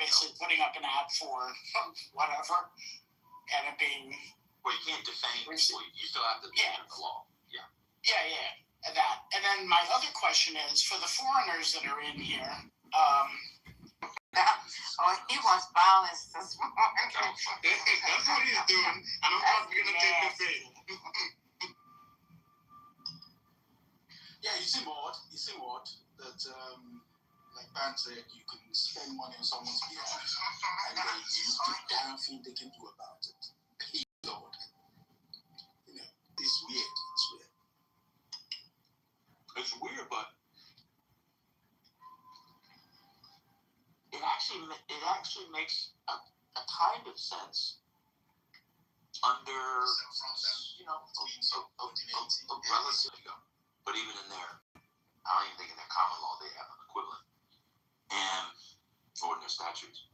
basically putting up an ad for whatever, and it being... Well, you can't defame people. You still have to defend the law. Yeah. Yeah, that. And then my other question is, for the foreigners that are in here... he wants violence this morning. That's what he's doing. And I'm not going to take the bait. Yeah, you seem odd that, like Ben said, you can spend money on someone's behalf and there's the damn thing they can do about it. Lord. It's weird. It's weird, but it actually makes a kind of sense under, a relative ago. But even in their, I don't even think in their common law they have an equivalent, or in their statutes,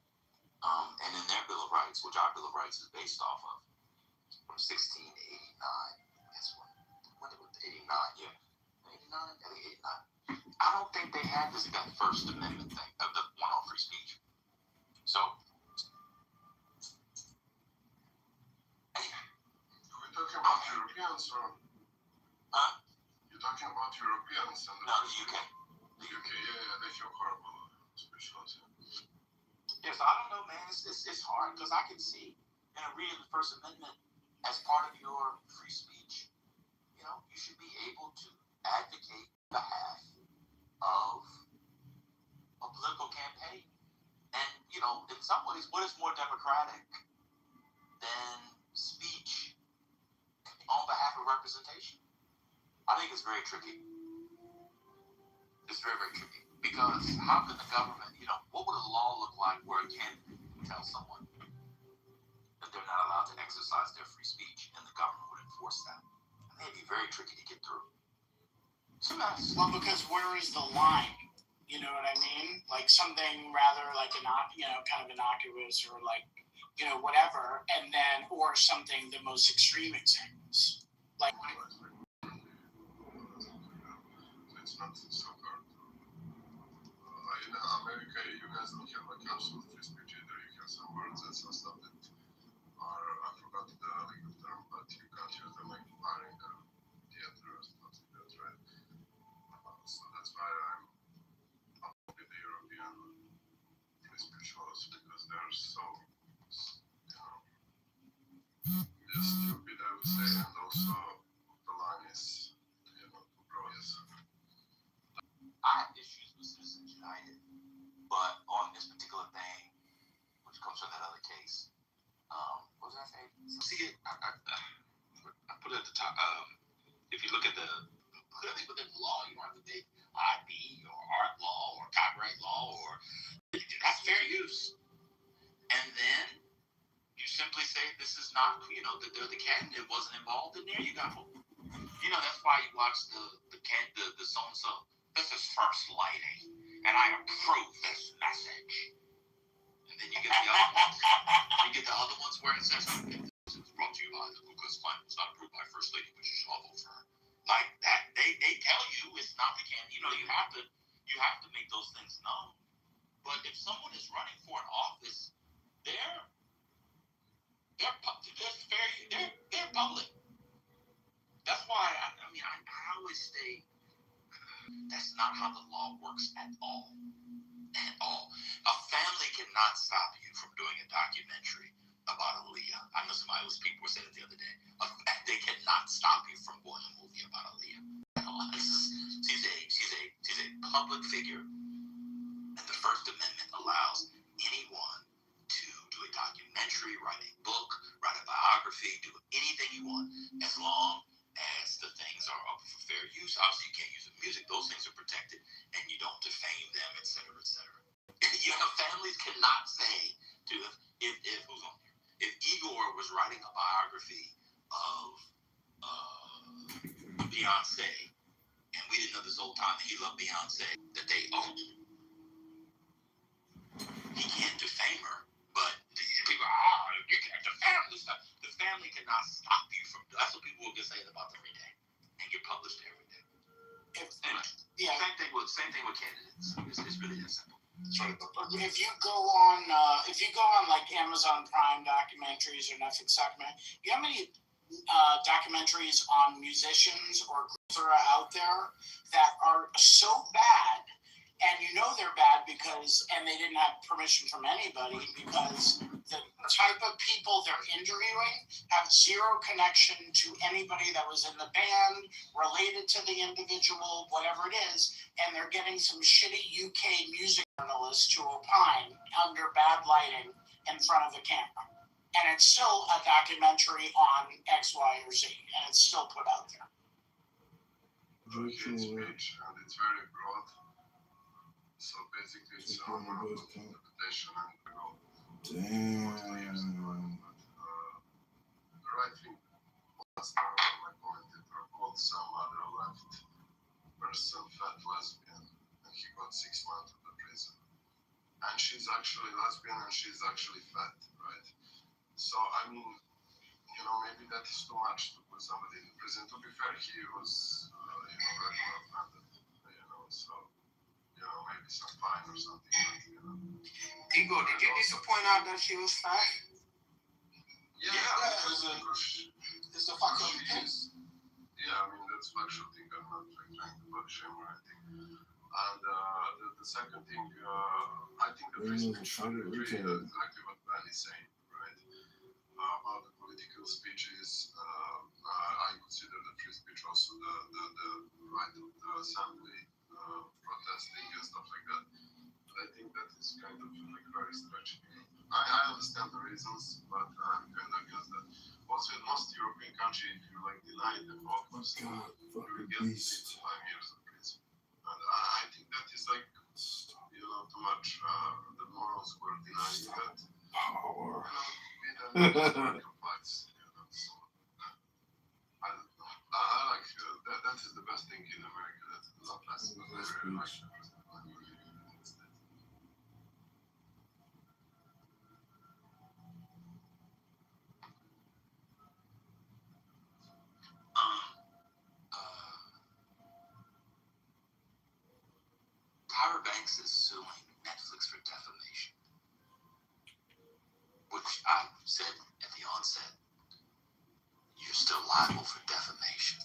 and in their Bill of Rights, which our Bill of Rights is based off of, from 1689. That's when it was 89, yeah. 89? I think 89. I don't think they had that First Amendment thing of the one on free speech. So, we're talking about Europeans, or? Huh? You're talking about Europeans and no, the UK. The UK, yeah, they have horrible specials. Yes, I don't know, man. It's hard because I can see in reading the First Amendment as part of your free speech, you should be able to advocate on behalf of a political campaign. And, in some ways, what is more democratic than speech on behalf of representation? I think it's very tricky. It's very, very tricky. Because how can the government, what would a law look like where it can tell someone that they're not allowed to exercise their free speech and the government would enforce that? I think it'd be very tricky to get through. It's a mess. Well, because where is the line? You know what I mean? Like something rather like kind of innocuous or like, whatever, and then, or something, the most extreme examples. Like, it's not so hard. In America, you guys don't have a council free speech either. You have some words and some stuff that are, I forgot the legal term, but you can't use them like firing the theater or stuff like that, right? So that's why I'm up with the European free speech laws, because they're so, just stupid, I would say, and also the line is, too broad. I have issues with Citizens United, but on this particular thing, which comes from that other case, what was I saying? See, I put it at the top. If you look at clearly within the law, you don't have to take IP or art law or copyright law that's fair use. And then you simply say this is not, that they're the candidate wasn't involved, and there you go. That's why you watch the so-and-so. This is first lighting, and I approve this message. And then you get the other ones. You get the other ones where it says, this is brought to you by the Lucas Climate. It's not approved by First Lady, but you should all vote for her. Like that, they tell you it's not the candidate. You have to make those things known. But if someone is running for an office, they're public. That's why I always say that's not how the law works at all. At all. A family cannot stop you from doing a documentary about Aaliyah. I know people were saying it the other day. They cannot stop you from doing a movie about Aaliyah. She's a public figure, and the First Amendment allows anyone to do a documentary, write a book, write a biography, do anything you want, as long as the things are up for fair use. Obviously, you can't use the music; those things are protected, and you don't defame them, etc., etc. Families cannot say to if who's on here, if Igor was writing a biography of Beyonce, and we didn't know this whole time that he loved Beyonce, that they own. He can't defame her, but people, you can't defame this stuff. The family cannot stop you from. That's what people will get saying about every day, and get published every day. Anyway, same thing with candidates. It's really that simple. If you go on like Amazon Prime documentaries or Netflix documentaries, you have many documentaries on musicians or groups that are out there that are so bad, and you know they're bad because, and they didn't have permission from anybody, because the type of people they're interviewing have zero connection to anybody that was in the band, related to the individual, whatever it is, and they're getting some shitty UK music journalists to opine under bad lighting in front of the camera. And it's still a documentary on X, Y, or Z, and it's still put out there. Hate speech, and it's very broad. So basically, it's a moral interpretation and Damn. The right wing pastor, my commentator, called some other left person fat lesbian, and he got 6 months of the prison. And she's actually lesbian, and she's actually fat, right? So I mean, maybe that is too much to put somebody in prison. To be fair, he was, very well funded, so. Maybe some fine or something. Igor, did you need to point out that she was fat? Yeah, it's a factual case. Yeah, I mean, that's factual thing. I'm not trying to body shame or anything. And the second thing, I think the free speech should agree exactly what Ben is saying, right? About the political speeches, I consider the free speech also the right of the assembly, protesting and stuff like that. But I think that is kind of like very stretchy. I understand the reasons, but I'm kind of against that. Also, in most European countries, if you like deny the Holocaust, you will get 5 years of prison. And I think that is like, too much. The morals were denying that. Power. Complex. So, I like that is the best thing in America. That's a lot less. I really like that. Tyra Banks is suing Netflix for defamation, which I said at the onset, you're still liable for defamation.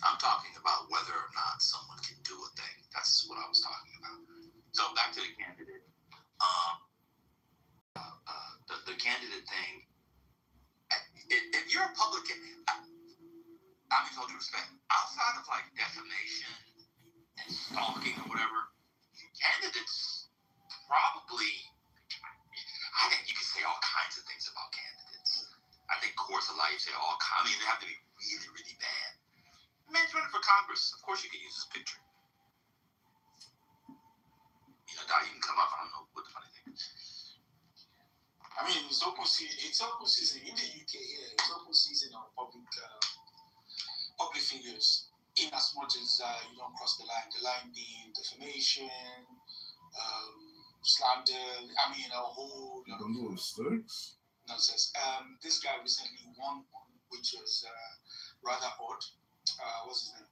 I'm talking about whether or not someone can do a thing. That's what I was talking about. So back to the candidate. The candidate thing. If you're a public, I mean, told you respect. Outside of like defamation and stalking or whatever, candidates probably. I think you can say all kinds of things about candidates. I think courts allow you to say all kinds. I mean, they have to be really, really bad. Man's running for Congress. Of course, you can use his picture. Now you can come up. I don't know what the funny thing is. I mean, it's open season in the UK here. It's open season on public figures, in as much as you don't cross the line. The line being defamation, slander. I mean, a whole lot of sticks. Nonsense. This guy recently won one, which was rather odd. What's his name?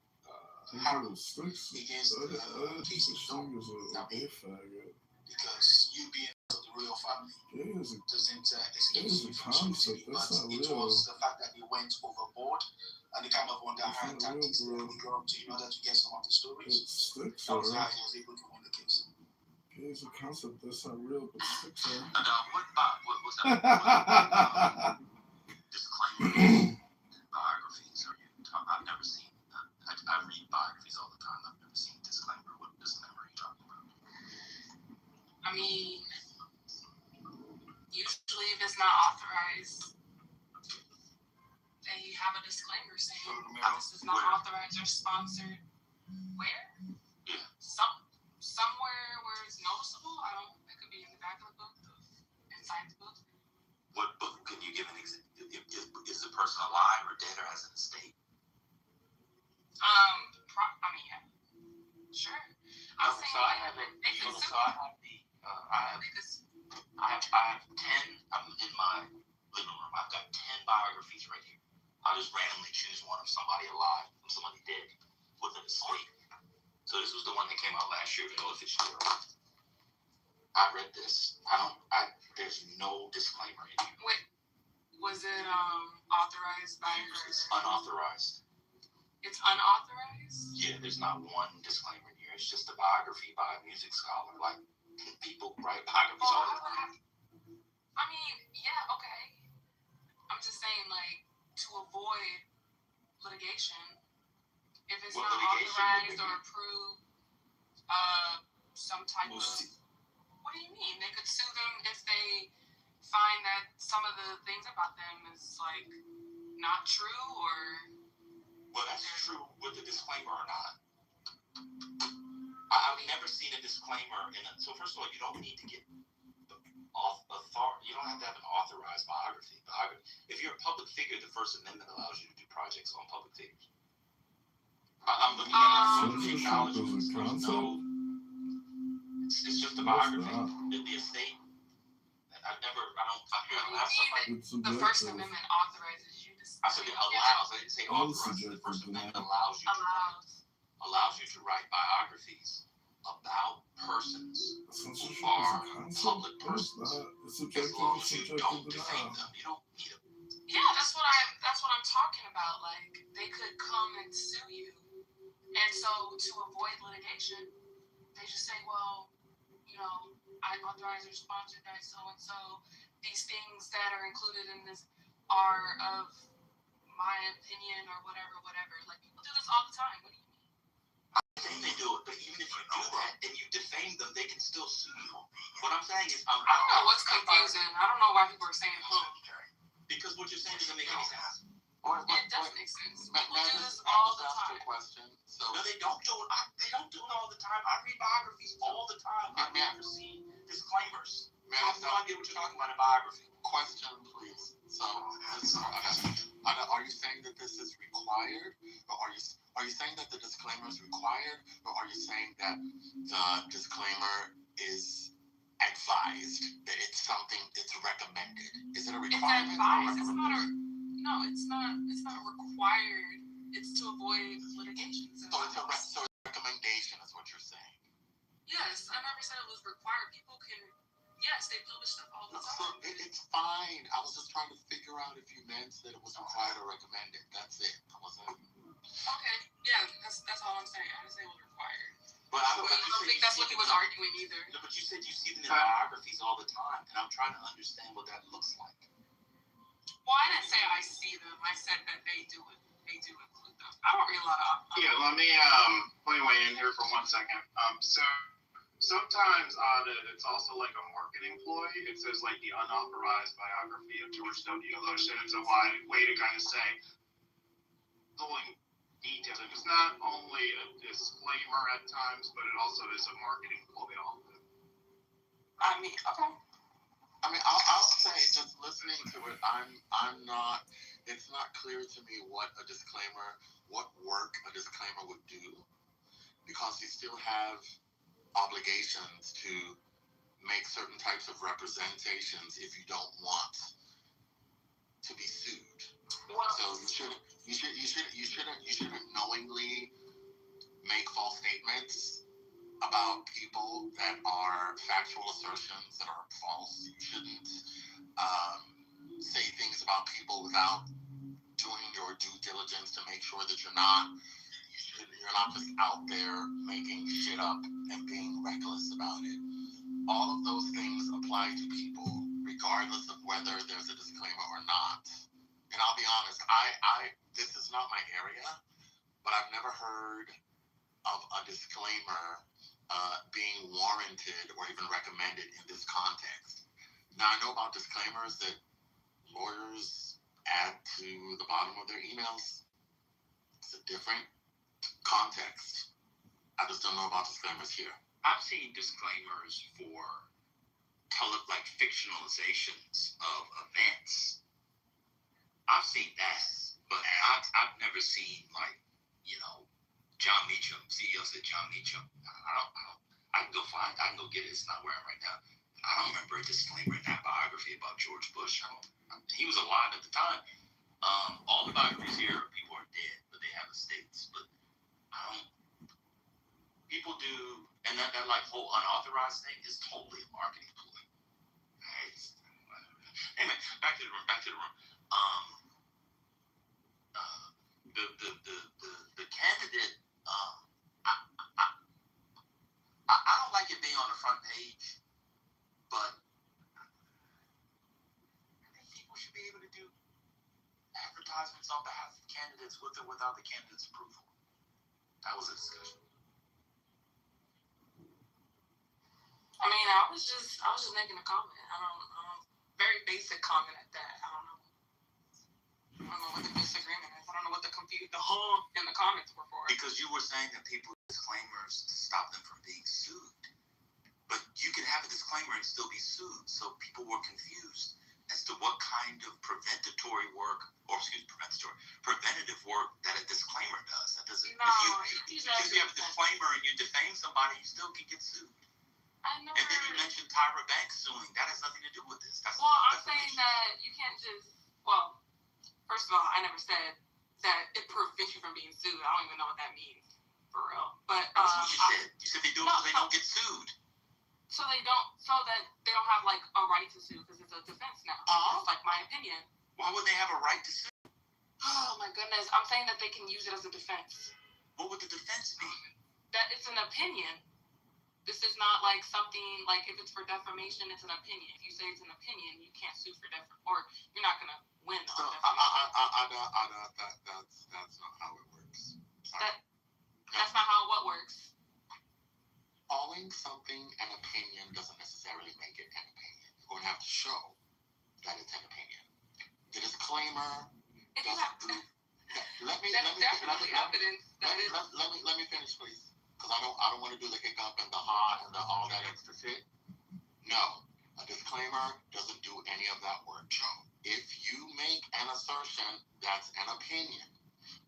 Sticks. Against Casey Stone. Because you being of the royal family doesn't excuse you from scrutiny, but it was the fact that they went overboard and they kind of underhand tactics that they got in order to get some of the stories. That was how he was able to win the case. It's a concept that's not real, but sticks are. What's that? Disclaimer. Biographies. I've never seen. I read biographies all the time. I've never seen disclaimer. What disclaimer are you talking about? I mean, usually if it's not authorized, then you have a disclaimer saying this is not authorized or sponsored. Where? Yeah. Somewhere where it's noticeable. It could be in the back of the book, inside the book. What book? Can you give an example? Is the person alive or dead or has an estate? Yeah. Sure. I'm saying I have 10. I'm in my living room. I've got 10 biographies right here. I'll just randomly choose one of somebody alive from somebody dead with an estate. So this was the one that came out last year, Ella Fitzgerald. I read this. There's no disclaimer in here. Wait, was it authorized by her? It's unauthorized. It's unauthorized? Yeah, there's not one disclaimer in here. It's just a biography by a music scholar. Like, people write biographies all the time. I mean, yeah, okay. I'm just saying, like, to avoid litigation, if it's What not litigation authorized would or we- approved, some type Well, of. What do you mean? They could sue them if they find that some of the things about them is like not true, or Well, that's true with the disclaimer or not. I've never seen a disclaimer in it. So first of all, you don't need to get you don't have to have an authorized biography. If you're a public figure, the First Amendment allows you to do projects on public figures. I'm looking at Censorship is a concept? It's just a What's biography. that? The estate. I don't have somebody. It's the First subjective. Amendment authorizes you to. I said it allows. I didn't say All authorizes. The subjective First to Amendment that. allows you to write biographies about persons Censorship is who a are concept? public No, it's persons. not. It's As subjective. long It's as you subjective don't to defame that. them, you don't need a. Yeah, that's what I'm talking about. Like, they could come and sue you, and so to avoid litigation, they just say, well, you know, I authorize or sponsored by so and so. These things that are included in this are of my opinion or whatever. Like, people do this all the time. What do you mean? I think they do it, but even if you do that and you defame them, they can still sue you. What I'm saying is, I don't know what's confusing. I don't know why people are saying, because what you're saying doesn't make any sense. It does make sense. People do this I all just the asked time. a question. So, No, they don't do it. They don't do it all the time. I read biographies all the time. I've never seen disclaimers. may I I have ask no a idea what you're talking about in biography. question, please? So, are you saying that this is required, or are you saying that the disclaimer is required, or are you saying that the disclaimer is advised, that it's something that's recommended? Is it a It's requirement? advised. It's not a. No, it's not. It's not required. It's to avoid litigation. So it's a recommendation, is what you're saying. Yes, I never said it was required. People can. Yes, they publish stuff all the So time. it's fine. I was just trying to figure out if you meant that it was required or recommended. That's it. I wasn't. Okay. Yeah, that's all I'm saying. I didn't say it was required. But I don't, I don't think that's what he was arguing either. No, but you said you see them in biographies all the time, and I'm trying to understand what that looks like. Well, I didn't say I see them. I said that they do it. They do include them. I don't read a lot of. Yeah, let me weigh in here for 1 second. So sometimes it's also like a marketing ploy. It says like the unauthorized biography of George W. Bush, and it's a way to kind of say pulling details. It's not only a disclaimer at times, but it also is a marketing ploy often. I mean, okay. I mean, I'll say, just listening to it, I'm not. It's not clear to me what work a disclaimer would do, because you still have obligations to make certain types of representations if you don't want to be sued. So you shouldn't knowingly make false statements about people that are factual assertions that are false. You shouldn't say things about people without doing your due diligence to make sure that you're not just out there making shit up and being reckless about it. All of those things apply to people, regardless of whether there's a disclaimer or not. And I'll be honest, this is not my area, but I've never heard of a disclaimer being warranted or even recommended in this context. Now, I know about disclaimers that lawyers add to the bottom of their emails. It's a different context. I just don't know about disclaimers here. I've seen disclaimers for like fictionalizations of events. I've seen that, but I've never seen like, John Meacham, CEO said John Meacham. I can go get it. It's not where I'm right now. I don't remember a disclaimer in that biography about George Bush. He was alive at the time. All the biographies here, people are dead, but they have estates. But people do And that like whole unauthorized thing is totally a marketing ploy. Right? Anyway, back to the room. The candidate. I don't like it being on the front page, but I think people should be able to do advertisements on behalf of candidates with or without the candidate's approval. That was a discussion. I mean, I was just making a comment. I don't very basic comment at that. I don't know what the disagreement is. I don't know what the in the comments were for. Because you were saying that people disclaimers stop them from being sued. But you can have a disclaimer and still be sued. So people were confused as to what kind of preventative work that a disclaimer does. That doesn't. No, if you have a disclaimer and you defame somebody, you still can get sued. I know. And then you mentioned Tyra Banks suing. That has nothing to do with this. I'm saying that you can't just. Well, first of all, I never said that it prevents you from being sued. I don't even know what that means for real. But that's what you said. You said they do it so they don't get sued. So that they don't have like a right to sue because it's a defense now. It's like my opinion. Why would they have a right to sue? Oh my goodness! I'm saying that they can use it as a defense. What would the defense be? That it's an opinion. This is not like something like if it's for defamation, it's an opinion. If you say it's an opinion, you can't sue for or you're not gonna win. So that's not how it works. That's not how what works. Calling something an opinion doesn't necessarily make it an opinion. You're going to have to show that it's an opinion. The disclaimer doesn't do. Let me finish, please, because I don't want to do the hiccup and the ha and the all that extra shit. No, a disclaimer doesn't do any of that work. If you make an assertion that's an opinion,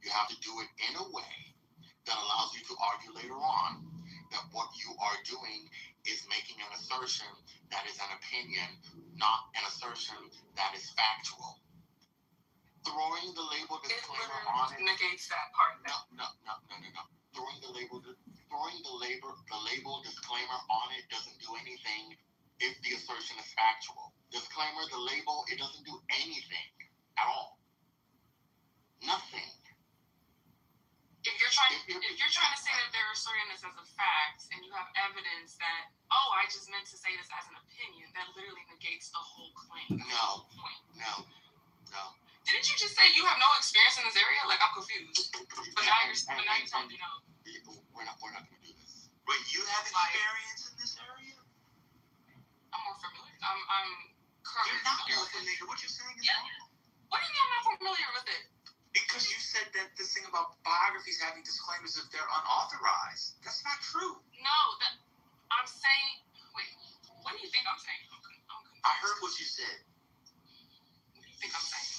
you have to do it in a way that allows you to argue later on that what you are doing is making an assertion that is an opinion, not an assertion that is factual. Throwing the label disclaimer on it negates that part. No. Throwing the label disclaimer on it doesn't do anything if the assertion is factual. Disclaimer, the label, it doesn't do anything at all. Nothing. If you're trying to say that they're asserting this as a fact and you have evidence that, I just meant to say this as an opinion, that literally negates the whole claim. No. Didn't you just say you have no experience in this area? Like, I'm confused. But now you're telling me no. We're not going to do this. But you have experience in this area? I'm more familiar. I'm currently You're not familiar more with it. familiar. What you're saying is wrong. What do you mean I'm not familiar with it? Because you said that this thing about biographies having disclaimers if they're unauthorized. That's not true. No, I'm saying. Wait, what do you think I'm saying? I'm confused. I heard what you said. What do you think I'm saying?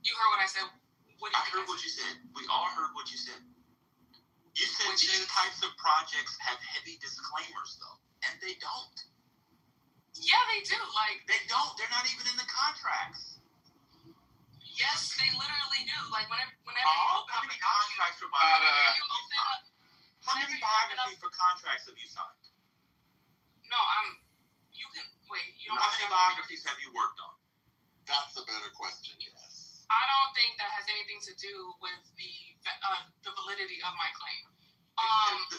You heard what I said. What do you I heard what you said. We all heard what you said. You said these types of projects have heavy disclaimers, though, and they don't. Yeah, they do. Like they don't. They're not even in the contracts. Yes, they literally do. Like whenever you open up a contract for biography, how many biographies for contracts have you signed? No, you can wait. You don't. How many biographies have you worked on? That's a better question. Yes. I don't think that has anything to do with the validity of my claim.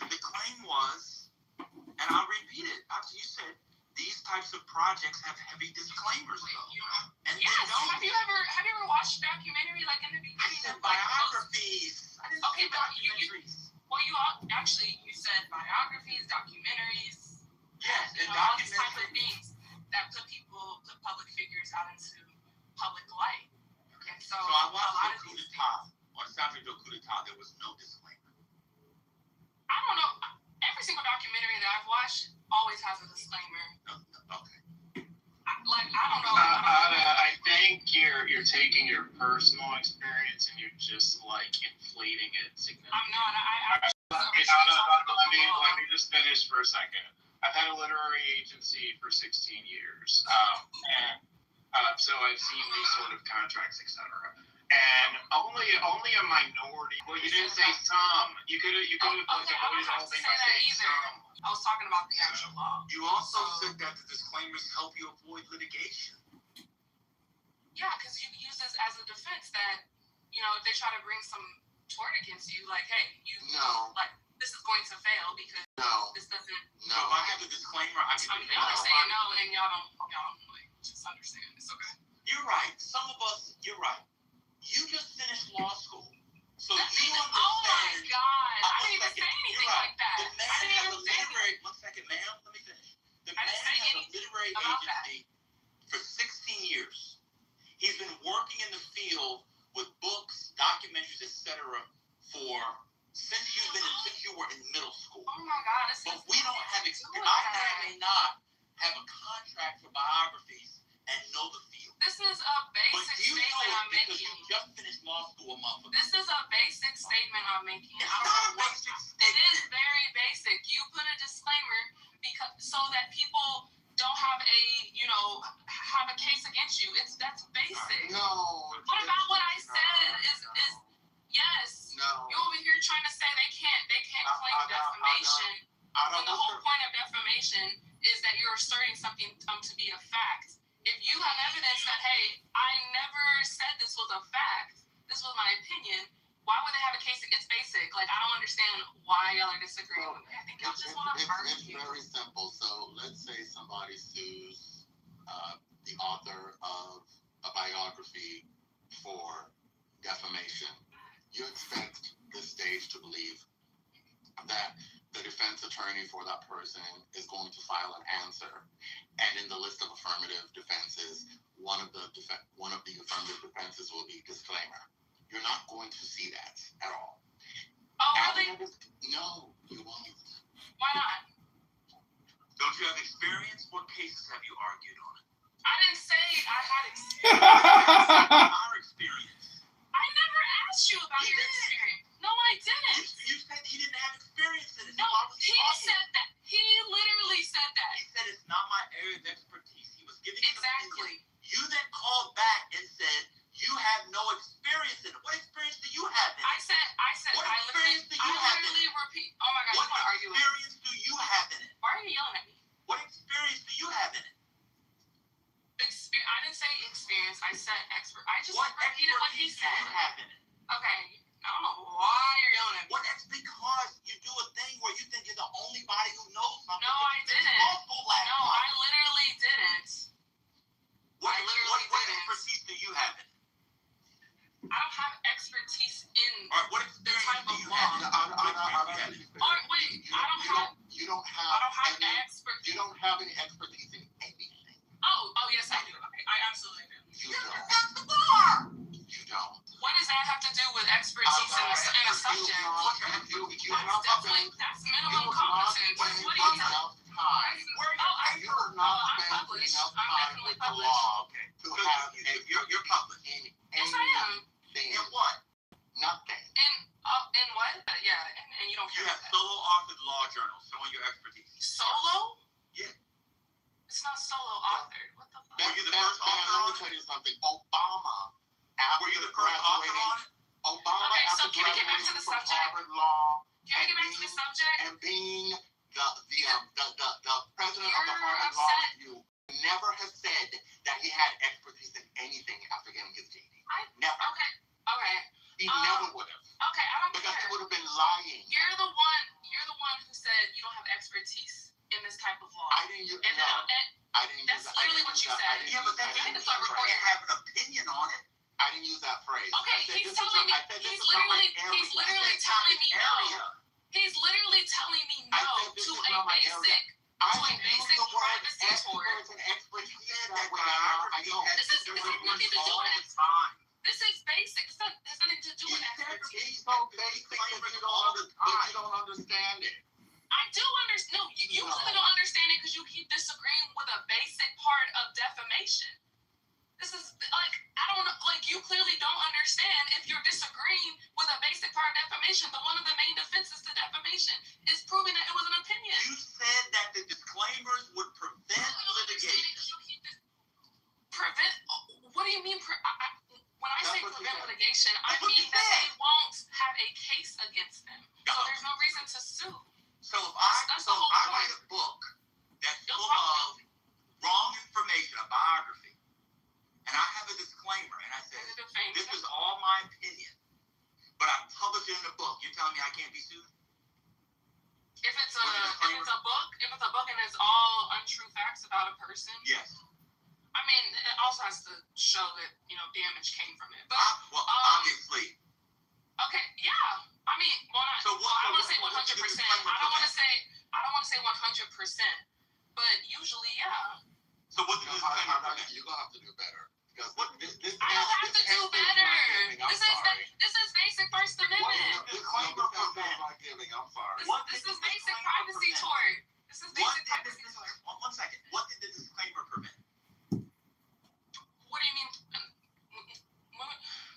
The claim was, and I'll repeat it. After you said these types of projects have heavy disclaimers, though. And yes. Have you ever watched a documentary like in the beginning? I said biographies. I didn't say documentaries. You said biographies, documentaries. Yes, and all these types of things that put public figures out into public light. And so I watched the coup d'etat. On the soundtrack of coup d'etat, there was no disclaimer. I don't know. Every single documentary that I've watched always has a disclaimer. Okay. I don't know. I think you're taking your personal experience and you're just like inflating it significantly. I'm not. Let me just finish for a second. I've had a literary agency for 16 years. And So I've seen these sort of contracts, etc. And only a minority. Well, you didn't say some. You could have Okay, I avoided don't the have whole to thing say by that saying either. some. I was talking about the actual law. You also said that the disclaimers help you avoid litigation. Yeah, because you can use this as a defense that, you know, if they try to bring some tort against you, like, hey, No. like, this is going to fail because No. this doesn't. No. If I have the disclaimer, I can do Y'all are saying no, and y'all don't like just understand. It's okay. You're right. Some of us, you're right. You just finished law school. So That you means, understand. oh my God. I didn't even Second, say anything you're right. like that. The man I didn't has even a say anything. literary, one second, ma'am, let me finish. The I man didn't say has a anything literary about that. agency for 16 years. He's been working in the field with books, documentaries, etc. since you were in middle school. Oh my God. This But is we don't have nothing to do experience. with I may or that. may not have a contract for biographies and know the field. This is a But basic you know statement it I'm because making. you just finished law school a month ago. This is a basic statement I'm making. It's I don't not a know what. basic It statement. is very basic. You put a disclaimer because so that people don't have a case against you. That's basic. No. What about what I said is yes. No. You over here trying to say they can't claim defamation when the whole point of defamation is that you're asserting something to be a fact. If you have evidence that, hey, I never said this was a fact, this was my opinion, why would they have a case? It's basic. Like, I don't understand why y'all are disagreeing with me. I think y'all just want to hurt It's you. very simple. So let's say somebody sues the author of a biography for defamation. You expect the stage to believe that the defense attorney for that person is going to file an answer, and in the list of affirmative defenses, one of the affirmative defenses will be disclaimer. You're not going to see that at all. Oh, really? No, you won't. Why not? Don't you have experience? What cases have you argued on it? I didn't say I had experience. Our experience. I never asked you about You your did. experience. No, I didn't. You said he didn't have experience in it. No, Why was he talking? said that. He literally said that. He said it's not my area of expertise. He was giving his Exactly. opinion. You then called back and said you have no experience in it. What experience do you have in it? I said, What I experience do you have in literally it? repeat. Oh my God, you What want to argue with me? experience do you have in it? Why are you yelling at me? What experience do you have in it? I didn't say experience. I said expert. I just What repeated what he expertise do you said. have in it? Okay. I don't know why you're yelling at me. Well, that's because you do a thing where you think you're the only body who knows something. No, I didn't. No, I literally didn't. What I literally didn't. expertise do you have in it? I don't have expertise in All right, what the experience type do of you law. have? Wait, I don't have You don't have expertise. You don't have any expertise in anything. Oh, yes, I do. Okay, I absolutely do. You don't. the bar. You don't. What does that have to do with expertise in a subject? That's minimum competence. What do you think? You have not spent published. enough I'm time definitely with the published. law to have You're public. Yes, I am. In what? Nothing. In what? Yeah, and you don't You care have about that. solo authored law journals showing your expertise. Solo? Yeah. It's not solo authored. What the fuck? Were you the first author Let on me it? tell you something. Obama, Were you the first author on it? Obama, Okay, so after can we get back to graduating the from subject? Harvard Law Can we get back to the subject? and being the president of the You're Harvard Law upset. Review, never has said that he had expertise in anything after getting his JD. Never. Okay. He never would have. Okay, I don't Because he care. would have been lying. You're the one who said you don't have expertise in this type of law. I didn't use And then, I didn't use that's that. literally what you said. Yeah, but that I means need to start you recording. have an opinion on it. I didn't use that phrase. Okay, I said he's this is telling me. I said this He's is not my literally area. telling me no. Area. He's literally telling me I no said this to is a not my basic. area. I to a would use basic the word privacy tort. experts and expertise Said that that way. I biography don't. has This is to do nothing with to do all with the time. This is basic. It has nothing to do You with said expertise. it's so basic that you don't understand it. I do understand. No, you clearly don't understand it because you keep disagreeing with a basic part of defamation. This is like, I don't know, like you clearly don't understand if you're disagreeing with a basic part of defamation, but one of the main defenses to defamation is proving that it was an opinion. You said that the disclaimers would prevent litigation. Prevent litigation, I That's what mean you that said. they won't have a case against them. So No. there's no reason to sue. So if That's the whole I point. write a book that's You'll full of wrong information, a biography, and I have a disclaimer, and I say, this is all my opinion, but I publish it in a book. You're telling me I can't be sued? If it's a book and it's all untrue facts about a person, Yes. I mean, it also has to show that, damage came from it. But Obviously. okay, yeah. I mean, I don't want to say 100%. I don't want to say 100%. But usually, yeah. So what does this claim prevent? You're gonna have to do better. Because I don't have to do better. This is basic First Amendment. I'm sorry. This is basic privacy tort. This is basic privacy tort. 1 second. What did the disclaimer prevent? What do you mean?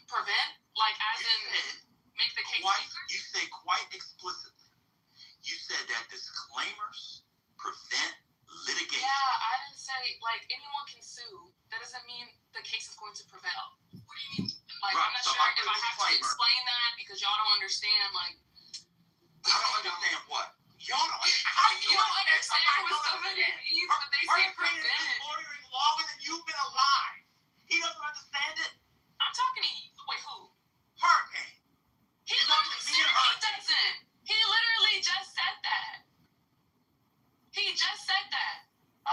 Prevent? Like, as in, make the case weaker? You say quite explicitly. You said that disclaimers prevent litigation. Yeah, I didn't say, like, anyone can sue. That doesn't mean the case is going to prevail. What do you mean? Like, Right, I'm not so sure I if put I have to disclaimer. explain that because y'all don't understand, like... I don't understand what? Y'all don't You don't understand what somebody means when they say Hurricane has prevent. been lawyering longer than you've been alive. He doesn't understand it. I'm talking to you. Wait, who? Hurricane. He doesn't. He literally just said that. He just said that.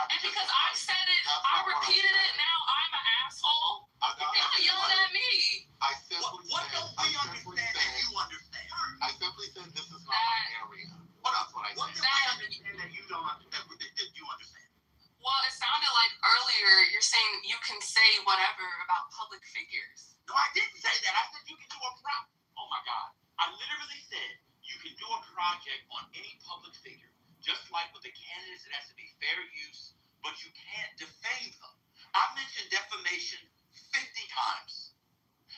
And because I said it, I repeated it, now I'm an asshole. Y'all yelling at me. I simply What don't we understand that you understand? I simply said this is not my area. What do we understand that you don't understand? That you understand? Well, it sounded like earlier you're saying you can say whatever about public figures. No, I didn't say that. I said you can do a Oh my God. I literally said you can do a project on any public figure. Just like with the candidates, it has to be fair use, but you can't defame them. I mentioned defamation 50 times.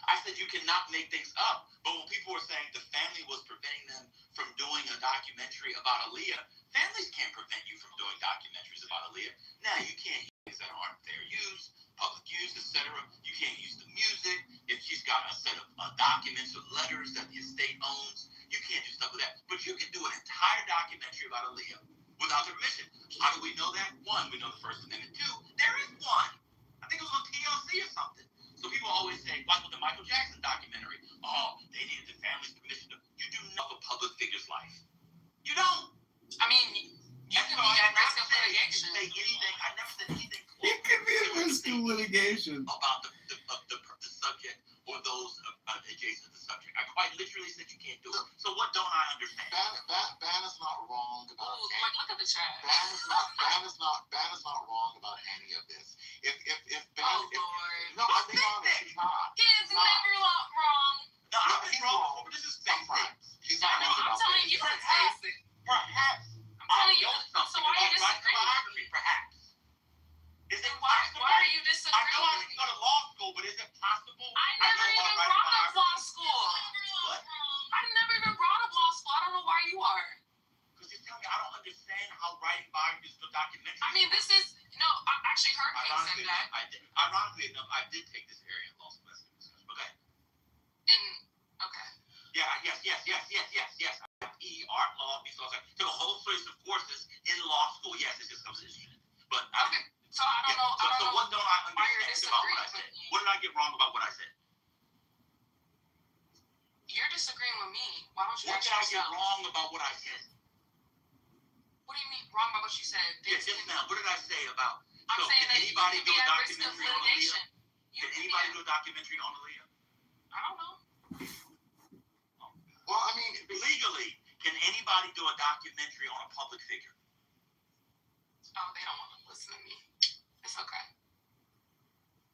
I said you cannot make things up, but when people were saying the family was preventing them from doing a documentary about Aaliyah, families can't prevent you from doing documentaries about Aaliyah. Now, you can't use things that aren't fair use, public use, etc. You can't use the music. If she's got a set of documents or letters that the estate owns, you can't do stuff with that. But you can do an entire documentary about Aaliyah without their permission. How do we know that? One, we know the First Amendment. Two, there is one. I think it was on TLC or something. So people always say, like with the Michael Jackson documentary, they needed the family's permission. You do not know a public figure's life. You don't. I mean, you can be at risk of litigation. I never said anything You can be at risk of litigation. about the subject or those adjacent to the subject. I quite literally said you can't do it. So what don't I understand? Ban is not wrong about Like, look at the chat. Ban is not wrong about any of this. If Lord. no, I'm being honest, he's not. He is never wrong. No, I've been wrong, but this is basic. He's I not know, wrong I'm about telling this. you it's basic. Perhaps I'm telling you. know something So why are you about writing disagreeing? biography, perhaps. Is it Why possible? are you I know I disagreeing? didn't go to law school, but is it possible? I never even brought up law school. What? I never even brought up law school. I don't know why you are. Because you're telling me I don't understand how writing biographies for documentaries. I mean, this is actually Hurricane said that. Ironically enough, I did take this area in law school. Okay. Okay. Yeah, yes. Art law, so I took a whole series of courses in law school. Yes, it's just something interesting. But Okay. So I don't know. So what don't I why you're understand about what I disagreeing said? with me. What did I get wrong about what I said? You're disagreeing with me. Why don't you What ask did I get yourself? wrong about what I said? What do you mean wrong about what you said? Yes, just now. What did I say about? I'm So saying did that you anybody could do be a at risk of documentary on litigation. Aaliyah? Did anybody do a documentary on Aaliyah? I don't know. Well, I mean, Legally, can anybody do a documentary on a public figure? Oh, they don't want to listen to me. It's okay.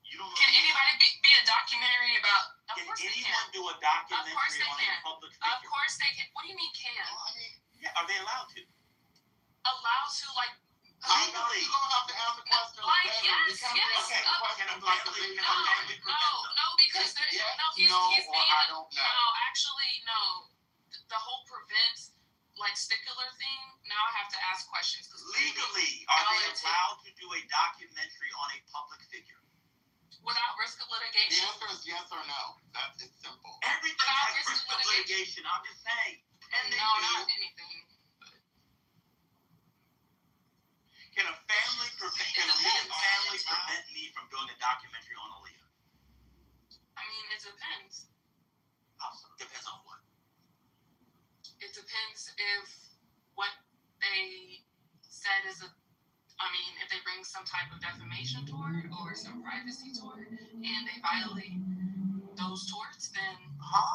You don't know. Can anybody be a documentary about? Of Can course they anyone can. do a documentary Of course they on can. a public Of figure? course they can. What do you mean can? I mean, Yeah, are they allowed to? Allowed to like. Legally. you're gonna have to answer questions. Like, better. yes, You can't yes. ask Okay, questions can a like family- they can a know. family prevent them? No, because there, Yes, he's no, being. or I don't know. No, actually, no. The whole prevents like stickler thing. Now I have to ask questions. Legally, are they allowed to do a documentary on a public figure? Without risk of The litigation. answer is yes. yes or no. That's it's simple. Everything Without has risk of litigation. I'm just saying. And they No, do. not anything. Can a Aaliyah family prevent me from doing a documentary on Aaliyah? I mean, it depends. Also, depends on what. It depends if what they said is if they bring some type of defamation tort or some privacy tort and they violate those torts, then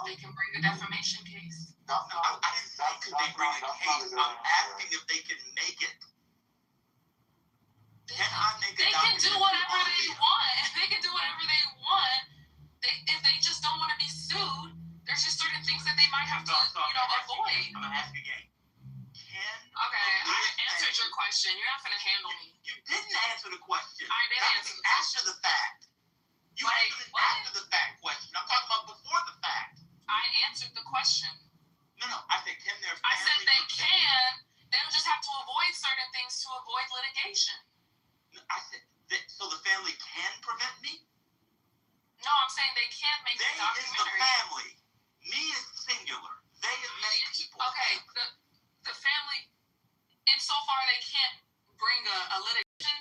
they can bring a defamation case. I didn't say could they bring a case. I'm asking if they can make it. Can I make a They can do documentary whatever on they Aaliyah? want. They can do whatever they want. If they just don't want to be sued, there's just certain things that they might have to, avoid. I'm gonna ask you again. Okay, I answered your question. You're not gonna handle me. You didn't answer the question. I did That answer was the question. after the fact. You Like, answered an what? after the fact question. I'm talking about before the fact. I answered the question. No. I said, can their I family said they prevent- can. They'll just have to avoid certain things to avoid litigation. I said, so the family can prevent me? No, I'm saying they can make They a is the documentary. family. Me is singular. They is many people. Okay, the family, insofar they can't bring a litigation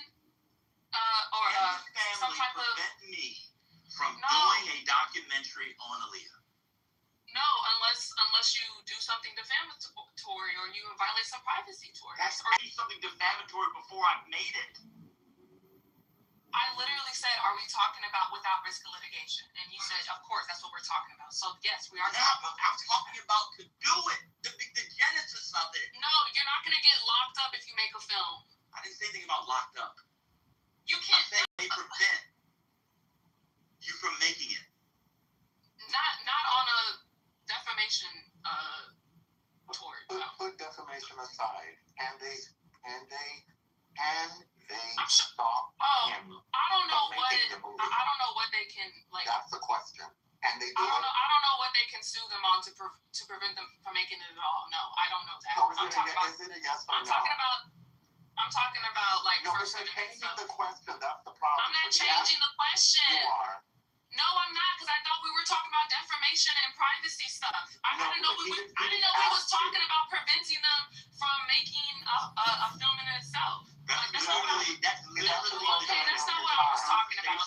or Can the some family type of prevent me from No. doing a documentary on Aaliyah? no, unless you do something defamatory or you violate some privacy tort. That's Or already something defamatory before I made it. I literally said, are we talking about without risk of litigation? And you said, of course, that's what we're talking about. So yes, we are Now, talking about. I'm talking about to do it. The genesis of it. No, you're not gonna get locked up if you make a film. I didn't say anything about locked up. You I'm can't. saying they prevent you from making it. Not on a defamation tort. No. Put defamation aside, and they I'm sure. stop Oh, him. I don't know from what making the movie. I don't know what they can like. That's the question. And they do I it. don't know what they can sue them on to prevent them from making it at all. No, I don't know that. So I'm talking about. is it a yes or I'm no? talking about like No, but First you're Amendment changing stuff. the question. That's the problem. I'm not So changing the question. You are. No, I'm not, because I thought we were talking about defamation and privacy stuff. I No, didn't know but we he was asked talking about preventing them from making a film in itself. That's Like, that's literally Okay, that's not what I was talking about.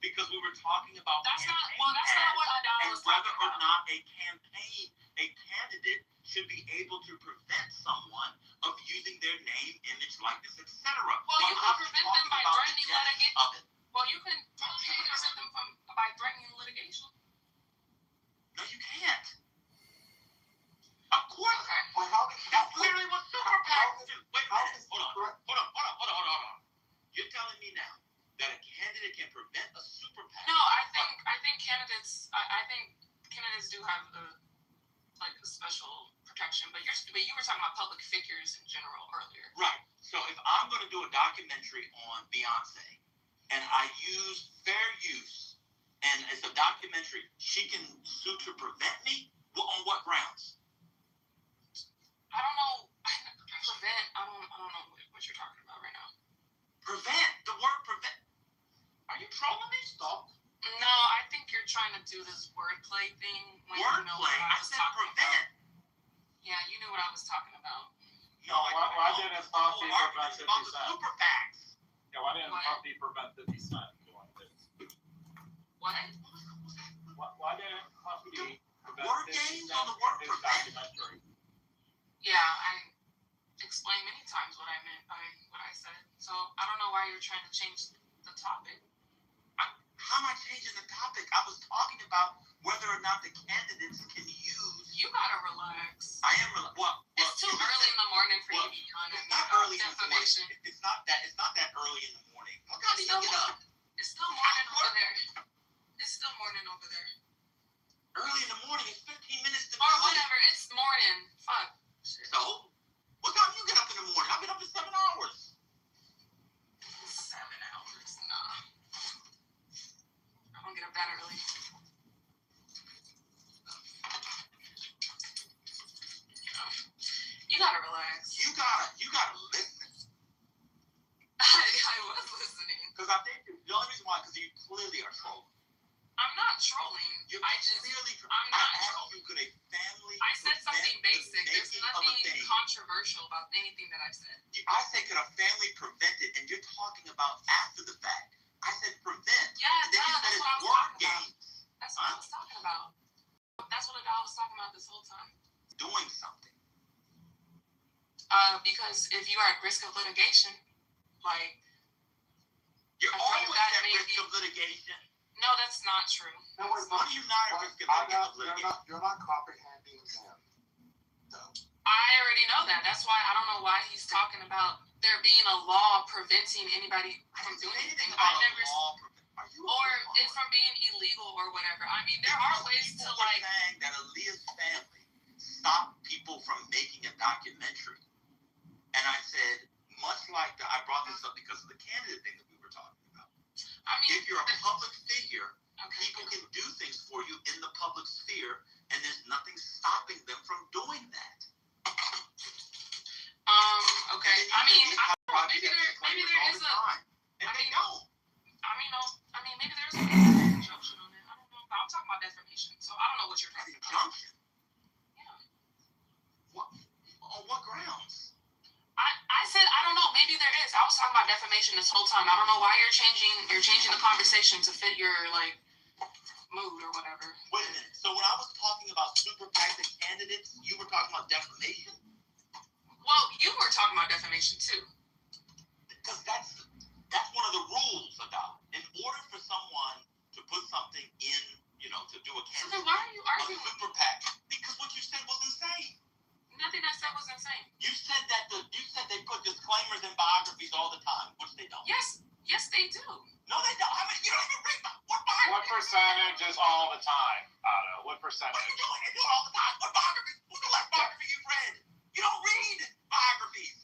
Because we were talking about That's not campaign what ads Adele and was whether talking or about. not a candidate should be able to prevent someone of using their name, image, likeness, etc. Well, you can prevent them by threatening litigation. Well, you can prevent them by threatening litigation. No, you can't. Of course. Okay. Well, how That's literally what super PACs do. Wait a how minute. is Hold on. You're telling me now that a candidate can prevent a super PAC? No, I think candidates. I think candidates do have a special protection, but you were talking about public figures in general earlier. Right. So if I'm going to do a documentary on Beyonce and I use fair use and it's a documentary, she can sue to prevent me? Well, on what grounds? I don't know. Prevent. I don't know what you're talking about right now. Prevent. The word prevent. Are you trolling me? Stop. No, I think you're trying to do this wordplay thing. When you know what Wordplay? I I was said talking prevent. about. Yeah, you knew what I was talking about. No, Why didn't Puffy prevent It's about the 50 Cent? super PACs. Yeah, why didn't What? Puffy prevent 50 Cent doing this? What? Why didn't Puffy prevent Word 50 games Cent on the word in his prevent. documentary? Yeah, I explained many times what I meant by what I said. So I don't know why you're trying to change the topic. How am I changing the topic? I was talking about whether or not the candidates can use. You gotta relax. I am well. It's too early in the morning for you to be yelling at It's me not about early in the morning. defamation. It's not that early in the morning. What time do you get up? It's still morning over there. It's still morning over there. Early in the morning. It's 15 minutes to Or do it. whatever. It's morning. Fuck. Shit. So, what time you get up in the morning? I've been up for 7 hours. 7 hours. Nah. I don't get up that early. You gotta relax. You gotta listen. I was listening. Because I think the only reason why, because you clearly are trolling. I'm not trolling. You're I just, clearly. I'm I not asked trolling. you, could a family I said something prevent basic. the There's making of a nothing thing? controversial about anything that I've said. I said, could a family prevent it? And you're talking about after the fact. I said prevent. Yeah, And then you said that's it's what I was word talking about. games. That's what I was talking about. That's what I was talking about this whole time. Doing something. Because if you are at risk of litigation, like, You're I think always that at may risk be- of litigation. no, that's not true. No, wait, What are you not at risk of litigation? you're not comprehending him. Though. I already know that. That's why I don't know why he's talking about there being a law preventing anybody from doing anything. I never, Are you or it from being illegal or whatever. I mean, there are ways to People were like. saying that Aaliyah's family stopped people from making a documentary. And I said, much like I brought this up because of the candidate thing that we were talking about. I mean, If you're a public figure, okay. people can do things for you in the public sphere, and there's nothing stopping them from doing that. Okay. I mean, maybe there is a. And they don't. I mean, maybe there's an injunction on it. I don't know. But I'm talking about defamation, so I don't know what you're talking about. Injunction? Yeah. On what grounds? I said I don't know. Maybe there is. I was talking about defamation this whole time. I don't know why you're changing the conversation to fit your like mood or whatever. Wait a minute. So when I was talking about super PACs and candidates, you were talking about defamation? Well, you were talking about defamation too. Because that's one of the rules about it. In order for someone to put something in, to do a So then candidate, why are you a arguing? super PAC, because what you said was insane. Nothing I said was insane. You said they put disclaimers in biographies all the time, which they don't. Yes, they do. No, they don't. I mean, you don't even read what What biography. percentage is all the time, Otto? What What percentage? are you doing? You do it all the time. What biography? What's the last biography you've read? You don't read biographies.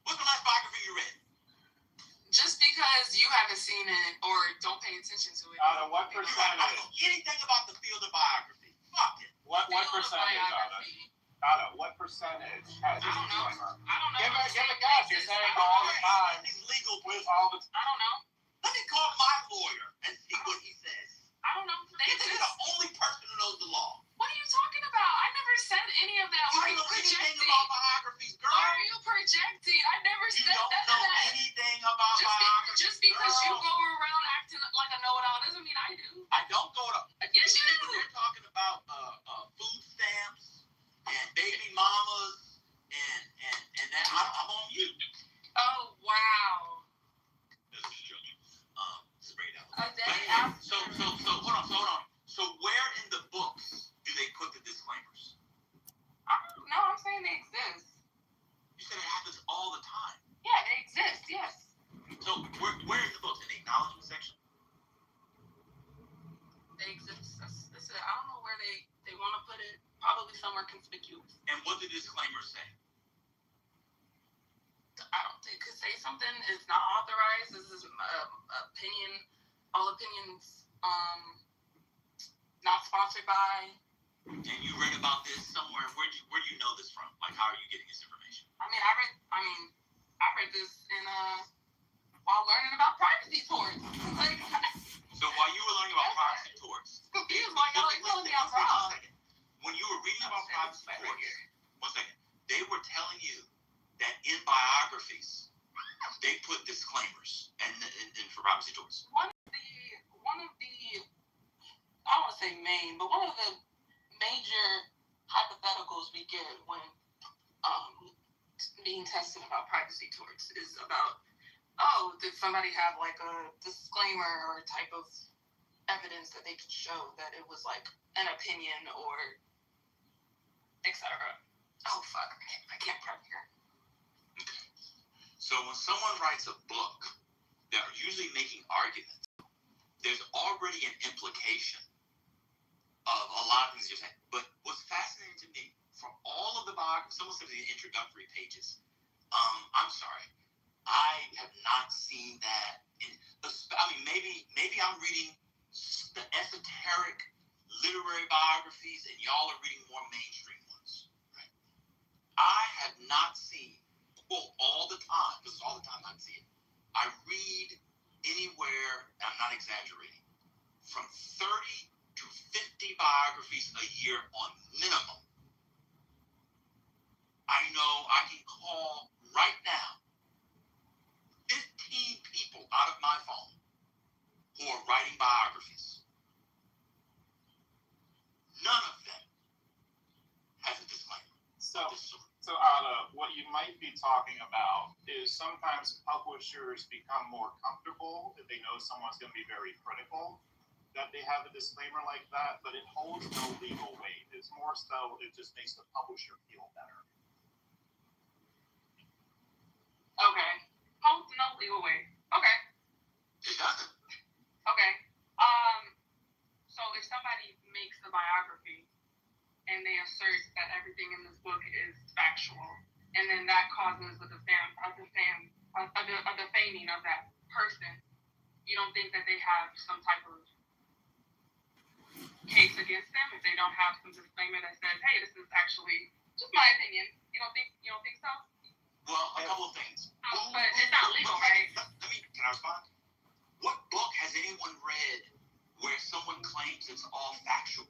What's the last biography you read? Just because you haven't seen it or don't pay attention to it. Otto, what I don't percentage? know anything about the field of biography. Fuck it. What Field of percentage, Otto? biography. Otto, what percentage has a I don't know. disclaimer? I don't know. Give a guess. You're saying all the time These legal with people. all the. I don't know. Let me call my lawyer and see what he says. I don't know. They You're exist. the only person who knows the law. What are you talking about? I never said any of that. You Why are don't you know anything projecting? about biographies, girl. Why are you projecting? I never You said don't none of know that. anything about biographies. Just because you girl. go around acting like a know-it-all doesn't mean I do. I don't go to. Yes, you do. They're talking about food stamps and baby mamas and that. I'm on mute. Oh wow. This is joking. Straight out. A day after. So hold on. So where in the books do they put the disclaimers? No, I'm saying they exist. You said it happens all the time. Yeah, they exist. Yes. So where in the books? In the acknowledgement section? They exist. That's it. I don't know where they want to put it. Probably somewhere conspicuous. And what do disclaimers say? I don't think it could say something. It's not authorized. This is opinion. All opinions. Not sponsored by. And you read about this somewhere. Where do you know this from? Like, how are you getting this information? I read this in while learning about privacy torts. Like, So while you were learning about privacy torts, confused. Like, y'all like telling me I'm wrong. when you were reading about privacy torts, one second, they were telling you that in biographies they put disclaimers and for privacy torts. One of the I don't want to say main, but one of the major hypotheticals we get when being tested about privacy torts is about, did somebody have like a disclaimer or a type of evidence that they could show that it was like an opinion or etc. Oh fuck, I can't prep here. So when someone writes a book, they're usually making arguments. There's already an implication of a lot of things you're saying. But what's fascinating to me, from all of the biographies, someone said the introductory pages, I'm sorry, I have not seen that. Maybe I'm reading the esoteric literary biographies and y'all are reading more mainstream ones. Right? I have not seen, quote, all the time, because it's all the time I see it. I read anywhere, I'm not exaggerating, from 30 to 50 biographies a year on minimum. I know I can call right now 15 people out of my phone who are writing biographies. None of them has a disclaimer. So Ada, what you might be talking about is sometimes publishers become more comfortable if they know someone's going to be very critical, that they have a disclaimer like that, but it holds no legal weight. It's more so it just makes the publisher feel better. Okay. Holds no legal weight. Okay. It doesn't. Okay. So if somebody makes a biography and they assert that everything in this book is factual, and then that causes a defaming of that person, you don't think that they have some type of case against them if they don't have some disclaimer that says, "Hey, this is actually just my opinion." You don't think so? Well, a couple of things. But it's not legal, right? Can I respond? What book has anyone read where someone claims it's all factual?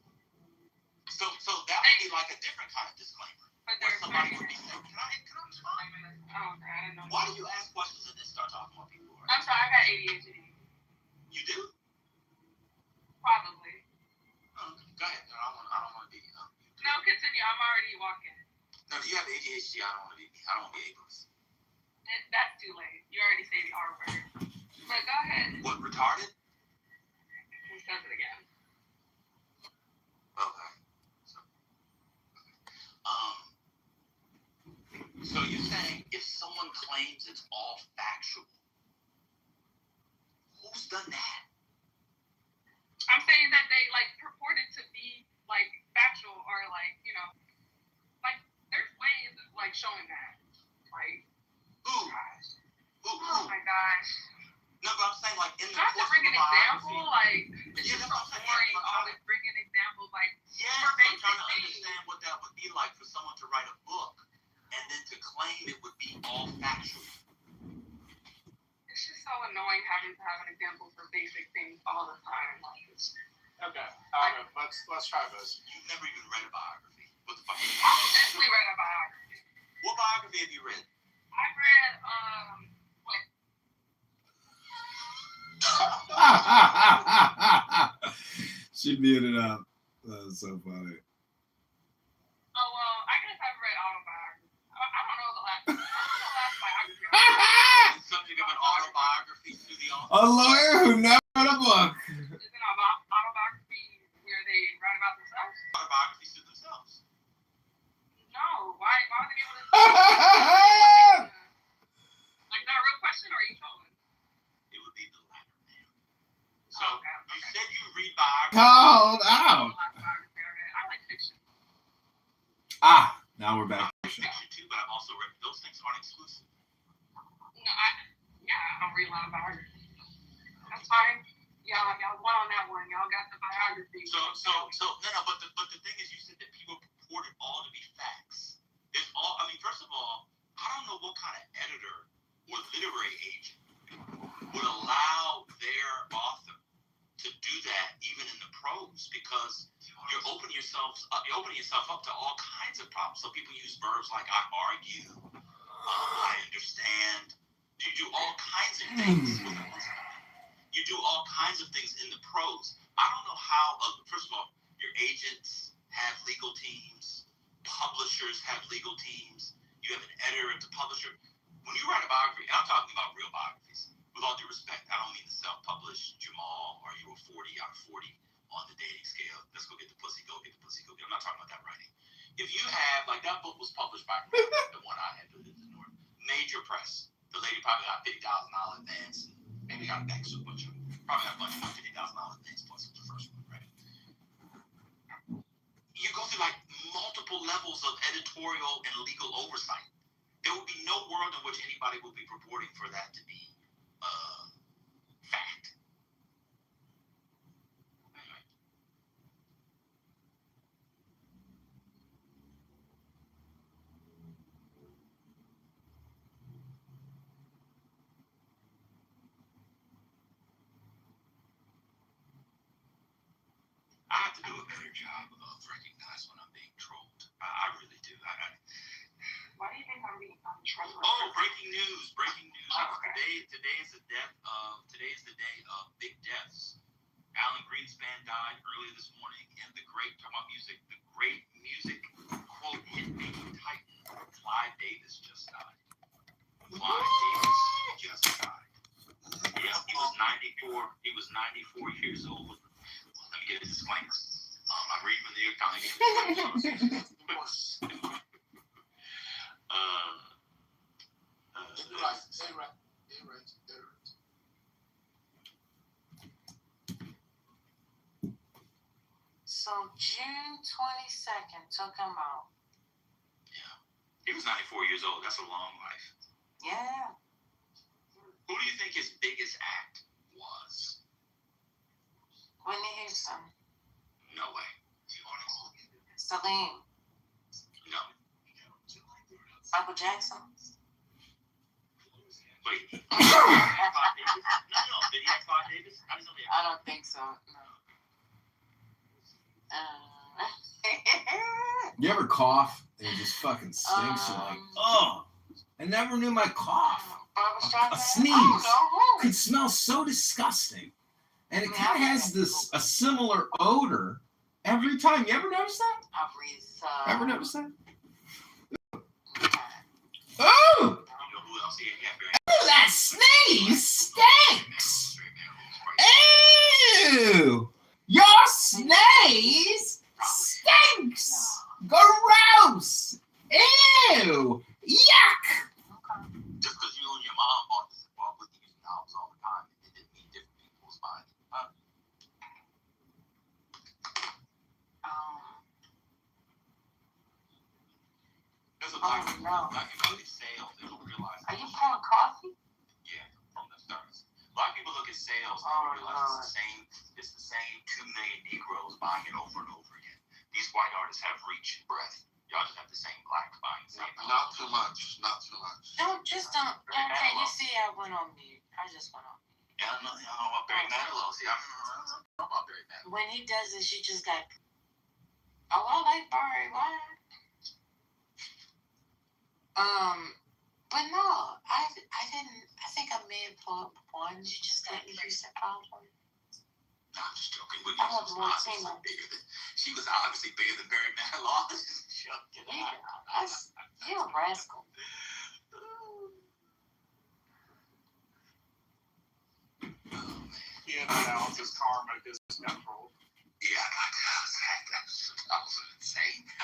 So that would be like a different kind of disclaimer. But Where there's somebody would be saying, can I respond? Oh, okay, I didn't know. Why do you ask questions and then start talking about people? I'm sorry, I got ADHD. You do? Probably. Go ahead. I don't want to be. No, continue. I'm already walking. No, you have ADHD. I don't want to be ableist. That's too late. You already say the R word. But go ahead. What, retarded? He says it again. Okay. So you're saying if someone claims it's all factual, who's done that? I'm saying that they purported to be factual or there's ways of showing that. Who? Oh my gosh. No, but I'm saying in the Do I have to bring an example? It's Yeah, just that's so what I'm saying. boring always bringing examples yes, for I'm basic trying to things. understand what that would be like for someone to write a book and then to claim it would be all factual. It's just so annoying having to have an example for basic things all the time. Okay, let's try this. You've never even read a biography. What the fuck? I've definitely read a biography. What biography have you read? I read She muted up. That was so funny. Oh well, I guess I've read autobiography. I don't know the last biography. Subject of an autobiography through the author. A lawyer who never read a book. Is an autobiography where they write about themselves? Autobiographies to themselves. No. Why would they be able to? Is that a real question or are you trolling? It would be the latter. So Okay. you said you read biographies. Called out. I like fiction. Now we're back. I like fiction too, but I've also read those things aren't exclusive. No, I don't read a lot of biography. That's fine. Y'all won on that one. Y'all got the biography. So no, but the thing is, you said that people purported all to be facts. It's all. I mean, first of all, I don't know what kind of editor or literary agent would allow their author to do that, even in the prose, because you're opening yourself up to all kinds of problems. So people use verbs like I argue, I understand. You do all kinds of things. You do all kinds of things in the prose. I don't know how. First of all, your agents have legal teams. Publishers have legal teams. You have an editor at the publisher. When you write a biography, and I'm talking about real biographies, with all due respect, I don't mean to self-publish Jamal or you were 40 out of 40 on the dating scale. Let's go get the pussy, go get the pussy, go get. I'm not talking about that writing. If you have, that book was published by the one I had, the North, major press. The lady probably got $50,000 advance. Maybe got a extra bunch of, probably got a bunch of $50,000 advance plus the first one, right? You go through multiple levels of editorial and legal oversight. There would be no world in which anybody would be purporting for that to be fact. better job of recognizing when I'm being trolled. I really do. Why do you think I'm trolled? Oh, breaking news! Oh, okay. Today is the day of big deaths. Alan Greenspan died earlier this morning, and the great music quote hit making titan Clive Davis just died. Yeah, he was 94. He was 94 years old. Let me get a disclaimer. I'm reading from the New York Times. So June 22nd took him out. Yeah, he was 94 years old. That's a long life. Yeah. Who do you think his biggest act was? Whitney Houston. No way. Celine. No. Michael Jackson. Wait. Did he have Clive Davis? No. Did he have Clive Davis? I don't think so. No. You ever cough and it just fucking stinks? You're like, oh, I never knew my cough. A sneeze could smell so disgusting. And it kind of has a similar odor every time. You ever notice that? Ever notice that? Oh! You know who else he had? Oh, that sneeze stinks! Ew! Your sneeze stinks! Gross! Ew! Yuck! Just because you and your mom bought Whitney Houston albums all the time, it didn't mean different people's minds. There's a black people look at sales, they don't realize. Are you pouring coffee? Yeah, from the Starbucks. Black people look at sales and they realize it's the same 2 million Negroes buying it over and over again. These white artists have reach and breadth. Y'all just have the same blacks buying the same. Not too much. Don't. Okay, you see, I went on mute. I just went on mute. Yeah, I know about Barry Manilow. See, I remember about Barry Manilow. When he does this, you just got. Oh, I like Barry. Why? But no, I didn't. I think I may have pulled up one. You just got me Houston album. No, I'm just joking. She was obviously bigger than Barry Manilow. Yeah, you're a rascal. He announced his karma is controlled. Yeah, that was insane. I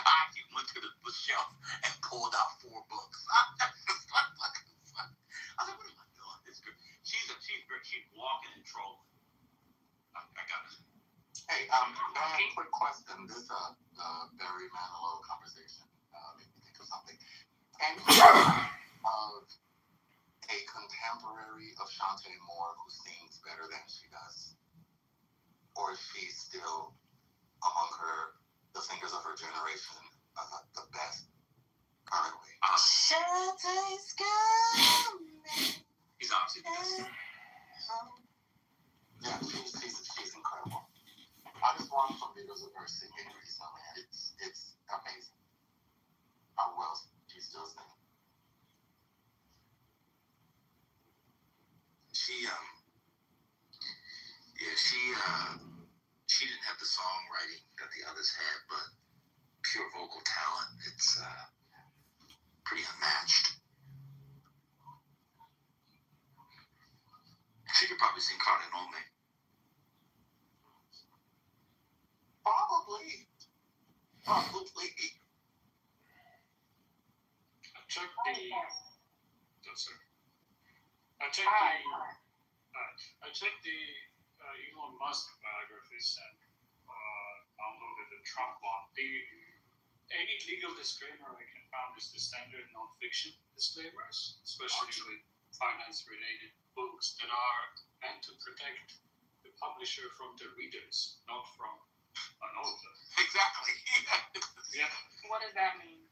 went to the shelf and pulled out 4 books. I was like, what am I doing? This girl, she's walking and trolling. I got it. Hey, quick question. This Barry Manilow conversation made me think of something. Can you think of a contemporary of Shantae Moore who sings better than she does? Or is she still among the singers of her generation, the best currently? Shantae's coming. He's obviously the best. Yeah, she's incredible. I just watched some videos of her singing recently, and it's amazing how well she still sings. She didn't have the songwriting that the others had, but pure vocal talent, it's pretty unmatched. She could probably sing Cardinome. Probably. I checked the Elon Musk biographies and downloaded the Trump one. Any legal disclaimer I can find is the standard non-fiction disclaimers, especially with finance-related books that are meant to protect the publisher from the readers, not from an author. Exactly. Yeah. What does that mean?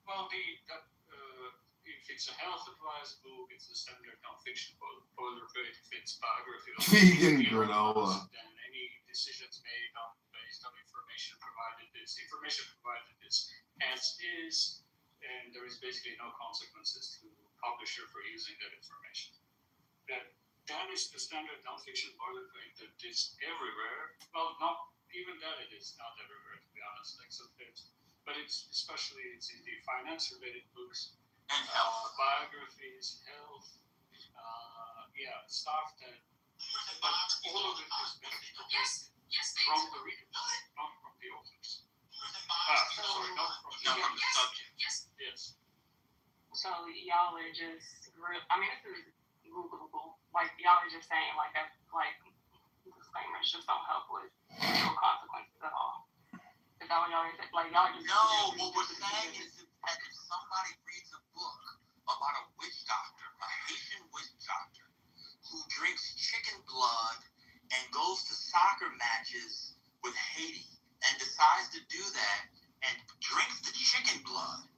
Well, if it's a health advice book, it's a standard non-fiction book. If it's biography of Vegan granola. then any decisions made based on information It's information provided is as is, and there is basically no consequences to publisher for using that information. That is the standard nonfiction boilerplate that is everywhere. Well, not even that it is not everywhere, to be honest. Like, so but it's especially it's in the finance-related books, And health. biographies, health, stuff that. But all of it is basically from the readers, not from the authors. Sorry, not from the subject. Yes. So y'all are just, I mean, this is Googleable. Like, y'all are just saying, like, that, like, disclaimers just don't help with real consequences at all. Is that what y'all are saying? Like, y'all just. No, what we're saying is that if somebody reads a book about a witch doctor, a Haitian witch doctor, who drinks chicken blood and goes to soccer matches with Haiti and decides to do that and drinks the chicken blood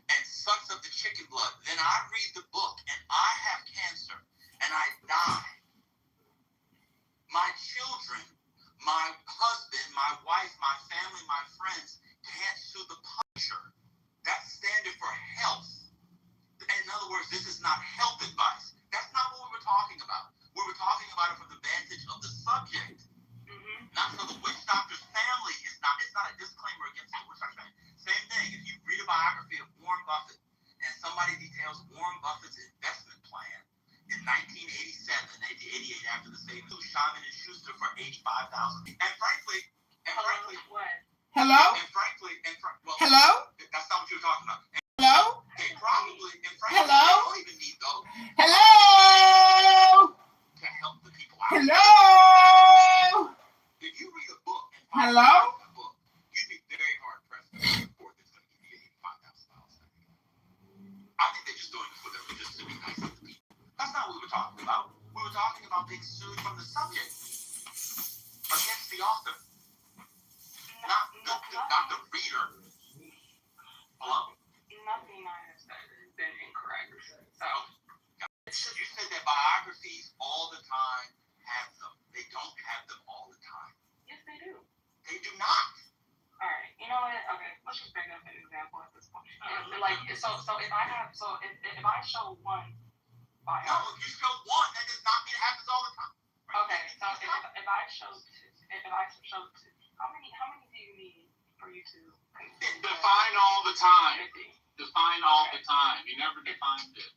and sucks up the chicken blood, then I read the book and I have cancer and I die. My children, my husband, my wife, my family, my friends can't sue the publisher. That's standard for health. In other words, this is not health advice. That's not what we were talking about. We were talking about it from the vantage of the subject. Not so the witch doctor's family is not, it's not a disclaimer against the witch doctor's family. Same thing, if you read a biography of Warren Buffett and somebody details Warren Buffett's investment plan in 1987, 1988, after the same to Simon and Schuster for $85,000. And frankly, What? Hello? Well, Hello? that's not what you were talking about. Hello? They probably, frankly, Hello? they don't even need those Hello? to help the people out. Hello? If you read a book and Hello? a book, you'd be very hard pressed to report that's going to give you $85,000. I think they're just doing this for them, just to be nice to the people. That's not what we were talking about. We were talking about being sued from the subject against the author, not the reader. Hello? Nothing I have said has been incorrect. So. You said that biographies all the time have them. They don't have them all the time. Yes, they do. They do not. All right. You know what? Okay. Let's just bring up an example at this point. If I show one biography. No, if you show one, that does not mean it happens all the time. Right? Okay. So if I show two, how many do you need for you to Define all the time. Define all the time. You never defined it.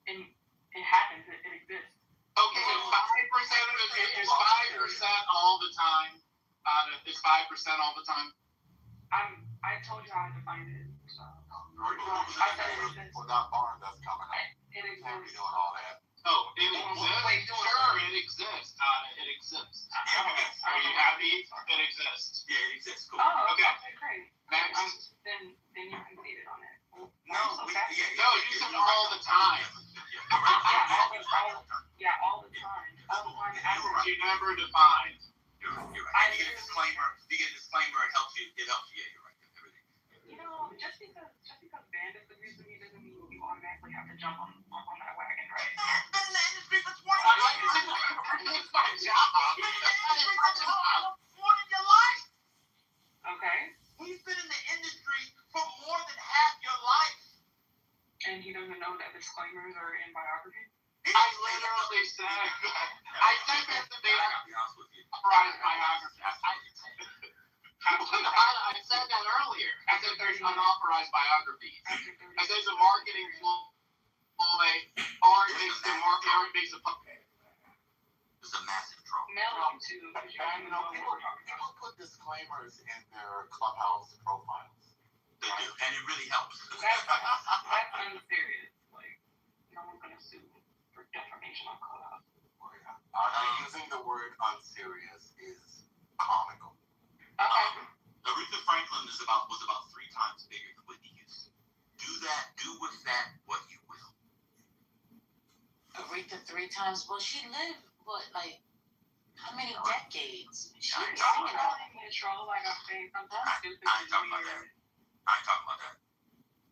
And it happens. It exists. Okay, 5% of it is 5% all the time. Is 5% all the time? I told you how I defined it. So. I said it exists. For that barn that's coming up. It exists. Can't be doing all that. Oh, it exists. Sure, it exists. It exists. Are you happy? It exists. Yeah, it exists. Cool. Oh, okay, Okay. great. Next. Then you conceded on it. No, you said all the time. All the time. You never defined. You're right. You get a disclaimer. It helps you. Yeah, you're right. Everything. You know, just because Van disagrees with me doesn't mean you automatically have to jump on that wagon, right? I've been in the industry for 20 years. It's my job. More than your life. Okay. He's been in the industry for more than half your life. And he doesn't know that disclaimers are in biography? I literally said, I said that the authorized biography. I said that earlier. I said there's unauthorized biographies. I said it's a marketing ploy, or it makes a puppet. It's a massive trouble. People put disclaimers in their Clubhouse profiles. They do, and it really helps. That's unserious. Like, no one's gonna sue for defamation on Clubhouse. Using the word unserious is comical. Okay. Aretha Franklin was about 3 times bigger than Whitney Houston. Do with that what you will. Aretha 3 times. Well, she lived how many decades? She was singing out in control, like I'm saying something stupid. I ain't talking about that.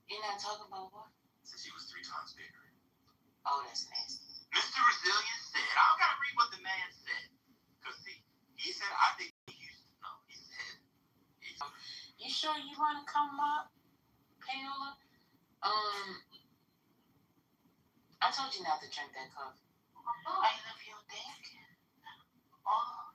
You're not talking about what? Since she was 3 times bigger. Oh, that's nasty. Mr. Resilient said, I don't gotta read what the man said. Because he said, I think he used to know. He said, sure you want to come up, Paola? I told you not to drink that coffee. I love you, think. Oh.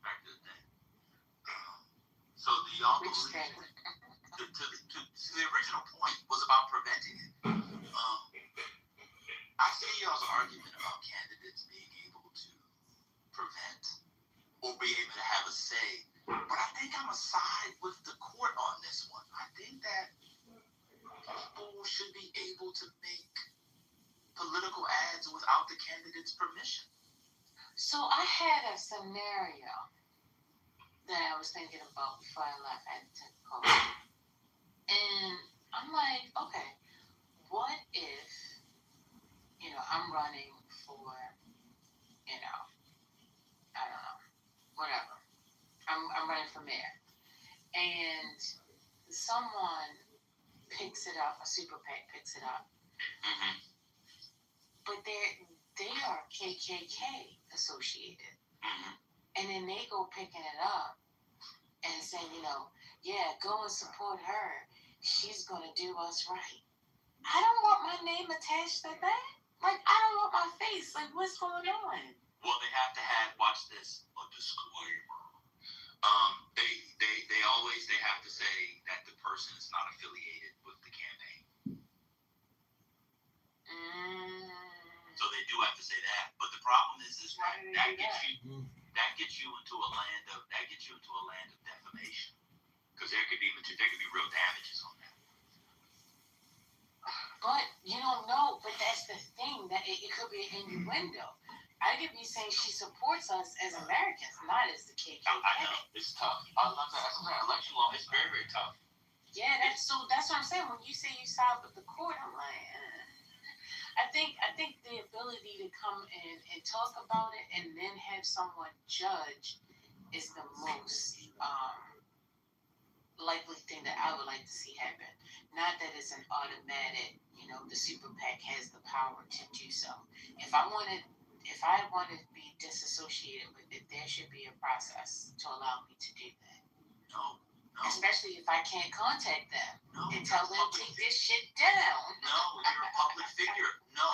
Back to the thing. So do y'all believe the original point was about preventing it. I see y'all's argument about candidates being able to prevent or be able to have a say, but I think I'm aside with the court on this one. I think that people should be able to make political ads without the candidate's permission. So I had a scenario that I was thinking about before I left. I had to take a call. And I'm like, okay, what if, I'm running for, I don't know, whatever. I'm running for mayor. And someone picks it up, a super PAC picks it up. Mm-hmm. But they are KKK associated. Mm-hmm. And then they go picking it up and saying, yeah, go and support her. She's going to do us right. I don't want my name attached to that. Like, I don't want my face. Like, what's going on? Well, they have to watch this, a disclaimer. They have to say that the person is not affiliated with the campaign. So they do have to say that. But the problem is that gets you into a land of defamation. Because there could be real damages on that. But you don't know. But that's the thing, that it could be an innuendo. I could be saying she supports us as Americans, not as the KKK. I know, it's tough. I love that. Election law is very, very tough. Yeah, that's what I'm saying. When you say you side with the court, I'm like, I think the ability to come in and talk about it and then have someone judge is the most likely thing that I would like to see happen. Not that it's an automatic, the super PAC has the power to do so. If I want to be disassociated with it, there should be a process to allow me to do that. No. Especially if I can't contact them and tell them to take this shit down. No, you're a public figure. No,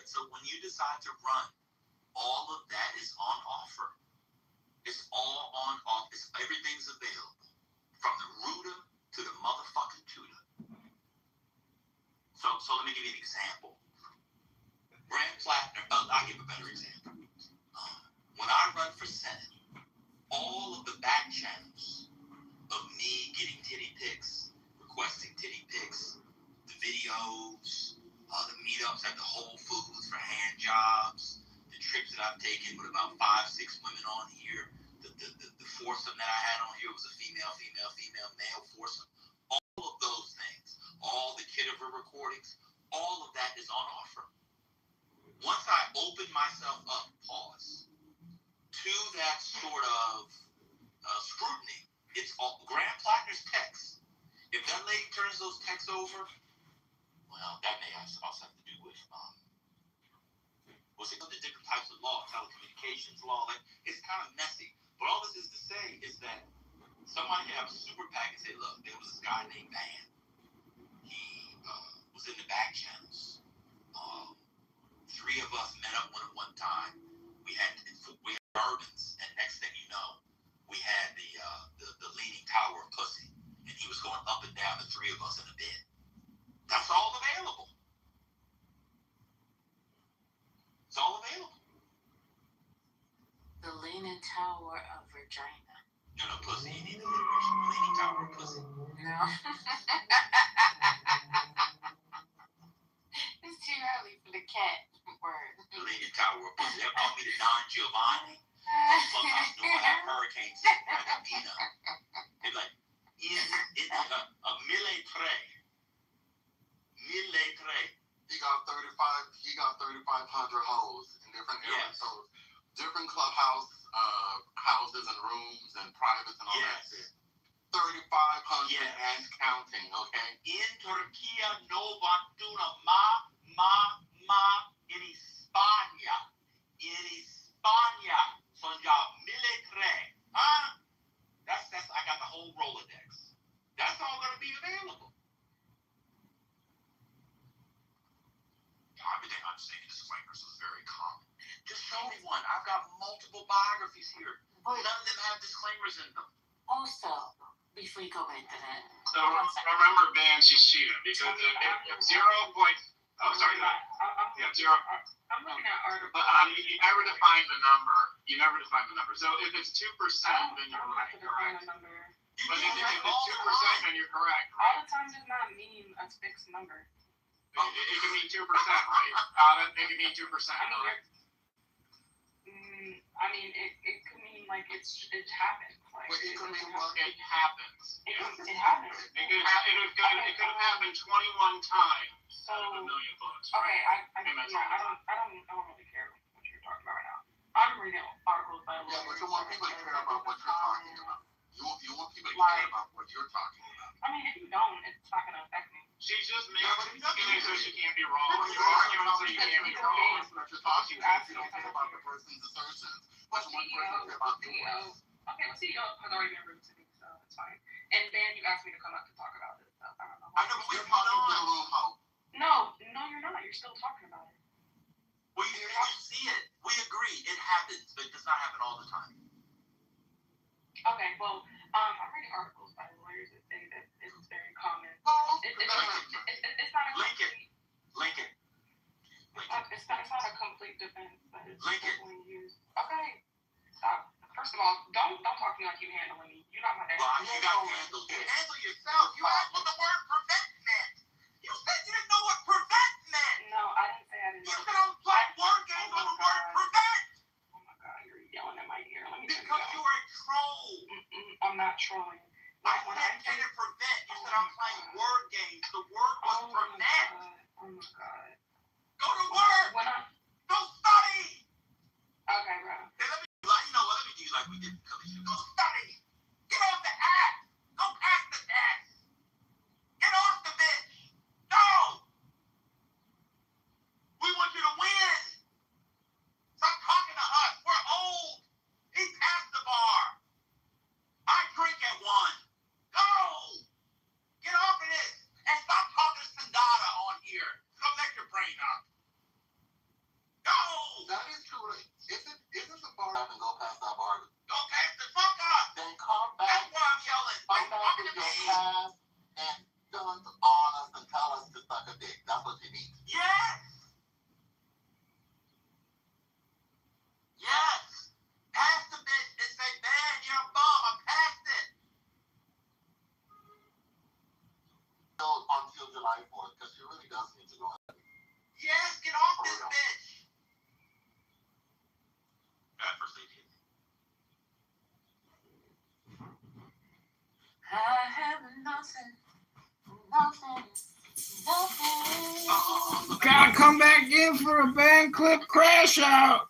so when you decide to run, all of that is on offer. It's all on offer. Everything's available. From the rooter to the motherfucking tutor. So let me give you an example. Grant Plattner, I'll give a better example. When I run for Senate, all of the back channels of me getting titty pics, requesting titty pics, the videos, the meetups at the Whole Foods for hand jobs, the trips that I've taken with about 5-6 women on here, the foursome that I had on here was a female, male foursome. All of those things, all the Kitover recordings, all of that is on offer. Once I open myself up, to that sort of scrutiny, it's all Grant Plattner's text. If that lady turns those texts over, well, that may also have to do with the different types of law, telecommunications law. Like, it's kind of messy. But all this is to say is that somebody can have a super PAC and say, look, there was this guy named Van. He was in the back channels. 3 of us met up at one time. We had bourbons, and next thing you know, we had the leaning tower of pussy, and he was going up and down, the 3 of us in a bed. That's all available. It's all available. The leaning tower of vagina. No, pussy. You need the alliteration. Leaning tower of pussy. No. It's too early for the cat word. The leaning tower of pussy. They call me the Don Giovanni. Sometimes know I have hurricanes in Argentina. They're like, a mille tres. He got 3,500 hoes in different areas. Yes. So different clubhouse houses and rooms and privates and all that shit. 3,500 and counting, okay? In Turquía no vacuna in España. In España son ya 1,003. Huh? That's I got the whole Rolodex. That's all gonna be available. Everything I'm saying in disclaimers is very common. Just show me one. I've got multiple biographies here. None of them have disclaimers in them. Also, before you go back to that. So remember, Vance, you cheated because if 0. Oh, sorry. Yeah, 0. I'm looking at articles. But you never define the number. So if it's 2%, then you're right. Define a number. But if it's 2%, then you're correct. All the time does not mean a fixed number. It can mean 2%, right? It can mean 2%. I mean, it could mean like it happens. Like it could mean it happens. It happens. It could have happened 21 times. So out of 1 million books. Okay, I don't really care what you're talking about right now. I'm reading articles by lawyers. Yeah, but you want people to care about what you're talking about. You want people to care about what you're talking about. I mean, if you don't, it's not going to affect me. She's just making it so she can't be wrong. You're arguing so you can't be wrong. That's what you're talking about. You don't care about the person's assertions. But you want to care about yours. Okay, well, CEO has already been rude to me, so it's fine. And then you asked me to come up to talk about this stuff. I don't know. I know, but we're talking to the room, Hope. No, you're not. You're still talking about it. Well, you see it. We agree. It happens, but it does not happen all the time. Okay, well, I'm reading articles by lawyers that say that it's very common. It's not a complete... Lincoln. It's not a complete defense, but it's definitely used. Okay, stop. First of all, don't talk to me like you handling me. You're not my dad. Well, you got to handle you. Handle yourself. You asked what the word prevent meant. You said you didn't know what prevent meant. No, I didn't say I didn't know. You said I was playing word games on the word prevent. Oh my God, you're yelling in my ear. Let me because you are a troll. I'm not trolling. I said prevent. You said I'm playing word games. The word was prevent. Oh my God. Go to work. Go study. Okay, bro. Hey, let me do you like we did because you go study. Get off the act. Go pass the test. Get off the bitch. No. We want you to win. Stop talking to us. We're old. He's past the bar. I drink at 1. Go. Get off of this and stop talking to Sandata on here. Go let your brain up. Go. That is true. Isn't the bar up and go past that bar? Go past the fuck up. Then come back. That's why I'm yelling. Come back with your past and guns on us and tell us to suck a dick. That's what you need. Yes. Yes. Pass the bitch and say, man, you're a bum. I'm past it. Until July 4th, because she really does need to go. Yes, get off this bitch. I have nothing. Gotta come back in for a band clip crash out.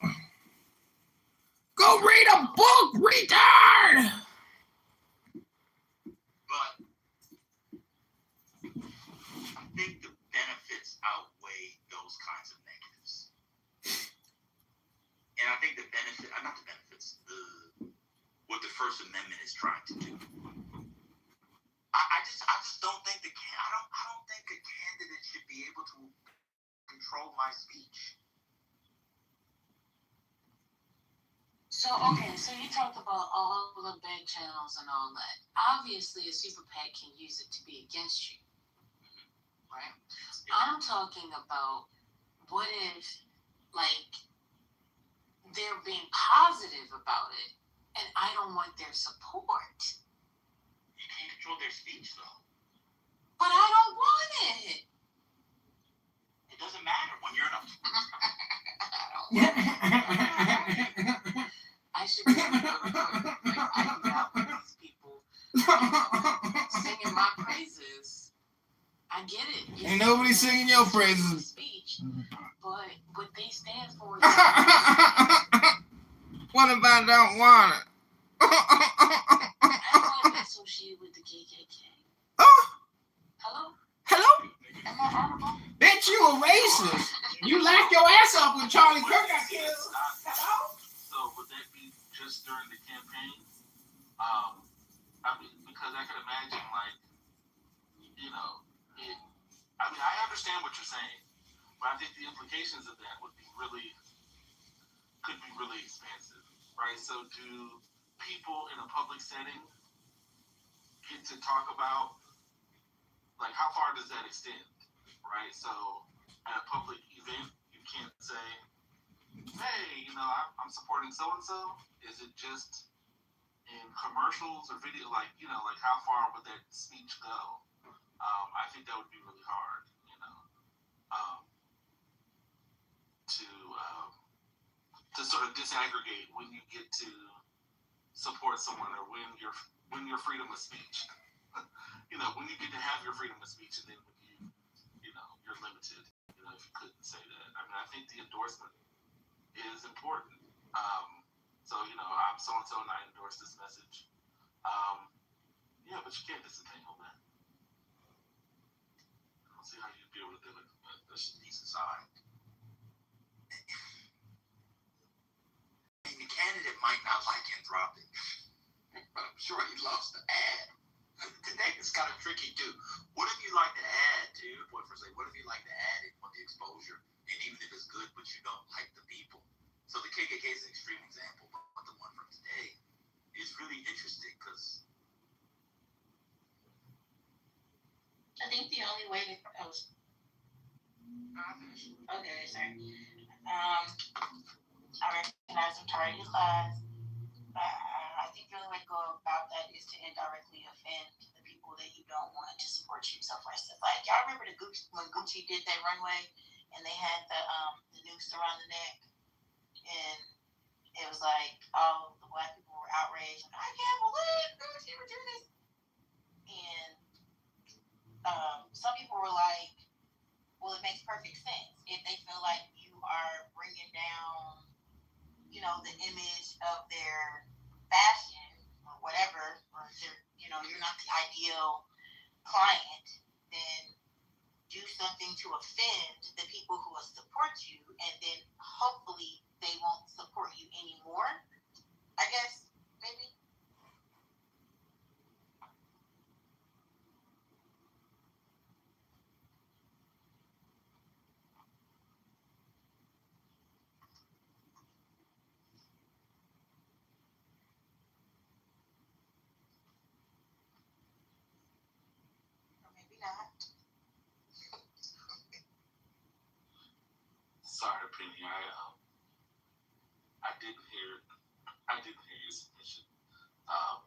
Go read a book, retard! But I think the benefits outweigh those kinds of negatives. And I think what the First Amendment is trying to do. I just don't think I don't think a candidate should be able to control my speech. So you talked about all the big channels and all that. Obviously, a super PAC can use it to be against you, right? I'm talking about what if, like, they're being positive about it, and I don't want their support. You can't control their speech, though. But I don't want it. It doesn't matter when you're in a... I should be able to I can out with these people singing my praises. I get it. Ain't nobody singing your praises. Speech, but what they stand for is what if I don't want it? I don't want to associate you with the KKK? Oh, Hello? hello? Am I audible? Bitch, you a racist. You laughed your ass off when Charlie Kirk got killed. Hello? So would that be just during the campaign? I mean, because I can imagine, like, you know, I understand what you're saying, but I think the implications of that could be really expansive, right? So do people in a public setting get to talk about, like, how far does that extend, right? So at a public event, you can't say, hey, you know, I'm supporting so-and-so. Is it just in commercials or video? Like, you know, like how far would that speech go? I think that would be really hard, you know, to sort of disaggregate when you get to support someone or when your freedom of speech, you know, when you get to have your freedom of speech, and then when you know, you're limited, you know, if you couldn't say that. I mean, I think the endorsement is important. So, you know, I'm so-and-so and I endorse this message. Yeah, but you can't disentangle that. I don't see how you'd be able to do it, but that's a decent side. I mean, the candidate might not like Anthropic, but I'm sure he loves the ad. Today it's kind of tricky too. What if you like the ad too? What if you like the ad and want the exposure, and even if it's good, but you don't like the people? So the KKK is an extreme example, but the one from today is really interesting because I think the only way to okay, sorry. I recognize some targeted lies. I think the only way to go about that is to indirectly offend the people that you don't want to support you. So for instance, like y'all remember when Gucci did that runway and they had the noose around the neck, and it was like all the black people were outraged. I can't believe Gucci would do this. And some people were like, well, it makes perfect sense if they feel like you are bringing down, you know, the image of their fashion or whatever, or you know, you're not the ideal client, then do something to offend the people who will support you, and then hopefully they won't support you anymore. I guess maybe. Not. Sorry, Penny. I didn't hear your submission. I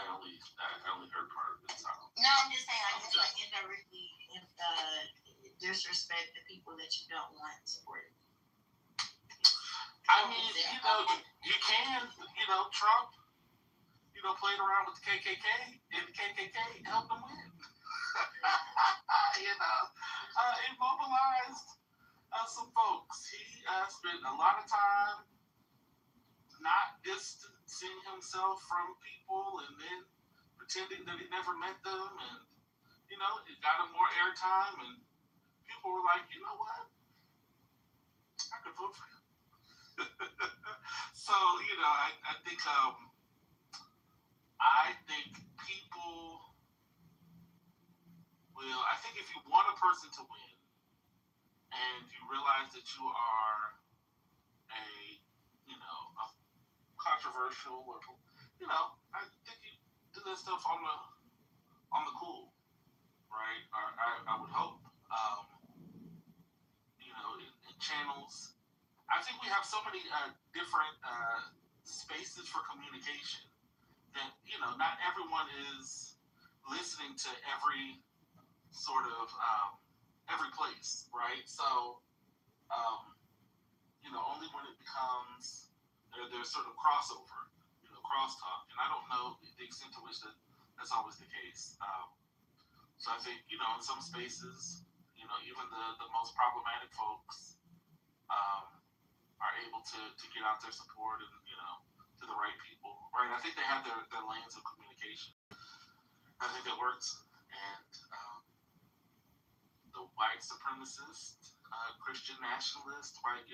only heard part of it. So. No, I'm just saying. I just like indirectly disrespect the people that you don't want supported. I mean, you know, you can, you know, Trump, you know, played around with the KKK, and the KKK helped him win. You know, it mobilized some folks. He spent a lot of time not distancing himself from people and then pretending that he never met them, and, you know, it got him more airtime, and people were like, you know what? I could vote for him. So, you know, I think people will, I think if you want a person to win and you realize that you are a controversial, or, you know, I think you do that stuff on the cool, right? I would hope, you know, in channels. I think we have so many different spaces for communication that, you know, not everyone is listening to every sort of every place, right? So, you know, only when it becomes there's sort of crossover, you know, crosstalk, and I don't know the extent to which that's always the case. So I think, you know, in some spaces, you know, even the most problematic folks are able to get out their support and, you know, to the right people, right? I think they have their lanes of communication. I think it works. And the white supremacist, Christian nationalists, white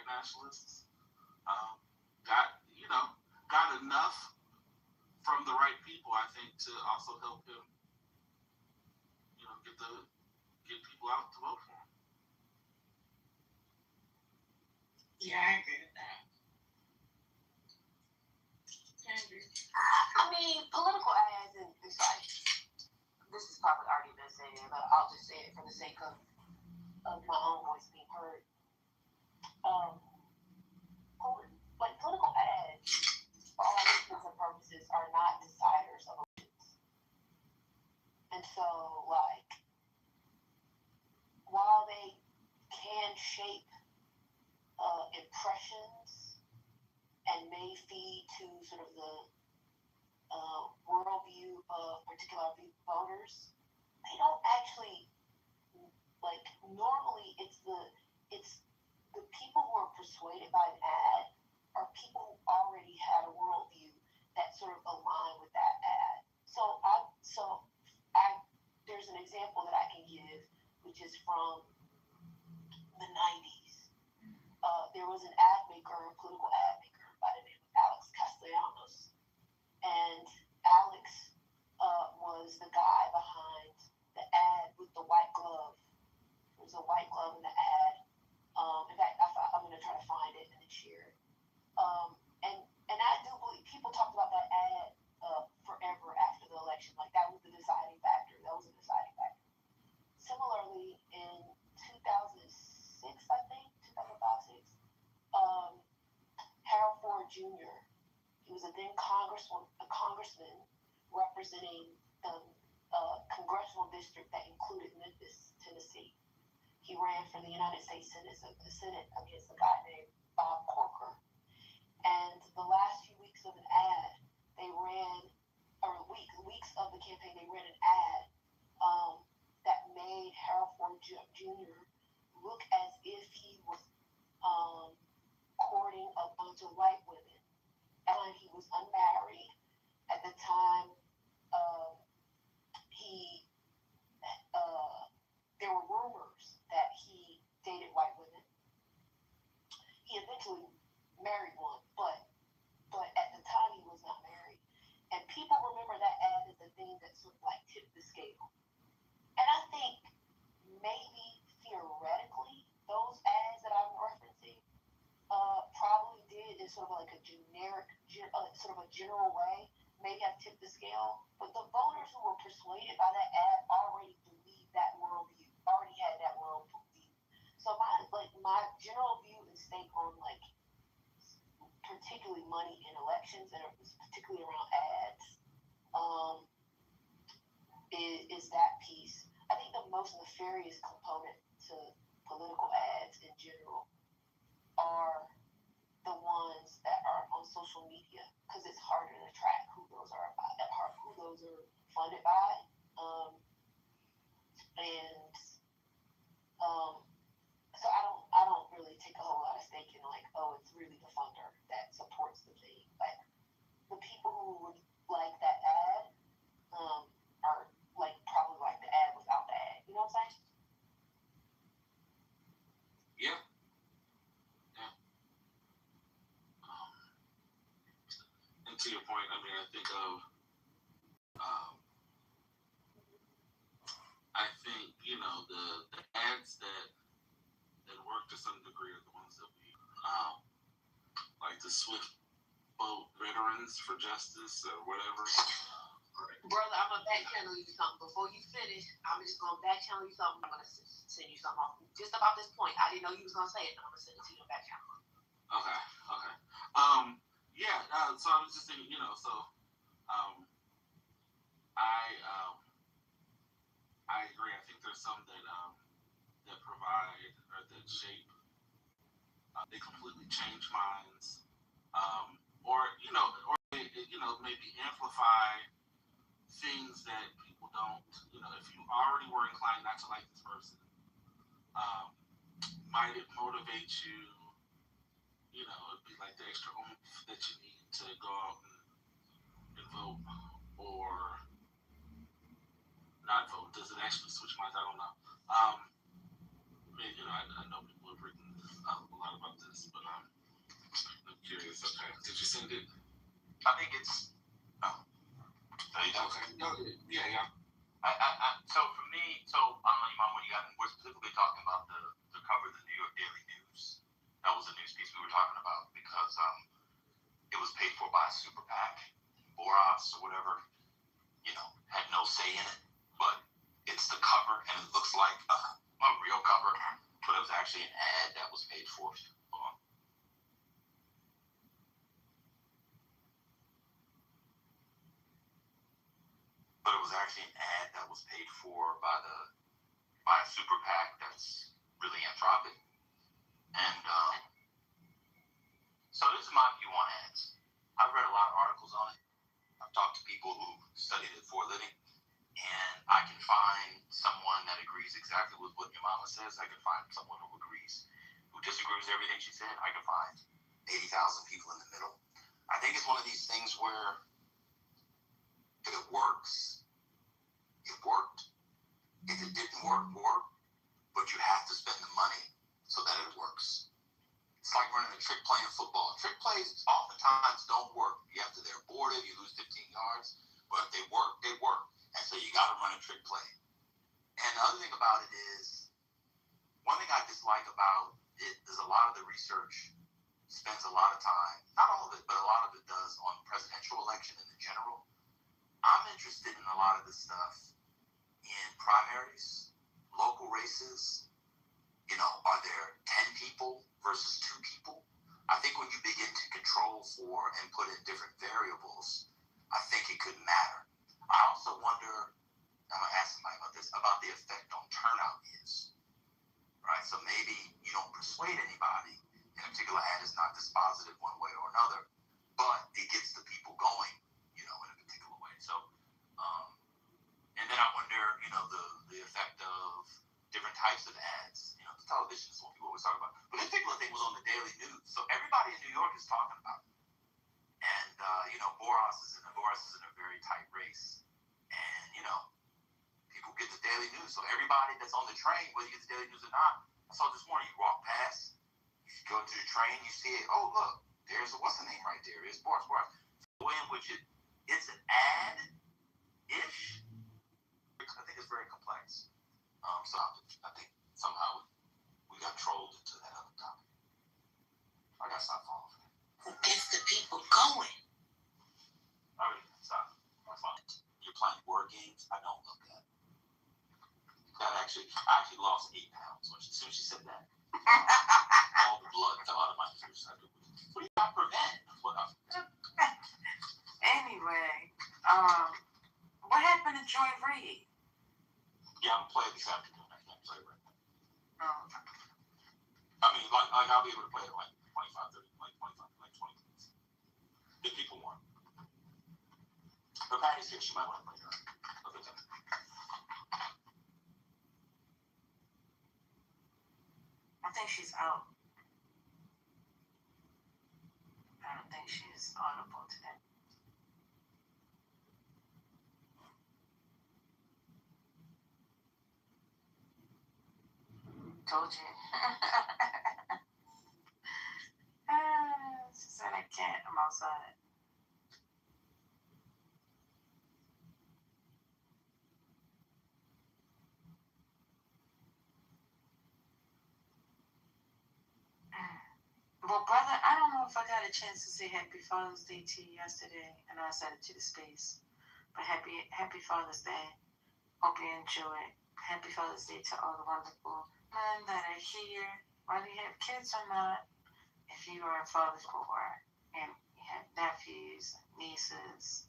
nationalists, got enough from the right people, I think, to also help him, get people out to vote for him. Yeah, I agree with that. I mean, political ads, and it's like, this has probably already been said, but I'll just say it for the sake of my own voice being heard. Like, political ads, for all intents and purposes, are not deciders of elections. And so, like, while they can shape impressions and may feed to sort of the worldview of particular voters, they don't actually, like, normally it's the people who are persuaded by an ad are people who already had a worldview that sort of align with that ad. There's an example that I can give, which is from the 90s. There was an ad maker, a political ad maker by the name of Alex Castellanos. And Alex was the guy behind the ad with the white glove. There was a white glove in the ad. In fact, I'm going to try to find it and then share it. And I do believe people talked about that ad forever after the election. Like, that was the deciding factor. Similarly, in 2006, I think, 2005-6, Harold Ford Jr., he was a then congressman representing the congressional district that included Memphis, Tennessee. He ran for the United States Senate against a guy named Bob Corker. And the last few weeks of an ad, weeks of the campaign, they ran an ad that made Harold Ford Jr. look as if he was courting a bunch of white women. And he was unmarried at the time. There were rumors that he dated white women. He eventually married one, but at the time he was not married. And people remember that ad as the thing that sort of like tipped the scale. And I think maybe theoretically those ads that I'm referencing probably did in sort of like a generic, sort of a general way, maybe have tipped the scale. But the voters who were persuaded by that ad already believed that worldview, already had that worldview. So my general view and stake on, like, particularly money in elections, and particularly around ads, is that piece. I think the most nefarious component to political ads in general are the ones that are on social media, because it's harder to track who those are funded by. So I don't really take a whole lot of stake in, like, oh, it's really the funder that supports the thing. Like, the people who would like that ad are, like, probably like the ad without the ad. You know what I'm saying? Yeah. And to your point, I mean, I think of, the ads that work to some degree are the ones that we, like the Swift Boat Veterans for Justice or whatever. Brother, I'm going to back channel you something. Before you finish, I'm just going to back channel you something. I'm going to send you something off. Just about this point. I didn't know you was going to say it, but I'm going to send it to you in back channel. Okay. So I was just thinking, I agree. I think there's some that provide or that shape. They completely change minds, or maybe amplify things that people don't. If you already were inclined not to like this person, might it motivate you? It'd be like the extra oomph that you need to go out and vote, or actually switch minds. I don't know. I know people have written a lot about this, but I'm curious. Okay, did you send it? I think it's. Oh, okay. Yeah. So for me, I don't know, Imam, what you got. We're specifically talking about the cover of the New York Daily News. That was the news piece we were talking about because it was paid for by a super PAC, Boras or whatever. Had no say in it, but it's the cover, and it looks like a real cover, but it was actually an ad that was paid for. Hold on. But it was actually an ad that was paid for by a super PAC that's really anthropic. And so this is my view on ads. I've read a lot of articles on it. I've talked to people who studied it for a living, and I can find someone that agrees exactly with what your mama says. I can find someone who disagrees with everything she said. I can find 80,000 people in the middle. I think it's one of these things where if it works, it worked. If it didn't work, but you have to spend the money so that it works. It's like running a trick play in football. Trick plays oftentimes don't work. They're aborted, you lose 15 yards, but if they work, they work. And so you got to run a trick play. And the other thing about it is, one thing I dislike about it is a lot of the research spends a lot of time, not all of it, but a lot of it does on presidential election in general. I'm interested in a lot of this stuff in primaries, local races. Are there 10 people versus 2 people? I think when you begin to control for and put in different variables, I think it could matter. I also wonder, I'm going to ask somebody about this, about the effect on turnout is. Right? So maybe you don't persuade anybody, and a particular ad is not dispositive one way or another, but it gets the people going, in a particular way. So, and then I wonder, the effect of different types of ads. The television is what people always talk about. But this particular thing was on the Daily News. So everybody in New York is talking about it. And, Boras is in a very tight race. And, people get the Daily News. So everybody that's on the train, whether you get the Daily News or not, I saw this morning, you walk past, you go to the train, you see it, oh, look, there's what's the name right there? It's Boras. The way in which it's an ad-ish, I think it's very complex. So I think somehow we got trolled into that other topic. I gotta stop falling for that. Who gets the people going? All right, stop. That's fine. You're playing word games. I don't love that. I actually lost 8 pounds as soon as she said that. All the blood fell out of my ears. What do you got to prevent? Anyway, what happened to Joy Reid? Yeah, I'm playing this afternoon. I can't play right now. Oh. I mean, I'll be able to play it like 25, 30, like 20 minutes. If people want. But Patty's here, she might want to play her. I think she's out. I don't think she's audible today. Told you. She said I can't. I'm outside. Well, brother, I don't know if I got a chance to say Happy Father's Day to you yesterday. I know I said it to the space, but Happy Father's Day. Hope you enjoy it. Happy Father's Day to all the wonderful men that are here, whether you have kids or not. If you are a father for and you have nephews, nieces,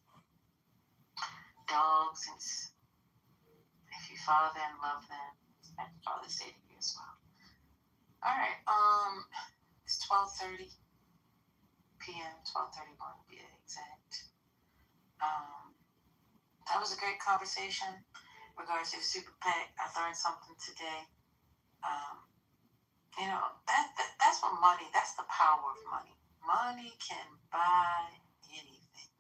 dogs, and if you father and love them, Happy Father's Day to you as well. All right, it's 12:30 p.m., 12:31 to be exact. That was a great conversation in regards to the Super PAC. I learned something today. That's what money, that's the power of money. Money can buy anything.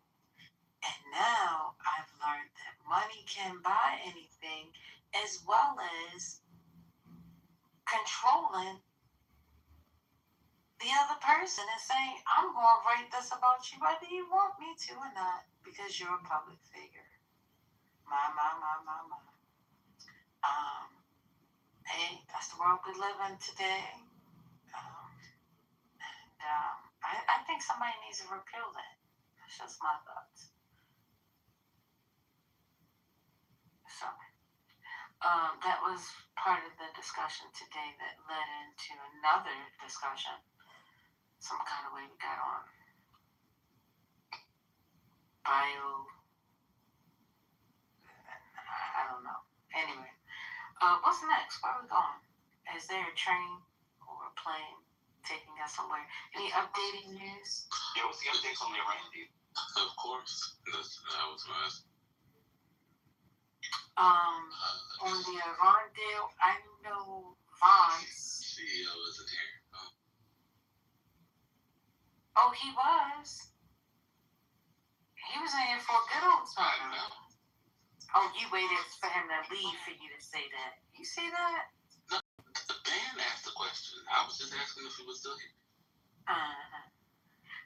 And now I've learned that money can buy anything as well as controlling the other person and saying, I'm going to write this about you whether you want me to or not because you're a public figure. My. Hey, that's the world we live in today. I think somebody needs to repeal that. That's just my thoughts. So, that was part of the discussion today that led into another discussion. Some kind of way we got on bio. I don't know. Anyway, what's next? Where are we going? Is there a train or a plane taking us somewhere? Any updating news? Yeah, what's the updates on the Iran deal? Of course. That was nice. On the Iran deal, I know Vaughn's CEO isn't here. Oh, he was. He was in here for a good old time. I know. Oh, you waited for him to leave for you to say that. You see that? No, the band asked the question. I was just asking if he was still here.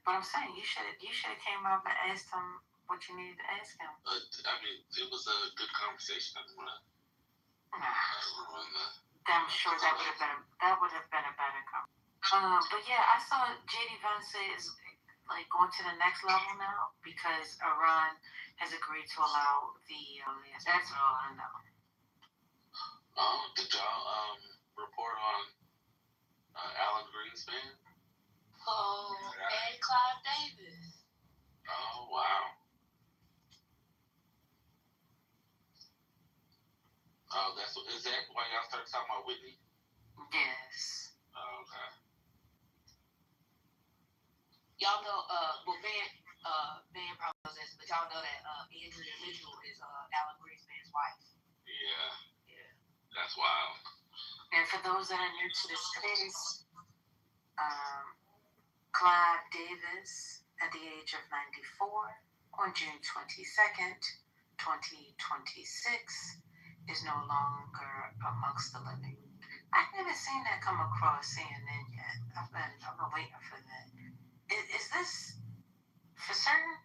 But I'm saying you should have came up and asked him what you needed to ask him. But I mean, it was a good conversation. I didn't want to ruin the. I'm sure that would have been a better conversation. But yeah, I saw JD Vance is like going to the next level now because Iran has agreed to allow the aliens. That's all I know. Did y'all report on Alan Greenspan? Oh, and Clive Davis. Oh wow. Oh, is that why y'all started talking about Whitney? Yes. Oh, okay. Y'all know, Ben probably knows this, but y'all know that Andrea Mitchell is Alan Greenspan's wife. Yeah. That's wild. And for those that are new to this space, Clive Davis, at the age of 94, on June 22nd, 2026, is no longer amongst the living. I haven't seen that come across CNN yet. I've been waiting for that. Is this for certain?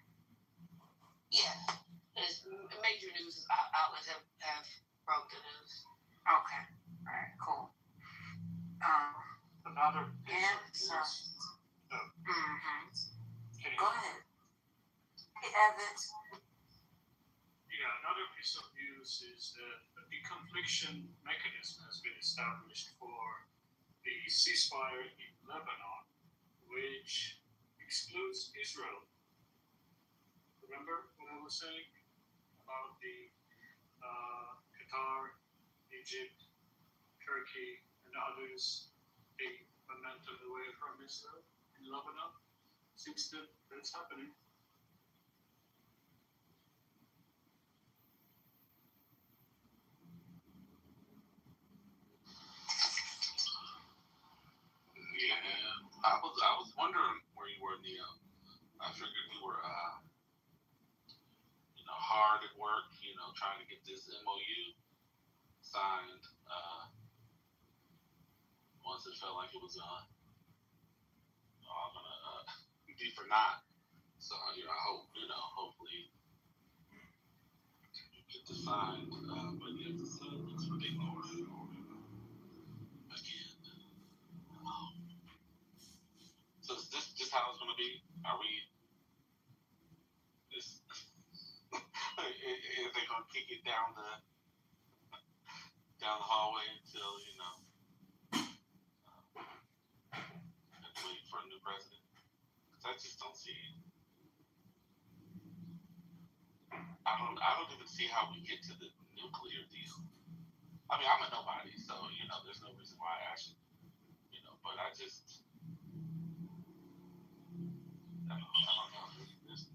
Yeah. There's major news outlets have broke the news. Okay. All right. Cool. Another Yeah. piece of news. Go ahead. Hey, Evans. Yeah, another piece of news is that a deconfliction mechanism has been established for the ceasefire in Lebanon, which excludes Israel. Remember what I was saying about the Qatar, Egypt, Turkey, and others taking momentum away from Israel in Lebanon? Seems that that's happening. Yeah, I was wondering where you were, Neo. I figured you were, hard at work, trying to get this MOU signed. Once it felt like it was all gonna be for naught. So I hope, hopefully you get this signed. But yeah, this looks ridiculous. Again. So is this how it's gonna be? Are we? Is they gonna kick it down the hallway until wait for a new president? Because I just don't see it. I don't even see how we get to the nuclear deal. I mean, I'm a nobody, so there's no reason why I should, but I just. I don't know.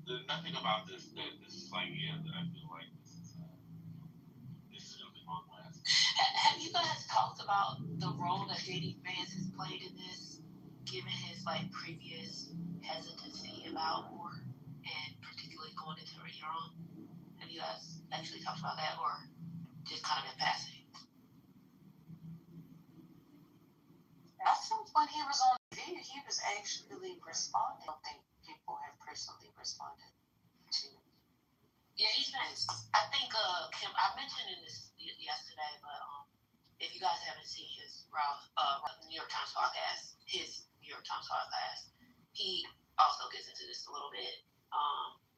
There's nothing about this that is like, that I feel like this is going to be long lasting. Have you guys talked about the role that JD Vance has played in this, given his previous hesitancy about war, and particularly going into Iran? Have you guys actually talked about that, or just kind of in passing? I think when he was on TV, he was actually responding. I don't think people have personally responded to. Yeah, he's nice. I think Kim. I mentioned in this yesterday, but if you guys haven't seen his New York Times podcast, he also gets into this a little bit.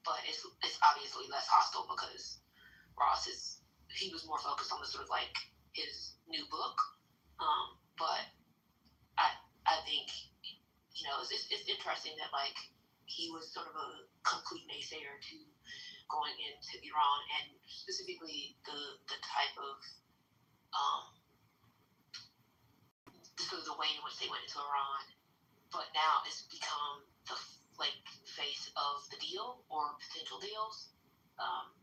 But it's obviously less hostile because Ross he was more focused on the sort of like his new book. But I think it's interesting that like he was sort of a complete naysayer to going into Iran and specifically the type of sort of the way in which they went into Iran. But now it's become the face of the deal or potential deals,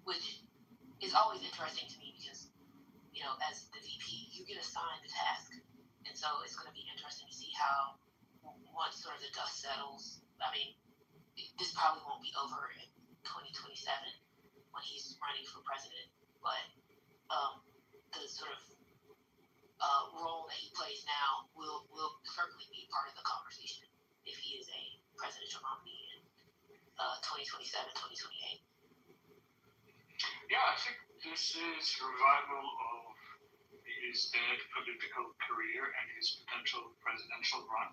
which is always interesting to me because as the VP you get assigned the task, and so it's going to be interesting to see how once sort of the dust settles. I mean, this probably won't be over in 2027 when he's running for president, but the sort of role that he plays now will certainly be part of the conversation if he is a presidential nominee in 2027, 2028. Yeah, I think this is revival of his dead political career and his potential presidential run.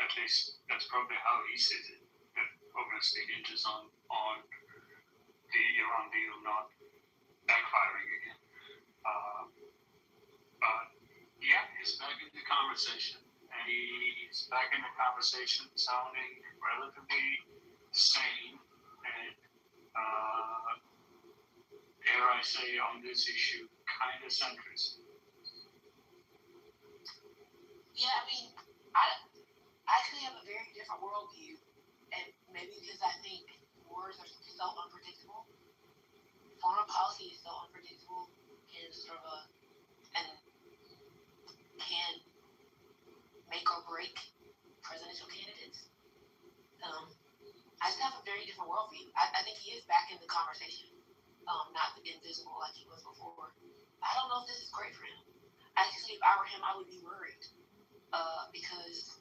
At least that's probably how he sees it. It obviously hinges on the Iran deal not backfiring again. But yeah, he's back in the conversation. And he's back in the conversation sounding relatively sane and dare I say on this issue, kind of centrist. Yeah, I mean, I actually have a very different worldview, and maybe because I think wars are so unpredictable, foreign policy is so unpredictable, and sort of and can make or break presidential candidates. I just have a very different worldview. I think he is back in the conversation, not invisible like he was before. I don't know if this is great for him. Actually, if I were him, I would be worried. Because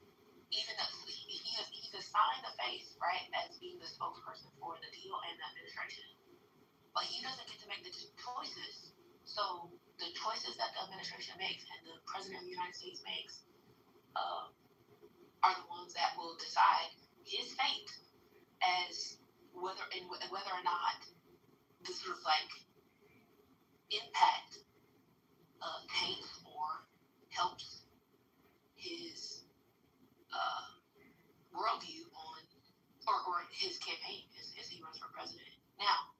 even though he's assigned the face, right, as being the spokesperson for the deal and the administration, but he doesn't get to make the choices. So the choices that the administration makes and the president of the United States makes are the ones that will decide his fate as whether or not the sort of like impact taints or helps his worldview on or his campaign as he runs for president. Now,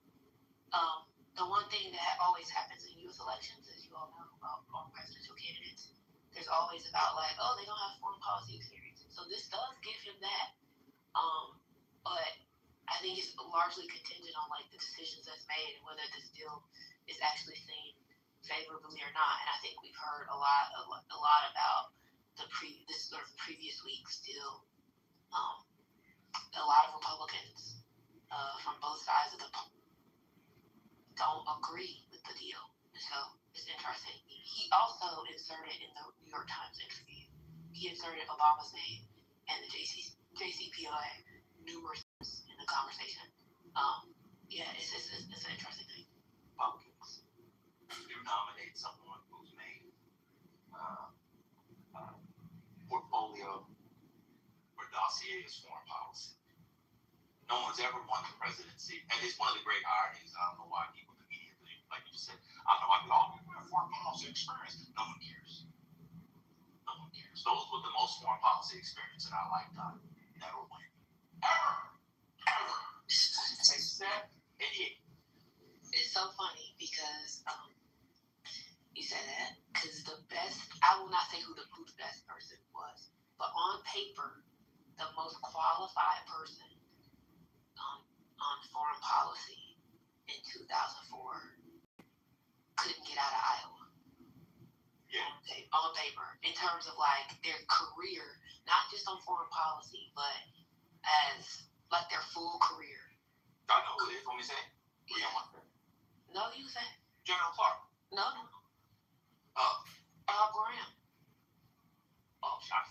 the one thing that always happens in U.S. elections, as you all know about all presidential candidates, there's always about like, oh, they don't have foreign policy experience. So this does give him that. But I think it's largely contingent on like the decisions that's made and whether this deal is actually seen favorably or not. And I think we've heard a lot about this sort of previous week's deal. A lot of Republicans from both sides of the don't agree with the deal. So it's interesting. He also inserted in the New York Times interview, he inserted Obama's name and the JCPOA numerous times in the conversation. Yeah, it's an interesting thing. Republicans do nominate someone who's made portfolio or dossier is foreign policy. No one's ever won the presidency, and it's one of the great ironies. I don't know why people immediately, like you just said, I don't know why we all have foreign policy experience. No one cares. No one cares. Those with the most foreign policy experience in our lifetime never win. Ever. Except idiot. It's so funny because you said that because the best, I will not say who the best person was, but on paper, the most qualified person on foreign policy in 2004 couldn't get out of Iowa. Yeah. On paper, in terms of like their career, not just on foreign policy, but as like their full career. I know who it is. Want me to say? Yeah. No, you say. General Clark. No. Bob Graham. Oh, I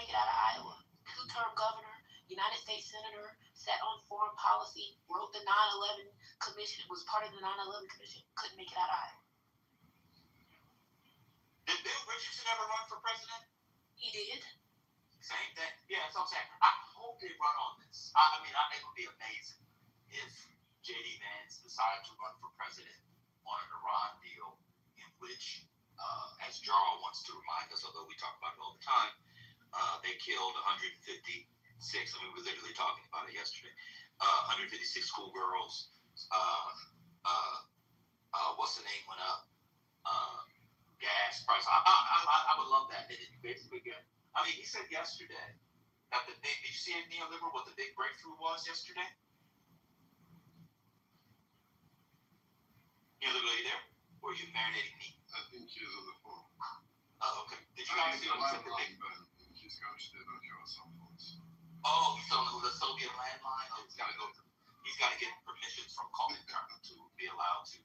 make it out of Iowa. 2-term governor, United States senator, sat on foreign policy, wrote the 9/11 commission, was part of the 9/11 commission, couldn't make it out of Iowa. Did Bill Richardson ever run for president? He did. Same thing. Yeah, that's what I'm saying. I hope they run on this. I mean, it would be amazing if J.D. Vance decided to run for president on an Iran deal in which, as Jarl wants to remind us, although we talk about it all the time, they killed 156. I mean, we were literally talking about it yesterday. 156 schoolgirls. What's the name went up? Gas price. I would love that. Did you basically get? I mean, he said yesterday that the big. Did you see it, Neoliberal? What the big breakthrough was yesterday? Neoliberal, are you there? Or are you marinating meat? I think he's on the phone. Oh, okay. Did you guys see what he said? The big. He's going to stay on your cell phones. Oh, he's on the Soviet landline. Oh, he's got to go. He's got to get permissions from Comintern to be allowed to.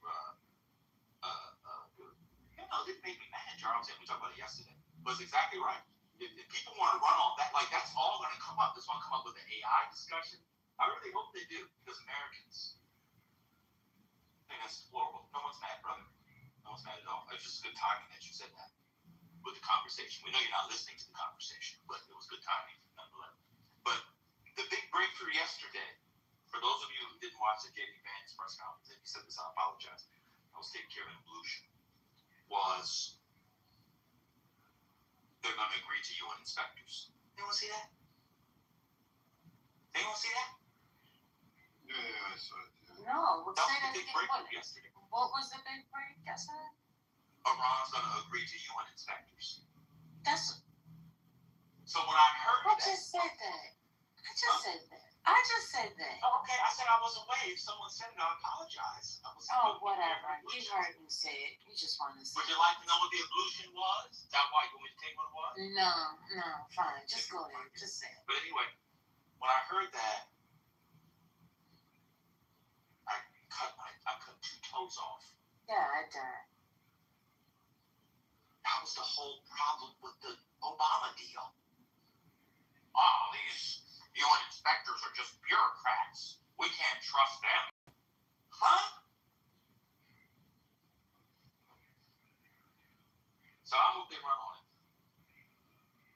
You know, it made me mad, Charles. We talked about it yesterday. But it's exactly right. If people want to run on that, like that's all going to come up. It's going to come up with an AI discussion. I really hope they do, because Americans think that's deplorable. No one's mad, brother. No one's mad at all. It's just good timing that you said that with the conversation. We know you're not listening to the conversation, but it was good timing nonetheless. But the big breakthrough yesterday, for those of you who didn't watch the J.D. Vance press conference, if you said this, I apologize. I was taking care of an ablution. Was they're going to agree to UN inspectors. Anyone see that? Anyone see that? Yeah, I saw it. Yeah. No, That was the big breakthrough yesterday. What was the big break yesterday? Iran's going to agree to UN inspectors. That's. So when I heard I that. just said that. I just said that. Oh, okay, I said I was away. If someone said it, I apologize. Whatever. You heard me say it. You just want to say Would you like to know what the ablution was? Is that why you want me to tell you what it was? No, fine. Just go ahead. Just say it. But anyway, when I heard that, I cut 2 toes off. Yeah, I did. That was the whole problem with the Obama deal. Oh, these UN inspectors are just bureaucrats. We can't trust them. Huh? So I hope they run on it.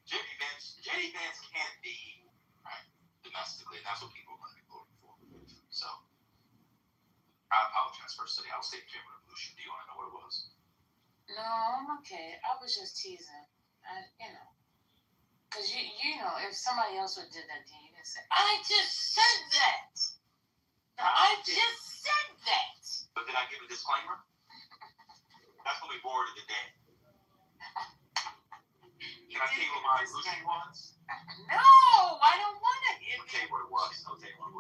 J.D. Vance can't be right domestically, and that's what people are going to be voting for. So I apologize for today. I was taking care of an ablution. Do you want to know what it was? No, I'm okay. I was just teasing. Because you know, if somebody else would do that, then you can say, I just said that. I just said that. But did I give a disclaimer? That's when we bored of the day. Can I tell you what my ablution was? No, I don't want to hear I'll tell you what it was.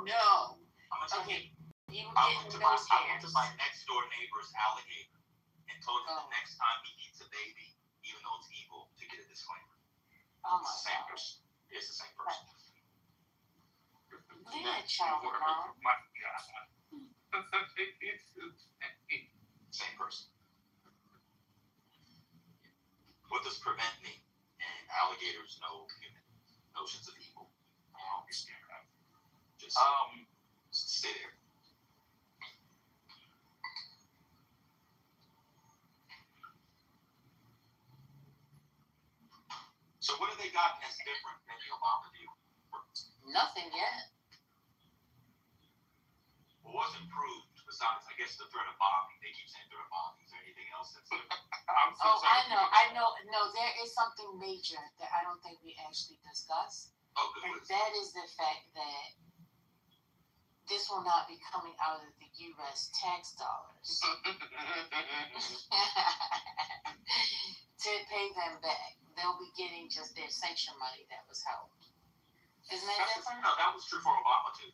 No. I'm going to tell you. You I get went those to my next door neighbor's alligator and told him the next time he eats a baby, even though it's evil, to get a disclaimer. Oh my It's the same God. person. It's the same person. Leave that child alone. My God. Same person. What does prevent me? And alligators know human notions of evil. I don't understand that. Just stay there. So what have they gotten that's different than the Obama deal? Nothing yet. What was improved besides, I guess, the threat of bombing? They keep saying threat of bombing. Is there anything else that's different? I know. No, there is something major that I don't think we actually discussed. Oh, good. And that is the fact that this will not be coming out of the U.S. tax dollars to pay them back. They'll be getting just their sanction money that was held. Isn't that different? No, that was true for Obama, too.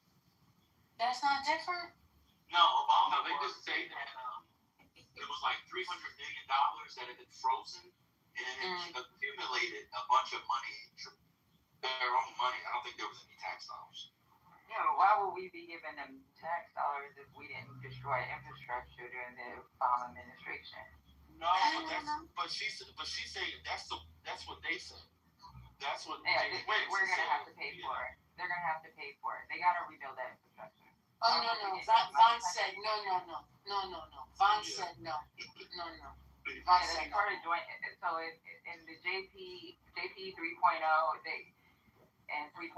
That's not different? No, Obama. No, they just say that it was like $300 million that had been frozen, and it accumulated a bunch of money, their own money. I don't think there was any tax dollars. Yeah, but why would we be giving them tax dollars if we didn't destroy infrastructure during the Obama administration? No, but she said that's what they say. That's what. Yeah, we're gonna have to pay for it. They're gonna have to pay for it. They gotta rebuild that infrastructure. Oh no. Vaughn said no. Vaughn said no. Vaughn said no. Part of joint. So in the JP 3.0, and 3.6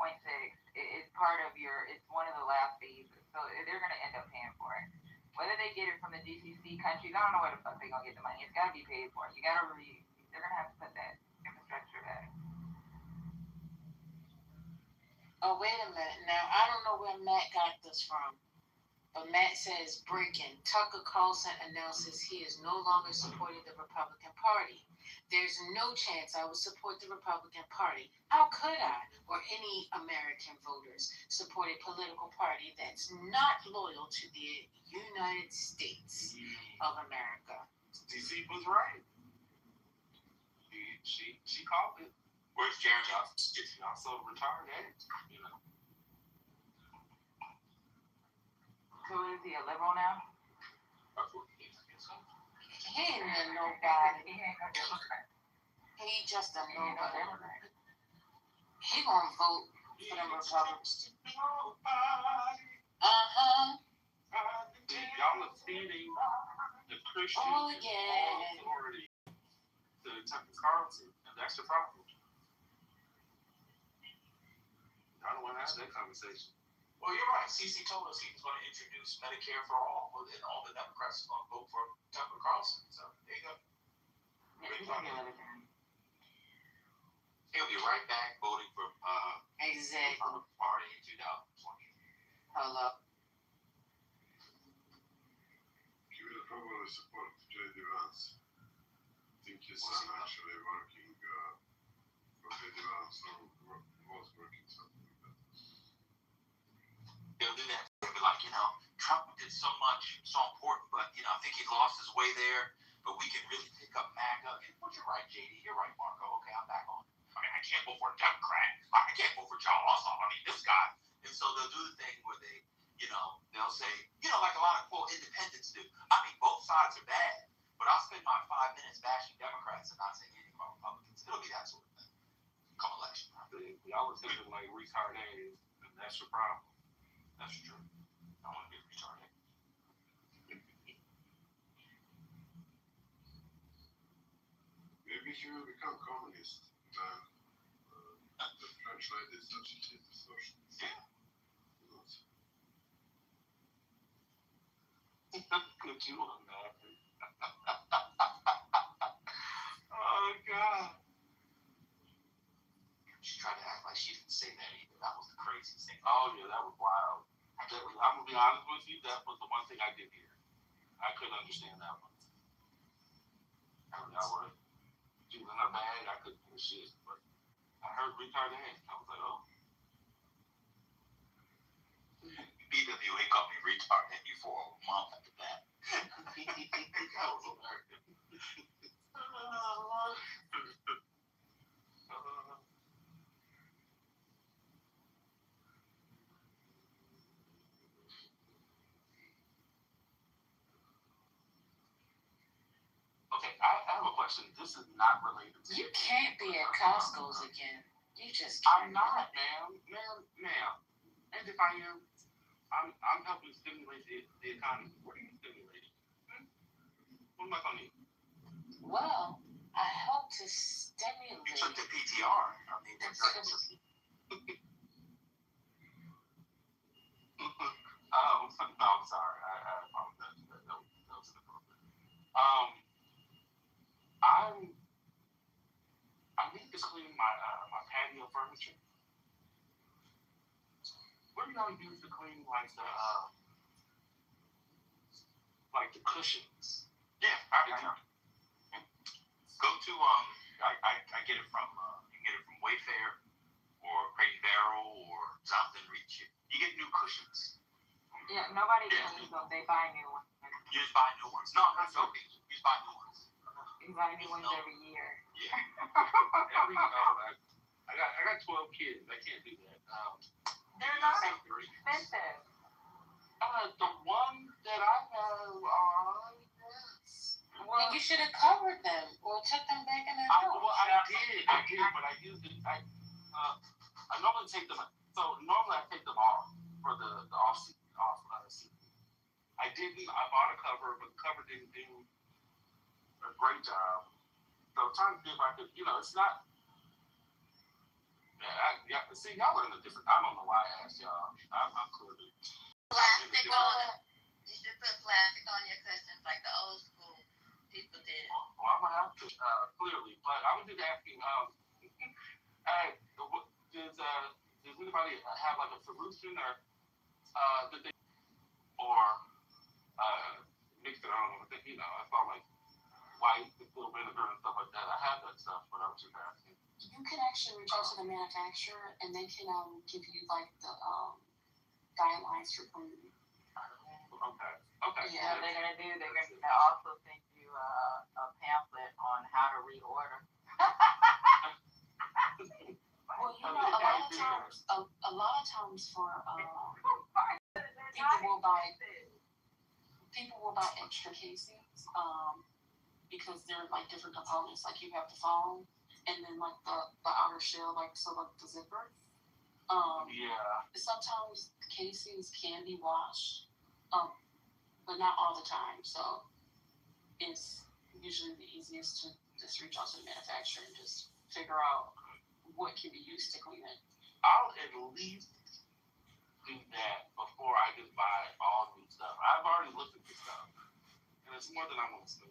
is part of it's one of the last phases. So they're gonna end up paying for it. Whether they get it from the GCC countries, I don't know where the fuck they're gonna get the money. It's gotta be paid for. They're gonna have to put that infrastructure back. Oh, wait a minute. Now, I don't know where Matt got this from, but Matt says, breaking. Tucker Carlson announces he is no longer supporting the Republican Party. There's no chance I would support the Republican Party. How could I, or any American voters, support a political party that's not loyal to the United States of America? DC was right. She called it. Where's Jeremy? She also retired at, you know. So is he a liberal now? He ain't a nobody. He just a nobody. He gonna vote for the Republicans. Y'all are feeding the Christian authority to Tucker Carlson, and that's the problem. I don't want to have that conversation. Well, you're right. CC told us he was going to introduce Medicare for all, and all the Democrats are going to vote for Tucker Carlson. So there you go. He'll be right back voting for exactly. Republican Party in 2020. Hello. He will probably support J.D. Vance. I think his son actually working for J.D. Vance, or was working something like that. They'll do that. They'll be like, Trump did so much, so important, but, I think he lost his way there, but we can really pick up MAGA. And, well, you're right, JD. You're right, Marco. Okay, I'm back on. I mean, I can't vote for a Democrat. I can't vote for John Ossoff. I mean, this guy. And so they'll do the thing where they, they'll say, like a lot of, quote, independents do. I mean, both sides are bad, but I'll spend my 5 minutes bashing Democrats and not saying anything about Republicans. It'll be that sort of thing. Come election time. Y'all are thinking like retarded, and that's your problem. That's true. I want to be retarded. Maybe he will become communist. The French lady is such a typical socialist. Yeah. Good you on that. Oh, God. She tried to act like she didn't say that either. That was the craziest thing. Oh, yeah, that was wild. I'm going to be honest with you, that was the one thing I did hear. I couldn't understand that one. She was in her bag, I couldn't hear shit, but I heard retarded. I was like, oh. BWA called me retarded for a month after that. That was hilarious. Okay, I have a question. This is not related to You can't be at Costco's again. You just I'm can't. not, ma'am. And if I am, I'm helping stimulate the economy. What are you stimulating? What am I going to eat? Well, I hope to stimulate. You took the PTR. I mean, that's Oh, no, I'm sorry. I apologize. That was inappropriate. I need to clean my patio furniture. What do y'all use to clean like the cushions? Yeah, I know. Go to I get it from you can get it from Wayfair or Crate Barrel or Jonathan Reach. You get new cushions. Yeah, nobody cleans them. They buy new ones. You just buy new ones. No, not joking. You just buy new ones. You buy new ones every year. Yeah. I got 12 kids. I can't do that. They're not expensive. The one that I have on, yes. Well, You should have covered them or took them back in the house. Well, I did, but I used it. I normally take them. So normally I take them off for the off season. I didn't. I bought a cover, but the cover didn't do a great job. So I'm trying to see if I could. It's not. Yeah. See, y'all are in a different. I don't know why I asked y'all. I'm clearly. Plastic on it. You should put plastic on your cushions like the old school people did. Well, I'm gonna have to clearly, but I was just asking. Hey, does anybody have like a solution or did they mix it? I don't know. I saw like white with little vinegar and stuff like that. I have that stuff, but I was just asking. You can actually reach out to the manufacturer and they can give you like the guidelines for cleaning. Okay. Yeah, they're gonna also send you a pamphlet on how to reorder. Well, a lot of times for people will buy extra casings because they're like different components. Like you have the foam and then like the outer shell, like the zipper. Sometimes the casings can be washed, but not all the time. So it's usually the easiest to just reach out to the manufacturer and just figure out what can be used to clean it. I'll at least do that before I just buy all new stuff. I've already looked at this stuff, and it's more than I want to spend.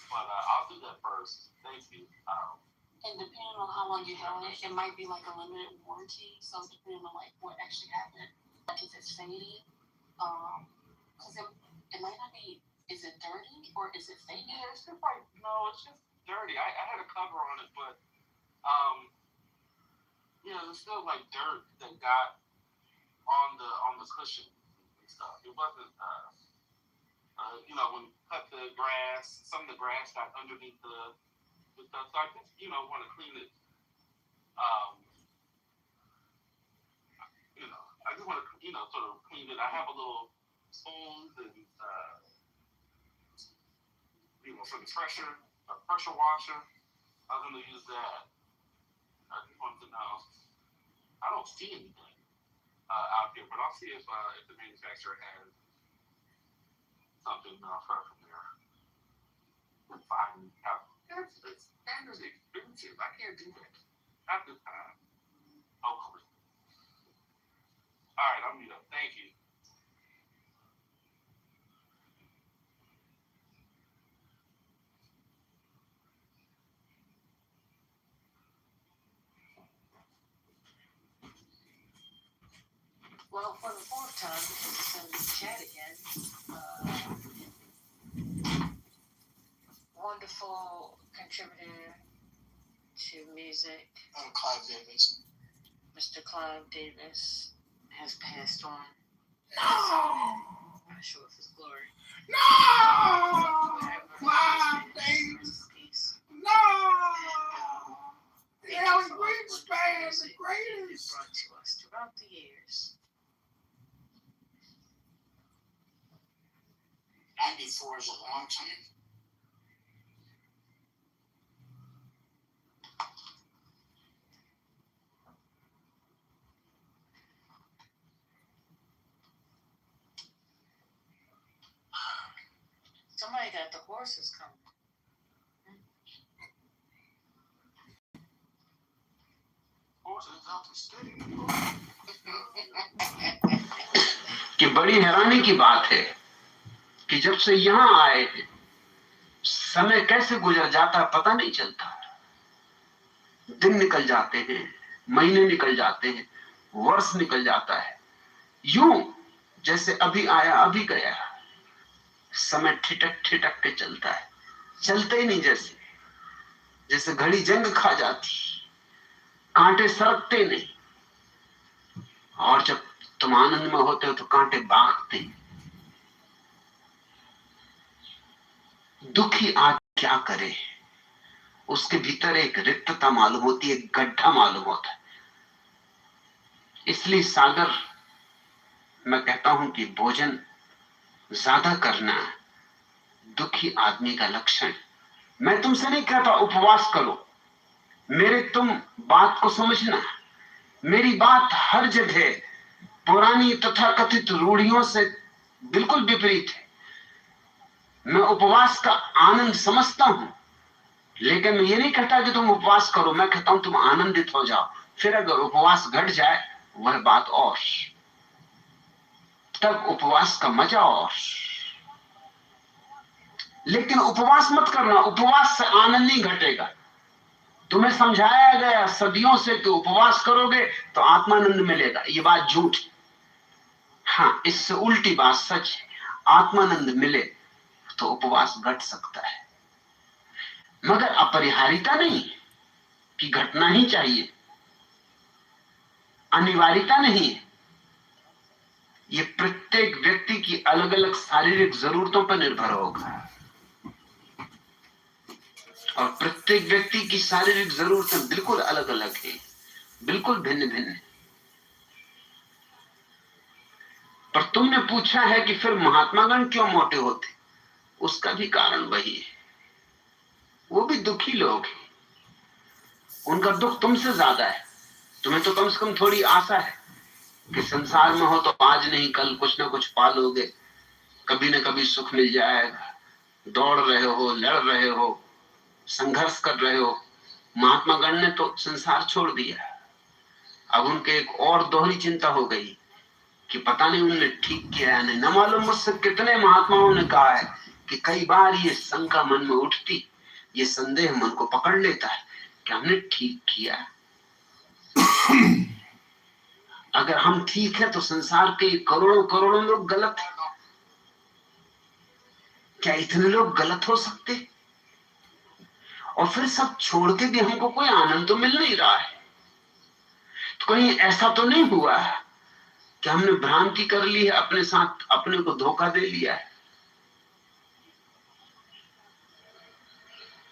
But I'll do that first. Thank you. And depending on how long you have it, it might be like a limited warranty. So depending on like what actually happened, like if it's faded, because it might not be. Is it dirty or is it faded? Yeah, it's just like it's just dirty. I had a cover on it, but there's still like dirt that got on the cushion and stuff. It wasn't when you cut the grass, some of the grass got underneath the stuff. So I just want to clean it. I just want to sort of clean it. I have a little spoon and for the pressure washer. I was going to use that. I just wanted to know. I don't see anything out here, but I'll see if the manufacturer has something from there. It's fine. It's standard expensive. I can't do that. Not this time. Hopefully. All right, I'm mute up. Thank you. Well, for the fourth time, because it's going to be chat again, wonderful contributor to music, Clive Davis. Mr. Clive Davis has passed on. No! Not sure of his glory. No! Clive Davis. No! The Allen Greenspan, the greatest. Brought to us throughout the years. 94 is a long time. Somebody got the horses coming. कि बड़ी हैरानी की बात है कि जब से यहाँ आए समय कैसे गुजर जाता पता नहीं चलता। दिन निकल जाते हैं, महीने निकल जाते हैं, वर्ष निकल जाता है, यूं जैसे अभी आया अभी गया। समय ठिठक ठिठक के चलता है, चलते ही नहीं जैसे घड़ी जंग खा जाती, कांटे सरकते नहीं। और जब तुम आनंद में होते हो तो कांटे भागते। दुखी आदमी क्या करे, उसके भीतर एक रिक्तता मालूम होती है, एक गड्ढा मालूम होता है। इसलिए सागर, मैं कहता हूं कि भोजन ज्यादा करना दुखी आदमी का लक्षण। मैं तुमसे नहीं कहता उपवास करो, मेरे तुम बात को समझना। मेरी बात हर जगह पुरानी तथाकथित रूढ़ियों से बिल्कुल विपरीत है। मैं उपवास का आनंद समझता हूं, लेकिन मैं ये नहीं कहता कि तुम उपवास करो, मैं कहता हूं तुम आनंदित हो जाओ। फिर अगर उपवास घट जाए वह बात और, तब उपवास का मजा और। लेकिन उपवास मत करना, उपवास से आनंद नहीं घटेगा। तुम्हें समझाया गया सदियों से कि उपवास करोगे तो आत्मानंद मिलेगा, ये बात झूठ। हाँ, इससे उल्टी बात सच है, आत्मानंद मिले तो उपवास घट सकता है, मगर अपरिहार्यता नहीं कि घटना ही चाहिए, अनिवार्यता नहीं है। ये प्रत्येक व्यक्ति की अलग अलग शारीरिक जरूरतों पर निर्भर होगा, और प्रत्येक व्यक्ति की शारीरिक जरूरतें बिल्कुल अलग अलग है, बिल्कुल भिन्न भिन्न है। पर तुमने पूछा है कि फिर महात्मागण क्यों मोटे होते, उसका भी कारण वही है। वो भी दुखी लोग हैं, उनका दुख तुमसे ज्यादा है। तुम्हें तो कम से कम थोड़ी आशा है कि संसार में हो तो आज नहीं कल कुछ ना कुछ पालोगे, कभी न कभी सुख मिल जाएगा। दौड़ रहे हो, लड़ रहे हो, संघर्ष कर रहे हो। महात्मा गण ने तो संसार छोड़ दिया। अब उनके एक और दोहरी चिंता हो गई कि पता नहीं उन्होंने ठीक किया है नहीं। न मालूम मुझसे कितने महात्माओं ने कहा है कि कई बार ये शंका मन में उठती, ये संदेह मन को पकड़ लेता है कि हमने ठीक किया। अगर हम ठीक है तो संसार के करोड़ों करोड़ों लोग गलत हैं। क्या इतने लोग गलत हो सकते? और फिर सब छोड़ के भी हमको कोई आनंद तो मिल नहीं रहा है। तो कहीं ऐसा तो नहीं हुआ कि हमने भ्रांति कर ली है, अपने साथ अपने को धोखा दे लिया है?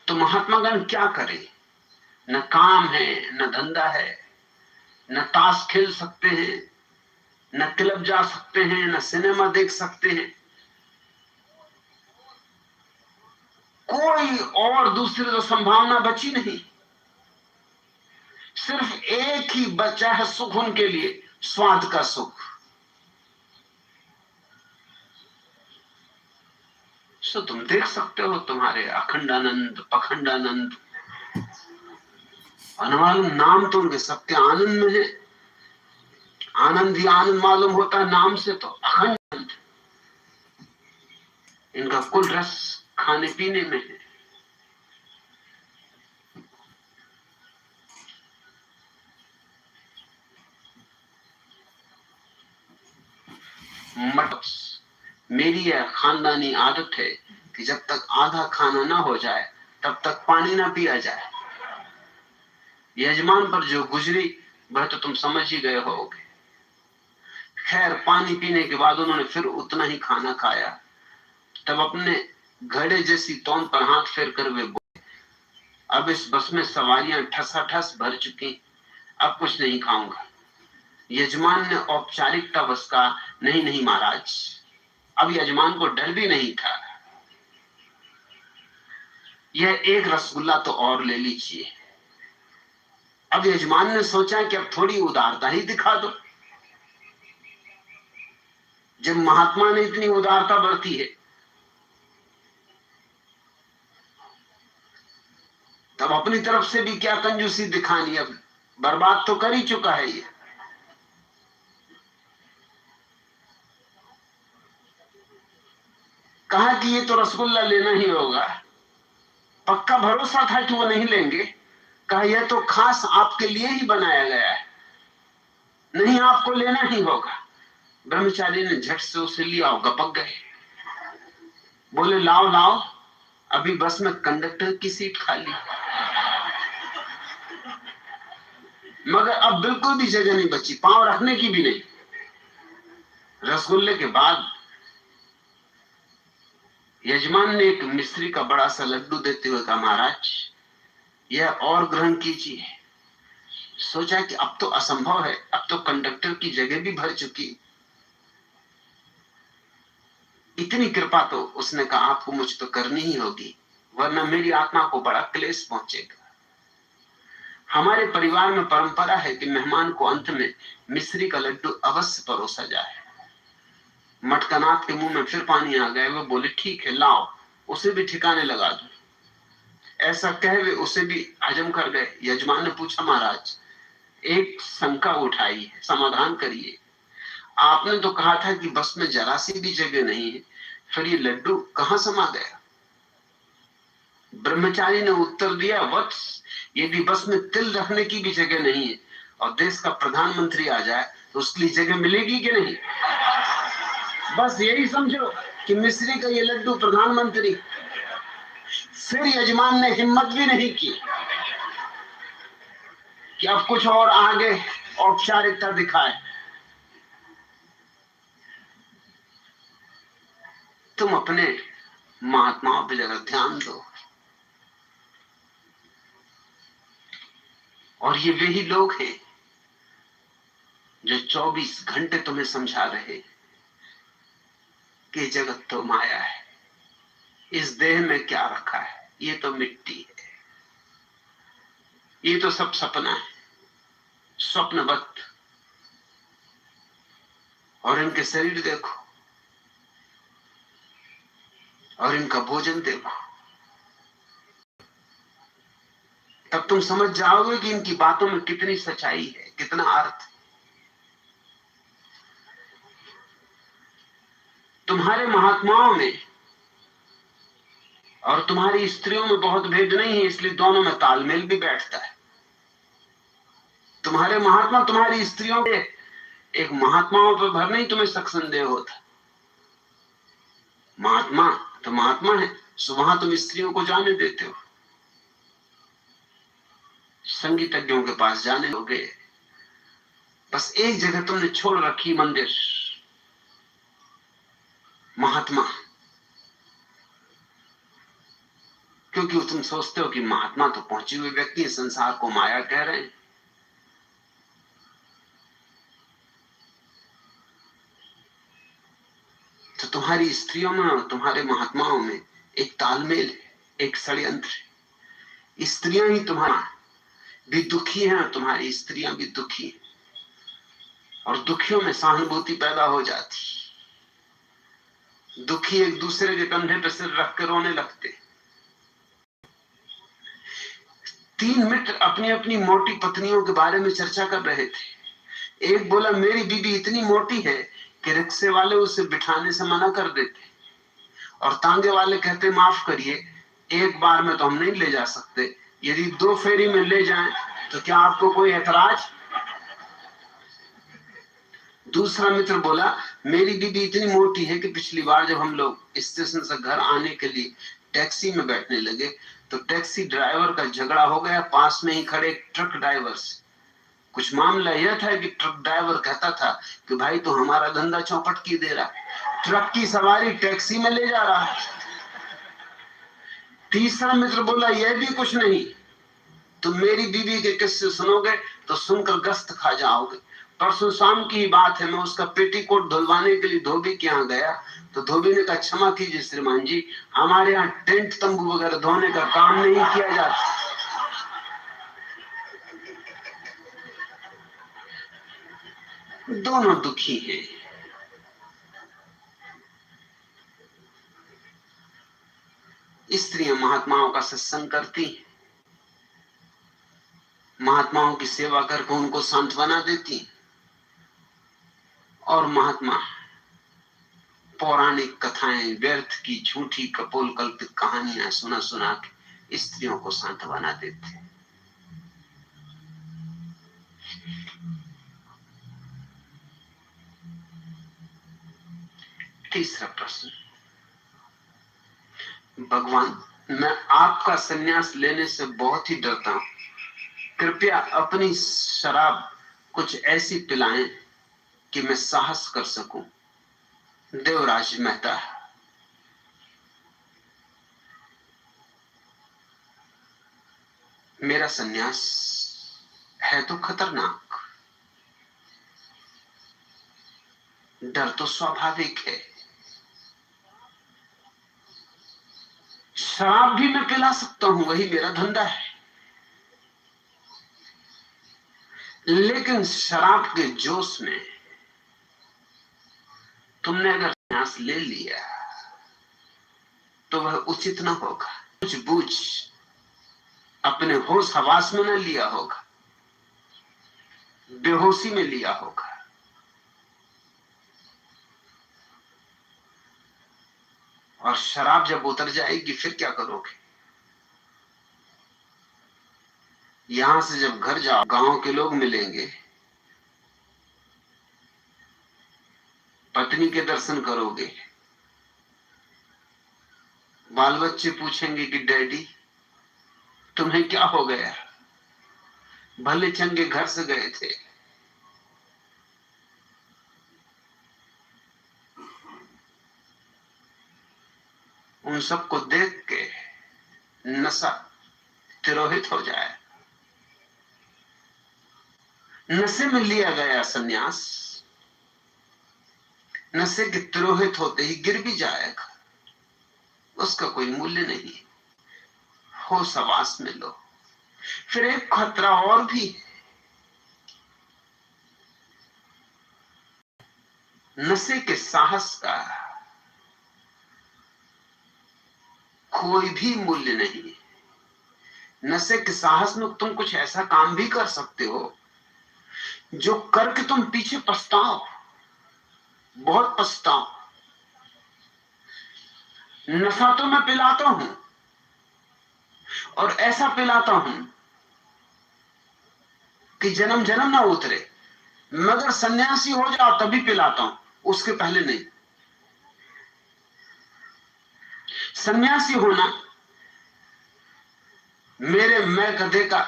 तो महात्मागण क्या करे? न काम है, न धंधा है, न ताश खेल सकते हैं, न क्लब जा सकते हैं, न सिनेमा देख सकते हैं। कोई और दूसरी तो संभावना बची नहीं। सिर्फ एक ही बचा है सुख उनके लिए, स्वाद का सुख। सो तुम देख सकते हो तुम्हारे अखंडानंद, पखंडानंद, अनमालूम नाम तो उनके सबके आनंद में है। आनंद ही आनंद मालूम होता है नाम से, तो अखंड इनका कुल रस खाने पीने में है। मेरी यह खानदानी आदत है कि जब तक आधा खाना ना हो जाए तब तक पानी ना पिया जाए। यजमान पर जो गुजरी वह तो तुम समझ ही गए होगे। खैर, पानी पीने के बाद उन्होंने फिर उतना ही खाना खाया। तब अपने घड़े जैसी तौन पर हाथ फेर कर वे बोले, अब इस बस में सवारियां ठसाठस भर चुकी, अब कुछ नहीं खाऊंगा। यजमान ने औपचारिकता बस कहा, नहीं नहीं महाराज। अब यजमान को डर भी नहीं था। यह एक रसगुल्ला तो और ले लीजिए। अब यजमान ने सोचा कि अब थोड़ी उदारता ही दिखा दो। जब महात्मा ने इतनी उदारता बरती है, तब अपनी तरफ से भी क्या कंजूसी दिखानी। अब बर्बाद तो कर ही चुका है ये। कहा कि ये तो रसगुल्ला लेना ही होगा। पक्का भरोसा था कि वो नहीं लेंगे। कहा यह तो खास आपके लिए ही बनाया गया है, नहीं आपको लेना ही होगा। ब्रह्मचारी ने झट से उसे लिया और गपक गए। बोले लाओ लाओ, अभी बस में कंडक्टर की सीट खाली। मगर अब बिल्कुल भी जगह नहीं बची, पांव रखने की भी नहीं। रसगुल्ले के बाद यजमान ने एक मिस्री का बड़ा सा लड्डू देते हुए कहा, महाराज यह और ग्रहण कीजिए। सोचा कि अब तो असंभव है, अब तो कंडक्टर की जगह भी भर चुकी। इतनी कृपा तो उसने कहा आपको मुझ तो करनी ही होगी, वरना मेरी आत्मा को बड़ा क्लेश पहुंचेगा। हमारे परिवार में परंपरा है कि मेहमान को अंत में मिश्री का लड्डू अवश्य परोसा जाए। मटकनाथ के मुंह में फिर पानी आ गया। वो बोले ठीक है लाओ, उसे भी ठिकाने लगा दो। ऐसा कह वे उसे भी हजम कर गए। यजमान ने पूछा महाराज एक शंका उठाई है, समाधान करिए। आपने तो कहा था कि बस में जरा सी भी जगह नहीं है, फिर ये लड्डू कहां समा गया? ब्रह्मचारी ने उत्तर दिया वत्स, यदि बस में तिल रखने की भी जगह नहीं है और देश का प्रधानमंत्री आ जाए तो उसके लिए जगह मिलेगी कि नहीं? बस यही समझो कि मिस्री का ये लड्डू प्रधानमंत्री। फिर यजमान ने हिम्मत भी नहीं की कि अब कुछ और आगे औपचारिकता दिखाए। तुम अपने महात्माओं पर जरा ध्यान दो। और ये वही लोग हैं जो 24 घंटे तुम्हें समझा रहे कि जगत तो माया है, इस देह में क्या रखा है, ये तो मिट्टी है, ये तो सब सपना है, स्वप्नवत। और इनके शरीर देखो और इनका भोजन देखो, तब तुम समझ जाओगे कि इनकी बातों में कितनी सच्चाई है, कितना अर्थ है। तुम्हारे महात्माओं में और तुम्हारी स्त्रियों में बहुत भेद नहीं है, इसलिए दोनों में तालमेल भी बैठता है। तुम्हारे महात्मा तुम्हारी स्त्रियों के एक महात्माओं पर भर नहीं तुम्हें शक संदेह होता। महात्मा तो महात्मा है, सो वहां तुम स्त्रियों को जाने देते हो। संगीतज्ञों के पास जाने दोगे? बस एक जगह तुमने छोड़ रखी, मंदिर, महात्मा। क्योंकि तुम सोचते हो कि महात्मा तो पहुंचे हुए व्यक्ति है, संसार को माया कह रहे हैं। तो तुम्हारी स्त्रियों में और तुम्हारे महात्माओं में एक तालमेल है, एक षड्यंत्र है। स्त्रियां ही तुम्हारा भी दुखी हैं और तुम्हारी स्त्रियां भी दुखी हैं, और दुखियों में सहानुभूति पैदा हो जाती। दुखी एक दूसरे के कंधे पर सिर रख कर रोने लगते। 3 मित्र अपनी अपनी मोटी पत्नियों के बारे में चर्चा कर रहे थे। एक बोला मेरी बीबी इतनी मोटी है कि रिक्शे वाले उसे बिठाने से मना कर देते, और तांगे वाले कहते माफ करिए, एक बार में तो हम नहीं ले जा सकते, यदि 2 फेरी में ले जाएं तो क्या आपको कोई ऐतराज? दूसरा मित्र बोला मेरी बीबी इतनी मोटी है कि पिछली बार जब हम लोग स्टेशन से घर आने के लिए टैक्सी में बैठने लगे तो टैक्सी ड्राइवर का झगड़ा हो गया पास में ही खड़े ट्रक ड्राइवर से। कुछ मामला यह था कि ट्रक ड्राइवर कहता था कि भाई तो हमारा धंधा चौपट की दे रहा, ट्रक की सवारी टैक्सी में ले जा रहा है। तीसरा मित्र बोला यह भी कुछ नहीं, तुम मेरी बीबी के किस्से सुनोगे तो सुनकर गस्त खा जाओगे। परसों शाम की ही बात है, मैं उसका पेटीकोट धुलवाने के लिए धोबी के यहाँ गया तो धोबी ने कहा क्षमा कीजिए श्रीमान जी, हमारे यहाँ टेंट तंबू वगैरह धोने का काम नहीं किया जाता। दोनों दुखी हैं। स्त्रियां महात्माओं का सत्संग करती हैं, महात्माओं की सेवा करके उनको सांत्वना देती, और महात्मा पौराणिक कथाएं, व्यर्थ की झूठी कपोल कल्पित कहानियां सुना सुना के स्त्रियों को सांत्वना देते। तीसरा प्रश्न, भगवान मैं आपका संन्यास लेने से बहुत ही डरता हूं, कृपया अपनी शराब कुछ ऐसी पिलाएं कि मैं साहस कर सकूं। देवराज मेहता, मेरा संन्यास है तो खतरनाक, डर तो स्वाभाविक है, शराब भी मैं पिला सकता हूं, वही मेरा धंधा है, लेकिन शराब के जोश में तुमने अगर सांस ले लिया तो वह उचित ना होगा। कुछ बूझ अपने होश हवास में न लिया होगा, बेहोशी में लिया होगा। और शराब जब उतर जाएगी फिर क्या करोगे? यहां से जब घर जाओ, गांव के लोग मिलेंगे, पत्नी के दर्शन करोगे, बाल बच्चे पूछेंगे कि डैडी तुम्हें क्या हो गया, भले चंगे घर से गए थे। उन सबको देख के नशा तिरोहित हो जाए। नशे में लिया गया सन्यास नशे के तिरोहित होते ही गिर भी जाएगा, उसका कोई मूल्य नहीं। होश हवास में लो। फिर एक खतरा और भी, नशे के साहस का कोई भी मूल्य नहीं। नशे के साहस में तुम कुछ ऐसा काम भी कर सकते हो जो करके तुम पीछे पछताओ, बहुत पछताओ। नशा तो मैं पिलाता हूं और ऐसा पिलाता हूं कि जन्म जन्म ना उतरे, मगर सन्यासी हो जाओ तभी पिलाता हूं, उसके पहले नहीं। सन्यासी होना मेरे मैं गधे का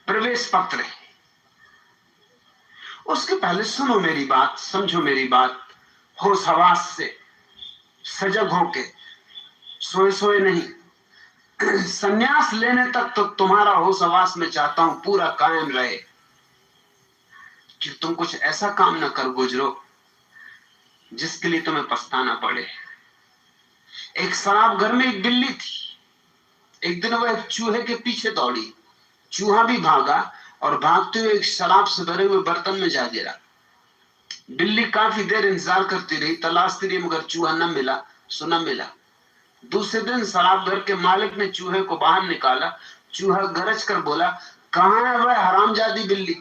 प्रवेश पत्र है। उसके पहले सुनो मेरी बात, समझो मेरी बात, होश हवास से सजग होके, सोए सोए नहीं। सन्यास लेने तक तो तुम्हारा होश हवास में चाहता हूं पूरा कायम रहे कि तुम कुछ ऐसा काम न कर गुजरो जिसके लिए तुम्हें पछताना पड़े। एक शराब घर में एक बिल्ली थी। एक दिन वह एक चूहे के पीछे दौड़ी, चूहा भी भागा और भागते हुए एक शराब से भरे हुए बर्तन में जा गिरा। बिल्ली काफी देर इंतजार करती रही, तलाशती रही, मगर चूहा न मिला, सो न मिला। दूसरे दिन शराब घर के मालिक ने चूहे को बाहर निकाला। चूहा गरज कर बोला, कहां है वह हरामजादी बिल्ली?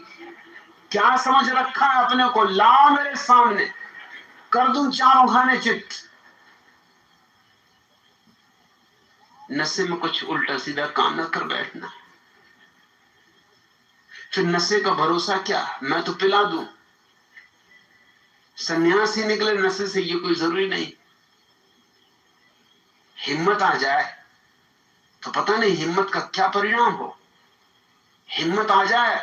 क्या समझ रखा है अपने को? लाओ मेरे सामने, कर दूं चारों खाने चित। नशे में कुछ उल्टा सीधा काम न कर बैठना। फिर नशे का भरोसा क्या, मैं तो पिला दूं। सन्यासी निकले नशे से ये कोई जरूरी नहीं। हिम्मत आ जाए तो पता नहीं हिम्मत का क्या परिणाम हो। हिम्मत आ जाए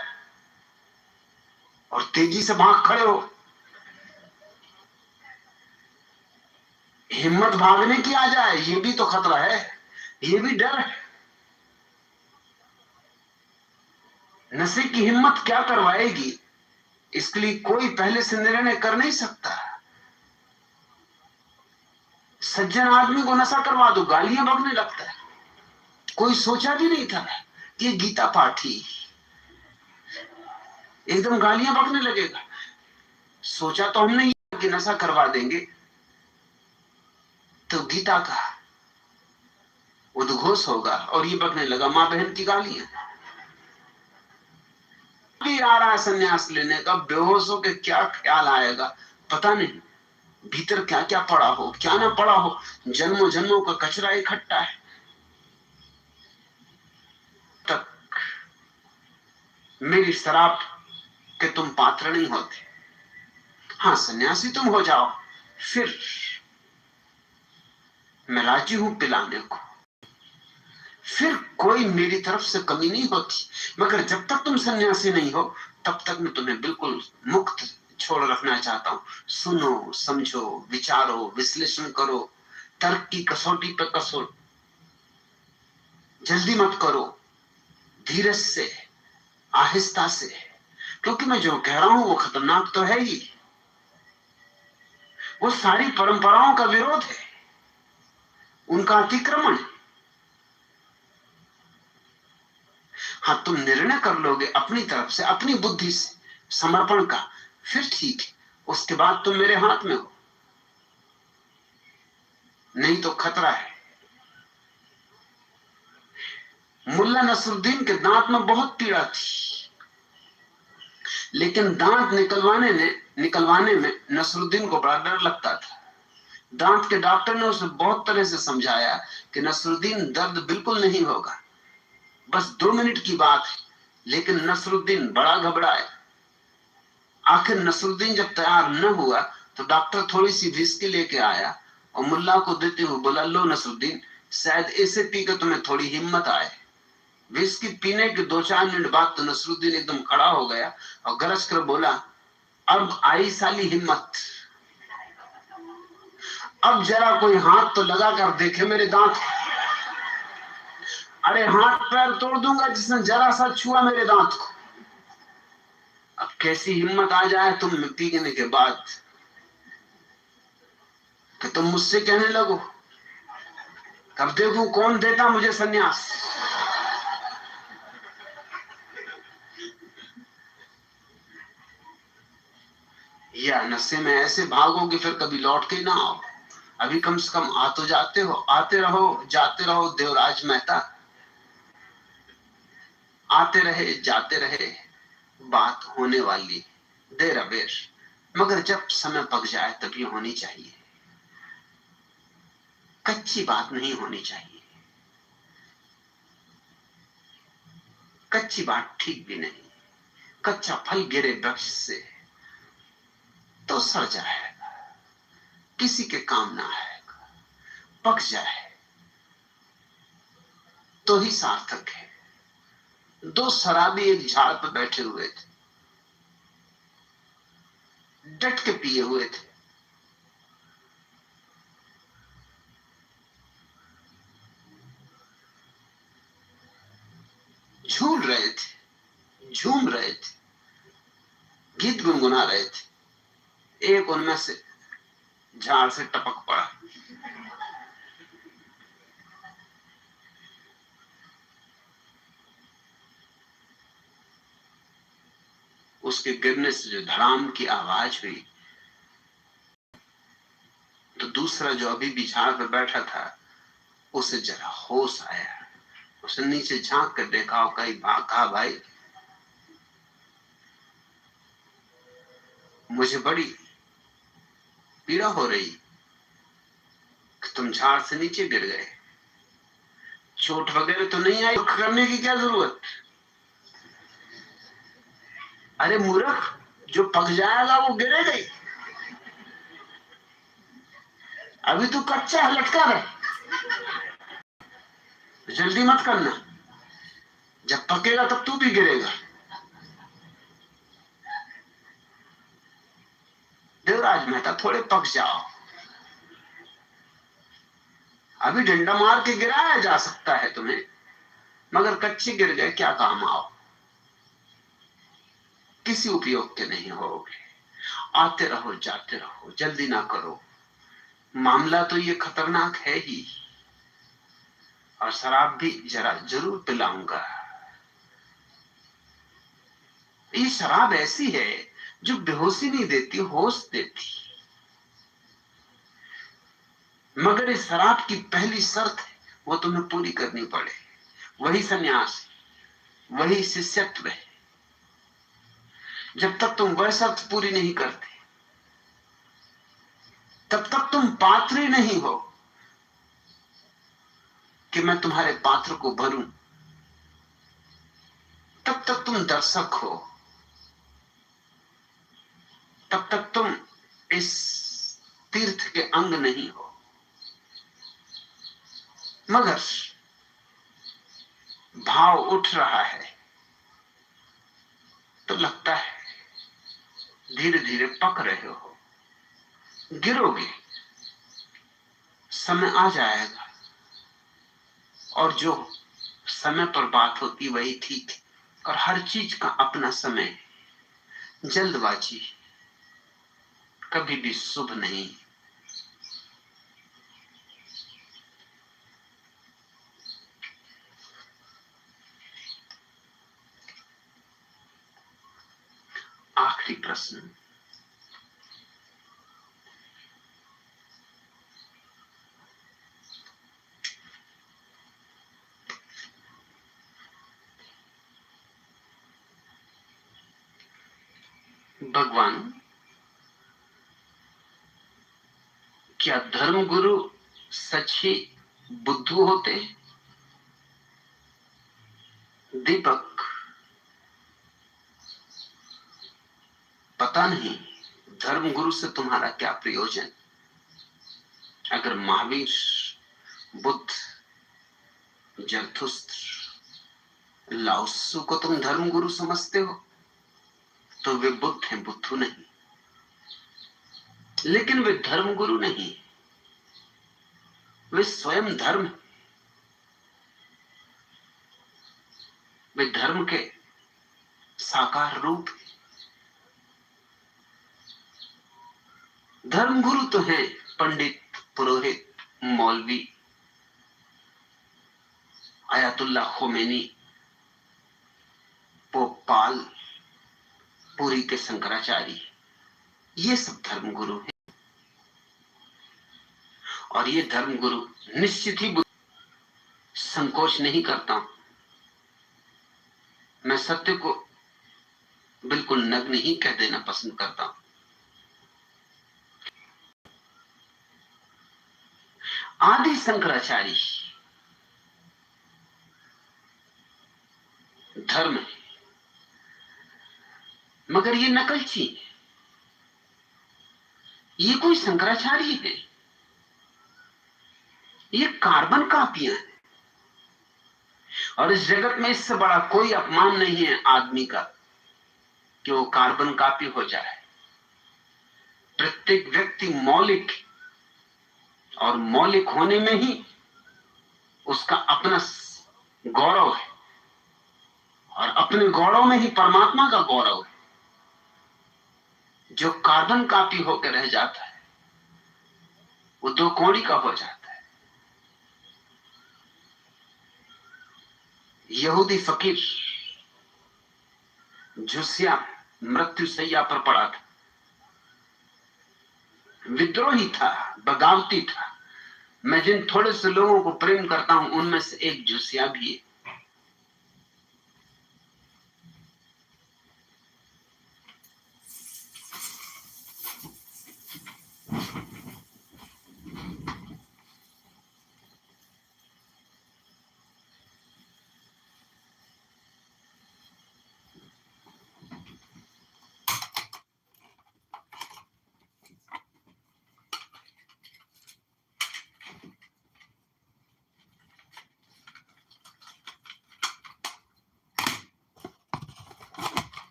और तेजी से भाग खड़े हो। हिम्मत भागने की आ जाए, ये भी तो खतरा है, ये भी डर है। नशे की हिम्मत क्या करवाएगी, इसके लिए कोई पहले से निर्णय कर नहीं सकता। सज्जन आदमी को नशा करवा दो, गालियां बकने लगता है। कोई सोचा भी नहीं था कि ये गीता पाठी एकदम गालियां बकने लगेगा। सोचा तो हमने कि नशा करवा देंगे तो गीता का उद्घोष होगा, और ये बकने लगा मां बहन की गालियां। भी आ रहा है संन्यास लेने का, बेहोश हो के क्या ख्याल आएगा पता नहीं, भीतर क्या क्या पड़ा हो, क्या ना पड़ा हो। जन्मों जन्मों का कचरा इकट्ठा है। तक मेरी शराब के तुम पात्र नहीं होते। हाँ, सन्यासी तुम हो जाओ, फिर मैं राजी हूं पिलाने को, फिर कोई मेरी तरफ से कमी नहीं होती। मगर जब तक तुम सन्यासी नहीं हो तब तक मैं तुम्हें बिल्कुल मुक्त छोड़ रखना चाहता हूं। सुनो, समझो, विचारो, विश्लेषण करो, तर्क की कसौटी पर कसो। जल्दी मत करो, धीरज से, आहिस्ता से, क्योंकि मैं जो कह रहा हूं वो खतरनाक तो है ही। वो सारी परंपराओं का विरोध है, उनका अतिक्रमण है। हाँ, तुम निर्णय कर लोगे अपनी तरफ से, अपनी बुद्धि से समर्पण का, फिर ठीक है, उसके बाद तुम मेरे हाथ में हो, नहीं तो खतरा है। मुल्ला नसरुद्दीन के दांत में बहुत पीड़ा थी, लेकिन दांत निकलवाने में नसरुद्दीन को बड़ा डर लगता था। दांत के डॉक्टर ने उसे बहुत तरह से समझाया कि नसरुद्दीन, दर्द बिल्कुल नहीं होगा, बस 2 मिनट की बात है। लेकिन नसरुद्दीन बड़ा घबराया। आखिर नसरुद्दीन जब तैयार न हुआ तो डॉक्टर थोड़ी सी विस्की लेके आया और मुल्ला को देते हुए बोला, लो नसरुद्दीन, शायद इसे पीकर तुम्हें थोड़ी हिम्मत आए। विस्की पीने के 2-4 मिनट बाद तो नसरुद्दीन एकदम खड़ा हो गया और गरज कर बोला, अब आई साली हिम्मत, अब जरा कोई हाथ तो लगा कर देखे मेरे दांत। अरे हाथ पैर तोड़ दूंगा जिसने जरा सा छुआ मेरे दांत को। अब कैसी हिम्मत आ जाए तुम पीने के बाद कि तुम मुझसे कहने लगो, कब देखूं कौन देता मुझे सन्यास। या नशे में ऐसे भागो कि फिर कभी लौट के ना आओ। अभी कम से कम आ तो जाते हो, आते रहो जाते रहो। देवराज मेहता, आते रहे जाते रहे, बात होने वाली देर अबेर, मगर जब समय पक जाए तभी होनी चाहिए। कच्ची बात नहीं होनी चाहिए, कच्ची बात ठीक भी नहीं। कच्चा फल गिरे वृक्ष से तो सड़ जाएगा, किसी के काम ना आएगा। पक जाए तो ही सार्थक है। 2 शराबी एक झाड़ पर बैठे हुए थे, डट के पिए हुए थे। झूल रहे थे, झूम रहे थे, गीत गुनगुना रहे थे। एक उनमें से झाड़ से टपक पड़ा। उसके गिरने से जो धड़ाम की आवाज हुई तो दूसरा जो अभी भी झाड़ पर बैठा था उसे जरा होश आया। उसने नीचे झांक कर देखा और कहा, भाई मुझे बड़ी पीड़ा हो रही कि तुम झाड़ से नीचे गिर गए। चोट वगैरह तो नहीं आई, दुख करने की क्या जरूरत। अरे मूर्ख, जो पक जाएगा वो गिरेगा ही। अभी तू कच्चा है, लटका रहे, जल्दी मत करना, जब पकेगा तब तू भी गिरेगा। देवराज मेहता, थोड़े पक जाओ, अभी डंडा मार के गिराया जा सकता है तुम्हें, मगर कच्चे गिर गए क्या काम आओ, किसी उपयोग के नहीं होगे। आते रहो जाते रहो, जल्दी ना करो। मामला तो ये खतरनाक है ही, और शराब भी जरा जरूर पिलाऊंगा। ये शराब ऐसी है जो बेहोशी नहीं देती, होश देती। मगर इस शराब की पहली शर्त है, वो तुम्हें पूरी करनी पड़े। वही सन्यास, वही शिष्यत्व है। जब तक तुम वह शर्त पूरी नहीं करते तब तक तुम पात्र ही नहीं हो कि मैं तुम्हारे पात्र को भरूं। तब तक तुम दर्शक हो, तब तक तुम इस तीर्थ के अंग नहीं हो। मगर भाव उठ रहा है तो लगता है धीरे धीरे पक रहे हो। गिरोगे, समय आ जाएगा, और जो समय पर बात होती वही ठीक है। और हर चीज का अपना समय है। जल्दबाजी कभी भी शुभ नहीं। आखिरी प्रश्न, भगवान, क्या धर्मगुरु सच ही बुद्धू होते? दीपक, पता नहीं धर्मगुरु से तुम्हारा क्या प्रयोजन। अगर महावीर, बुद्ध, जरथुस्त्र, लाओत्सु को तुम धर्मगुरु समझते हो तो वे बुद्ध हैं, बुद्धू नहीं। लेकिन वे धर्मगुरु नहीं, वे स्वयं धर्म, वे धर्म के साकार रूप। धर्मगुरु तो हैं पंडित, पुरोहित, मौलवी, आयतुल्ला खोमेनी, पोप पाल, पुरी के शंकराचार्य, ये सब धर्मगुरु हैं। और ये धर्मगुरु निश्चित ही संकोच नहीं करता हूं, मैं सत्य को बिल्कुल नग्न ही कह देना पसंद करता हूं। आदि शंकराचार्य धर्म है, मगर ये नकलची, ये कोई शंकराचार्य है? ये कार्बन कापियां हैं। और इस जगत में इससे बड़ा कोई अपमान नहीं है आदमी का कि वो कार्बन कापी हो जाए। प्रत्येक व्यक्ति मौलिक, और मौलिक होने में ही उसका अपना गौरव है, और अपने गौरव में ही परमात्मा का गौरव है। जो कार्बन कापी होकर रह जाता है वो दो कौड़ी का हो जाता है। यहूदी फकीर झुसिया मृत्यु सैया पर पड़ा था, विद्रोही था, बगावती था। मैं जिन थोड़े से लोगों को प्रेम करता हूं उनमें से एक झुसिया भी है।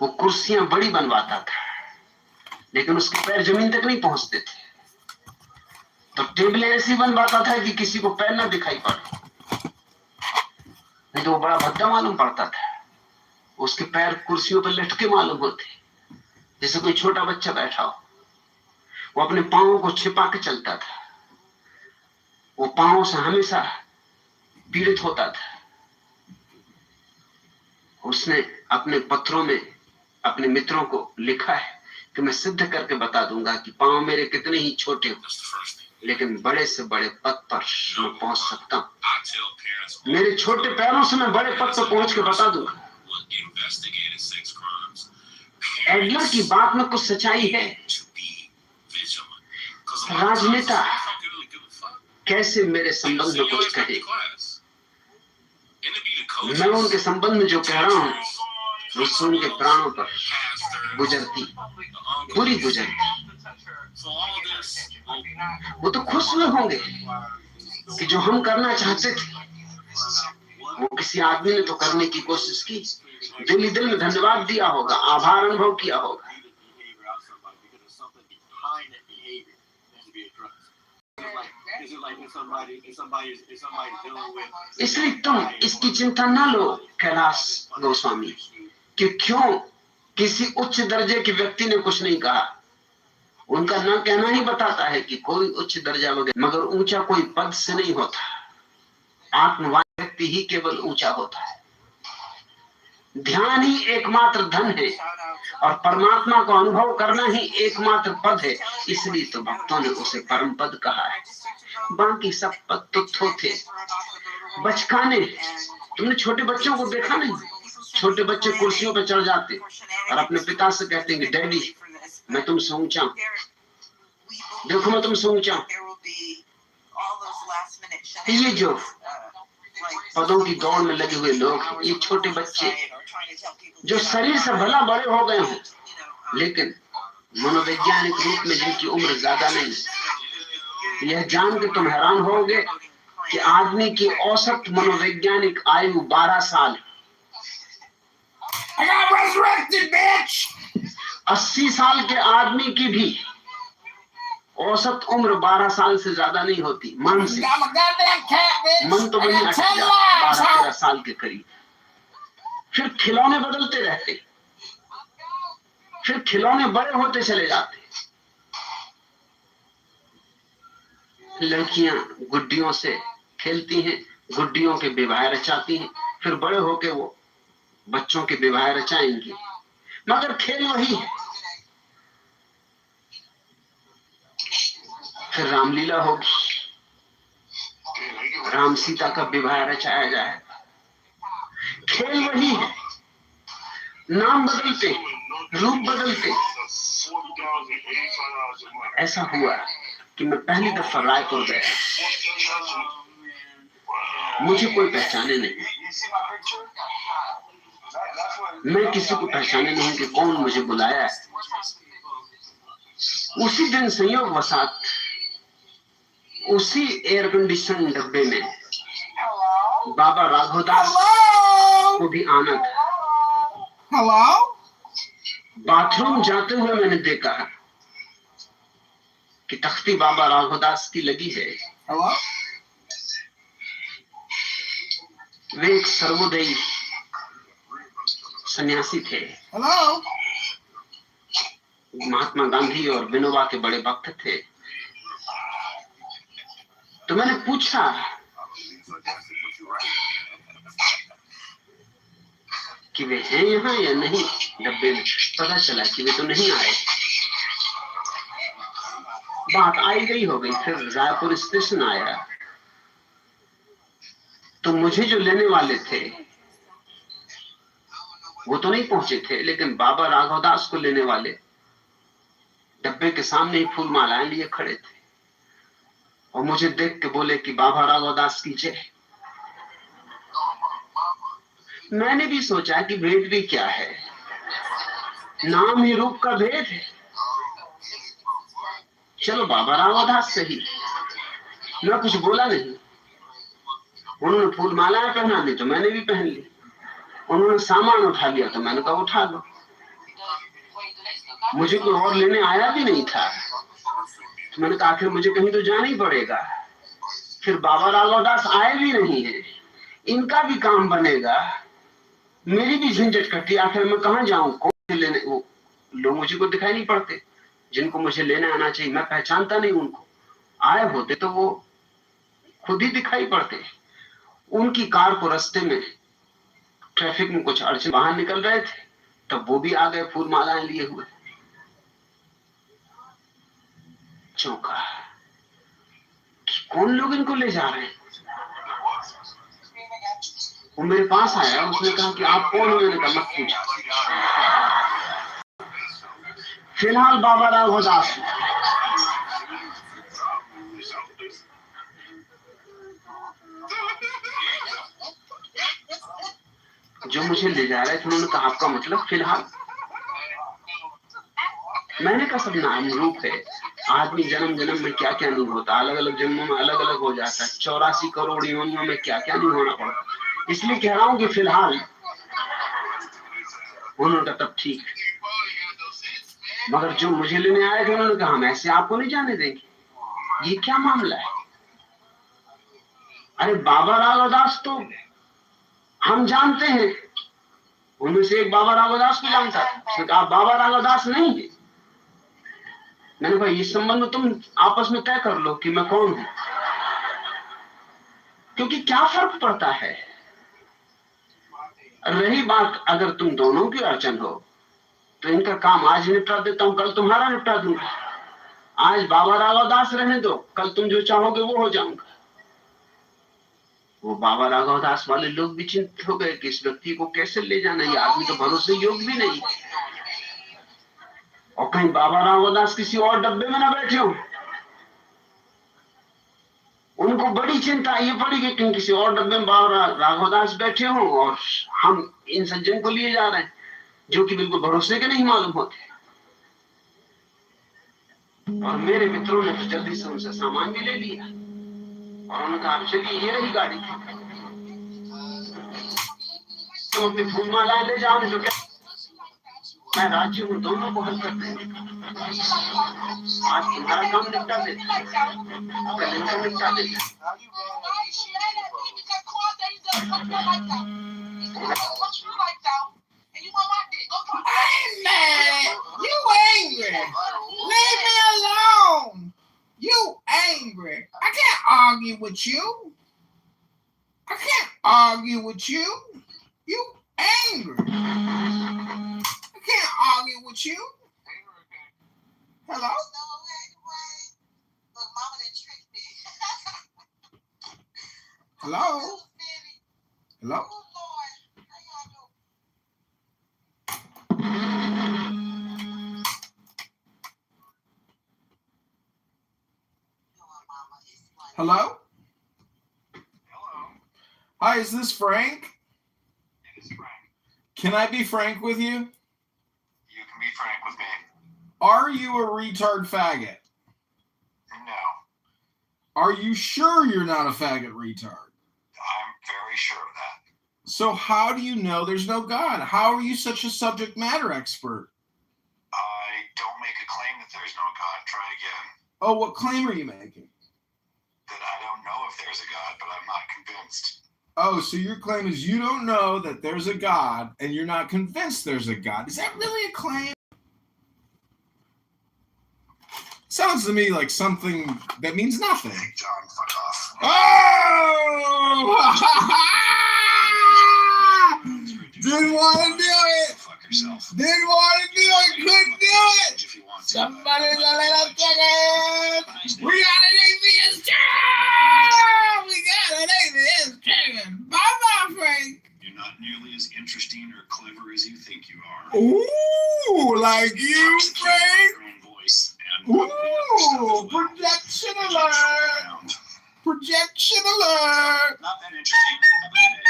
वो कुर्सियां बड़ी बनवाता था, लेकिन उसके पैर जमीन तक नहीं पहुंचते थे। तो टेबलें ऐसी बनवाता था कि किसी को पैर ना दिखाई पड़े, नहीं तो वो बड़ा भद्दा मालूम पड़ता था। उसके पैर कुर्सियों पर लटके मालूम होते, जैसे कोई छोटा बच्चा बैठा हो। वो अपने पांवों को छिपा के चलता था, वो पांवों से हमेशा पीड़ित होता था। उसने अपने पत्रों में अपने मित्रों को लिखा है कि मैं सिद्ध करके बता दूंगा कि पांव मेरे कितने ही छोटे हो, लेकिन बड़े से बड़े पद पर मैं पहुंच सकता हूं। मेरे छोटे पैरों से मैं बड़े पद पर पहुंच के बता दूंगा। एडलर की बात में कुछ सच्चाई है। राजनेता कैसे मेरे संबंध में कुछ कहे, मैं उनके संबंध में जो कह रहा हूं उससे उनके प्राणों पर गुजरती, बुरी गुजरती। वो तो खुश हुए होंगे कि जो हम करना चाहते थे वो किसी आदमी ने तो करने की कोशिश की। दिल ही दिल में धन्यवाद दिया होगा, आभार अनुभव किया होगा। something behind that behavior that should be addressed. Is it like if somebody's dealing with? इसलिए तुम इसकी चिंता ना लो कैलाश गोस्वामी कि क्यों किसी उच्च दर्जे के व्यक्ति ने कुछ नहीं कहा। उनका न कहना ही बताता है कि कोई उच्च दर्जा वगैरह, मगर ऊंचा कोई पद से नहीं होता। आत्मवान व्यक्ति ही केवल ऊंचा होता है। ध्यान ही एकमात्र धन है और परमात्मा को अनुभव करना ही एकमात्र पद है। इसलिए तो भक्तों ने उसे परम पद कहा है। बाकी सब पद तुच्छ थे, बचकाने। तुमने छोटे बच्चों को देखा नहीं? छोटे बच्चे कुर्सियों पर चढ़ जाते और अपने पिता से कहते हैं कि डैडी मैं तुमसे ऊंचा हूं, देखो मैं तुमसे ऊंचा हूं। ये जो पदों की दौड़ में लगे हुए लोग हैं, ये छोटे बच्चे जो शरीर से भला बड़े हो गए हैं, लेकिन मनोवैज्ञानिक रूप में जिनकी उम्र ज्यादा नहीं, यह जान के तुम हैरान होगे कि आदमी की औसत मनोवैज्ञानिक आयु 12 साल। 80 साल के आदमी की भी औसत उम्र 12 साल से ज्यादा नहीं होती। मन से मन तो वही 12-13 साल के करीब। फिर खिलौने बदलते रहते, फिर खिलौने बड़े होते चले जाते। लड़कियां गुड्डियों से खेलती हैं, गुड्डियों के विवाह रचाती हैं, फिर बड़े होके वो बच्चों के विवाह रचाएंगी, मगर खेल वही है। फिर रामलीला होगी, राम सीता का विवाह रचाया जाए, खेल वही है। नाम बदलते, रूप बदलते। ऐसा हुआ कि मैं पहली दफा रायपुर गया, मुझे कोई पहचाने नहीं, मैं किसी को पहचाने नहीं कि कौन मुझे बुलाया है। उसी दिन संयोग वसात उसी एयर कंडीशन डब्बे में बाबा राघवदास को भी आना था। बाथरूम जाते हुए मैंने देखा कि तख्ती बाबा राघवदास की लगी है। वे एक सर्वोदयी सन्यासी थे। महात्मा गांधी और विनोबा के बड़े भक्त थे। तो मैंने पूछा कि वे हैं यहाँ या नहीं। डब्बे में पता चला कि वे तो नहीं आए। बात आई गई हो गई। फिर रायपुर स्टेशन आया तो मुझे जो लेने वाले थे वो तो नहीं पहुंचे थे, लेकिन बाबा राघवदास को लेने वाले डब्बे के सामने ही फूल मालाएं लिए खड़े थे और मुझे देख के बोले कि बाबा राघवदास की जय। मैंने भी सोचा कि भेद भी क्या है, नाम ही रूप का भेद है। चलो बाबा राघवदास सही। मैं कुछ बोला नहीं। उन्होंने फूल मालाएं पहना दी तो मैंने भी पहन ली। उन्होंने सामान उठा लिया तो मैंने कहा उठा लो। मुझे कोई और लेने आया भी नहीं था। तो मैंने कहा आखिर मुझे कहीं तो जाना ही पड़ेगा। फिर बाबा राघवदास आए भी नहीं है, इनका भी काम बनेगा, मेरी भी झंझट कटी। आखिर मैं कहाँ जाऊं? कौन लेने? वो लोग मुझे को दिखाई नहीं पड़ते जिनको मुझे लेने आना चाहिए। मैं पहचानता नहीं उनको। आए होते तो वो खुद ही दिखाई पड़ते। उनकी कार को रास्ते में ट्रैफिक में कुछ अड़चन, बाहर निकल रहे थे तब वो भी आ गए फूल मालाएं लिए हुए। चौंका कि कौन लोग इनको ले जा रहे हैं। वो मेरे पास आया, उसने कहा कि आप कौन हो? मैंने कहा मत पूछो। फिलहाल बाबा राघवदास जो मुझे ले जा रहे थे, उन्होंने कहा आपका मतलब फिलहाल? मैंने कहा सब नाम रूप है। आदमी जन्म जन्म में क्या क्या नहीं होता, अलग अलग जन्मों में अलग अलग हो जाता है। 84 करोड़ योनियों में क्या क्या नहीं होना पड़ता। इसलिए कह रहा हूं कि फिलहाल। उन्होंने कहा तब ठीक। मगर जो मुझे लेने आए थे उन्होंने कहा हम ऐसे आपको नहीं जाने देंगे। ये क्या मामला है? अरे बाबा राघवदास तो हम जानते हैं, उनमें से एक बाबा राघवदास को जानता है, तो आप बाबा राघवदास नहीं है। मैंने कहा ये संबंध तुम आपस में तय कर लो कि मैं कौन हूं, क्योंकि क्या फर्क पड़ता है। रही बात अगर तुम दोनों की अड़चन हो तो इनका काम आज निपटा देता हूं, कल तुम्हारा निपटा दूंगा। आज बाबा राघवदास रहने दो, कल तुम जो चाहोगे वो हो जाऊंगा। वो बाबा राघवदास वाले लोग भी चिंतित हो गए कि इस व्यक्ति को कैसे ले जाना, ये आदमी तो भरोसे योग्य भी नहीं। और कहीं बाबा राघवदास किसी और डब्बे में ना बैठे हो। उनको बड़ी चिंता ये पड़ी कि कहीं किसी और डब्बे में बाबा राघवदास बैठे हो और हम इन सज्जन को लिए जा रहे हैं जो कि बिल्कुल भरोसे के नहीं मालूम होते। और मेरे मित्रों ने तो जल्दी से उनसे सामान भी ले लिया और उन्होंने कहा चलिए ये रही गाड़ी, तुम अपनी फूल मालाएं ले जाओ, जो क्या मैं राज्य हूँ, दोनों को हल कर देंगे। आज तुम्हारा काम निपटा देता, कल इनका निपटा देता। I'm mad. You angry. Leave me alone. You angry. I can't argue with you. I can't argue with you. You angry. I can't argue with you. Hello? Hello? Hello? Hello? Hello. Hi, is this Frank? It is Frank. Can I be frank with you? You can be frank with me. Are you a retard faggot? No. Are you sure you're not a faggot retard? I'm very sure of that. So how do you know there's no God? How are you such a subject matter expert? I don't make a claim that there's no God. Try again. Oh, what claim are you making? That I don't know if there's a God, but I'm not convinced. Oh, so your claim is you don't know that there's a God and you're not convinced there's a God. Is that really a claim? Sounds to me like something that means nothing. Hey, John, fuck off. Oh! Didn't want to do it. Fuck yourself. Didn't want to do it. Couldn't do it. If you want to. Somebody's a little chicken. We got an atheist chicken. We got an atheist chicken. Bye-bye, Frank. You're not nearly as interesting or clever as you think you are. Ooh, like you, Frank. Your own voice and Ooh, projection alert. Projection alert. Not that interesting. Have a good day.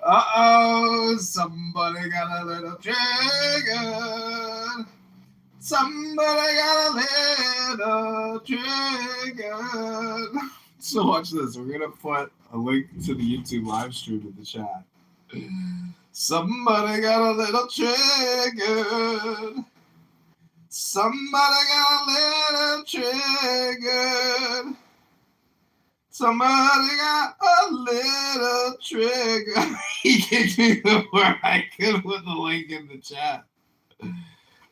Uh-oh, somebody got a little trigger. Somebody got a little trigger. So watch this. We're going to put a link to the YouTube live stream in the chat. Somebody got a little trigger. Somebody got a little trigger. Somebody got a little trigger. He gave me the word I could put the link in the chat.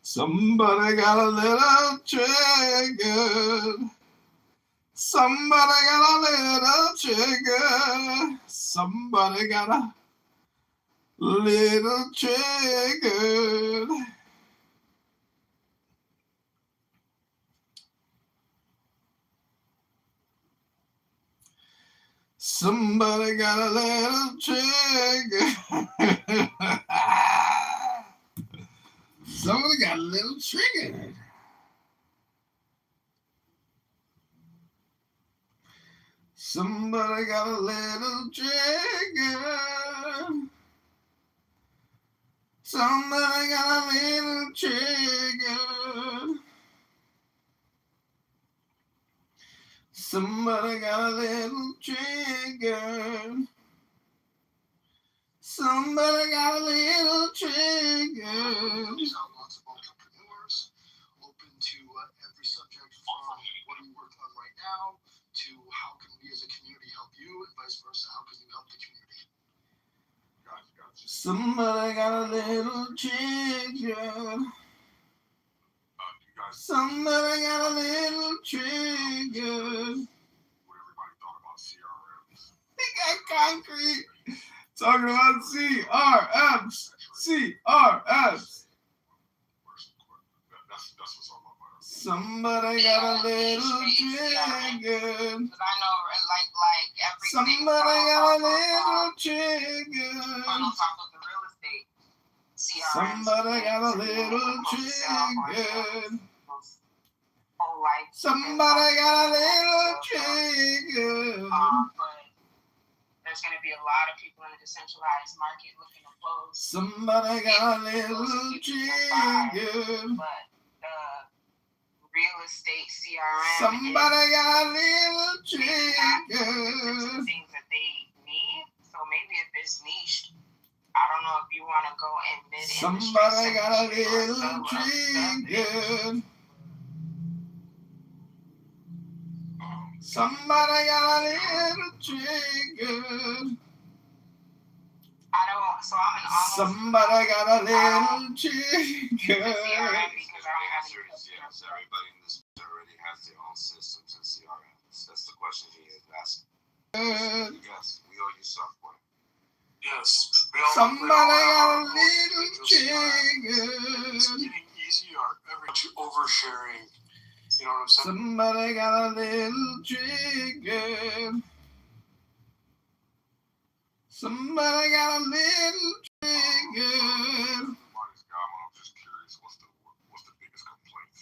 Somebody got a little trigger. Somebody got a little trigger. Somebody got a little trigger. Somebody got a little trigger. Somebody got a little trigger. Somebody got a little trigger. Somebody got a little trigger. Somebody got a little trigger. Somebody got a little trigger. Lots of entrepreneurs, open to every subject from what are you working on right now to how can we as a community help you and vice versa. How can you help the community? Gotcha. Somebody got a little trigger. Somebody got a little trigger. What everybody thought about CRMs. They got concrete. Talking about CRMs. CRMs. That's what's on my mind. Somebody got a little trigger. Because I know, like everything. Somebody got a little trigger. On top of the real estate. CRM. Somebody got a little trigger. Whole life. Somebody got a little trigger. But there's going to be a lot of people in the decentralized market looking to close. Somebody got a little trigger. But real estate CRM. Somebody got a little trigger. Things that they need. So maybe if it's niche, I don't know if you want to go in mid-industry. Somebody got a little trigger. Somebody got a little trigger. So I'm an almost. Somebody got a little trigger. The answer is yes. Everybody in this already has their own systems and CRMs. That's the question he is asking. Yes, we owe you software. Yes. Somebody got a little trigger. It's getting easier to oversharing. You know what I'm saying? Somebody got a little trigger. Somebody got a little trigger. I'm just curious, what's the biggest complaints?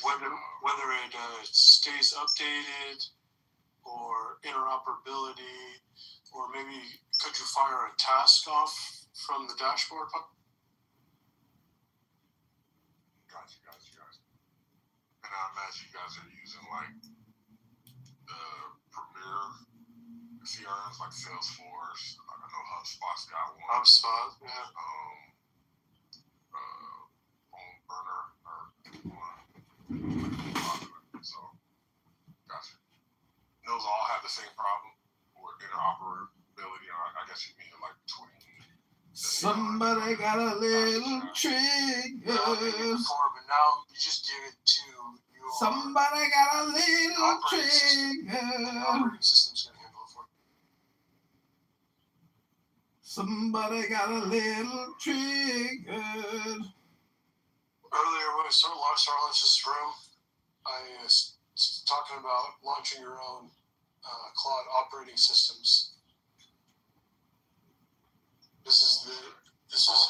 Whether it stays updated or interoperability, or maybe could you fire a task off from the dashboard? Gotcha. And I imagine you guys are using like the premier CRMs like Salesforce. I know HubSpot's got one. HubSpot, yeah. Burner or one. So, gotcha. Those all have the same problem or interoperability. I guess you mean like between. Somebody got a little trigger. Before, but now you just give it to your. Somebody got a little trigger. Operating system's gonna handle it for you. Somebody got a little trigger. Earlier when I started Launch's room, I was talking about launching your own cloud operating systems. This is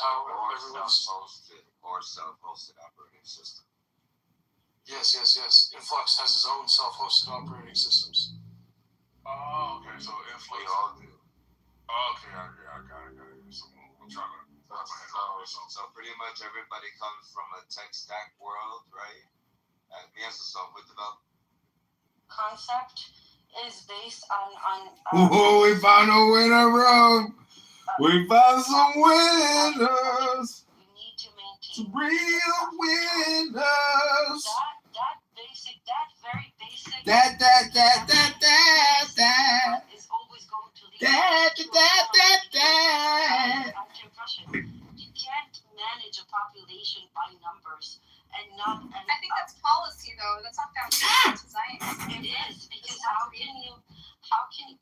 how everyone's self-hosted operating system. Yes. Influx has his own self-hosted operating systems. Oh, okay. So Influx. We all do. Oh, okay, I got it. So I'm trying to. So pretty much everybody comes from a tech stack world, right? With development. Concept is based on Oh, we found a winner, bro. We found some winners. You need to maintain some real winners. Very basic. That is always going to lead You can't manage a population by numbers and not. And I think that's policy, though. That's not foundational to Zionism. It is, because how can you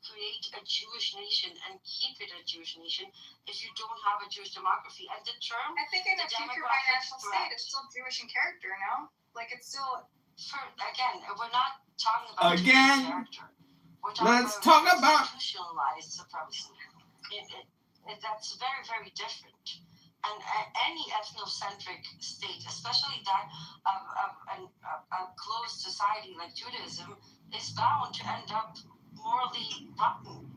create a Jewish nation and keep it a Jewish nation if you don't have a Jewish demography? And the term, I think in a future binational state, it's still Jewish in character, no? Like it's still. Again, we're not talking about Jewish character. We're talking about institutionalized supremacy. That's very, very different. And any ethnocentric state, especially that of a closed society like Judaism, is bound to end up morally rotten.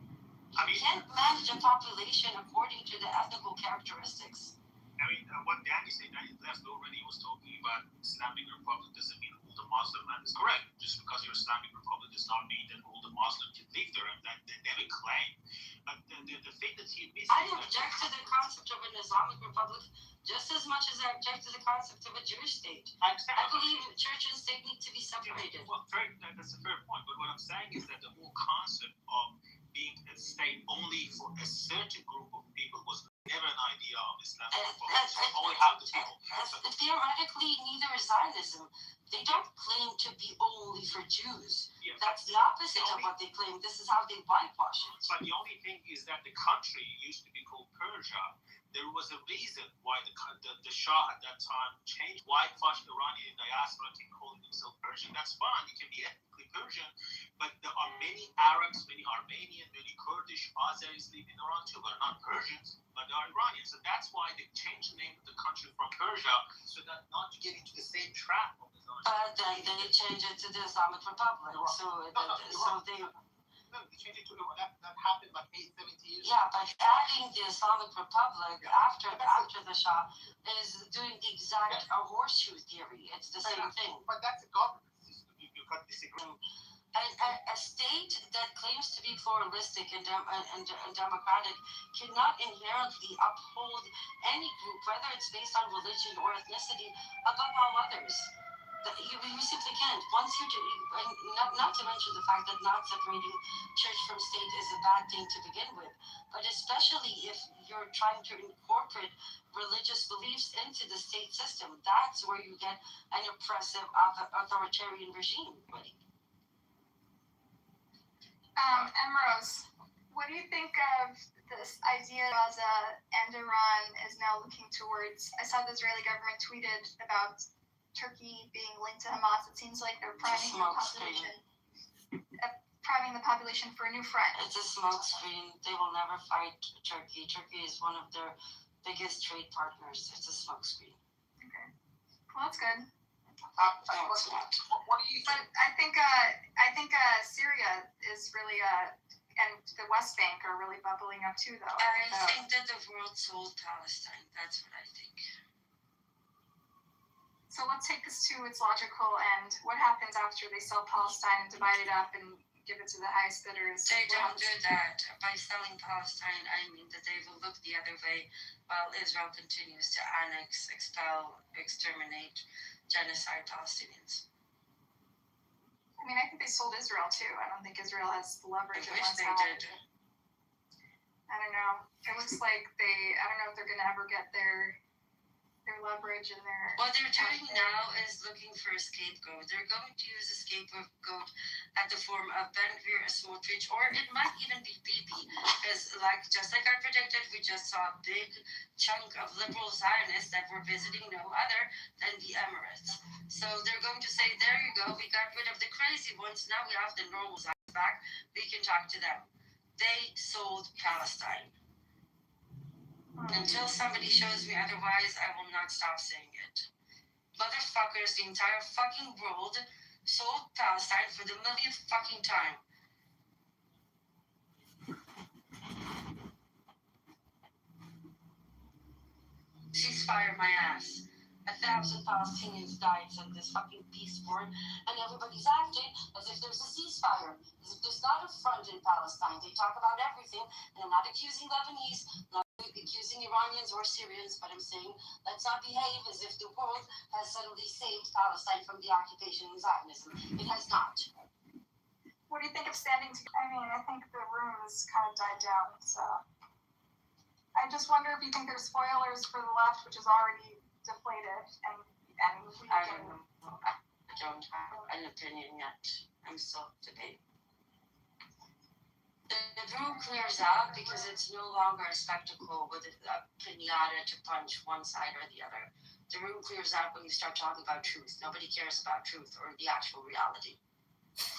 You can't manage a population according to the ethnical characteristics. I mean, what Danny said, Danny left already, was talking about Islamic Republic doesn't mean all the Muslim land is correct. Just because you're Islamic Republic does not mean that all the Muslims can live there, and that they never claim. But the thing that he missed. I object to the concept of an Islamic Republic just as much as I object to the concept of a Jewish state. I believe church and state need to be separated. Well, that's a fair point. But what I'm saying is that the whole concept of being a state only for a certain group of people was never an idea of Islam. Only half the people. Theoretically, neither is Zionism. They don't claim to be only for Jews. Yeah, that's the opposite of what they claim. This is how they whitewash it. But the only thing is that the country used to be called Persia. There was a reason why the Shah at that time changed, whitewashed Iranian diaspora to calling themselves Persian. That's fine. You can be ethnically Persian, but there are many Arabs, many Armenian, many Kurdish, Azeris live in Iran too, but not Persians, but they are Iranians. So that's why they changed the name of the country from Persia, so that not to get into the same trap of the Zionists. Then they changed it to the Islamic Republic. So they. No, they changed it to that happened like 70 years. Yeah, but adding the Islamic Republic after the Shah is doing the exact horseshoe theory. It's the same thing. But that's a government system. You can't disagree. A state that claims to be pluralistic and democratic cannot inherently uphold any group, whether it's based on religion or ethnicity, above all others. We simply can't. Once you do, not to mention the fact that not separating church from state is a bad thing to begin with, but especially if you're trying to incorporate religious beliefs into the state system, that's where you get an oppressive authoritarian regime. Emrose, what do you think of this idea Gaza and Iran is now looking towards? I saw the Israeli government tweeted about Turkey being linked to Hamas. It seems like they're priming the population for a new front. It's a smokescreen. They will never fight Turkey. Turkey is one of their biggest trade partners. It's a smokescreen. Okay. Well, that's good. What do you think? But I think Syria is really and the West Bank are really bubbling up too, though. I think that the world sold Palestine. That's what I think. So let's take this to its logical end. What happens after they sell Palestine and divide it up and give it to the highest bidders? They don't do that. By selling Palestine, I mean that they will look the other way while Israel continues to annex, expel, exterminate, genocide Palestinians. I mean, I think they sold Israel too. I don't think Israel has the leverage. I wish they did. I don't know. It looks like I don't know if they're going to ever get their leverage and their... What they're doing now is looking for a scapegoat. They're going to use a scapegoat at the form of Ben-Gvir, Smotrich, or it might even be Bibi, because just like I predicted, we just saw a big chunk of liberal Zionists that were visiting no other than the Emirates. So they're going to say, there you go, we got rid of the crazy ones, now we have the normal Zionists back, we can talk to them. They sold Palestine. Until somebody shows me otherwise, I will not stop saying it. Motherfuckers, the entire fucking world sold Palestine for the millionth fucking time. Ceasefire my ass. 1,000 Palestinians died, said this fucking peace board, and everybody's acting as if there's a ceasefire, as if there's not a front in Palestine. They talk about everything, and I'm not accusing Lebanese, I'm not accusing Iranians or Syrians, but I'm saying let's not behave as if the world has suddenly saved Palestine from the occupation and Zionism. It has not. What do you think of standing together? I mean, I think the room has kind of died down, so... I just wonder if you think there's spoilers for the left, which is already deflated, and we I don't know. I don't have an opinion yet. I'm still debating. The room clears out because it's no longer a spectacle with a pinata to punch one side or the other. The room clears out when you start talking about truth. Nobody cares about truth or the actual reality.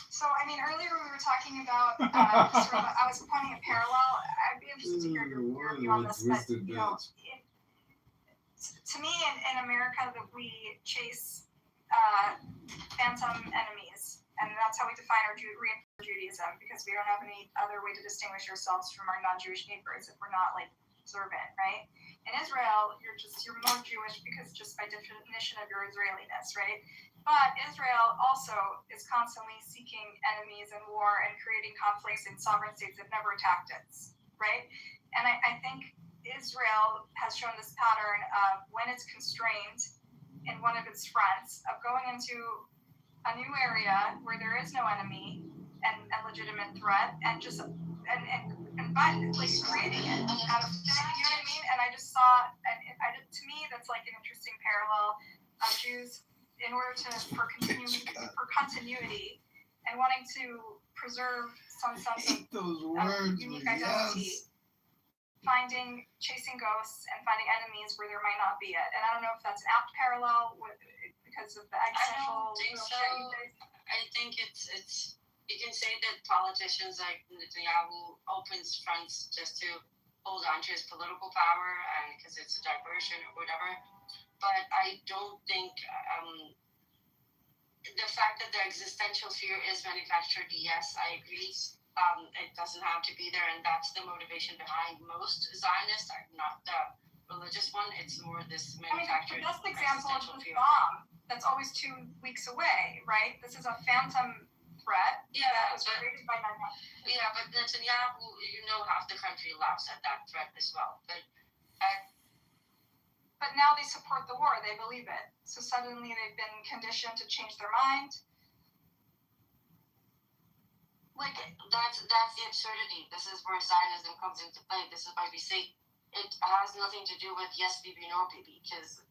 So, I mean, earlier we were talking about, I was pointing a parallel. I'd be interested to hear your view on this, but, you know, to me, in America, that we chase phantom enemies, and that's how we define our reinforced Judaism, because we don't have any other way to distinguish ourselves from our non-Jewish neighbors if we're not, like, observant, right? In Israel, you're more Jewish because just by definition of your Israeliness, right? But Israel also is constantly seeking enemies and war and creating conflicts in sovereign states that never attacked it, right? And I think Israel has shown this pattern of when it's constrained in one of its fronts of going into a new area where there is no enemy and legitimate threat and just like creating it out of, you know what I mean? And I just saw, to me, that's like an interesting parallel of Jews in order for continuity and wanting to preserve some sense of unique identity, chasing ghosts and finding enemies where there might not be it. And I don't know if that's an apt parallel because of the existential I don't think so. shit you face. I think it's you can say that politicians like Netanyahu opens fronts just to hold on to his political power and because it's a diversion or whatever. But I don't think the fact that the existential fear is manufactured, yes, I agree. It doesn't have to be there, and that's the motivation behind most Zionists, not the religious one. It's more this manufactured the best example is existential this fear. bomb that's always 2 weeks away, right? This is a phantom threat that was created by 9/11. Yeah, but Netanyahu, half the country laughs at that threat as well. But now they support the war. They believe it. So suddenly they've been conditioned to change their mind. Like, that's the absurdity. This is where Zionism comes into play. This is why we say it has nothing to do with yes, Bibi, no, Bibi, because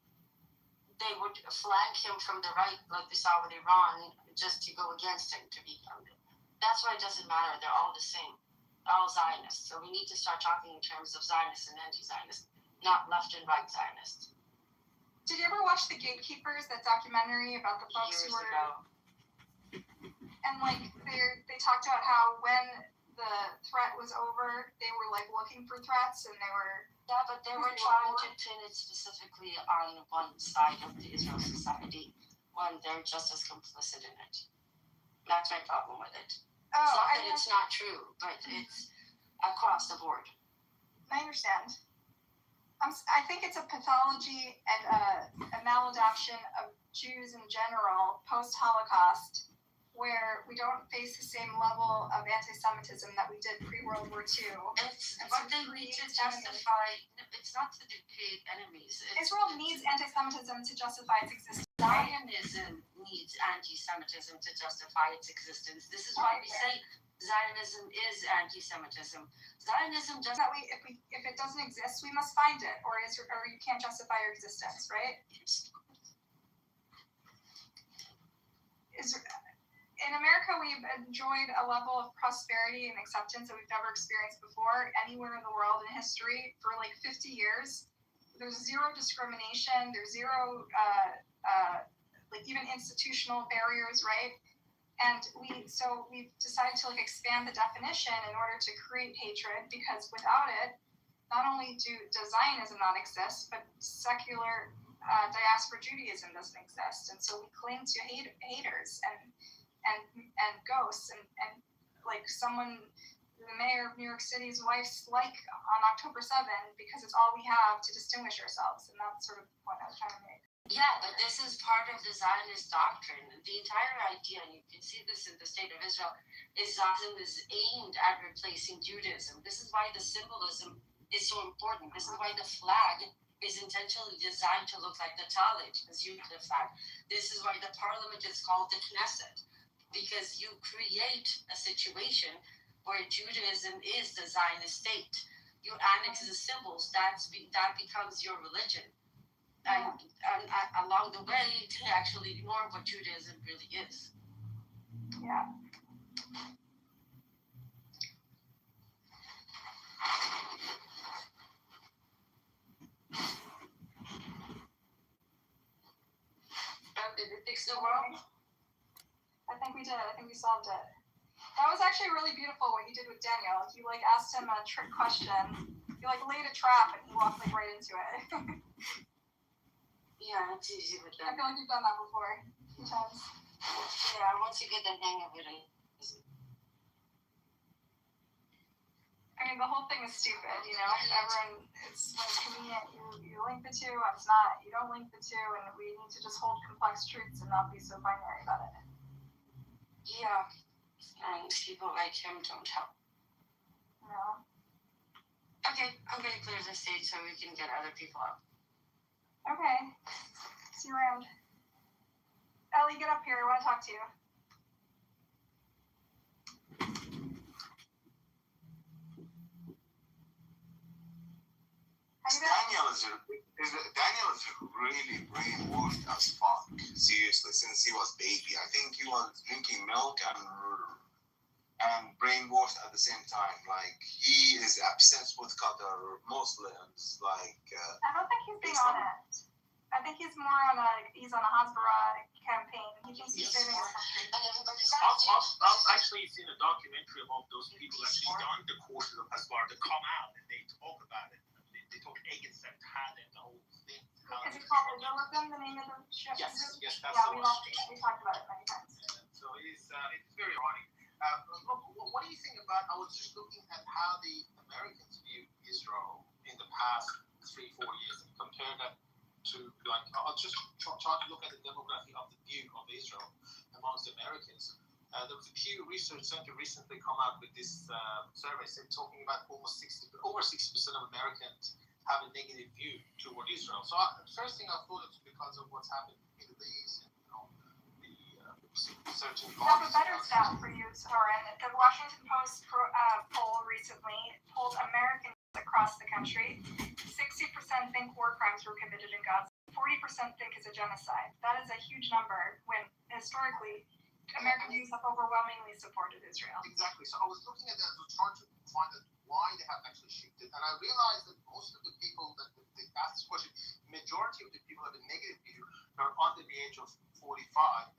they would flank him from the right, like we saw with Iran, just to go against him, to be counted. That's why it doesn't matter. They're all the same. All Zionists. So we need to start talking in terms of Zionists and anti-Zionists, not left and right Zionists. Did you ever watch The Gatekeepers, that documentary about the folks Years who were... ago. And like they talked about how when the threat was over, they were like looking for threats and they were... Yeah, but they were trying to pin it specifically on one side of the Israel society when they're just as complicit in it. That's my problem with it. Oh, it's not that it's not true, but it's across the board. I understand. I think it's a pathology and a maladaption of Jews in general post-Holocaust, where we don't face the same level of anti-Semitism that we did pre-World War II. It's what they need to justify. It's not to create enemies. Israel needs anti-Semitism to justify its existence. Zionism needs anti-Semitism to justify its existence. This is why we say Zionism is anti-Semitism. Zionism doesn't. That way, if it doesn't exist, we must find it, or you can't justify your existence, right? In America, we've enjoyed a level of prosperity and acceptance that we've never experienced before anywhere in the world in history for like 50 years. There's zero discrimination. There's zero, like even institutional barriers, right? And we've decided to like expand the definition in order to create hatred, because without it, not only does Zionism not exist, but secular diaspora Judaism doesn't exist. And so we cling to haters and ghosts and like the mayor of New York City's wife's like on October 7 because it's all we have to distinguish ourselves. And that's sort of what I was trying to make. Yeah, but this is part of the Zionist doctrine. The entire idea, and you can see this in the state of Israel, is Zionism is aimed at replacing Judaism. This is why the symbolism is so important. This is why the flag is intentionally designed to look like the Talit, the Judah flag. This is why the parliament is called the Knesset, because you create a situation where Judaism is the Zionist state. You annex the symbols, that becomes your religion. And along the way, to actually ignore what Judaism really is. Yeah. Did it fix the world? I think we did. I think we solved it. That was actually really beautiful what you did with Daniel. You like asked him a trick question. You like laid a trap and he walked like right into it. Yeah, it's easy with I them. feel like you've done that before a few times. Yeah, once you get the hang of it, I I mean, the whole thing is stupid, you know? Everyone, it's when it's convenient, you link the two, when it's not, you don't link the two, and we need to just hold complex truths and not be so binary about it. Yeah, and people like him don't help. No. Okay, I'm going to clear the stage so we can get other people up. Okay. See you around. Ellie, get up here. I want to talk to you. Daniel is really brainwashed as fuck. Seriously, since he was baby, I think he was drinking milk and brainwashed at the same time. Like he is obsessed with Qatar Muslims. Like I don't think he's being honest. I think he's more on he's on a Hasbara campaign. He thinks he's saving his country. I've actually seen a documentary about those people actually done the courses of Hasbara to come out and they talk about it. They talk against that had and the whole thing. Is it called Libertarian, the name of the ship? Yes, that's yeah, the one. We talked about it many times. So it's very ironic. Look, what do you think about? I was just looking at how the Americans view Israel in the past 3-4 years and compare that to, like, I'll just try to look at the demography of the view of Israel amongst Americans. There was a Pew Research Center recently come out with this survey talking about over 60% of Americans have a negative view toward Israel. So the first thing I thought it's because of what's happened in the Middle East and the searching. I have a better stat for you, Soren. The Washington Post poll recently polled Americans across the country. 60% think war crimes were committed in Gaza. 40% think it's a genocide. That is a huge number when historically Americans have overwhelmingly supported Israel. Exactly. So I was looking at that to try to find out why they have actually shifted, and I realized that most of the people that they asked this question, majority of the people have a negative view are under the age of 45,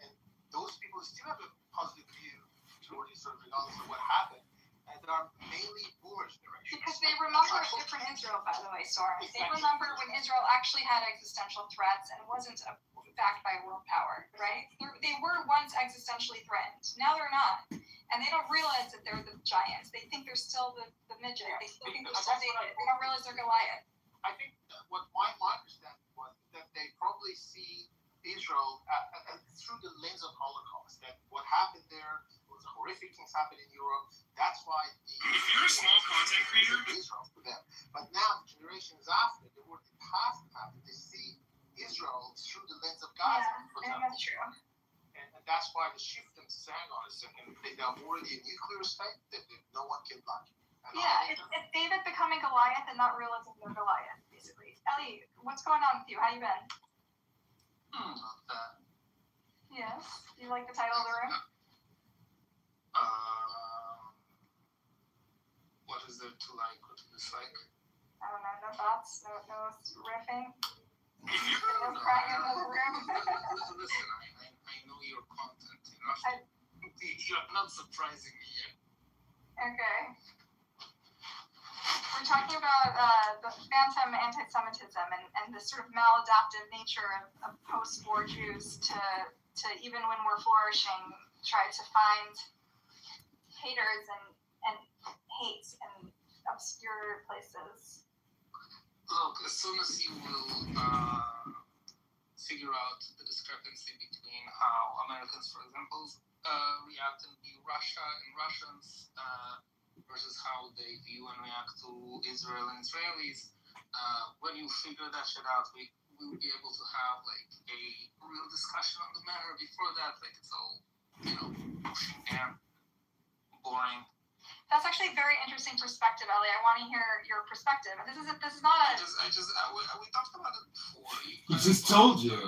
and those people still have a positive view toward Israel regardless of what happened. And they are mainly boomers generation. Because they remember a different Israel, by the way, Soren. They remember when Israel actually had existential threats and wasn't backed by world power, right? They were once existentially threatened. Now they're not. And they don't realize that they're the giants. They think they're still the midget. They still think they're still David. They don't realize they're Goliath. I think what my understanding was that they probably see Israel through the lens of Holocaust. That what happened there was horrific things happened in Europe. That's why if you're a small content creator, Israel for them. But now the generations after, the world past after, they see Israel through the lens of Gaza. Yeah, that's true. And that's why the shift in saying on is they are already a nuclear state that no one can block. Yeah, it's David becoming Goliath and not realizing they're Goliath, basically. Ellie, what's going on with you? How you been? Yes. Do you like the title of the room? What is there to like? What to dislike? I don't know. No thoughts? No riffing? No crying in the room? Listen, I know your content. You're not surprising me yet. Okay. We're talking about the phantom anti-Semitism and the sort of maladaptive nature of post-war Jews to even when we're flourishing, try to find haters and hate in obscure places. Look, as soon as you will figure out the discrepancy between how Americans, for example, react and view Russia and Russians versus how they view and react to Israel and Israelis, when you figure that shit out, we will be able to have like a real discussion on the matter. Before that, like it's all, pushing and boring. That's actually a very interesting perspective, Ellie. I want to hear your perspective. This is not a. We talked about it before. He just told you.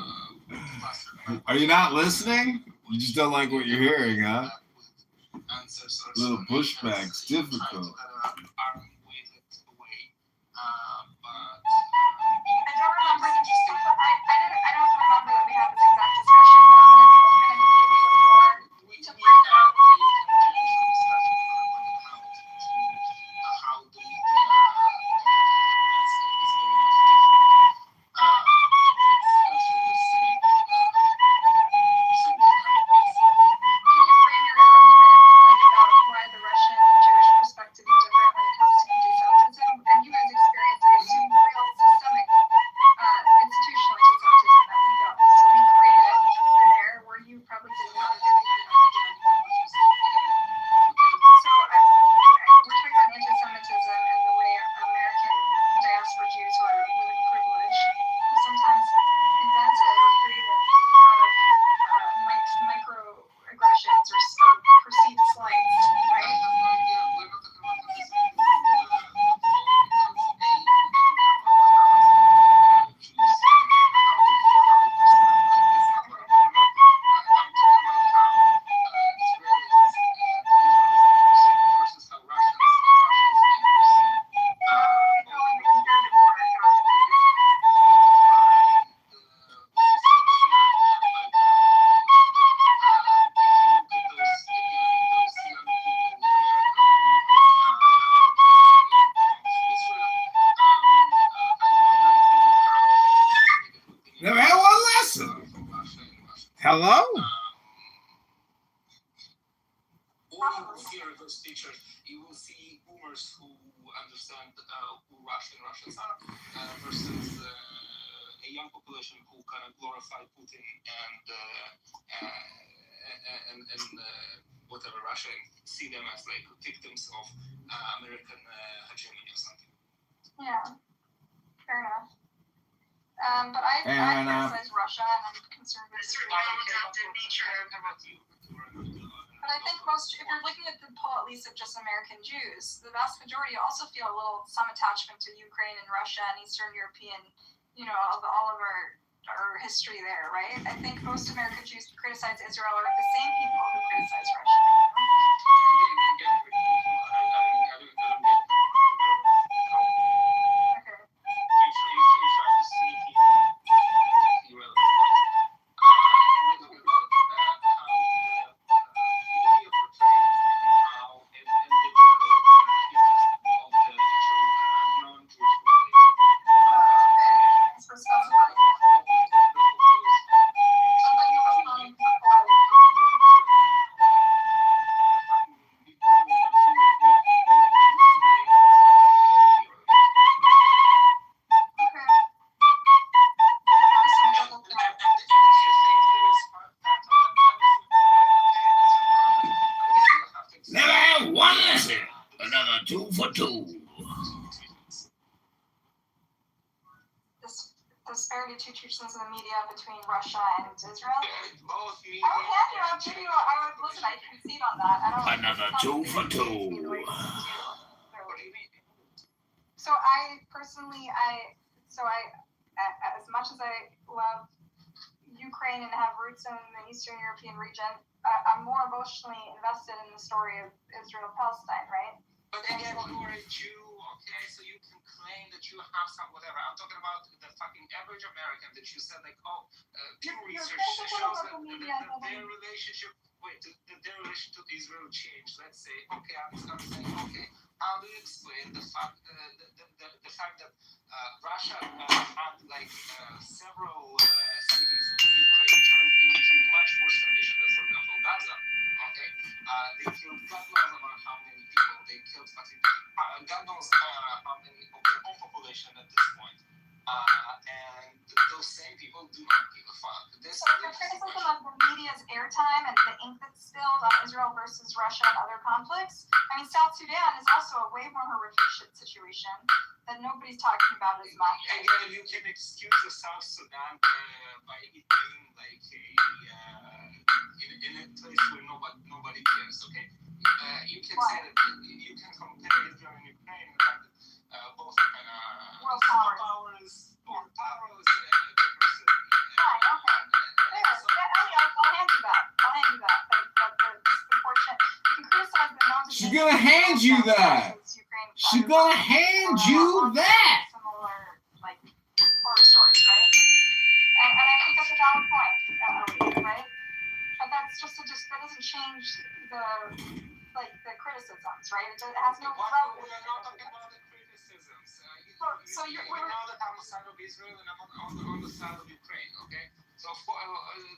Are you not listening? You just don't like what you're hearing, huh? Little pushback's difficult. I don't remember that we had this exact discussion, but I'm going to be open and give you the floor to find out. How the media landscape is very much Can you frame your argument, like about why the Russian Jewish perspective is different? Hello? Or you will see a reverse picture. You will see boomers who understand who Russians are versus a young population who kind of glorify Putin and whatever Russia, and see them as like victims of American hegemony or something. Yeah, fair enough. But I criticize Russia and I'm concerned with the adaptive nature. But I think if you're looking at the poll, at least of just American Jews, the vast majority also feel some attachment to Ukraine and Russia and Eastern European, all of our history there, right? I think most American Jews who criticize Israel are the same people who criticize Russia. Two teachings in the media between Russia and Israel. Both media. I would listen. I concede on that. Another 2 for 2. So I personally, as much as I love Ukraine and have roots in the Eastern European region, I'm more emotionally invested in the story of Israel-Palestine, right? But again, you're a Jew, okay, so you can claim that you have some whatever. I'm talking about the fucking average American that you said, like, Pew Research shows that their relationship to Israel changed. Let's say, okay, I'm saying, okay, how do you explain the fact that Russia had like several cities in Ukraine turned into much worse condition than, for example, Gaza? Okay, they killed God knows about how many people. They killed God knows how many of their own population at this point. And those same people do not give a fuck. So the criticism of the media's airtime and the ink that's spilled on Israel versus Russia and other conflicts. I mean, South Sudan is also a way more horrific shit situation that nobody's talking about as much. Again, you can excuse the South Sudan by it being like in a place where nobody cares. Okay, you can say that you can compare Israel and Ukraine and have both kind of world powers. World powers. Fine, okay. I'll hand you that. But the disproportionate. You can criticize the non. She's gonna hand you that. She's gonna hand you that. Similar, like, horror stories, right? And I think that's a valid point, right? But that's that doesn't change the criticisms, right? It has no. We are not talking about the criticisms. So you know that I'm on the side of Israel and I'm on the side of Ukraine, okay? So for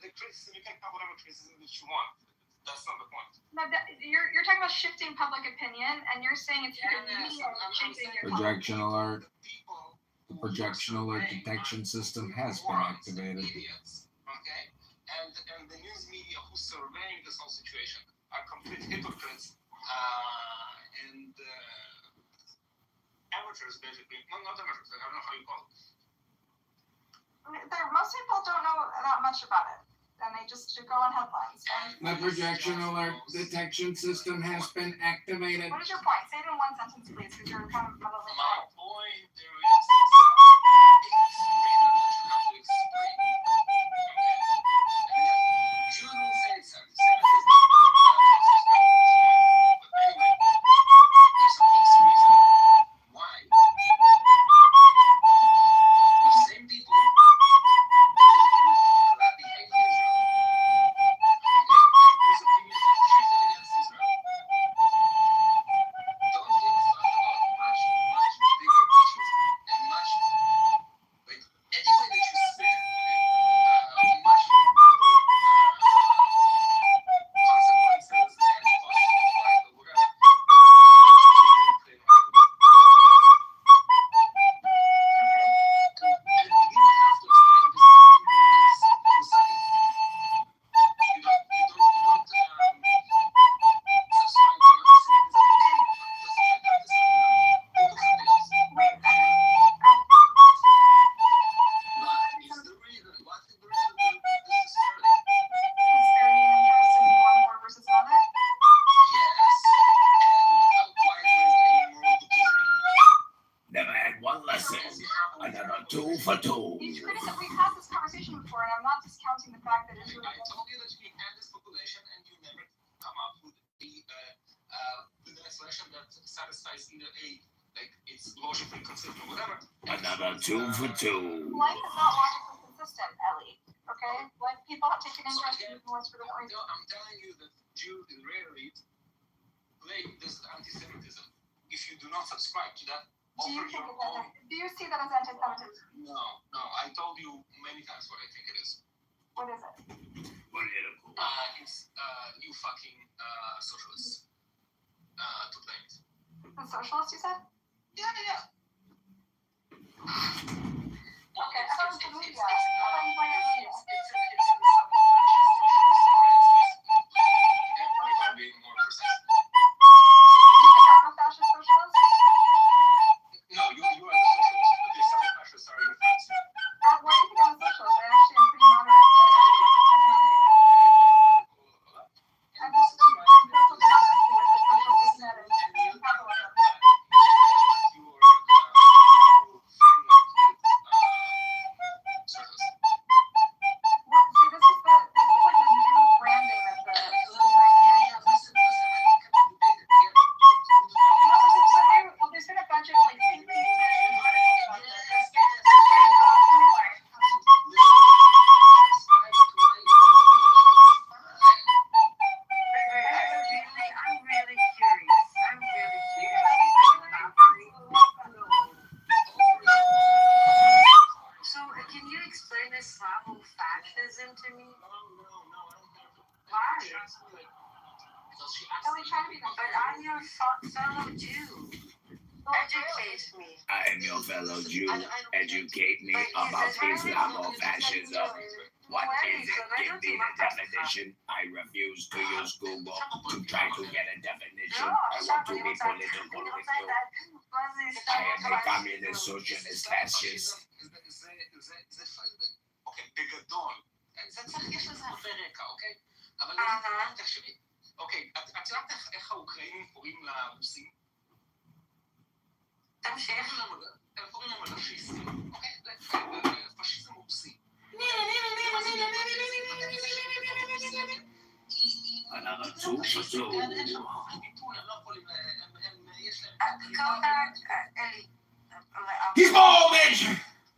the criticism, you can have whatever criticism that you want. That's not the point. No, you're talking about shifting public opinion, and you're saying it's the media shifting your projection alert. The projection alert detection system has been activated. Idiots, okay? And the news media who's surveying this whole situation are complete hypocrites and amateurs, basically. No, not amateurs. I don't know how you call it. Most people don't know that much about it, and they just go on headlines. The projection alert detection system has been activated. What is your point? Say it in one sentence, please, because you're kind of muddling. My point, there is some reason that you have to explain. Jews will say it's anti-Semitism. But anyway, there's some fixed reason why the same people that behave in Israel, and whose opinions are shifted against Israel, don't give a fuck about much bigger issues for two. We've had this conversation before, and I'm not discounting the fact that Israel. I told you that we had this population, and you never come up with an explanation that satisfies either it's logically consistent, whatever. Another 2 for 2. Life is not logically consistent, Ellie. Okay, like people have taken interest in wars for different reasons. I'm telling you that Jews Israelis play this anti-Semitism. If you do not subscribe to that, do you see that as anti-Semitism? No. I told you many times what I think it is. What is it? Political. It's you fucking socialists to blame it. The socialists, you said? Yeah. Okay, I thought it was the media. I thought you blamed the media. Being more precise. Do you think I'm a fascist socialist? No, you are the socialist. Okay, sorry, fascists are your friends. Why do you think I'm a socialist? I actually am pretty moderate. I'm just social democracy with a social system and capitalism. I'm your fellow Jew. Educate me about Islamofascism. What is it? Give me the definition. I refuse to use Google to try to get a definition. I want to be political with you. I am a communist, socialist, fascist. אוקיי, בגדול, זה צריך, יש לזה הרבה רקע, אוקיי? אבל תחשבי, אוקיי, את יודעת איך האוקראינים קוראים לרוסים? תמשיך. הם קוראים להם אנרכיסטים, אוקיי? פשיזם רוסי. Another 2 for 2. He's bald, bitch!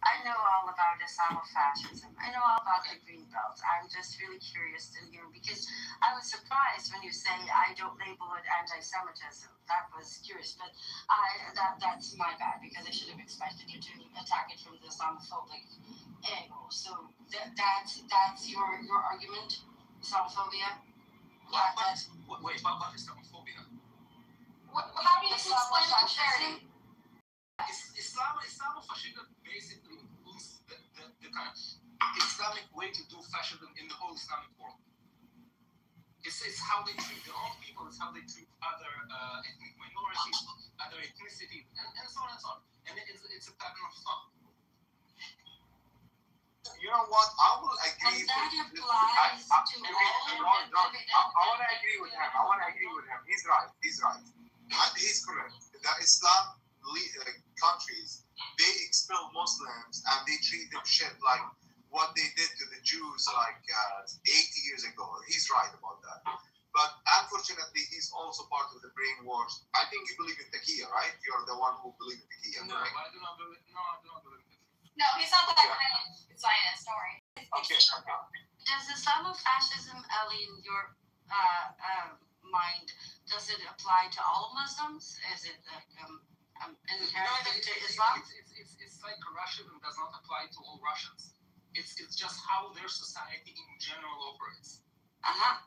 I know all about Islamofascism. I know all about the green belt. I'm just really curious to hear because I was surprised when you say I don't label it anti-Semitism. That was curious, but that's my bad because I should have expected you to attack it from the Islamophobic angle. So that's your argument, Islamophobia. Wait, what is Islamophobia? How do you explain fascism? Islamofascism basically means the kind of Islamic way to do fascism in the whole Islamic world. It's how they treat their own people, it's how they treat other ethnic minorities, other ethnicities, and so on and so on. And it's a pattern of thought. You know what? I will agree. And that applies to all. I want to agree with him. He's right. And he's correct. The Islam countries, they expel Muslims and they treat them shit like what they did to the Jews like 80 years ago. He's right about that. But unfortunately, he's also part of the brainwash. I think you believe in Taqiyya, right? You're the one who believes in Taqiyya, No, right? I do not believe it. No, he's not that kind of Zionist, don't worry. Okay. Does Islamofascism, Ellie, in your mind, does it apply to all Muslims? Is it inherent to Islam? It's like Russianism does not apply to all Russians. It's just how their society in general operates. I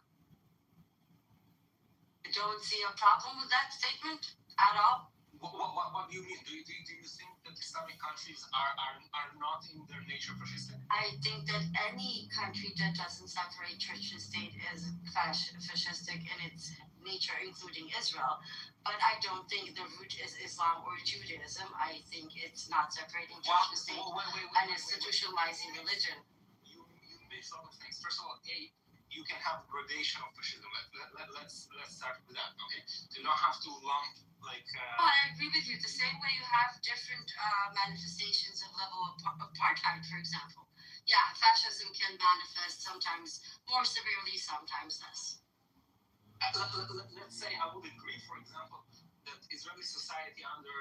don't see a problem with that statement at all. What do you mean? Do you think that Islamic countries are not in their nature fascistic? I think that any country that doesn't separate church and state is fascistic in its nature, including Israel. But I don't think the root is Islam or Judaism. I think it's not separating church and state and institutionalizing religion. You mix all the things. First of all, you can have gradation of fascism. Let's start with that, okay? So you don't have to lump like. Oh, I agree with you. The same way you have different manifestations of level of apartheid, for example. Yeah, fascism can manifest sometimes more severely, sometimes less. Let's say I would agree, for example, that Israeli society under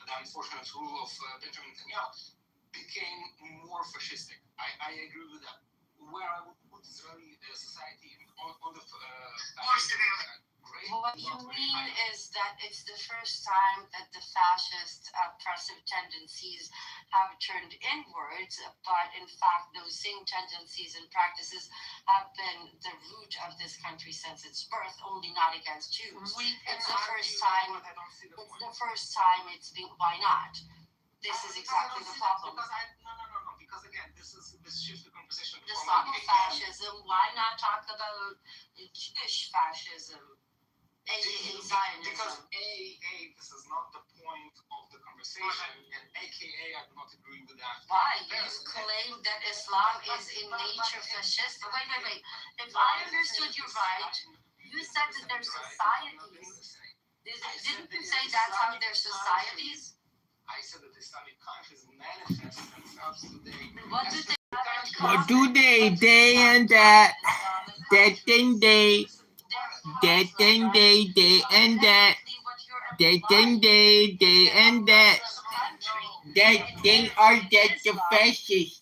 the unfortunate rule of Benjamin Netanyahu became more fascistic. I agree with that. Where I would put Israeli society on the more severely. What you mean is that it's the first time that the fascist oppressive tendencies have turned inwards, but in fact those same tendencies and practices have been the root of this country since its birth, only not against Jews. It's the first time. It's the first time it's been. Why not? This is exactly the problem. No. Because again, this shifts the conversation. Islamofascism. Why not talk about Jewish fascism? Because this is not the point of the conversation, and AKA I do not agree with that. Why? You claim that Islam is in nature fascist. Wait. If I understood you right, you said that there's societies. Didn't you say that's how there's societies? I said that Islamic countries manifest themselves today. What do they? What do they? They and that. That thing they. That thing they and that. That thing they and that. That thing are that the fascists.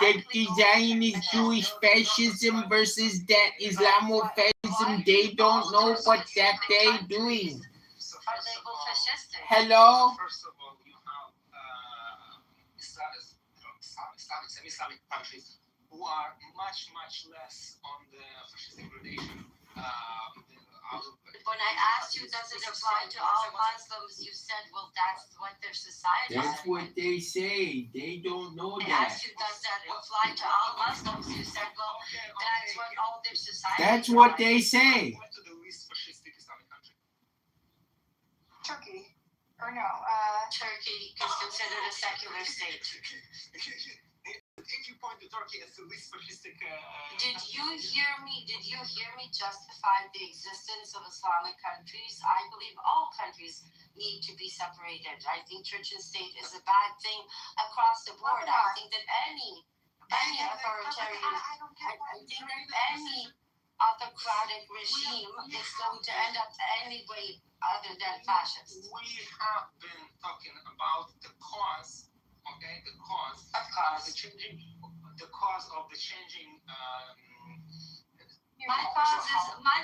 That the Zionist Jewish fascism versus that Islamofascism. They don't know what that they doing. Are they both fascistic? Hello? First of all, you have semi-Islamic countries who are much less on the fascistic gradation. When I asked you, does it apply to all Muslims? You said, well, that's what their society is. That's what they say. They don't know I that. asked you, does that apply to all Muslims? You said, well, that's what all their society. That's what they say. Went to the least fascistic Islamic country. Turkey. Or no, Turkey is considered a secular state. If you point to Turkey as the least fascistic... Did you hear me justify the existence of Islamic countries? I believe all countries need to be separated. I think church and state is a bad thing across the board. I think that any authoritarian, I think that any autocratic regime is going to end up any way other than fascist. We have been talking about the cause, okay? The cause of the changing. My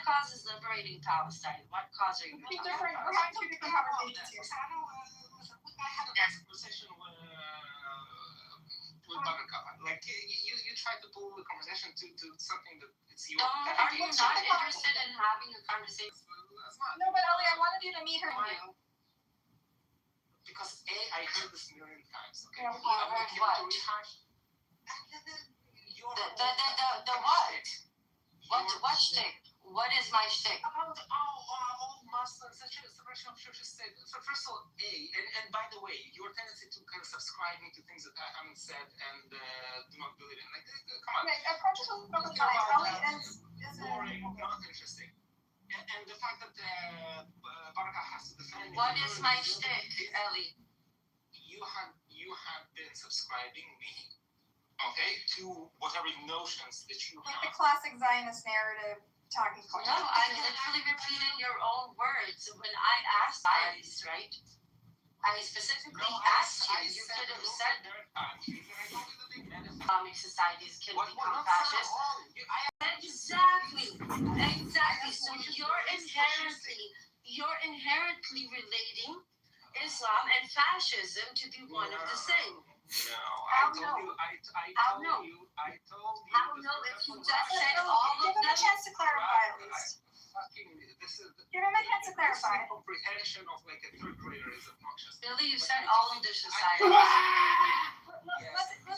cause is liberating Palestine. What cause are you talking about? We're having two different conversations here. I had a conversation with Barakah. Like you try to pull the conversation to something that it's your. Are you not interested in having a conversation? No, but Ali, I wanted you to meet her. Because I heard this a million times. Okay. Yeah, what? The what? What shtick? What is my shtick? About all Muslims, separation of church and state. First of all, and by the way, your tendency to kind of subscribing to things that I haven't said and do not believe in. Like, come on. Right, approach to the Ali is boring, not interesting. And the fact that Barakah has to defend. What is my shtick, Ellie? You have been subscribing me, okay, to whatever notions that you like have. the classic Zionist narrative talking point. No, I literally repeated your own words when I asked Iris, right? I specifically asked you. You could have said Islamic societies can become fascist. Exactly. So you're inherently relating Islam and fascism to be one of the same. I told you. How no? If you just said all of them. Give him a chance to clarify, at least. Give him a chance to clarify. Comprehension of like a third grader is obnoxious. Billy, you said all of the societies.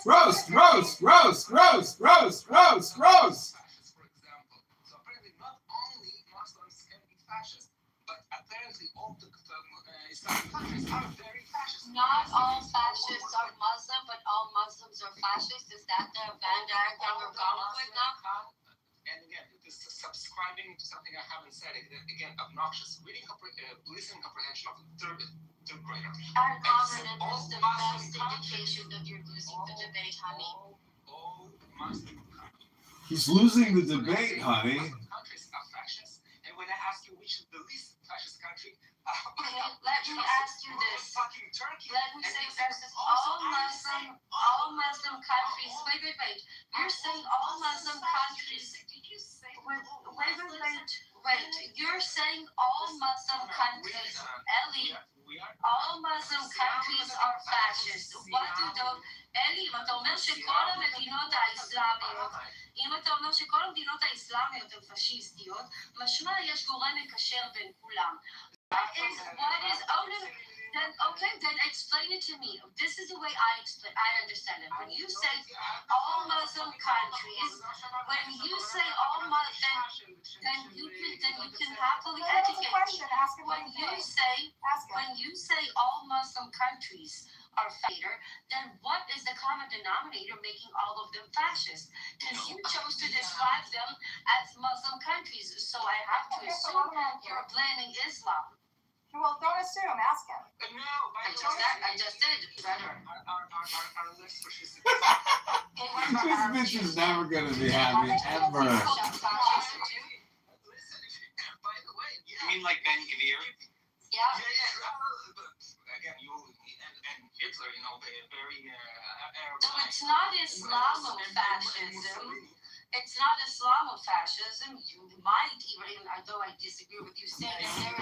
Roast. For example, so apparently not only Muslims can be fascist, but apparently all the Islamic countries are very fascist. Not all fascists are Muslim, but all Muslims are fascist. Is that the Van diagram we're going with now? subscribing to something I haven't said. Again, obnoxious. Listening comprehension of third grader. Our government is the best indication that you're losing the debate, honey. He's losing the debate, honey. Countries are fascist, and when I ask you which is the least fascist country, let me ask you this. Fucking Turkey. Let me say this. All Muslim countries. Wait. You're saying all Muslim countries. Wait. You're saying all Muslim countries. Ellie, all Muslim countries are fascist. What do those... אלי, אם אתה אומר שכל המדינות האסלאמיות, אם אתה אומר שכל המדינות האסלאמיות הן פשיסטיות, משמע יש גורם מקשר בין כולם. Then explain it to me. This is the way I understand it. When you say all Muslim countries, when you say all Muslim, then you can happily educate me. When you say all Muslim countries are fair, then what is the common denominator making all of them fascist? Because you chose to describe them as Muslim countries, so I have to assume you're blaming Islam. Well, don't assume. Ask him. No, I just did. Better. This bitch is never gonna be happy ever. You mean like Ben Gvir? Yeah. Again, you and Hitler, they're very So it's not Islamofascism. It's not Islamofascism. You might even, although I disagree with you, say that there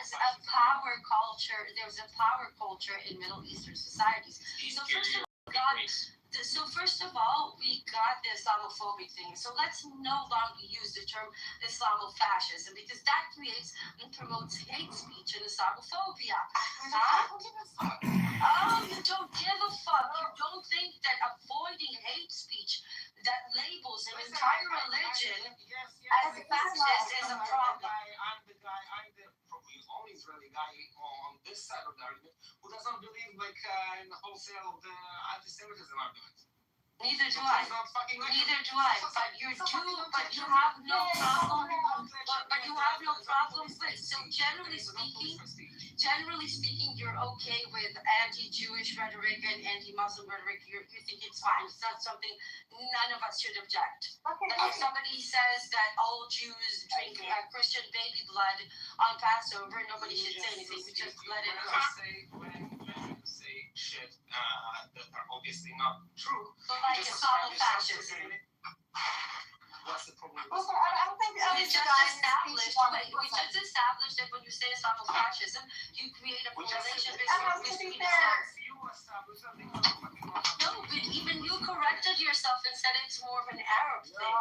is a power culture. There's a power culture in Middle Eastern societies. So first of all, we got the Islamophobic thing. So let's no longer use the term Islamofascism because that creates and promotes hate speech and Islamophobia. Oh, you don't give a fuck. You don't think that avoiding hate speech that labels an entire religion as fascist is a problem. I'm the only Israeli guy on this side of the argument who doesn't believe in the wholesale anti-Semitism argument. Neither do I. But you have no problem. But you have no problem with. So generally speaking, you're okay with anti-Jewish rhetoric and anti-Muslim rhetoric. You think it's fine. It's not something none of us should object. And if somebody says that all Jews drink Christian baby blood on Passover, nobody should say anything. We just let it go. Say shit that are obviously not true. Like Islamofascism. What's the problem? Listen, I don't think we just established that when you say Islamofascism, you create a correlation between No, but even you corrected yourself and said it's more of an Arab thing.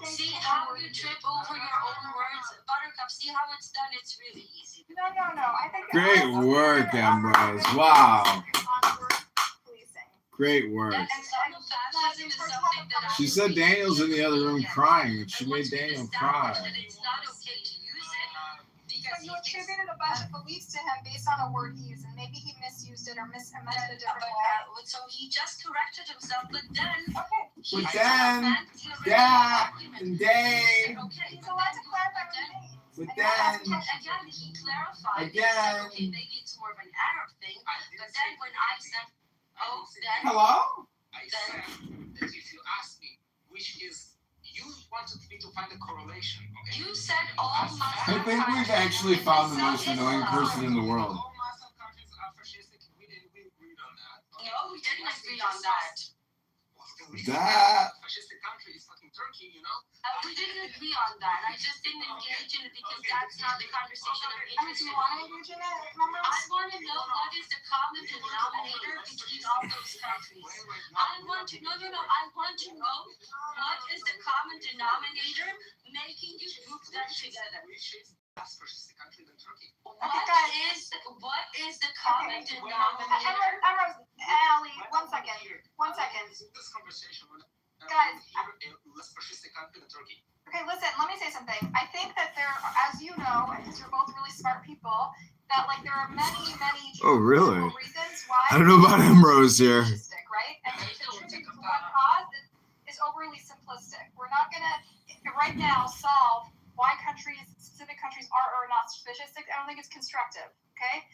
See how you trip over your own words? Buttercup, see how it's done? It's really easy. No. I think Great work, Ambrose. Wow. Great work. She said Daniel's in the other room crying, and she made Daniel cry. It's not okay to use it because you attributed a bunch of beliefs to him based on a word he used, and maybe he misused it or meant it a different way. So he just corrected himself, but then... He's allowed to clarify what he means. But then... Again, he clarified. Okay, maybe it's more of an Arab thing, but then when I said... Hello? I said that if you ask me which is, you wanted me to find a correlation. Okay? You said all Muslim I think we've actually found the most annoying person in the world. All Muslim countries are fascistic. We agreed on that. Okay? No, we didn't agree on that. Fascistic country is fucking Turkey, We didn't agree on that. I just didn't engage in it because that's not the conversation I'm interested in. Do you want to engage in it? I want to know what is the common denominator between all those countries. I want to know what is the common denominator making you group them together. What is the common denominator? Ali, 1 second. This conversation, guys. Less fascistic country than Turkey. Okay, listen. Let me say something. I think that there, as you know, because you're both really smart people, that there are many reasons why. I don't know about Ambrose here. Right? And the one cause is overly simplistic. We're not gonna right now solve why specific countries are or not suspicious. I don't think it's constructive. Okay,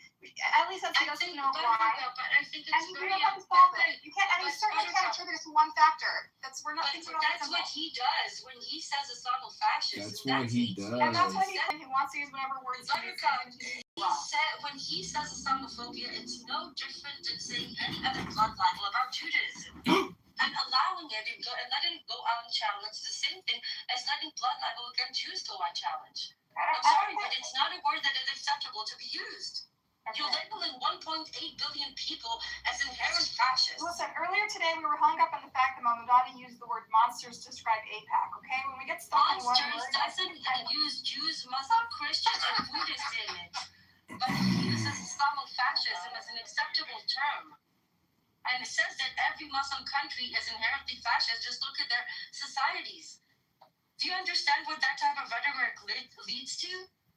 at least that's doesn't know why. But I think it's You don't have to solve it. You can't. I mean, certainly can't attribute it to one factor. We're not thinking about that's what he does when he says Islamofascist. That's what he does. And that's what he wants to use whatever words when he says Islamophobia, it's no different than saying any other blood libel about Judaism. And allowing it and letting it go unchallenged, the same thing as letting blood libel against Jews go unchallenged. I'm sorry, but it's not a word that is acceptable to be used. Okay. You're labeling 1.8 billion people as inherent fascists. Listen, earlier today we were hung up on the fact that Mahmoudani used the word monsters to describe AIPAC, okay? When we get stuck in one word... Monsters doesn't use Jews, Muslim, Christians, or Buddhists in it. But he uses Islamofascism as an acceptable term. And it says that every Muslim country is inherently fascist. Just look at their societies. Do you understand what that type of rhetoric leads to?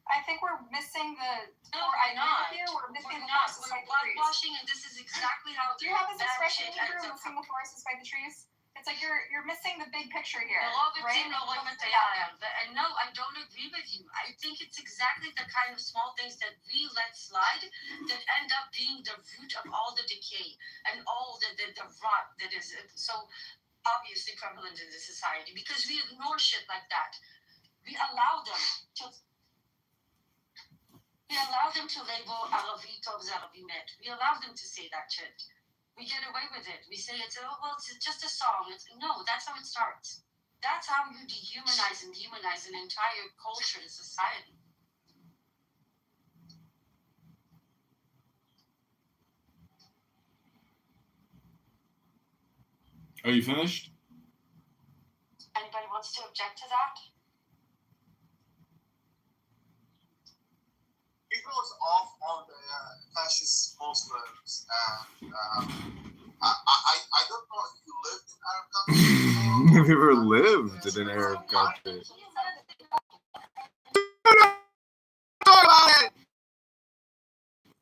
I think we're missing the... No, we're not. We're missing we're the not. forest We're despite the trees. whitewashing, and this is exactly how... Do you have this expression in Hebrew, missing the forest despite the trees? It's like you're missing the big picture here, right? No, I don't agree with you. I think it's exactly the kind of small things that we let slide that end up being the root of all the decay and all the rot that is so obviously prevalent in the society, because we ignore shit like that. We allow them to label Arabi Tov Zarabi Met. We allow them to say that shit. We get away with it. We say it's just a song. No, that's how it starts. That's how you dehumanize and demonize an entire culture and society. Are you finished? Anybody wants to object to that? He goes off on the fascist Muslims, and I don't know if you lived in Arab countries. I've never lived in an Arab country. Talk about it!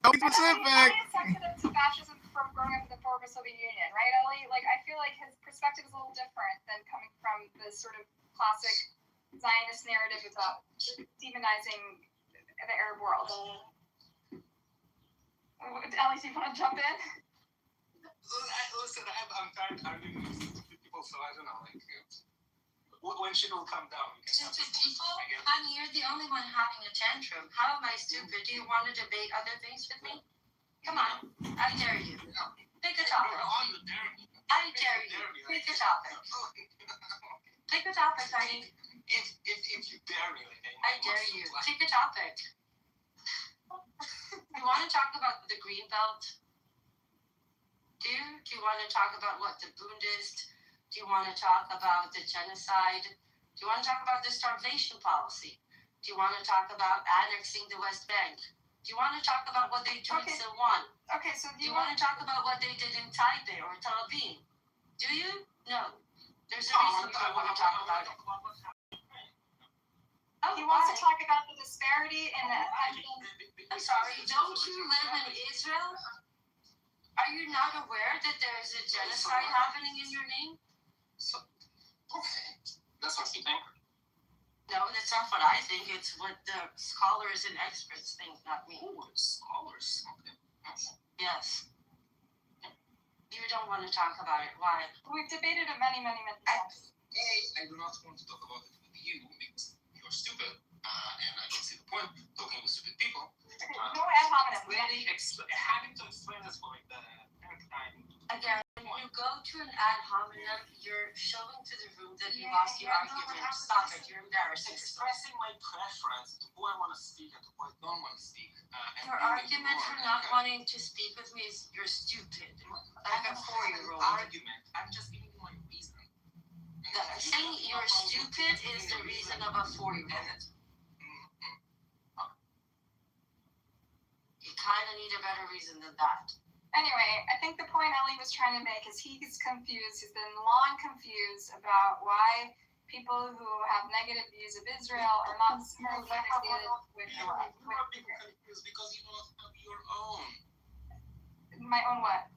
Don't be specific! Ellie is sensitive to fascism from growing up in the former Soviet Union, right, Ellie? Like, I feel like his perspective is a little different than coming from the sort of classic Zionist narrative about demonizing the Arab world. Ellie, do you want to jump in? Listen, I'm tired arguing with people, so I don't know. Like, when shit will come down. Stupid people? Honey, you're the only one having a tantrum. How am I stupid? Do you want to debate other things with me? Come on. I dare you. Pick a topic. I dare you. Pick a topic. Pick a topic, honey. If you dare me, I dare you. Pick a topic. You want to talk about the green belt? Do you want to talk about what the Bundist? Do you want to talk about the genocide? Do you want to talk about the starvation policy? Do you want to talk about annexing the West Bank? Do you want to talk about what they do in Silwan? Okay, so do you want to talk about what they did in Taipei or Tel Aviv? Do you? No. There's a reason I want to talk about it. He wants to talk about the disparity in the... I'm sorry, don't you live in Israel? Are you not aware that there is a genocide happening in your name? Okay, that's what you think. No, that's not what I think. It's what the scholars and experts think, not me. Oh, scholars. Okay. Yes. You don't want to talk about it. Why? We've debated it many times. I do not want to talk about it with you because you're stupid, and I don't see the point talking with stupid people. No ad hominem. Having to explain this for like the third time. Again, when you go to an ad hominem, you're showing to the room that you lost your argument. Stop it. You're embarrassing. Expressing my preference to who I want to speak and to who I don't want to speak. Your argument for not wanting to speak with me is you're stupid. Like a 4-year-old. Argument. I'm just giving you my reason. Saying you're stupid is the reason of a 4-year-old. You kind of need a better reason than that. Anyway, I think the point Ellie was trying to make is he's confused. He's been long confused about why people who have negative views of Israel are not similarly fixated with Israel. Because you don't have your own. My own what?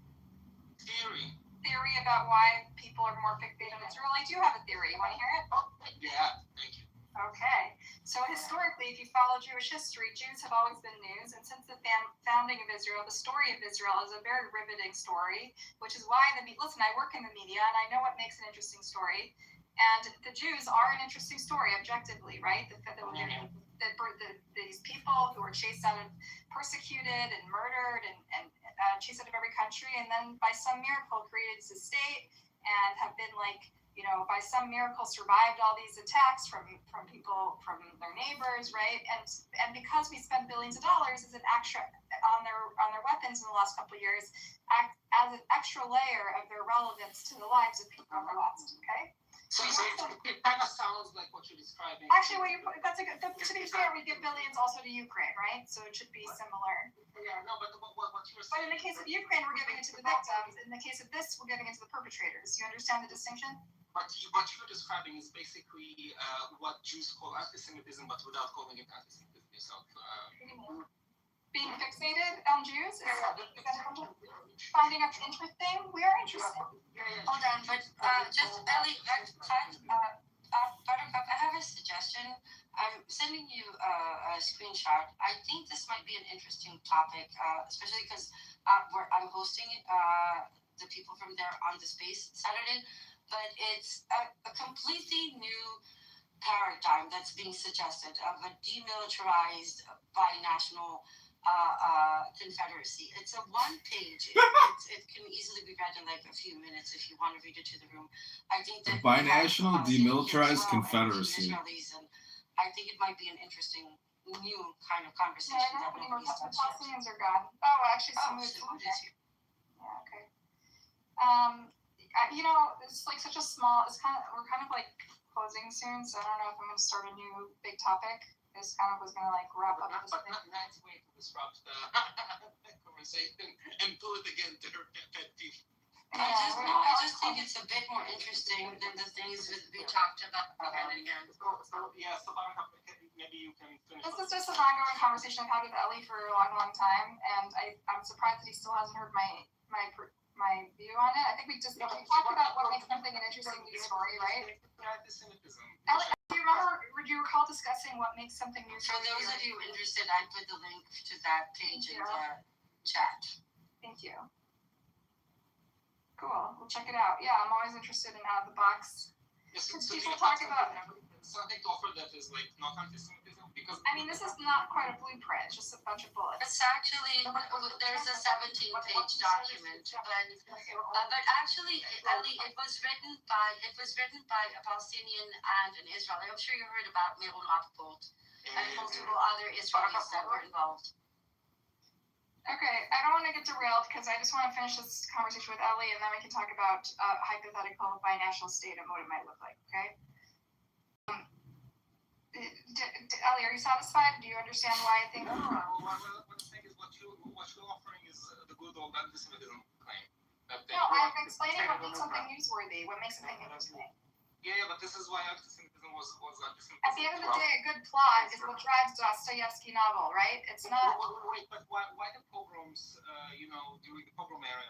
Theory about why people are more fixated on Israel. Like, I do have a theory. You want to hear it? Yeah, thank you. Okay. So historically, if you follow Jewish history, Jews have always been news, and since the founding of Israel, the story of Israel is a very riveting story, which is why listen, I work in the media, and I know what makes an interesting story, and the Jews are an interesting story objectively, right? These people who were chased out of, persecuted and murdered and chased out of every country, and then by some miracle created a state and have been by some miracle survived all these attacks from people, from their neighbors, right? And because we spent billions of dollars as an extra on their weapons in the last couple of years, as an extra layer of their relevance to the lives of people in the West, okay? So it kind of sounds like what you're describing. Actually, to be fair, we give billions also to Ukraine, right? So it should be similar. Yeah, no, but what you were But saying. in the case of Ukraine, we're giving it to the victims. In the case of this, we're giving it to the perpetrators. You understand the distinction? What you're describing is basically what Jews call anti-Semitism, but without calling it anti-Semitism yourself. Being fixated on Jews? Finding us interesting? We are interested. Hold on, but just Ellie, Buttercup, I have a suggestion. I'm sending you a screenshot. I think this might be an interesting topic, especially because I'm hosting the people from there on the space Saturday. But it's a completely new paradigm that's being suggested of a demilitarized binational confederacy. It's a one-page. It can easily be read in like a few minutes if you want to read it to the room. I think that binational demilitarized confederacy. And I think it might be an interesting new kind of conversation. Yeah, I don't have any more Palestinians are gone. Oh, actually, some of it's here. Yeah, okay. It's like such a small. We're kind of like closing soon, so I don't know if I'm going to start a new big topic. This kind of was going to like wrap up. But nice way to disrupt the conversation and pull it again to her pet peeve. I just think it's a bit more interesting than the things that we talked about again and again. So maybe you can finish. This is just an ongoing conversation I've had with Ellie for a long, long time, and I'm surprised that he still hasn't heard my view on it. I think we talked about what makes something an interesting news story, right? Ellie, do you recall discussing what makes something news For story? those of you interested, I put the link to that page in the chat. Thank you. Cool. We'll check it out. Yeah, I'm always interested in out of the box. So people talk about something to offer that is like not anti-Semitism because this is not quite a blueprint. It's just a bunch of bullets. It's actually there's a 17-page document, but actually, Ellie, it was written by a Palestinian and an Israeli. I'm sure you heard about Meron Rapaport and multiple other Israelis that were involved. Okay, I don't want to get derailed because I just want to finish this conversation with Ellie, and then we can talk about hypothetical binational state and what it might look like. Okay. Ellie, are you satisfied? Do you understand why I think? No, what I'm saying is what you're offering is the good old anti-Semitism claim. No, I'm explaining what makes something newsworthy. What makes something interesting. Yeah, but this is why anti-Semitism was anti-Semitism. At the end of the day, a good plot is what drives Dostoevsky novel, right? It's not. Wait, but why the pogroms? During the pogrom era,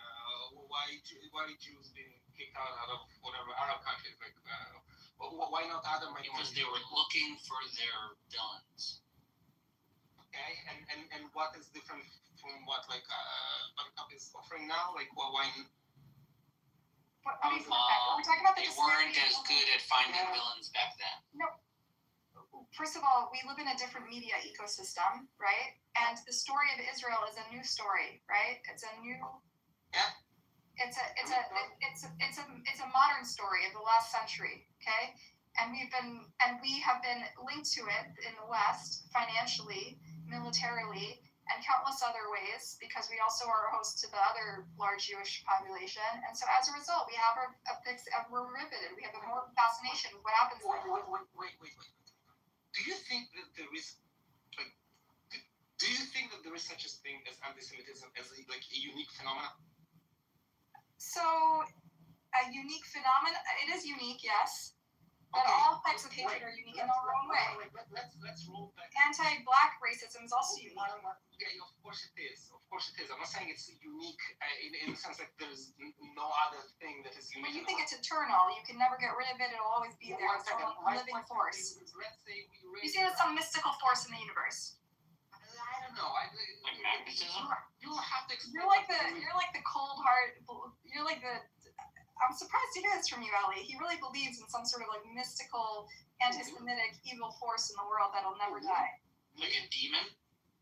why Jews being kicked out of whatever Arab countries? Like, why not other minorities? Because they were looking for their villains. Okay, and what is different from what Buttercup is offering now? Like, why? We're talking about the they weren't as good at finding villains back then. No. First of all, we live in a different media ecosystem, right? And the story of Israel is a new story, right? It's a new. Yeah. It's a modern story of the last century, okay? And we have been linked to it in the West financially, militarily, and countless other ways, because we also are a host to the other large Jewish population. And so as a result, we have we're riveted. We have a more fascination with what happens there. Wait. Do you think that there is such a thing as anti-Semitism as a unique phenomenon? So a unique phenomenon, it is unique, yes. But all types of hatred are unique in their own way. Let's roll back. Anti-black racism is also unique. Yeah, of course it is. Of course it is. I'm not saying it's unique in the sense that there's no other thing that is unique. But you think it's eternal. You can never get rid of it. It'll always be there. It's a living force. Let's say we You see there's some mystical force in the universe. I don't know. Like magnetism? You have to explain. You're like the cold heart. You're like the. I'm surprised to hear this from you, Ellie. He really believes in some sort of like mystical, anti-Semitic, evil force in the world that'll never die. Like a demon?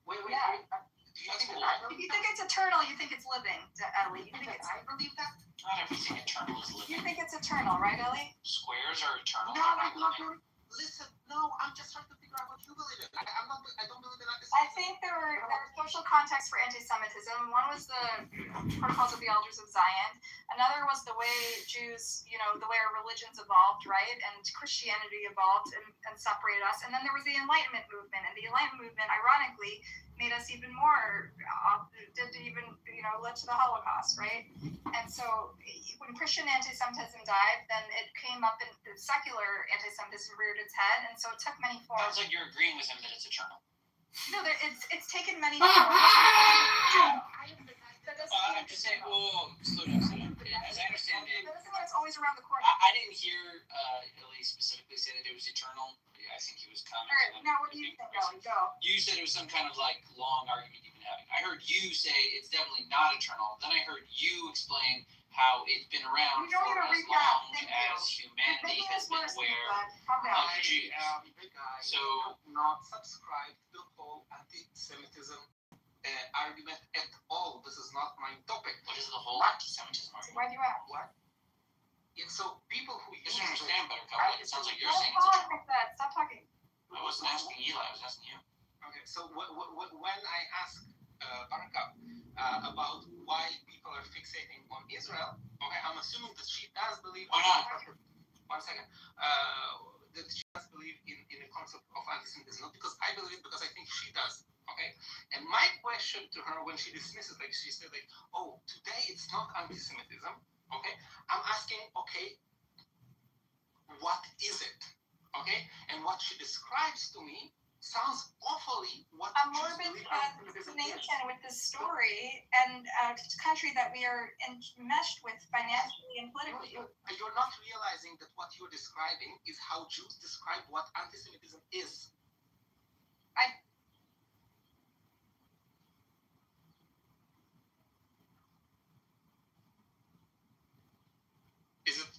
Wait. Yeah. Do you think If you think it's eternal, you think it's living, Ellie. You think it's. I believe that? Not everything eternal is living. You think it's eternal, right, Ellie? Squares are eternal. No, listen, no, I'm just trying to figure out what you believe in. I don't believe in anti-Semitism. I think there were social contexts for anti-Semitism. One was the Protocols of the Elders of Zion. Another was the way Jews, the way our religions evolved, right? And Christianity evolved and separated us. And then there was the Enlightenment movement. And the Enlightenment movement, ironically, made us even more, led to the Holocaust, right? And so when Christian anti-Semitism died, then it came up and secular anti-Semitism reared its head, and so it took many forms. Sounds like you're agreeing with him that it's eternal. No, it's taken many forms. I'm just saying, slow down. As I understand it, That doesn't mean it's always around the corner. I didn't hear Ellie specifically say that it was eternal. I think he was commenting. All right, now what do you think, Ellie? Go. You said it was some kind of like long argument you've been having. I heard you say it's definitely not eternal. Then I heard you explain how it's been around You don't for need to as recap. long as humanity has been aware Calm down. of the Jews. So not subscribe to the whole anti-Semitism argument at all. This is not my topic. What is the whole anti-Semitism argument? Why do you ask? What? Yeah, so people who You should understand better, Kyle. It sounds like you're saying it's Don't eternal. talk like that. Stop talking. I wasn't asking Eli, I was asking you. Okay, so when I ask Baraka about why people are fixating on Israel, okay, I'm assuming that she does believe. Why not? 1 second. That she does believe in the concept of anti-Semitism, not because I believe it, because I think she does. Okay, and my question to her when she dismisses, like she said, like, oh, today it's not anti-Semitism. Okay, I'm asking, okay, what is it? Okay, and what she describes to me sounds awfully what A morbid fascination with this story and a country that we are enmeshed with financially and politically. You're not realizing that what you're describing is how Jews describe what anti-Semitism is. Is it?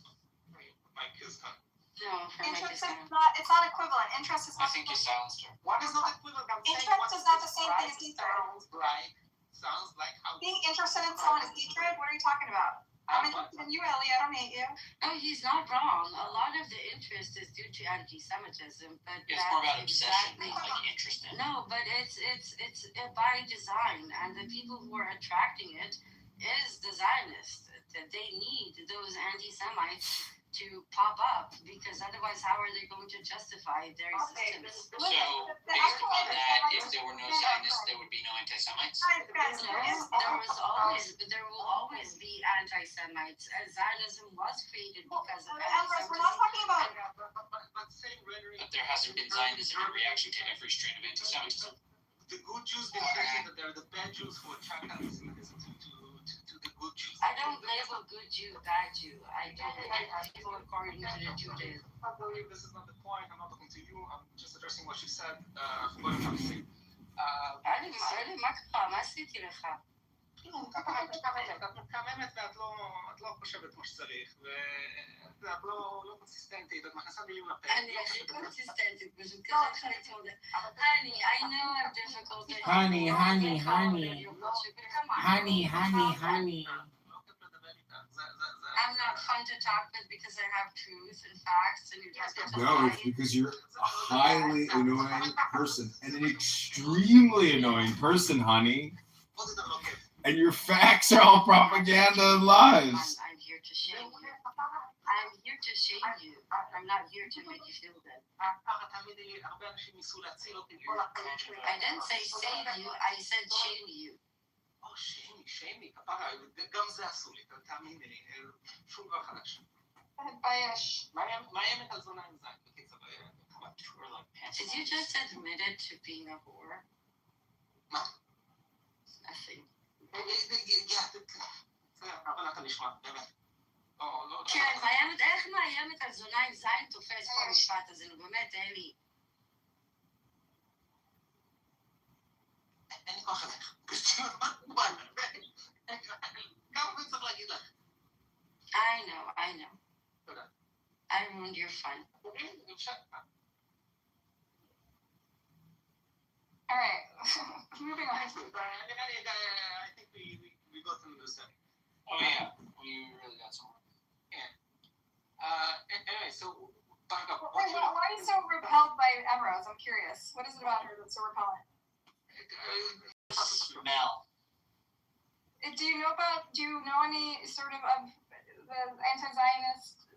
Mike is done. No, Interest is not, it's not equivalent. Interest is I not think you silenced her. What is not equivalent? I'm saying Interest what is not the same thing as hatred. Sounds like how. Being interested in someone is hatred? What are you talking about? I'm interested in you, Ellie. I don't hate you. No, he's not wrong. A lot of the interest is due to anti-Semitism, but It's more about obsession than like interest in it. No, but it's by design, and the people who are attracting it is the Zionists. That they need those anti-Semites to pop up, because otherwise, how are they going to justify their existence? So, based upon that, if there were no Zionists, there would be no anti-Semites? There will always be anti-Semites. Zionism was created because of We're not talking about. But there hasn't been Zionism in reaction to every strain of anti-Semitism. The good Jews been thinking that they're the bad Jews who attract anti-Semitism to the good Jews. I don't label good Jew bad Jew. I don't label people according to the Judaism. I believe this is not the point. I'm not talking to you. I'm just addressing what you said. What I'm saying. מה עשיתי לך? את מקממת ואת לא חושבת כמו שצריך, ואת לא קונסיסטנטית, את מכנסה מילים לפה. אני הכי קונסיסטנטית, פשוט ככה החלטתי את זה. Honey, I know I'm difficult. Honey. I'm not fun to talk with because I have truth and facts, and you're just No, it's because you're a highly annoying person, and an extremely annoying person, honey. And your facts are all propaganda and lies. I'm here to shame you. I'm here to shame you. I'm not here to make you feel good. I didn't say save you, I said shame you. שיימי, כפרה, גם זה עשו לי, תאמיני לי, שום דבר חדש. By Miami has one anxiety. Okay, so come up to her like pants. Did you just admit it to being a whore? No. Nothing. כן, איך מאיימת על זונה עם זין תופס פה המשפט הזה? נו באמת, אלי. אין לי כוח אליך. כמה פעמים צריך להגיד לך? I know. תודה. I ruined your fun. All right, moving on. I think we got to understand. Oh yeah, we really got somewhere. Yeah. Anyway, so talk about Why are you so repelled by Emerald? I'm curious. What is it about her that's so repellent? Smell. Do you know any sort of the anti-Zionist,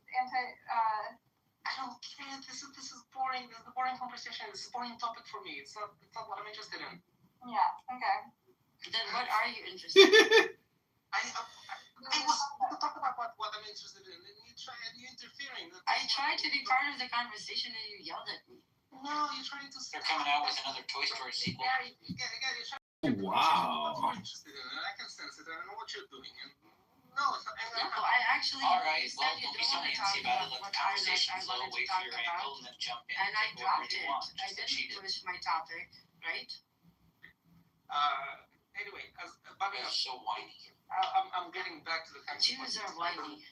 I don't care. This is boring. This is a boring conversation. This is a boring topic for me. It's not what I'm interested in. Yeah. Okay. Then what are you interested in? I was to talk about what I'm interested in, and you're interfering. I tried to be part of the conversation and you yelled at me. No, you're trying to. They're coming out with another Toy Story sequel. Yeah, you're trying to. Wow. I'm interested in it. I can sense it. I know what you're doing. And no, it's not. No, I actually. All right, you well, said you don't be don't so want to antsy talk about it. about Let what the conversation flow. wanted to Wait talk for your about. angle and then jump in. And I Take dropped whatever it. you want, I just like she didn't did. push my topic, right? Anyway, You're so whiny. I'm getting back to the kind of Jews are whiny.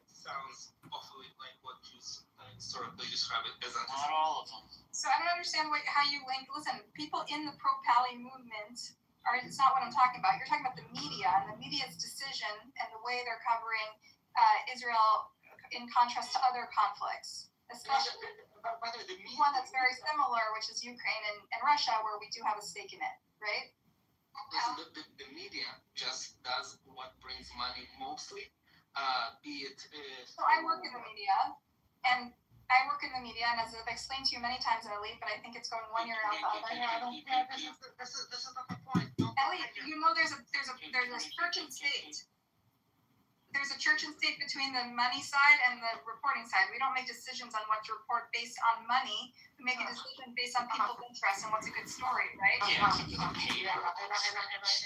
Sounds awfully like what Jews historically describe it as. Not all of them. So I don't understand how you link. Listen, people in the pro-Pally movement it's not what I'm talking about. You're talking about the media and the media's decision and the way they're covering Israel in contrast to other conflicts, especially one that's very similar, which is Ukraine and Russia, where we do have a stake in it, right? Listen, the media just does what brings money mostly, be it. So I work in the media, and and as I've explained to you many times, Ellie, but I think it's going one year out the other. This is not the point. Ellie, you know there's a church and state. There's a church and state between the money side and the reporting side. We don't make decisions on what to report based on money. We make a decision based on people's interests and what's a good story, right? Yeah, and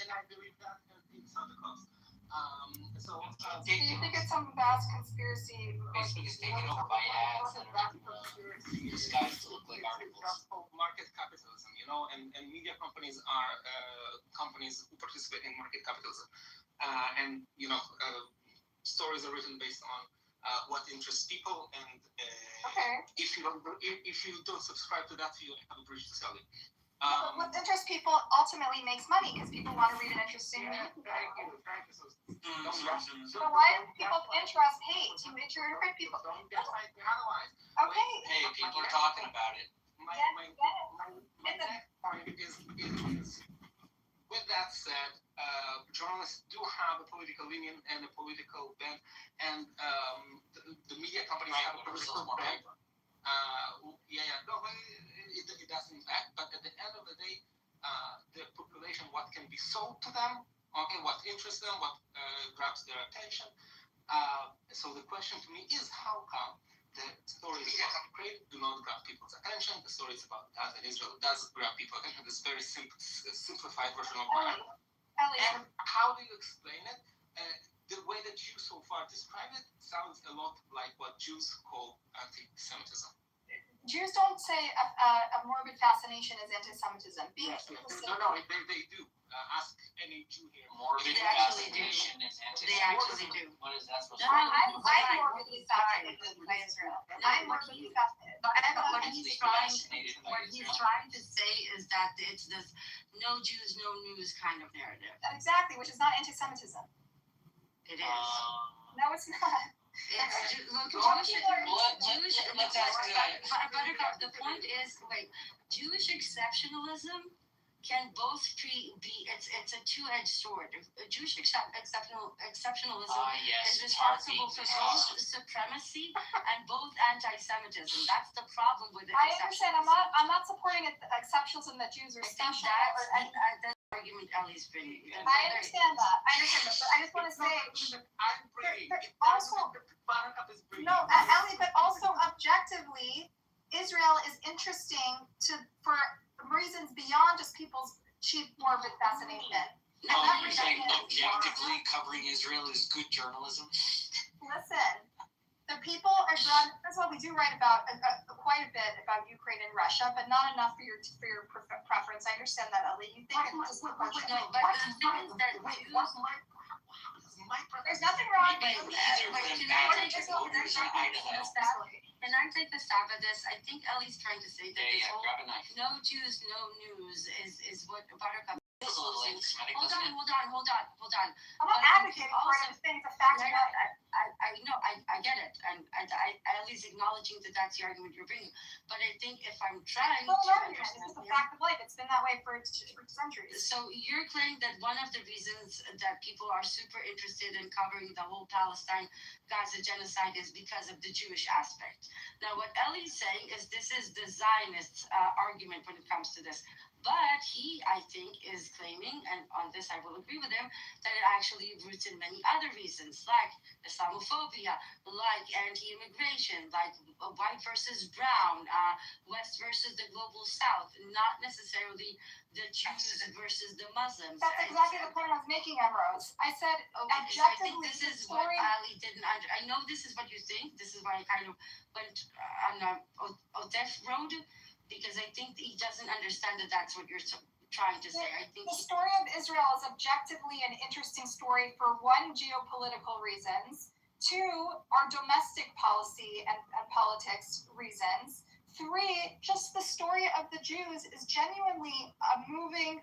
I believe that inside the cost. So do you think it's some vast conspiracy? Facebook is taken over by ads that are disguised to look like articles. Market capitalism, and media companies are companies who participate in market capitalism, and stories are written based on what interests people, and if you don't subscribe to that, you have a bridge to sell it. What interests people ultimately makes money because people want to read an interesting news. So why do people's interest hate? You interpret people. Okay. Hey, people are talking about it. My next point is, with that said, journalists do have a political leaning and a political bent, and the media companies have a political bent. It does in fact, but at the end of the day, the population, what can be sold to them, what interests them, what grabs their attention. So the question to me is, how come the stories about Ukraine do not grab people's attention? The stories about Gaza and Israel does grab people's attention. This very simplified version of my argument. And how do you explain it? The way that you so far describe it sounds a lot like what Jews call anti-Semitism. Jews don't say a morbid fascination is anti-Semitism. No, they do. Ask any Jew here. Morbid fascination is anti-Semitism. They actually do. What is that supposed to I'm mean? morbidly fascinated by Israel. I'm morbidly fascinated. What he's trying to say is that it's this no Jews, no news kind of narrative. Exactly, which is not anti-Semitism. It is. No, it's not. Let's ask Buttercup, the point is, Jewish exceptionalism can both be, it's a two-edged sword. Jewish exceptionalism is responsible for both supremacy and both anti-Semitism. That's the problem with it. I understand. I'm not supporting exceptionalism that Jews are special. That's the argument Ellie's bringing. I understand that. But I just want to say. Also, no, interesting for reasons beyond just people's cheap morbid fascination. No, you're saying objectively covering Israel is good journalism? Listen, the people are drawn. First of all, we do write about quite a bit about Ukraine and Russia, but not enough for your preference. I understand that, Ellie. You think it's just No, but the thing is that there's nothing wrong with Maybe either of them matter to voters in Idaho. Can I take a stab at this? I think Ellie's trying to say that this whole grab a knife. no Jews, no news is what Buttercup Feels a little anti-Semitic, Hold doesn't on. I'm not advocating for it. I'm just saying it's a fact. I know, I get it, and I at least acknowledging that that's the argument you're bringing. But I think if I'm trying It's to argument. understand, It's just a fact of life. It's been that way for centuries. so you're claiming that one of the reasons that people are super interested in covering the whole Palestine Gaza genocide is because of the Jewish aspect. Now, what Ellie's saying is this is the Zionist argument when it comes to this. But he, I think, is claiming, and on this I will agree with him, that it actually roots in many other reasons, like Islamophobia, like anti-immigration, like white versus brown, West versus the global South, not necessarily the Jews versus the Muslims. That's exactly the point I was making, Emrose. I said, okay, so I think this is what Ali didn't I know this is what you think. This is why I kind of went on a Odef road, because I think he doesn't understand that that's what you're trying to say. I think the story of Israel is objectively an interesting story for one, geopolitical reasons, two, our domestic policy and politics reasons, three, just the story of the Jews is genuinely a moving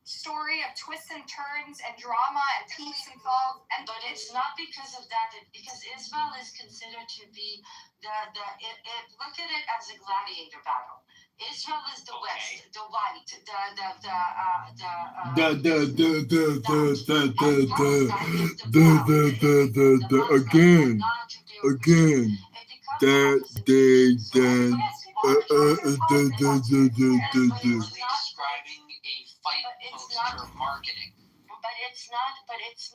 story of twists and turns and drama and peaks and falls. But it's not because of that. Because Israel is considered to be look at it as a gladiator battle. Again, that they then describing a fight poster marketing. But it's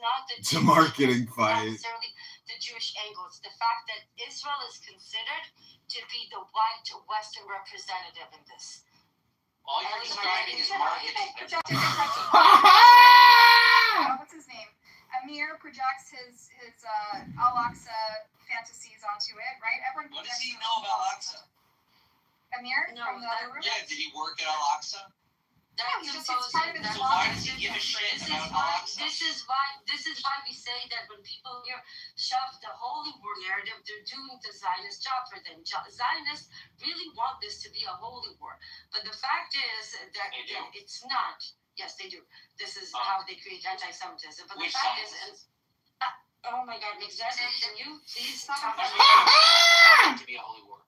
not It's a marketing fight. necessarily the Jewish angle. It's the fact that Israel is considered to be the white Western representative in this. All you're describing is marketing. What's his name? Amir projects his Al-Aqsa fantasies onto it, right? Everyone. What does he know about Al-Aqsa? Amir from the other room. Yeah, did he work at Al-Aqsa? That's it's part of his So why does he give a shit about Al-Aqsa? This is why we say that when people here shove the holy war narrative, they're doing the Zionist job for them. Zionists really want this to be a holy war, but the fact is that it's not. Yes, they do. This is how they create anti-Semitism. But the fact is, oh my God, exactly. Can you please stop? To be a holy war.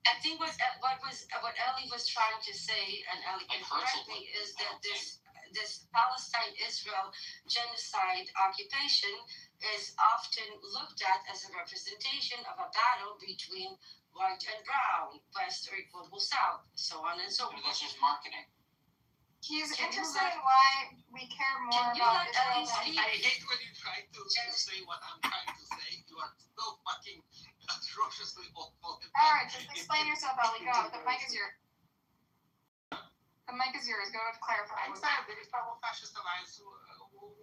I think what Ellie was trying to say, and Ellie can correct me, is that this Palestine-Israel genocide occupation is often looked at as a representation of a battle between white and brown, West or global South, so on and so forth. That's just marketing. He's interested in why we care more about Israel. I hate when you try to say what I'm trying to say. You are so fucking atrociously awful. Alright, just explain yourself, Ellie. Go. The mic is yours. The mic is yours. Go to clarify. I'm saying there is powerful fascist alliance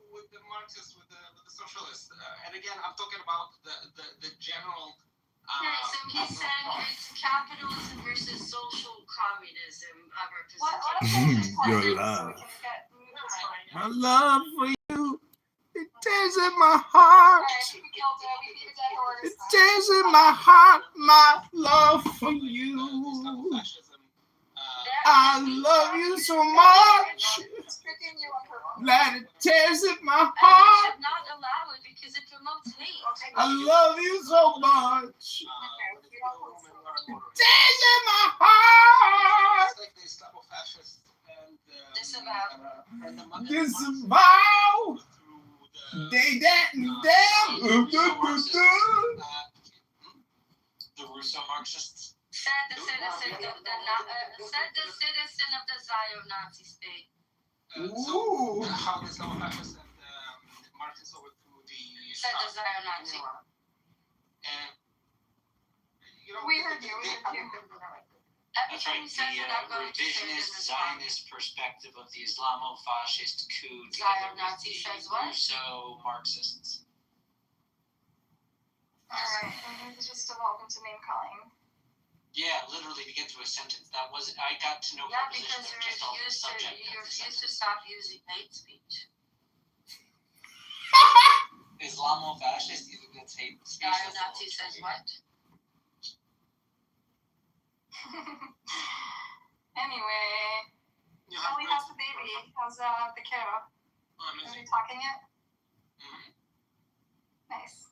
with the Marxists, with the socialists. And again, I'm talking about the general. So he's saying it's capitalism versus social communism representation. Your love. My love for you. It tears in my heart. It tears in my heart, my love for you. I love you so much that it tears in my heart. You should not allow it because it promotes hate. I love you so much. It tears in my heart. Disavow. They that and them. The Russo Marxists. Said the citizen of the Zion Nazi state. So how does our fascists and Marxists overthrew the Said the Zion Nazi. And We heard you. That's right. The revisionist Zionist perspective of the Islamo-fascist coup. Zion-Nazi says what? So Marxists. Alright, and this is just evolved into name calling. Yeah, literally to get to a sentence. That was I got to know Because prepositions just off the subject. you refuse to stop using hate speech. Islamo-fascist, you think that's hate speech? Zion-Nazi says what? Anyway, Ellie, how's the baby? How's the kiddo? Is he talking yet? Nice.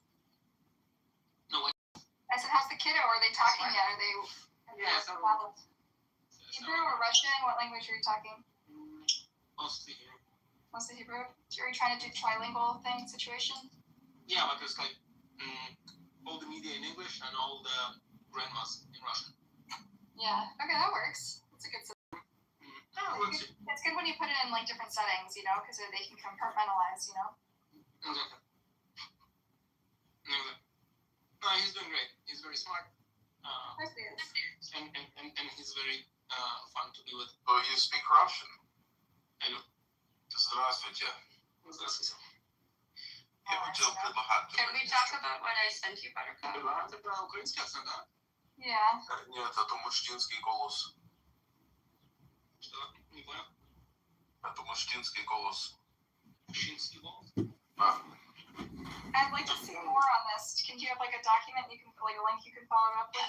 No, wait. I said, how's the kiddo? Are they talking yet? Are they? Yeah, Hebrew or Russian? What language are you talking? Mostly Hebrew. Mostly Hebrew. Are you trying to do trilingual thing situation? Yeah, like it's like all the media in English and all the grandmas in Russian. Yeah. Okay, that works. That's a good system. It's good when you put it in like different settings, you know, because they can compartmentalize, you know. Exactly. No, he's doing great. He's very smart. Of course he is. And he's very fun to be with. Oh, you speak Russian? Hello. Здравствуйте. Здравствуйте. Я хотел предлагать. Can we talk about what I sent you, Buttercup? Это про украинский акцент, да? Yeah. Нет, это мужчинский голос. Что? Не понял. Это мужчинский голос. Мужчинский голос? Да. I'd like to see more on this. Can you have like a document you can, like a link you can follow up with?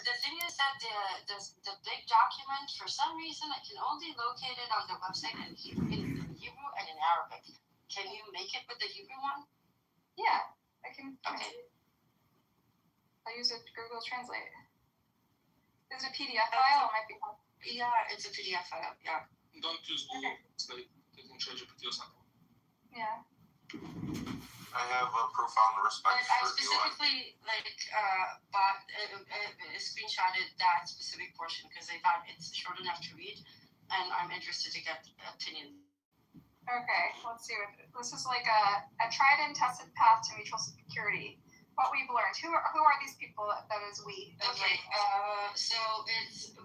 The thing is that the big document, for some reason, I can only locate it on the website in Hebrew and in Arabic. Can you make it with the Hebrew one? Yeah, I can. Okay. I'll use it Google Translate. Is it a PDF file? It might be. Yeah, it's a PDF file. Yeah. Don't use Google. It's like you can charge GPT or something. Yeah. I have a profound respect I for you. specifically screenshotted that specific portion because I thought it's short enough to read, and I'm interested to get opinion. Okay, let's see. This is like a tried and tested path to mutual security. What we've learned. Who are these people? That is we. Okay. So it's the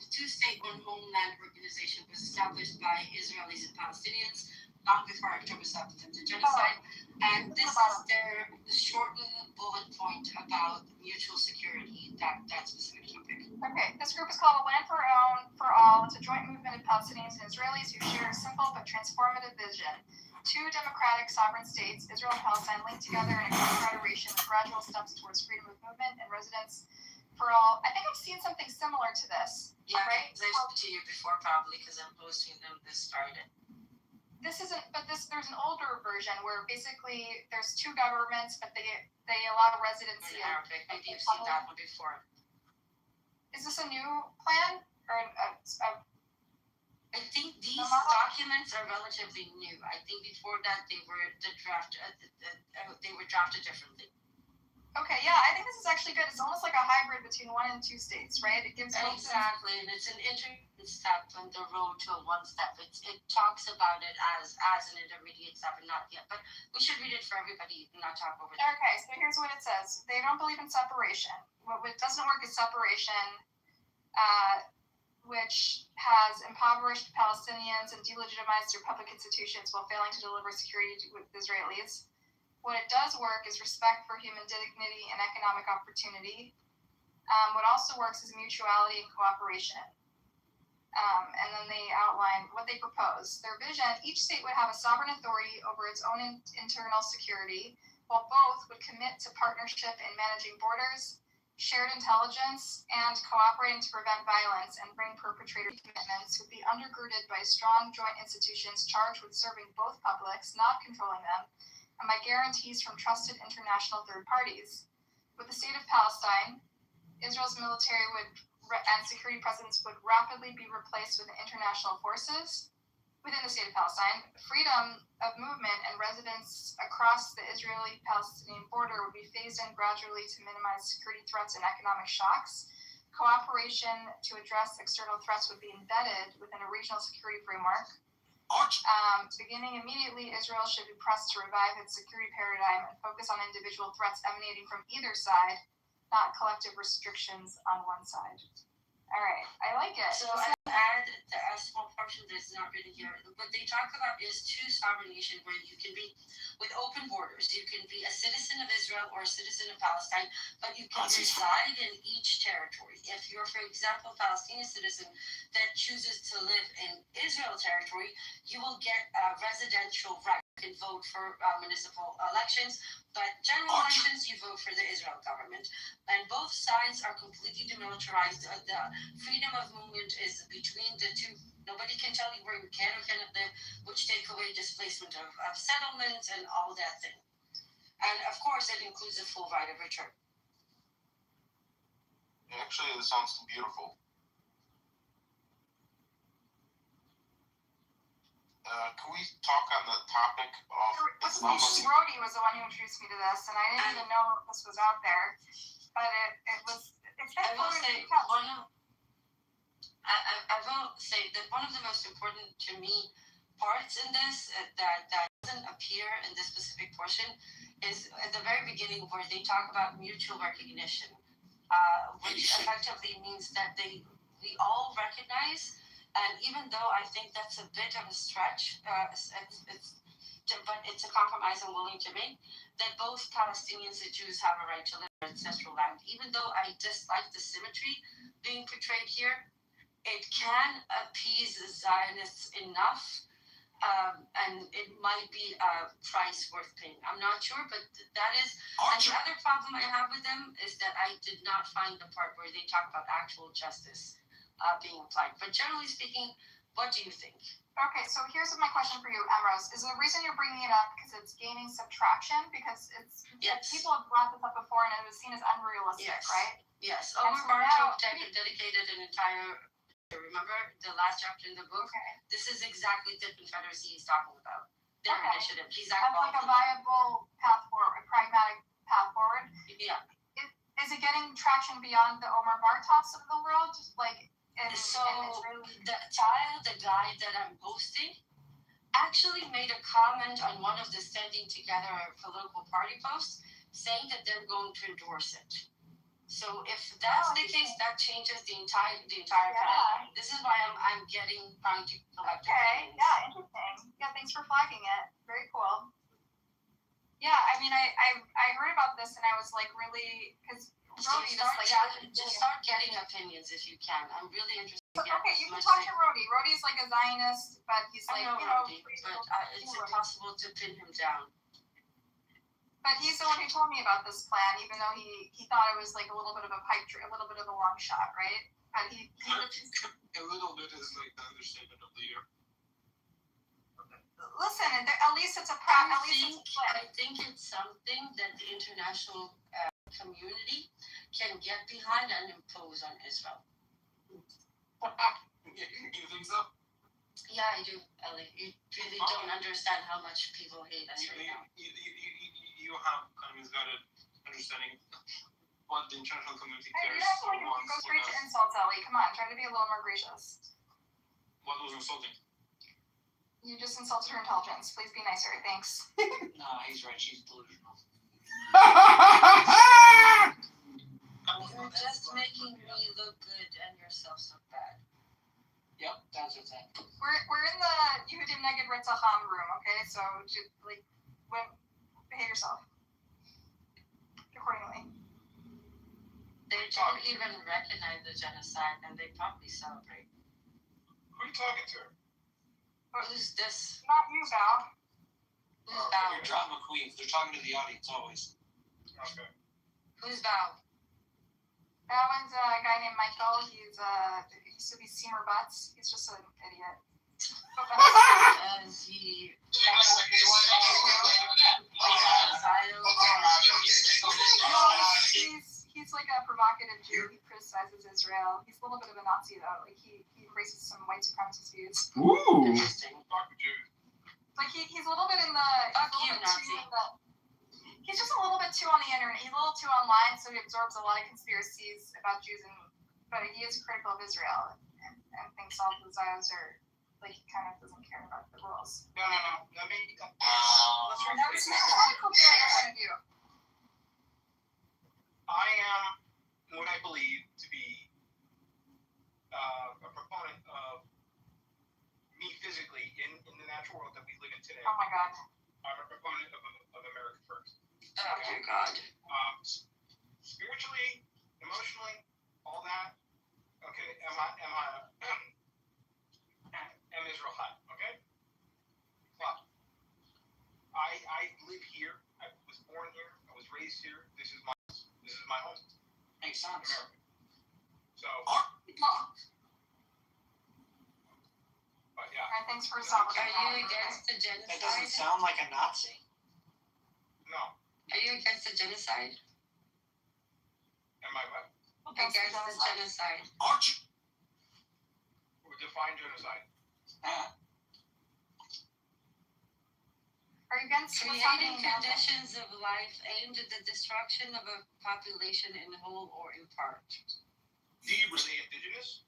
two-state one homeland organization was established by Israelis and Palestinians long before October 7th and the genocide. And this is their shortened bullet point about mutual security, that specific topic. Okay, this group is called A Land for All. It's a joint movement of Palestinians and Israelis who share a simple but transformative vision. Two democratic sovereign states, Israel and Palestine, linked together in a confederation with gradual steps towards freedom of movement and residence for all. I think I've seen something similar to this. Yeah, right? I've spoken to you before probably because I'm posting them this Friday. This isn't, but there's an older version where basically there's two governments, but they allow residency. In Arabic, maybe you've seen that one before. Is this a new plan or I think these documents are relatively new. I think before that they were drafted differently. Okay, yeah, I think this is actually good. It's almost like a hybrid between 1 and 2 states, right? It gives exactly, and it's an intermediate step on the road to one step. It talks about it as an intermediate step and not yet. But we should read it for everybody and not talk over it. Okay, so here's what it says. They don't believe in separation. What doesn't work is separation, which has impoverished Palestinians and delegitimized their public institutions while failing to deliver security with Israelis. What it does work is respect for human dignity and economic opportunity. What also works is mutuality and cooperation. And then they outline what they propose. Their vision, each state would have a sovereign authority over its own internal security, while both would commit to partnership in managing borders, shared intelligence, and cooperating to prevent violence and bring perpetrator commitments would be undergirded by strong joint institutions charged with serving both publics, not controlling them, and by guarantees from trusted international third parties. With the state of Palestine, Israel's military and security presence would rapidly be replaced with international forces within the state of Palestine. Freedom of movement and residence across the Israeli-Palestinian border would be phased in gradually to minimize security threats and economic shocks. Cooperation to address external threats would be embedded within a regional security framework. Beginning immediately, Israel should be pressed to revive its security paradigm and focus on individual threats emanating from either side, not collective restrictions on one side. All right, I like it. So I add a small portion that's not written here. What they talk about is two sovereign nation where you can be with open borders. You can be a citizen of Israel or a citizen of Palestine, but you can reside in each territory. If you're, for example, a Palestinian citizen that chooses to live in Israel territory, you will get a residential right. You can vote for municipal elections, but general elections, you vote for the Israel government. And both sides are completely demilitarized. The freedom of movement is between the two. Nobody can tell you where you can or cannot live, which take away displacement of settlements and all that thing. And of course, it includes a full right of return. Actually, it sounds beautiful. Can we talk on the topic of Islamophobia? Rody was the one who introduced me to this, and I didn't even know this was out there. But it's I will say I will say that one of the most important to me parts in this that doesn't appear in this specific portion is at the very beginning where they talk about mutual recognition, which effectively means that we all recognize. And even though I think that's a bit of a stretch, but it's a compromise I'm willing to make, that both Palestinians and Jews have a right to live in ancestral land. Even though I dislike the symmetry being portrayed here, it can appease the Zionists enough, and it might be a price worth paying. I'm not sure, but that is. And the other problem I have with them is that I did not find the part where they talk about actual justice being applied. But generally speaking, what do you think? Okay, so here's my question for you, Emrose. Is the reason you're bringing it up because it's gaining subtraction? Because it's people have brought this up before and it was seen as unrealistic, right? Yes. Omar Bartok dedicated an entire. Remember the last chapter in the book? Okay. This is exactly the Confederacy he's talking about. Their initiative. He's as like a viable path forward, a pragmatic path forward. Yeah. Is it getting traction beyond the Omar Bartoks of the world? Like. The guy that I'm posting actually made a comment on one of the Standing Together political party posts saying that they're going to endorse it. So if that's the case, that changes the entire plan. This is why I'm trying to collect. Okay, yeah, interesting. Yeah, thanks for flagging it. Very cool. Yeah, I mean, I heard about this and I was like really because. Rody, just start getting opinions if you can. I'm really interested. Okay, you can talk to Rody. Rody's like a Zionist, but he's like, Rody, but it's impossible to pin him down. But he's the one who told me about this plan, even though he thought it was like a little bit of a pipe dream, a little bit of a long shot, right? But he a little bit is like the understatement of the year. Listen, at least it's a plan. I think it's something that the international community can get behind and impose on Israel. You think so? Yeah, I do, Ellie. You really don't understand how much people hate us right now. You have kind of misguided understanding what the international community cares. Hey, you go straight to insults, Ellie. Come on, try to be a little more gracious. What was insulting? You just insulted her intelligence. Please be nicer. Thanks. Nah, he's right. She's delusional. You're just making me look good and yourself so bad. Yep, that's what's happening. We're in the Yehudim Neged Ritzacham room, okay? So just behave yourself accordingly. They don't even recognize the genocide, and they probably celebrate. Who are you talking to? Who's this? Not you, Val. Who's Val? You're drama queens. They're talking to the audience always. Okay. Who's Val? That one's a guy named Michael. He used to be Seymour Butts. He's just an idiot. He's like a provocative Jew. He criticizes Israel. He's a little bit of a Nazi though. Like he embraces some white supremacist views. Ooh. Interesting. Like he's a little bit in the. He's just a little bit too on the internet. He's a little too online, so he absorbs a lot of conspiracies about Jews, but he is critical of Israel and thinks all the Zions are like he kind of doesn't care about the rules. No. I mean, let's rephrase that. Point of view. I am believe to be a proponent of me physically in the natural world that we live in today. Oh my God. I'm a proponent of America first. Oh dear God. Spiritually, emotionally, all that. Okay, am Israel hot? Okay. But I live here. I was born here. I was raised here. This is my home. Makes sense. America. So. But yeah. Alright, thanks for stopping. Are you against the genocide? That doesn't sound like a Nazi. No. Are you against the genocide? Am I what? Against the genocide. Arch. Define genocide. Are you against what's Creating happening in Gaza? conditions of life aimed at the destruction of a population in whole or in part. Do you really indigenous?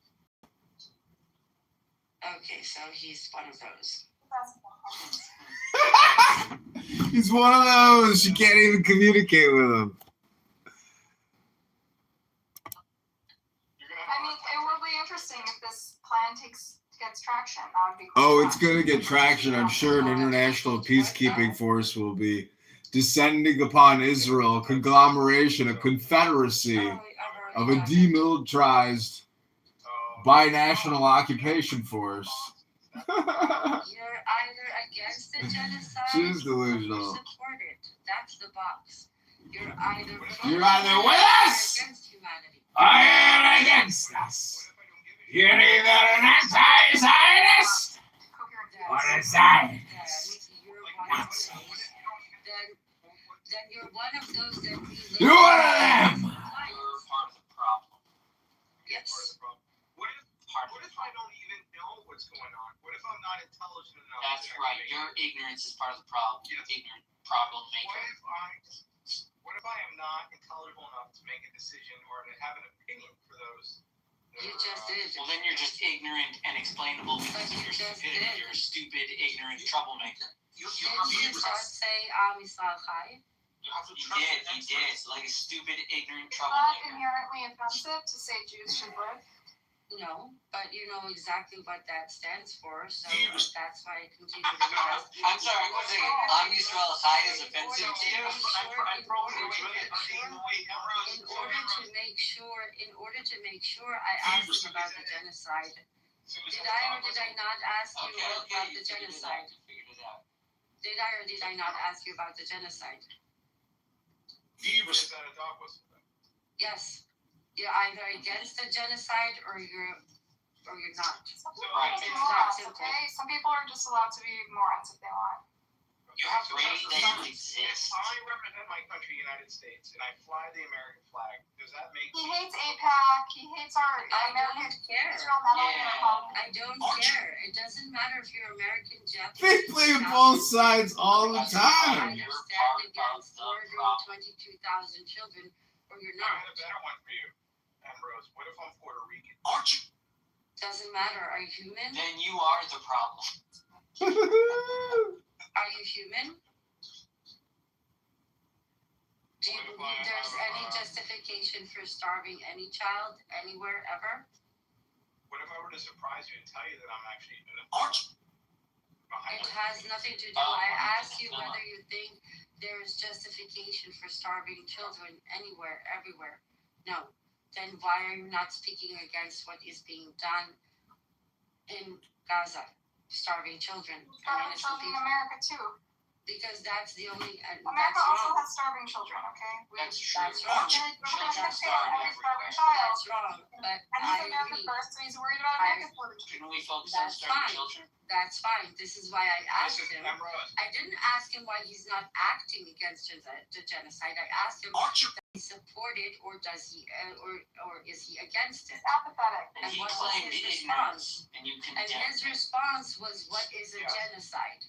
Okay, so he's one of those. He's one of those. You can't even communicate with him. I mean, it will be interesting if this plan gets traction. That would be cool. Oh, it's going to get traction. I'm sure an international peacekeeping force will be descending upon Israel, a conglomeration, a confederacy of a demilitarized binational occupation force. You're either against the genocide She's or you delusional. support it. That's the box. You're either You're for either with or us against humanity. or you're against us. You're either an anti-Zionist or a Zionist. Then you're one of those that we live. You're one of them. You're part of the problem. Yes. What if I don't even know what's going on? What if I'm not intelligent enough? That's right. Your ignorance is part of the problem. You're the ignorant problem maker. What if I am not intelligible enough to make a decision or to have an opinion for those? You just did. Well, then you're just ignorant and explainable because of your stupidity. You're a stupid, ignorant troublemaker. Did you just say Israel Chai? He did. Like a stupid, ignorant It's not troublemaker. inherently offensive to say Jews should live. No, but you know exactly what that stands for, so that's why I continue to ask. I'm sorry, I'm going to say Am Yisrael Chai is offensive to you? In order to make sure I asked you about the genocide. Did I or did I not ask you about the genocide? Did I or did I not ask you about the genocide? Yes. You're either against the genocide or you're not. Some people are just morons, okay? Some people are just allowed to be morons if they want. You have to exist. If I represent my country, United States, and I fly the American flag, does that make He hates APAC. He hates our American Israel medal. I don't care. It doesn't matter if you're American, Japanese. They play both sides all the time. You either stand against murdering 22,000 children or you're I not. had a better one for you, Ambrose. What if I'm Puerto Rican? Doesn't matter. Are you human? Then you are the problem. Are you human? Do you believe there's any justification for starving any child anywhere ever? What if I were to surprise you and tell you that I'm actually It has nothing to do. I asked you whether you think there is justification for starving children anywhere, everywhere. No. Then why are you not speaking against what is being done in Gaza? Starving children. Starving children in America too. Because that's the only. America also has starving children, okay? That's true. That's wrong. That's wrong. But and he's America first, so he's worried about America's starving children. Can we focus on starving children? That's fine. This is why I asked him. I didn't ask him why he's not acting against the genocide. I asked him does he support it or does he or is he against it? He's apathetic. And he what was claimed his ignorance, response? and you And condemned his response was, "What is a genocide?"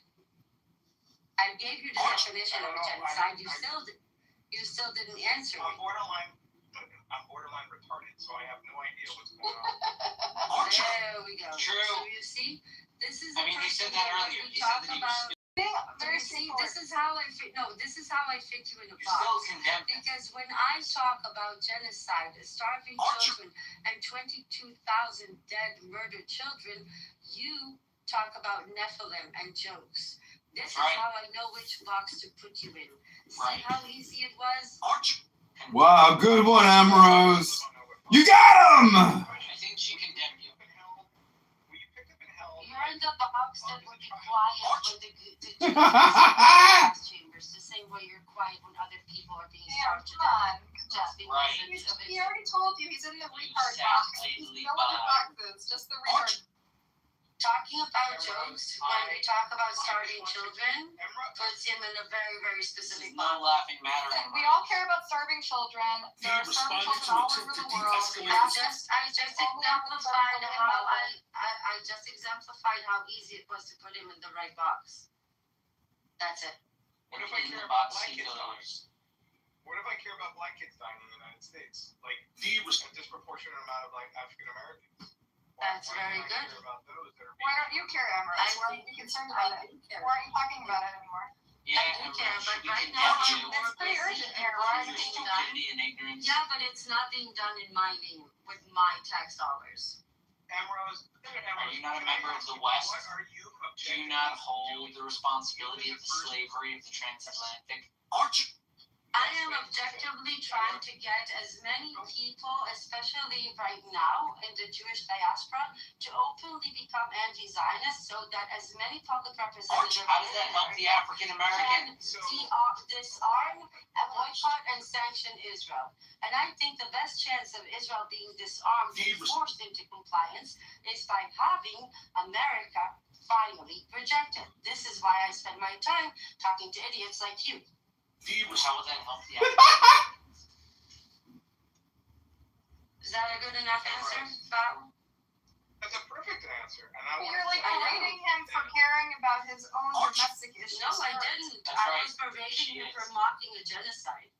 I gave you the definition of a genocide. You still didn't answer me. I'm borderline retarded, so I have no idea what's going on. There we go. True. So you see, this is. I mean, he said that earlier. He said that he was See, this is how I fit. No, this is how I fit you in a box. Because when I talk about genocide, starving children, and 22,000 dead, murdered children, you talk about Nephilim and jokes. This is how I know which box to put you in. See how easy it was? Wow, good one, Ambrose. You got him! I think she condemned you. You're in the box that would be quiet when the gas chambers, the same way you're quiet when other people are being starved to death. Just because He already told you he's in the retard box. No other boxes, just the retard. Talking about jokes when we talk about starving children puts him in a very, very specific No laughing matter. We all care about starving children. There are starving children all over the world. I just exemplified how easy it was to put him in the right box. That's it. What if I care about black kids dying? What if I care about black kids dying in the United States? Like, a disproportionate amount of like African Americans. That's very good. Why don't you care, Emerald? Why aren't you concerned about it? Why aren't you talking about it anymore? Yeah, I do care, but right now it's pretty urgent here. Why aren't you being done? And ignorance. Yeah, but it's not being done in my name with my tax dollars. Ambrose, are you not a member of the West? Do you not hold the responsibility of the slavery of the transatlantic? I am objectively trying to get as many people, especially right now in the Jewish diaspora, to openly become anti-Zionist so that as many public representatives How does that help the African American? can disarm, boycott, and sanction Israel. And I think the best chance of Israel being disarmed and forced into compliance is by having America finally reject it. This is why I spend my time talking to idiots like you. How would that help the Is that a good enough answer, Bob? That's a perfect answer. And You're like berating him for caring about his own domestic issues. No, I didn't. That's I right. was berating you for mocking a genocide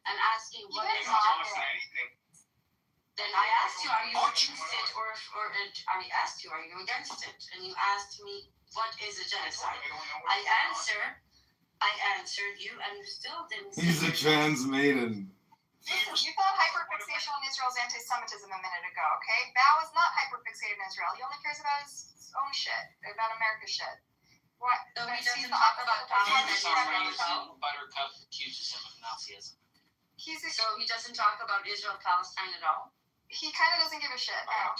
and asking what is a not genocide. anything. Then I asked you, are you against it, or I asked you, are you against it? And you asked me, what is a genocide? I answered you, and you still didn't. He's a trans maiden. Listen, you thought hyperfixation on Israel's anti-Semitism a minute ago, okay? Mao is not hyperfixated in Israel. He only cares about his own shit, about America's shit. What? So he doesn't He's talk about Palestine. Buttercup accuses him of Nazism. So he doesn't talk about Israel-Palestine at all? He kind of doesn't give a shit. No.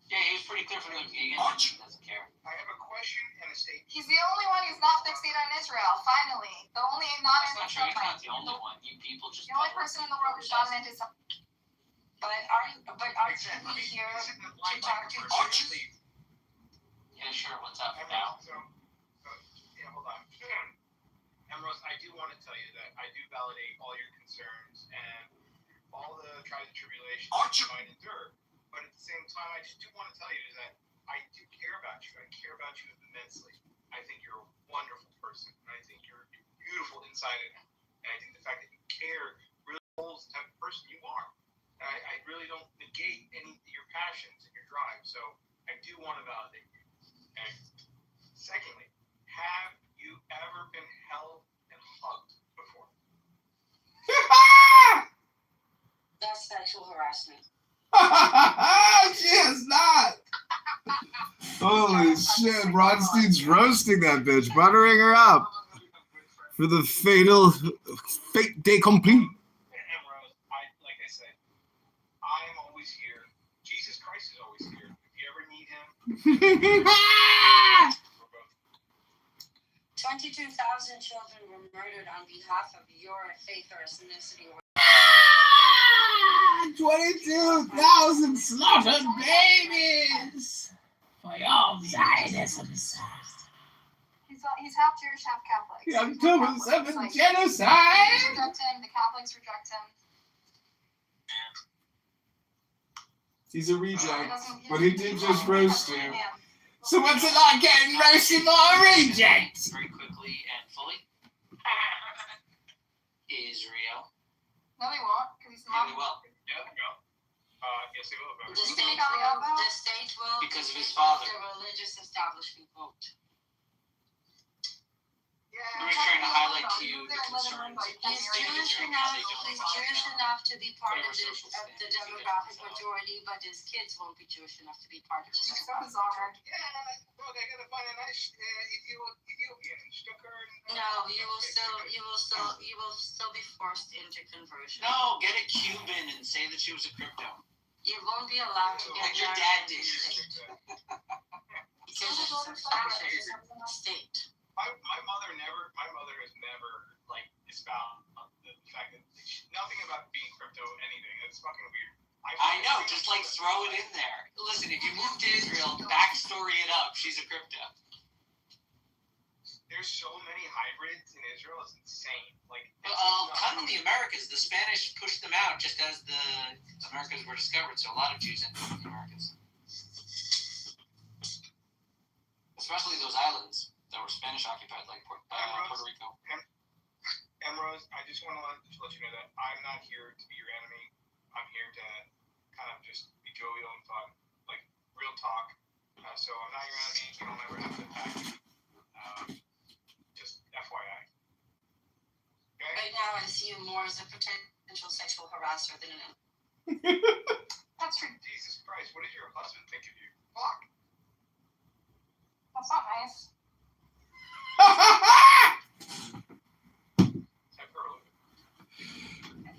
Yeah, he's pretty clear from the beginning. He doesn't care. I have a question and a statement. He's the only one who's not fixated on Israel, finally. The only That's not true. He's not the only one. You people just. The only person in the world who's not an anti-Semite. But aren't we here to talk to Jews? Yeah, sure. What's up now? Yeah, hold on. Ambrose, I do want to tell you that I do validate all your concerns and all the trials and tribulations you might endure. But at the same time, I just do want to tell you that I do care about you. I care about you immensely. I think you're a wonderful person. And I think you're beautiful inside and out. And I think the fact that you care really holds the type of person you are. And I really don't negate any of your passions and your drive. So I do want to validate you. And secondly, have you ever been held and hugged before? That's sexual harassment. She has not. Holy shit, Bronstein's roasting that bitch, buttering her up for the fatal fate day complete. And Rose, like I said, I'm always here. Jesus Christ is always here. If you ever need him. 22,000 children were murdered on behalf of your faith or ethnicity. 22,000 slaughtered babies for your Zionisms. He's half Jewish, half Catholic. The October 7th genocide. The Jews reject him, the Catholics reject him. He's a reject, but he did just roast you. So what's it like getting roasted by a reject? Very quickly and fully. Israel. No, he won't, because he's not. Yeah, he will. Yeah, there you go. Yes, he will. The state will because of his father. The religious establishment won't. We're trying to highlight to you the concerns. He's Jewish enough to be part of the demographic majority, but his kids won't be Jewish enough to be part of the demographic majority. Well, they gotta find a nice Ethiopian sticker. No, you will still be forced into conversion. No, get a Cuban and say that she was a crypto. You won't be allowed to get Like your married dad in did. the state. Because it's a fascist state. My mother has never like espoused the fact that nothing about being crypto anything. It's fucking weird. I know, just like throw it in there. Listen, if you move to Israel, backstory it up. She's a crypto. There's so many hybrids in Israel. It's insane. Like, Come in the Americas. The Spanish pushed them out just as the Americas were discovered. So a lot of Jews ended up in the Americas, especially those islands that were Spanish occupied, like Puerto Rico. Emrose, I just want to let you know that I'm not here to be your enemy. I'm here to kind of just be jovial and fun, like real talk. So I'm not your enemy. You don't ever have to attack me. Just FYI. Okay? Right now, I see you more as a potential sexual harasser than an That's true. Jesus Christ, what does your husband think of you? Fuck. That's not nice.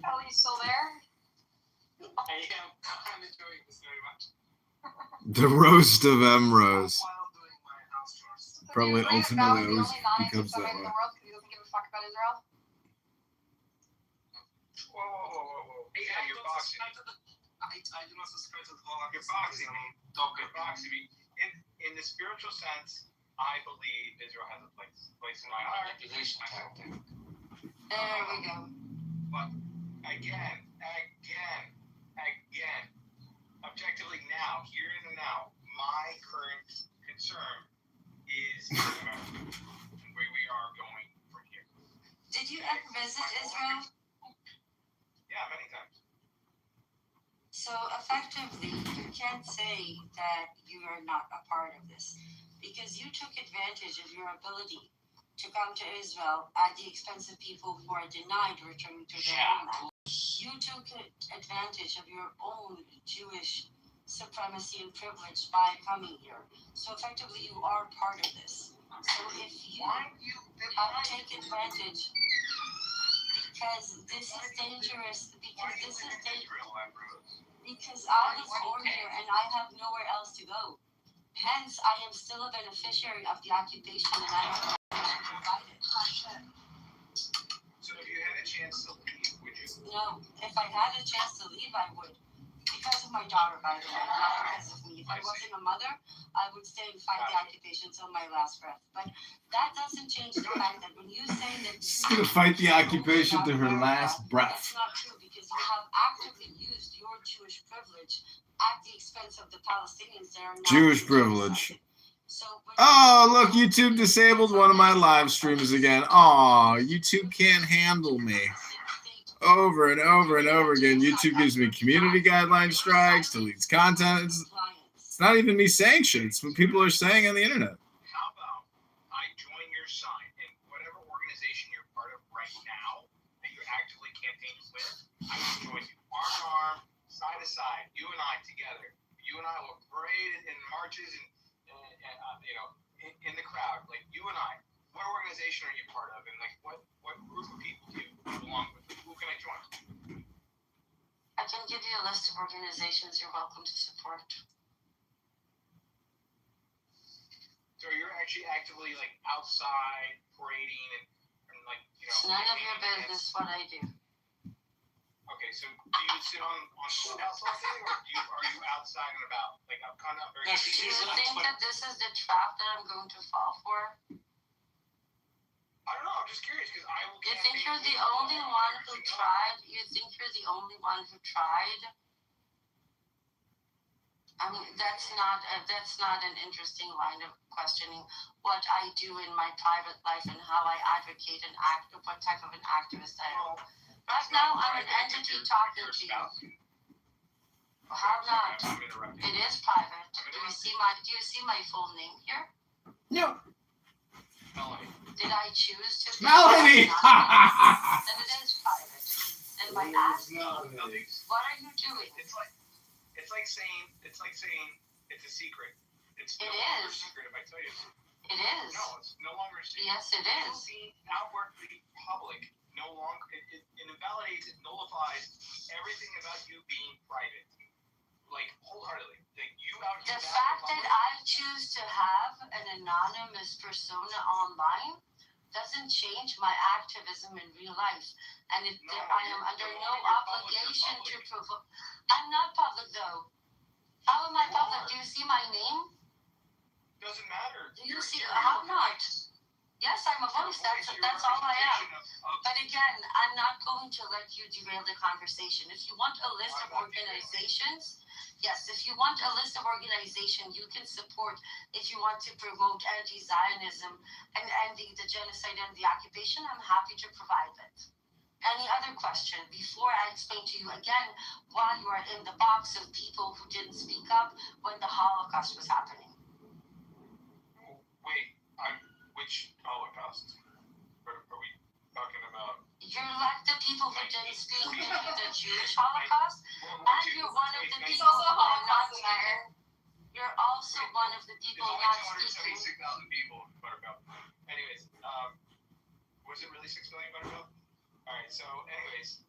Ellie's still there? I am. I'm enjoying this very much. The roast of Emrose. Probably ultimately always becomes that way. In the world because he doesn't give a fuck about Israel. Whoa. Yeah, you're boxing. I do not subscribe to the whole You're boxing me. You're boxing me. In the spiritual sense, I believe Israel has a place in my heart. There we go. But again, objectively now, here and now, my current concern is America, and where we are going from here. Did you ever visit Israel? Yeah, many times. So effectively, you can't say that you are not a part of this because you took advantage of your ability to come to Israel at the expense of people who are denied returning to their homeland. You took advantage of your own Jewish supremacy and privilege by coming here. So effectively, you are part of this. So if you take advantage, because this is dangerous, because I was born here and I have nowhere else to go. Hence, I am still a beneficiary of the occupation and I am provided. So if you had a chance to leave, would you? No, if I had a chance to leave, I would. Because of my daughter, by the way, not because of me. If I wasn't a mother, I would stay and fight the occupation till my last breath. But that doesn't change the fact that when you say that She's gonna fight the occupation to her last breath. that's not true because you have actively used your Jewish privilege at the expense of the Palestinians that are not Jewish privilege. So Oh, look, YouTube disabled one of my live streams again. Aw, YouTube can't handle me. Over and over and over again, YouTube gives me community guideline strikes, deletes content. It's not even me saying shit. It's what people are saying on the internet. How about I join your side in whatever organization you're part of right now that you're actively campaigning with? I will join you arm in arm, side to side, you and I together. You and I will parade in marches and in the crowd, like you and I. What organization are you part of, and like what group of people do you belong with? Who can I join? I can give you a list of organizations you're welcome to support. So you're actually actively like outside parading and like It's none of your business what I do. Okay, so do you sit on Clubhouse all day, or are you outside and about? Like I'm kind of very. Do you think that this is the trap that I'm going to fall for? I don't know. I'm just curious because I will. You think you're the only one who tried? You think you're the only one who tried? I mean, that's not an interesting line of questioning what I do in my private life and how I advocate and act, what type of an activist I am. Right now, I'm an entity talking to you. How not? It is private. Do you see my full name here? Yeah. Did I choose to? Melanie! Then it is private. And by asking, what are you doing? It's like saying it's a secret. It's It no longer a is. secret if I tell you. It is. No, it's no longer a secret. Yes, it It is. will be outwardly public. No longer, it invalidates, it nullifies everything about you being private. Like, wholeheartedly. Like, you out here. The fact that I choose to have an anonymous persona online doesn't change my activism in real life. And I am under no obligation to provoke. I'm not public, though. How am I public? Do you see my name? Doesn't matter. Do you see? How not? Yes, I'm a voice. That's all I am. But again, I'm not going to let you derail the conversation. If you want a list of organizations, yes, if you want a list of organizations you can support, if you want to promote anti-Zionism and ending the genocide and the occupation, I'm happy to provide it. Any other question before I explain to you again why you are in the box of people who didn't speak up when the Holocaust was happening? Wait, which Holocaust? Are we talking about? You're like the people who didn't speak during the Jewish Holocaust, and you're one of the people who are not speaking. You're also one of the people not speaking. 276,000 people, Buttercup. Anyways, was it really 6 million, Buttercup? Alright, so anyways,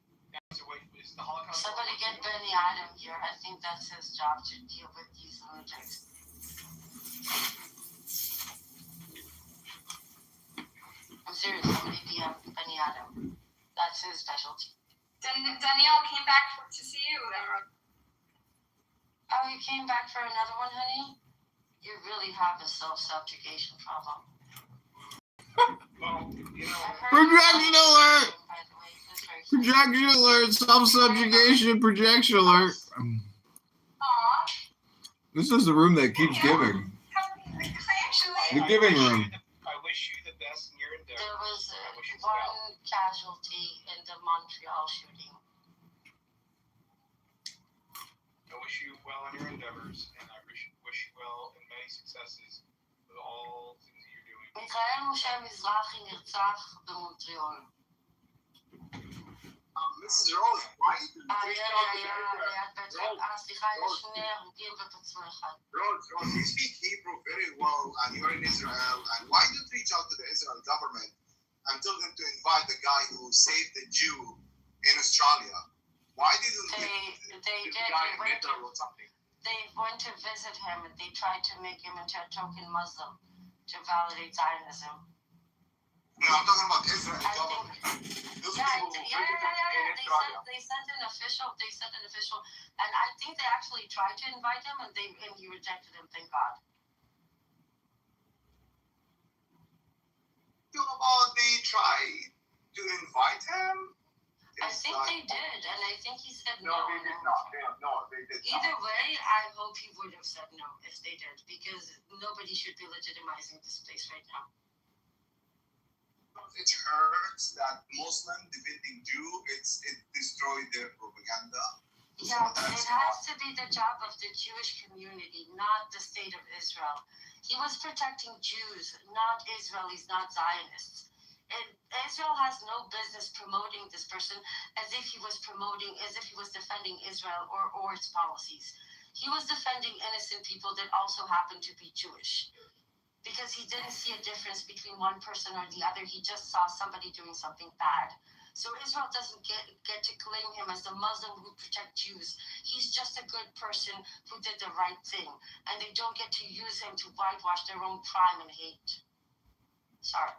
so wait, is the Holocaust? Somebody get Benny Adam here. I think that's his job to deal with these lunatics. I'm serious. Somebody DM Benny Adam. That's his specialty. Danielle came back to see you, Emerald. Oh, you came back for another one, honey? You really have a self-subjugation problem. Well, you know, Projection alert! Projection alert! Self-subjugation, projection alert. This is the room that keeps giving. The giving room. I wish you the best in your endeavor. There was one casualty in the Montreal shooting. I wish you well in your endeavors, and I wish you well in many successes with all things that you're doing. מיכאל משה מזרחי נרצח במונטריאול. Mrs. Rose, why you didn't סליחה, יש שני הרוגים ופצוע אחד. Rose, you speak Hebrew very well, and you're in Israel, and why don't you reach out to the Israel government and tell them to invite the guy who saved the Jew in Australia? Why didn't they went to visit him and they tried to make him into a token Muslim to validate Zionism. No, I'm talking about Israel government. They sent an official, and I think they actually tried to invite him, and he rejected him. Thank God. You know about they tried to invite him? I think they did, and I think he said no. They did not. They did not. Either way, I hope he would have said no if they did, because nobody should be legitimizing this place right now. It hurts that Muslim defending Jew, it destroyed their propaganda. Yeah, but it has to be the job of the Jewish community, not the state of Israel. He was protecting Jews, not Israelis, not Zionists. And Israel has no business promoting this person as if he was defending Israel or its policies. He was defending innocent people that also happen to be Jewish. Because he didn't see a difference between one person or the other. He just saw somebody doing something bad. So Israel doesn't get to claim him as the Muslim who protects Jews. He's just a good person who did the right thing. And they don't get to use him to whitewash their own crime and hate. Sorry.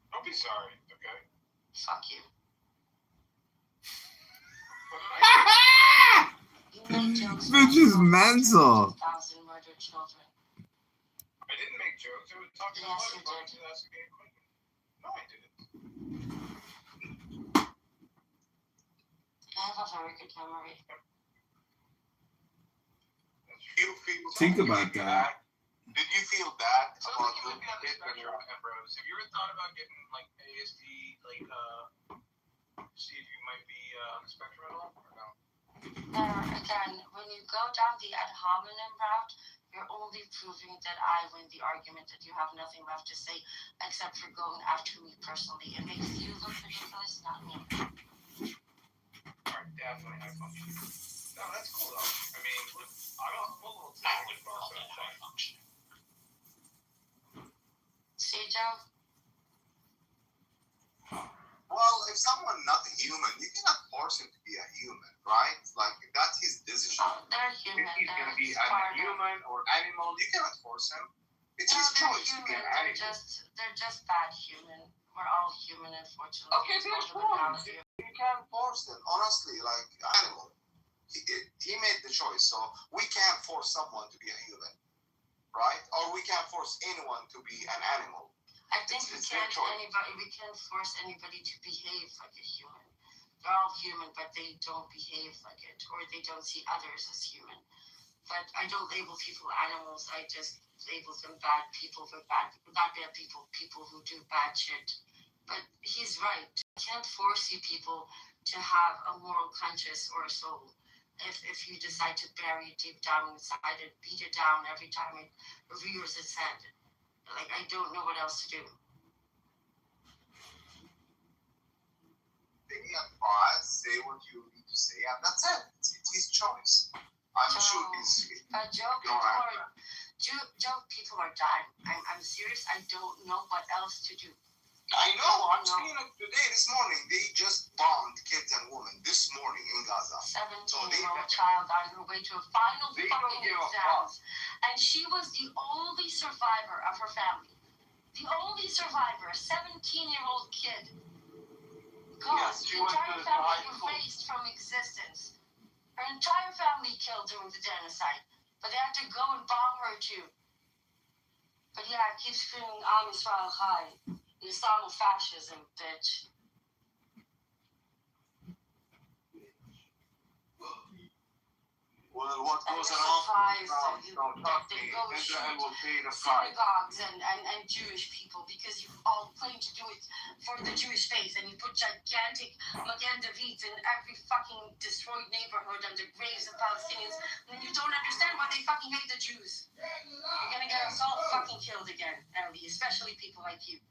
Don't be sorry, okay? Fuck you. Bitch is mental. 1,000 murdered children. I didn't make jokes. I was talking about it. No, I didn't. I have a very good memory. Think about that. Did you feel bad about the spectrum, Ambrose? Have you ever thought about getting like ASD, see if you might be on the spectrum at all, or no? Again, when you go down the ad hominem route, You're only proving that I win the argument, that you have nothing left to say except for going after me personally. It makes you look ridiculous, not me. Are definitely high functioning. No, that's cool though. I mean, look, I'm a little tickled for high functioning. See, Joe? Well, if someone not human, you cannot force him to be a human, right? Like, that's his decision. Oh, they're human. If he's going to be a human or animal, you cannot force him. It's his choice to be an animal. They're just bad human. We're all human, unfortunately. Okay, there's forms. You can't force them. Honestly, like, animal. He made the choice, so we can't force someone to be a human, right? Or we can't force anyone to be an animal. I think we can't force anybody to behave like a human. They're all human, but they don't behave like it, or they don't see others as human. But I don't label people animals. I just label them bad people for not bad people, people who do bad shit. But he's right. I can't force you people to have a moral conscience or a soul. If you decide to bury it deep down inside and beat it down every time it rears its head. Like, I don't know what else to do. They advise, say what you need to say, and that's it. It's his choice. I'm sure he's... Joe, people are dying. I'm serious. I don't know what else to do. I know. I'm seeing it today, this morning. They just bombed kids and women this morning in Gaza. 17-year-old child on her way to a final fucking exams. And she was the only survivor of her family. The only survivor, a 17-year-old kid. God, yes, the entire family erased from existence. Her entire family killed during the genocide. But they had to go and bomb her too. But yeah, I keep screaming, Am Yisrael Chai. Islamofascism, bitch. Well, what goes around don't trust me. Israel will pay the price. Synagogues and Jewish people, because you all claim to do it for the Jewish faith, and you put gigantic Magen Davids in every fucking destroyed neighborhood under graves of Palestinians, and you don't understand why they fucking hate the Jews. You're gonna get us all fucking killed again, Ellie, especially people like you.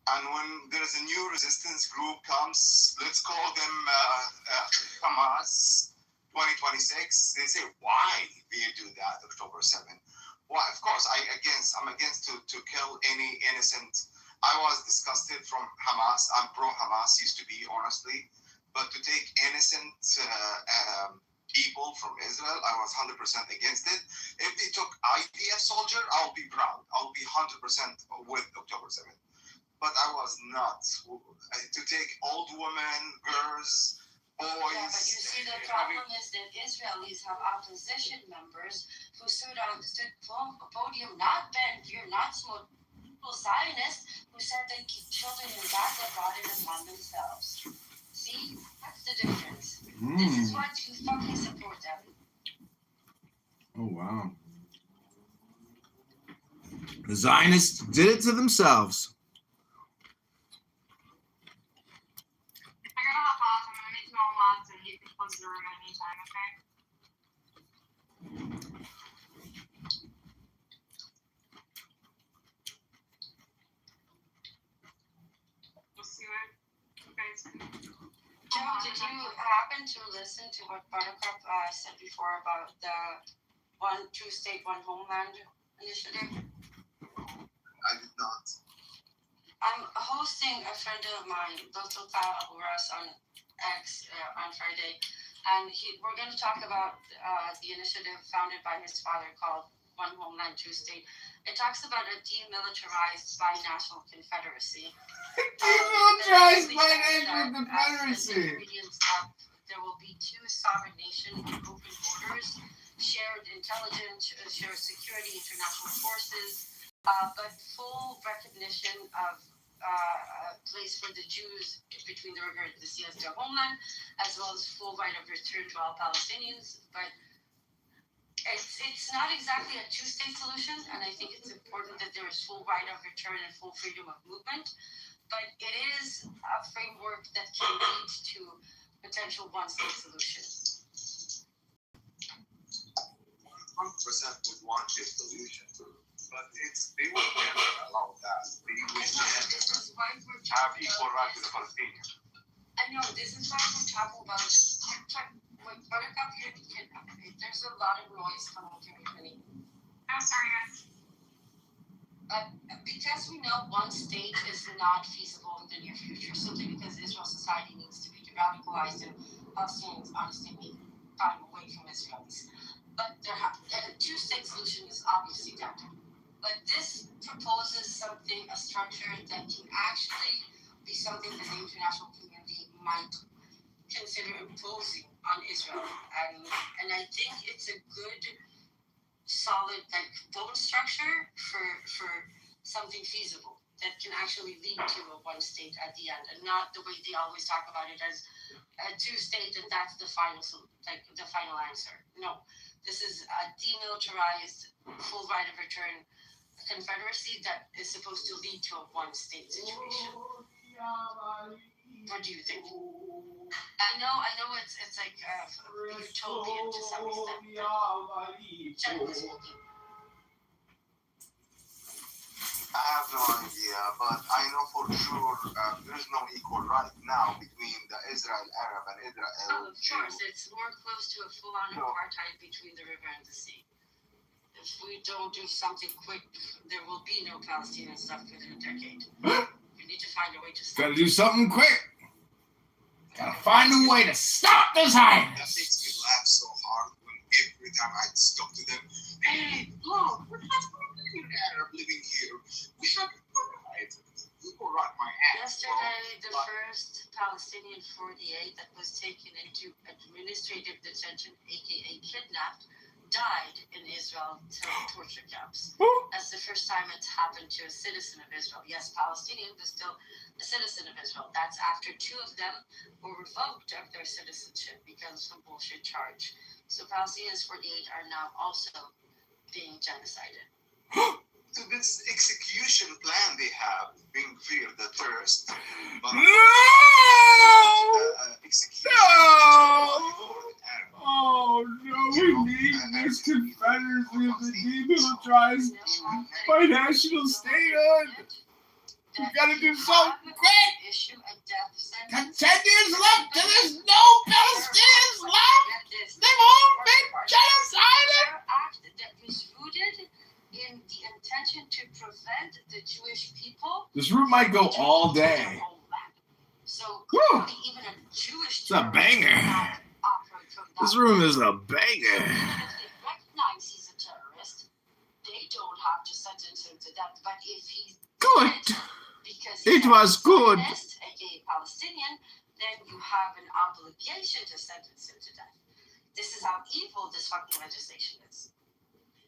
And when there's a new resistance group comes, let's call them Hamas 2026, they say, why do you do that, October 7th? Why? Of course, I'm against to kill any innocent. I was disgusted from Hamas. I'm pro-Hamas, used to be, honestly. But to take innocent people from Israel, I was 100% against it. If they took IDF soldier, I'll be proud. I'll be 100% with October 7th. But I was not. To take old women, girls, boys. Yeah, but you see, the problem is that Israelis have opposition members who stood on the podium, not Ben Gvir, not Smotrich, Zionists, who said that children in Gaza brought it upon themselves. See, that's the difference. This is what you fucking support them. Oh, wow. The Zionists did it to themselves. I gotta hop off. I'm gonna make small mods and you can close the room at any time, okay? We'll see what you guys can do. Joe, did you happen to listen to what Buttercup said before about the one two-state, one homeland initiative? I did not. I'm hosting a friend of mine, Dr. Kyle Aburas, on X on Friday, and we're going to talk about the initiative founded by his father called One Homeland, Two State. It talks about a demilitarized binational confederacy. Demilitarized binational confederacy. There will be two sovereign nations with open borders, shared intelligence, shared security, international forces, but full recognition of a place for the Jews between the river and the sea as their homeland, as well as full right of return to all Palestinians. But it's not exactly a two-state solution, and I think it's important that there is full right of return and full freedom of movement. But it is a framework that can lead to potential one-state solution. 100% would want a solution, but they would never allow that. They would never have equal rights to the Palestinians. I know, this is why we're talking about Buttercup here. There's a lot of noise coming from me. I'm sorry, guys. Because we know one state is not feasible in the near future, simply because Israel society needs to be de-radicalized and Palestinians honestly need time away from Israelis. But a two-state solution is obviously dead. But this proposes something, a structure that can actually be something that the international community might consider imposing on Israel. And I think it's a good, solid bone structure for something feasible that can actually lead to a one state at the end, and not the way they always talk about it as a two-state and that's the final answer. No, this is a demilitarized, full right of return confederacy that is supposed to lead to a one state situation. What do you think? I know it's like utopian to some extent, but generally speaking. I have no idea, but I know for sure there is no equal right now between the Israel Arab and Israel. Oh, of course, it's more close to a full-on apartheid between the river and the sea. If we don't do something quick, there will be no Palestinian stuff within a decade. We need to find a way to stop. Gotta do something quick. Gotta find a way to stop this That highness. makes me laugh so hard when every time I talk to them, hey, look, we're not Arab living here. We have a right. People rock my ass. Yesterday, the first Palestinian 48 that was taken into administrative detention, aka kidnapped, died in Israel torture camps. That's the first time it's happened to a citizen of Israel. Yes, Palestinian, but still a citizen of Israel. That's after two of them were revoked of their citizenship because of some bullshit charge. So Palestinians 48 are now also being genocided. So this execution plan they have, being feared the terrorist. But execution. Oh no, we need this confederacy of the demilitarized by national statehood. We gotta do something quick. Got 10 years left and there's no Palestinians left. They've all been genocided. That was rooted in the intention to prevent the Jewish people. This room might go all day. So even a Jewish it's a banger. This room is a banger. If they recognize he's a terrorist, they don't have to sentence him to death. But if he's good, because it was good, aka Palestinian, then you have an obligation to sentence him to death. This is how evil this fucking legislation is.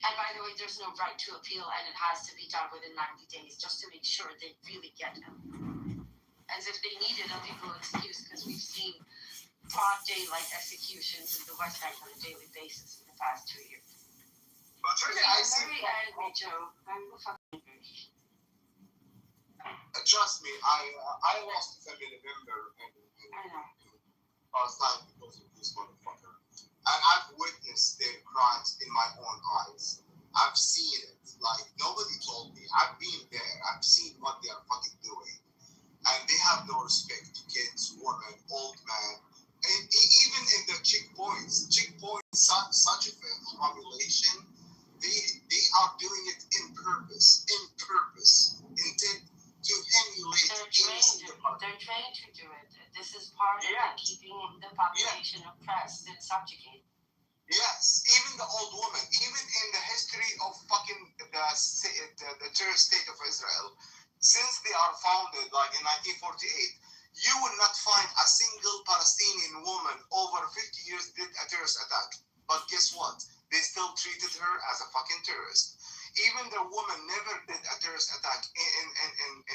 And by the way, there's no right to appeal, and it has to be done within 90 days just to make sure they really get him. As if they needed a legal excuse, because we've seen broad daylight executions in the West Bank on a daily basis in the past 2 years. But really, I see. Very angry, Joe. I'm fucking angry. Trust me, I lost a family member in Palestine because of this motherfucker. And I've witnessed their crimes in my own eyes. I've seen it. Like, nobody told me. I've been there. I've seen what they are fucking doing. And they have no respect to kids, women, old men. And even in the checkpoints, such a population, they are doing it in purpose, intent to emulate. They're trained to do it. This is part of keeping the population oppressed and subjugated. Yes, even the old woman, even in the history of fucking the terrorist state of Israel, since they are founded, like in 1948, you will not find a single Palestinian woman over 50 years did a terrorist attack. But guess what? They still treated her as a fucking terrorist. Even the woman never did a terrorist attack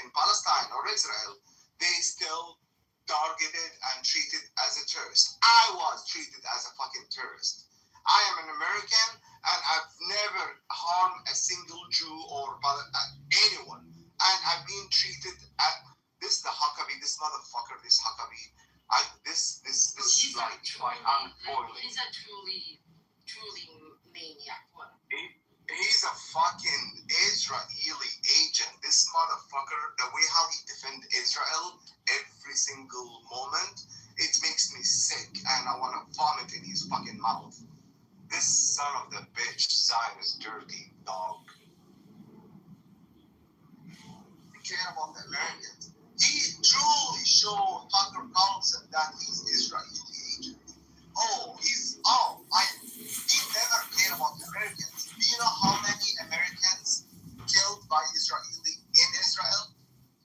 in Palestine or Israel. They still targeted and treated as a terrorist. I was treated as a fucking terrorist. I am an American, and I've never harmed a single Jew or anyone. And I've been treated at this the Huckabee, this motherfucker, this Huckabee. This is like I'm boiling. He's a truly maniac. He's a fucking Israeli agent. This motherfucker, the way how he defends Israel every single moment, it makes me sick and I want to vomit in his fucking mouth. This son of the bitch Zionist dirty dog. He care about the Americans. He truly showed Tucker Carlson that he's Israeli agent. He never cared about the Americans. Do you know how many Americans killed by Israeli in Israel?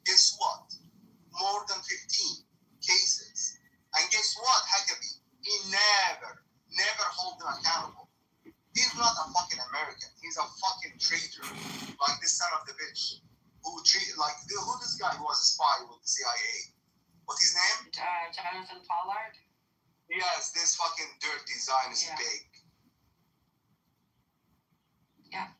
Guess what? More than 15 cases. And guess what, Huckabee? He never hold them accountable. He's not a fucking American. He's a fucking traitor. Like this son of the bitch. Who this guy who was a spy with the CIA? What's his name? Jonathan Pollard? Yes, this fucking dirty Zionist pig. Yeah.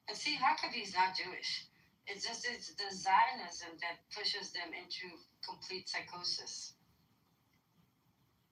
And see, Huckabee's not Jewish. It's the Zionism that pushes them into complete psychosis.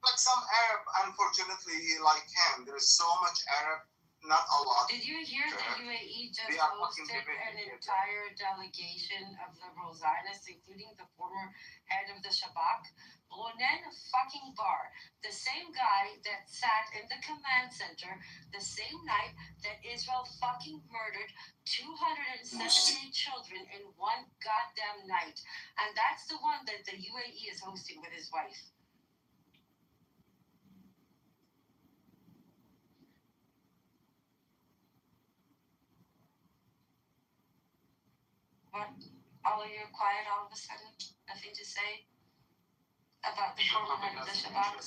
Like some Arab, unfortunately, like him, there's so much Arab, not a lot. Did you hear the UAE just hosted an entire delegation of liberal Zionists, including the former head of the Shabak, Ronen fucking Bar, the same guy that sat in the command center the same night that Israel fucking murdered 278 children in one goddamn night. And that's the one that the UAE is hosting with his wife. What? All of you are quiet all of a sudden? Nothing to say about the former head of the Shabak?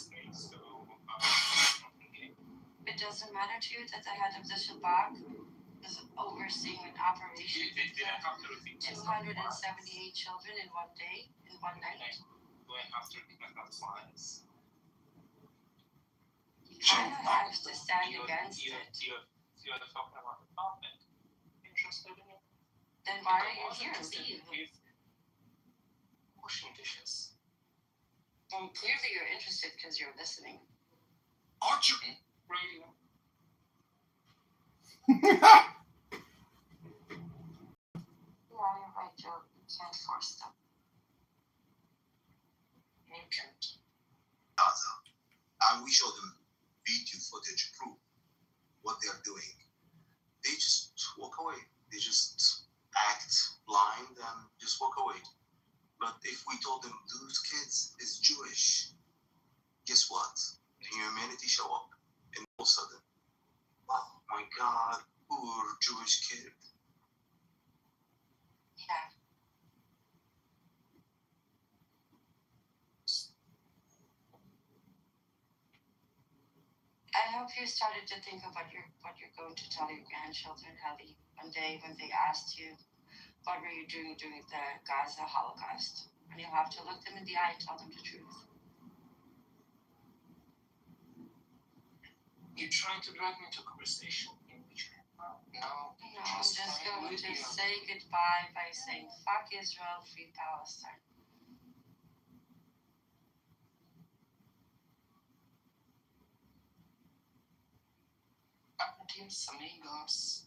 It doesn't matter to you that the head of the Shabak is overseeing an operation to 278 children in one day, in one night? You kind of have to stand against it. Then why are you here? Leave. Washing dishes. Well, clearly you're interested because you're listening. Archer radio. Yeah, you're right, Joe. You can't force them. You can't. Gaza. And we show them video footage proof what they are doing. They just walk away. They just act blind and just walk away. But if we told them those kids is Jewish, guess what? Humanity show up, and all of a sudden, oh my God, poor Jewish kid. Yeah. I hope you started to think of what you're going to tell your grandchildren, Helly, one day when they asked you, what were you doing during the Gaza Holocaust? And you'll have to look them in the eye and tell them the truth. You're trying to drag me into a conversation in which No, I'm just going to say goodbye by saying, fuck Israel, free Palestine. Adios, amigos.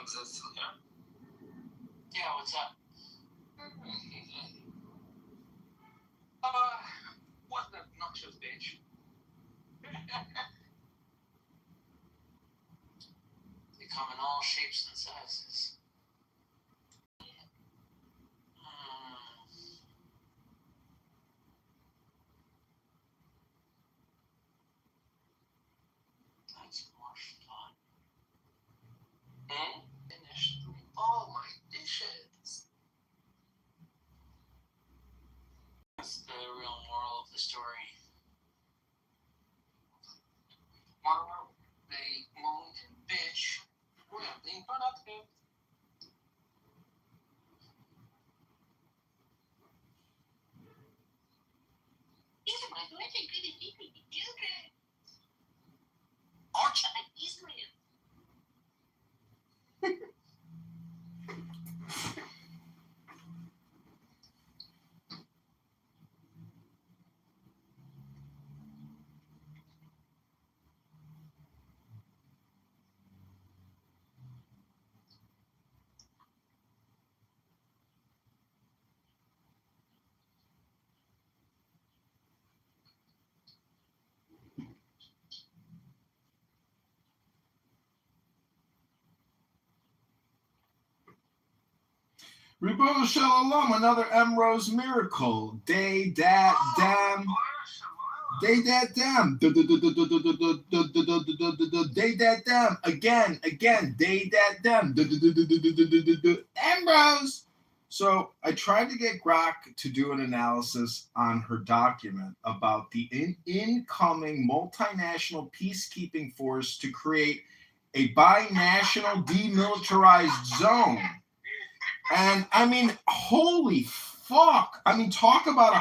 Is that still here? Yeah, what's up? What's that obnoxious bitch? They come in all shapes and sizes. That's more fun. Finish all my dishes. That's the real moral of the story. Moral, they moaned and bitch. We're not being productive. These are my really good children. Or Chinese man. Ribo Shalom, another M. Rose miracle. Day, dat, damn. Day, dat, damn. Day, dat, damn. Again. Day, dat, damn. M. Rose. So I tried to get Grok to do an analysis on her document about the incoming multinational peacekeeping force to create a binational demilitarized zone. And I mean, holy fuck. I mean, talk about a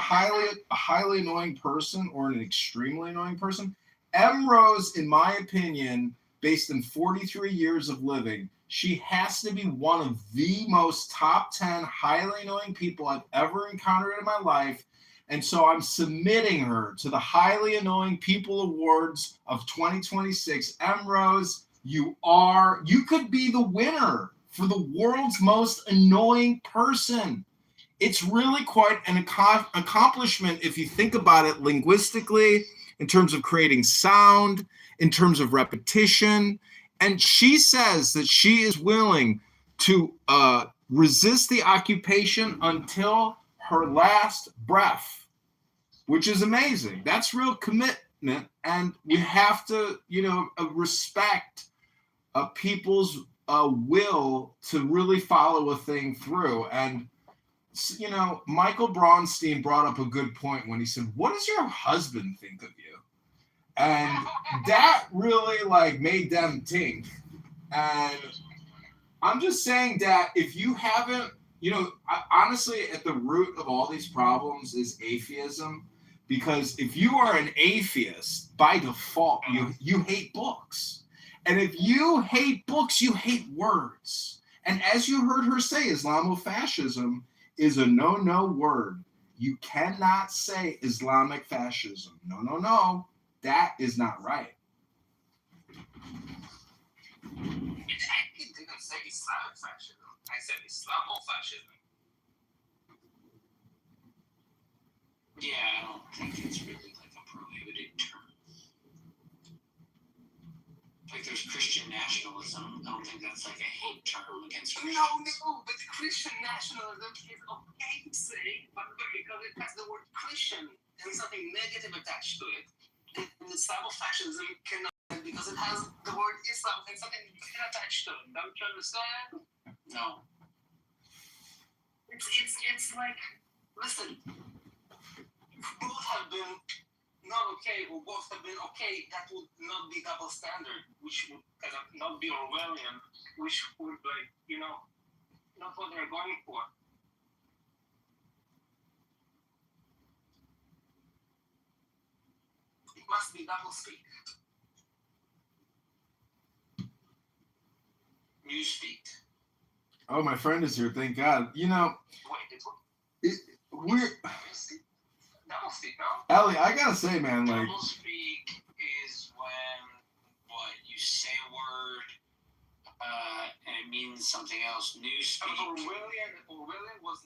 highly annoying person or an extremely annoying person. M. Rose, in my opinion, based on 43 years of living, she has to be one of the most top 10 highly annoying people I've ever encountered in my life. And so I'm submitting her to the Highly Annoying People Awards of 2026. M. Rose, you could be the winner for the world's most annoying person. It's really quite an accomplishment if you think about it linguistically, in terms of creating sound, in terms of repetition. And she says that she is willing to resist the occupation until her last breath, which is amazing. That's real commitment. And we have to, respect people's will to really follow a thing through. And Michael Braunstein brought up a good point when he said, what does your husband think of you? And that really made them think. And I'm just saying that if you haven't, honestly, at the root of all these problems is atheism. Because if you are an atheist, by default, you hate books. And if you hate books, you hate words. And as you heard her say, Islamofascism is a no word. You cannot say Islamic fascism. No. That is not right. It didn't say Islamic fascism. I said Islamofascism. Yeah, I don't think it's really a prohibited term. There's Christian nationalism. I don't think that's a hate term against Christians. No, but Christian nationalism is okay to say, but because it has the word Christian and something negative attached to it. And Islamofascism cannot, because it has the word Islam and something attached to it. Don't you understand? No. It's like, listen, if both have been not okay, or both have been okay, that would not be double standard, which would kind of not be Orwellian, which would not what they're going for. It must be double speak. You speak. Oh, my friend is here, thank God. We're... Double speak, no? Ellie, I gotta say, man, double speak is when you say a word and it means means something else. Newspeak. Orwellian was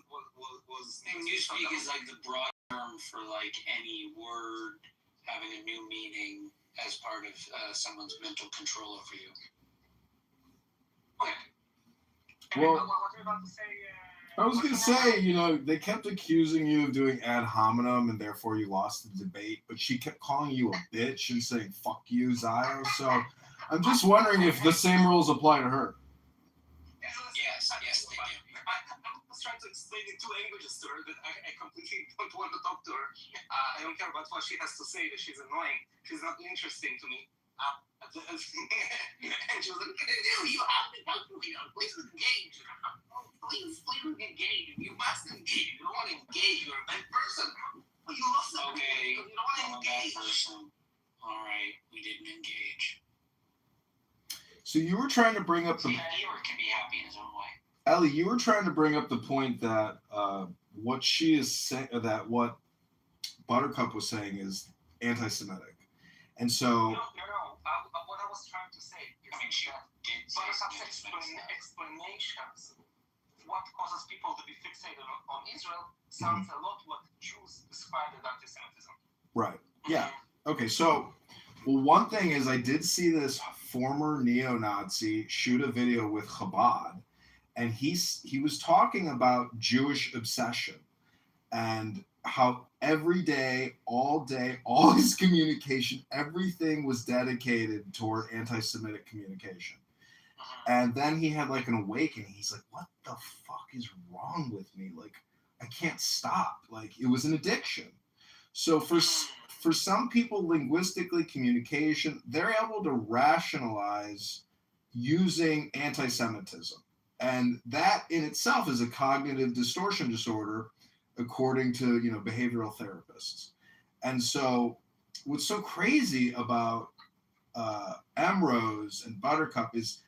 Newspeak is like the broad term for like any word having a new meaning as part of someone's mental control over you. Well, what were you about to say? I was going to say, you know, they kept accusing you of doing ad hominem and therefore you lost the debate, but she kept calling you a bitch and saying, fuck you, Zio. So I'm just wondering if the same rules apply to her. Yes, they do. I was trying to explain in two languages to her that I completely don't want to talk to her. I don't care about what she has to say, that she's annoying. She's not interesting to me. And she was like, you have to talk to me now. Please engage. Please engage. You must engage. You don't want to engage. You're a bad person. Well, you lost the Okay, you don't want to I'm a bad engage. person. All right, we didn't engage. So you were trying to bring up the... See, Eeyore can be happy in his own way. Ellie, you were trying to bring up the point that what she is saying, that what Buttercup was saying is anti-Semitic. And so... No. What I was trying to say is Buttercup's explanations, what causes people to be fixated on Israel, sounds a lot what Jews describe as anti-Semitism. Right. Yeah. Okay, so, well, one thing is I did see this former neo-Nazi shoot a video with Chabad, and he was talking about Jewish obsession and how every day, all his communication, everything was dedicated toward anti-Semitic communication. And then he had like an awakening. He's like, what the fuck is wrong with me? Like, I can't stop. Like, it was an addiction. So for some people, linguistically, communication, they're able to rationalize using anti-Semitism. And that in itself is a cognitive distortion disorder, according to, you know, behavioral therapists. And so what's so crazy about Emrose and Buttercup is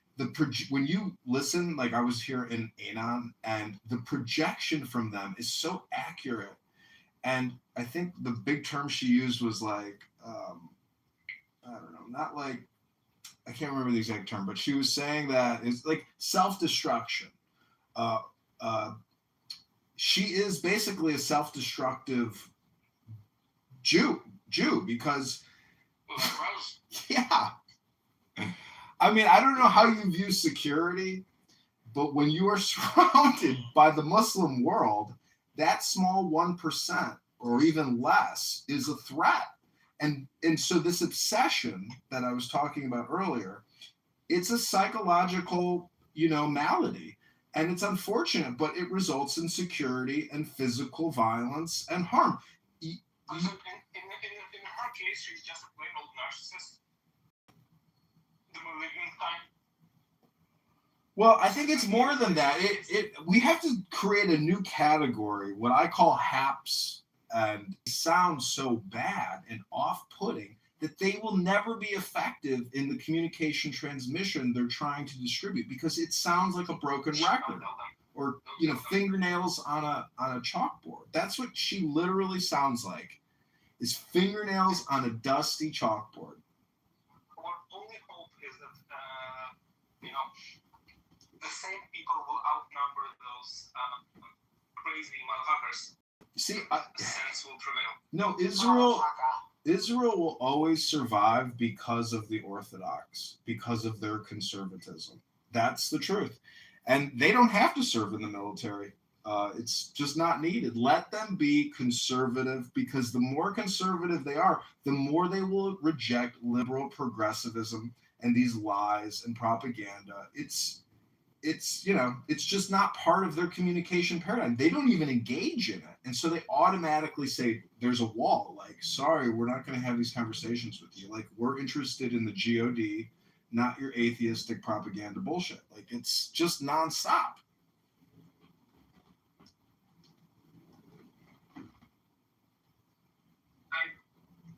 when you listen, like I was here in Anon, and the projection from them is so accurate. And I think the big term she used was like, I don't know, not like, I can't remember the exact term, but she was saying that it's like self-destruction. She is basically a self-destructive Jew because, yeah. I mean, I don't know how you view security, but when you are surrounded by the Muslim world, that small 1% or even less is a threat. And so this obsession that I was talking about earlier, it's a psychological, you know, malady. And it's unfortunate, but it results in security and physical violence and harm. In her case, she's just a plain old narcissist. The malignant kind. Well, I think it's more than that. We have to create a new category, what I call haps, and it sounds so bad and off-putting that they will never be effective in the communication transmission they're trying to distribute because it sounds like a broken record or, you know, fingernails on a chalkboard. That's what she literally sounds like, is fingernails on a dusty chalkboard. Our only hope is that, you know, the same people will outnumber those crazy motherfuckers. See, sense will prevail. No, Israel will always survive because of the Orthodox, because of their conservatism. That's the truth. And they don't have to serve in the military. It's just not needed. Let them be conservative, because the more conservative they are, the more they will reject liberal progressivism and these lies and propaganda. It's you know, it's just not part of their communication paradigm. They don't even engage in it. And so they automatically say, there's a wall. Like, sorry, we're not going to have these conversations with you. Like, we're interested in the GOD, not your atheistic propaganda bullshit. Like, it's just nonstop. I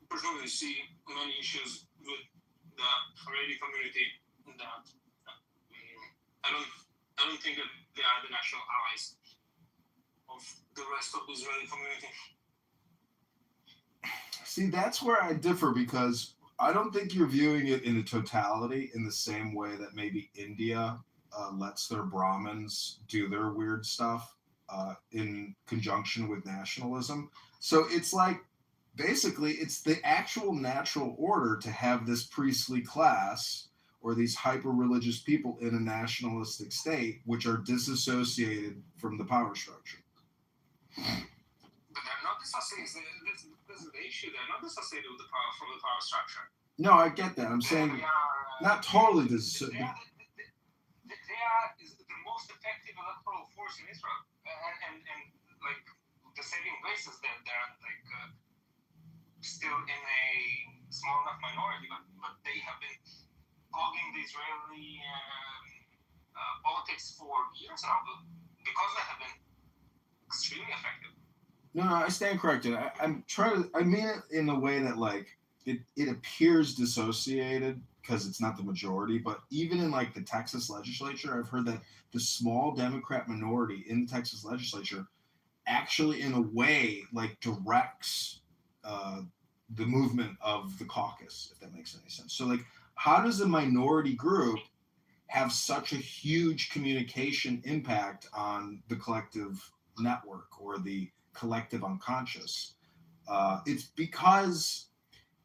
personally see many issues with the Haredi community that I don't think that they are the natural allies of the rest of the Israeli community. See, that's where I differ, because I don't think you're viewing it in the totality in the same way that maybe India lets their Brahmins do their weird stuff in conjunction with nationalism. So it's like, basically, it's the actual natural order to have this priestly class or these hyper-religious people in a nationalistic state, which are disassociated from the power structure. But they're not dissociated. This is the issue. They're not dissociated with from the power structure. No, I get that. I'm saying not totally dissociated. They are the most effective electoral force in Israel, and like the saving grace is that they're like still in a small enough minority, but they have been clogging the Israeli politics for years now because they have been extremely effective. No, I stand corrected. I mean it in a way that like it appears dissociated because it's not the majority, but even in like the Texas legislature, I've heard that the small Democrat minority in the Texas legislature actually in a way like directs the movement of the caucus, if that makes any sense. So like, how does a minority group have such a huge communication impact on the collective network or the collective unconscious? It's because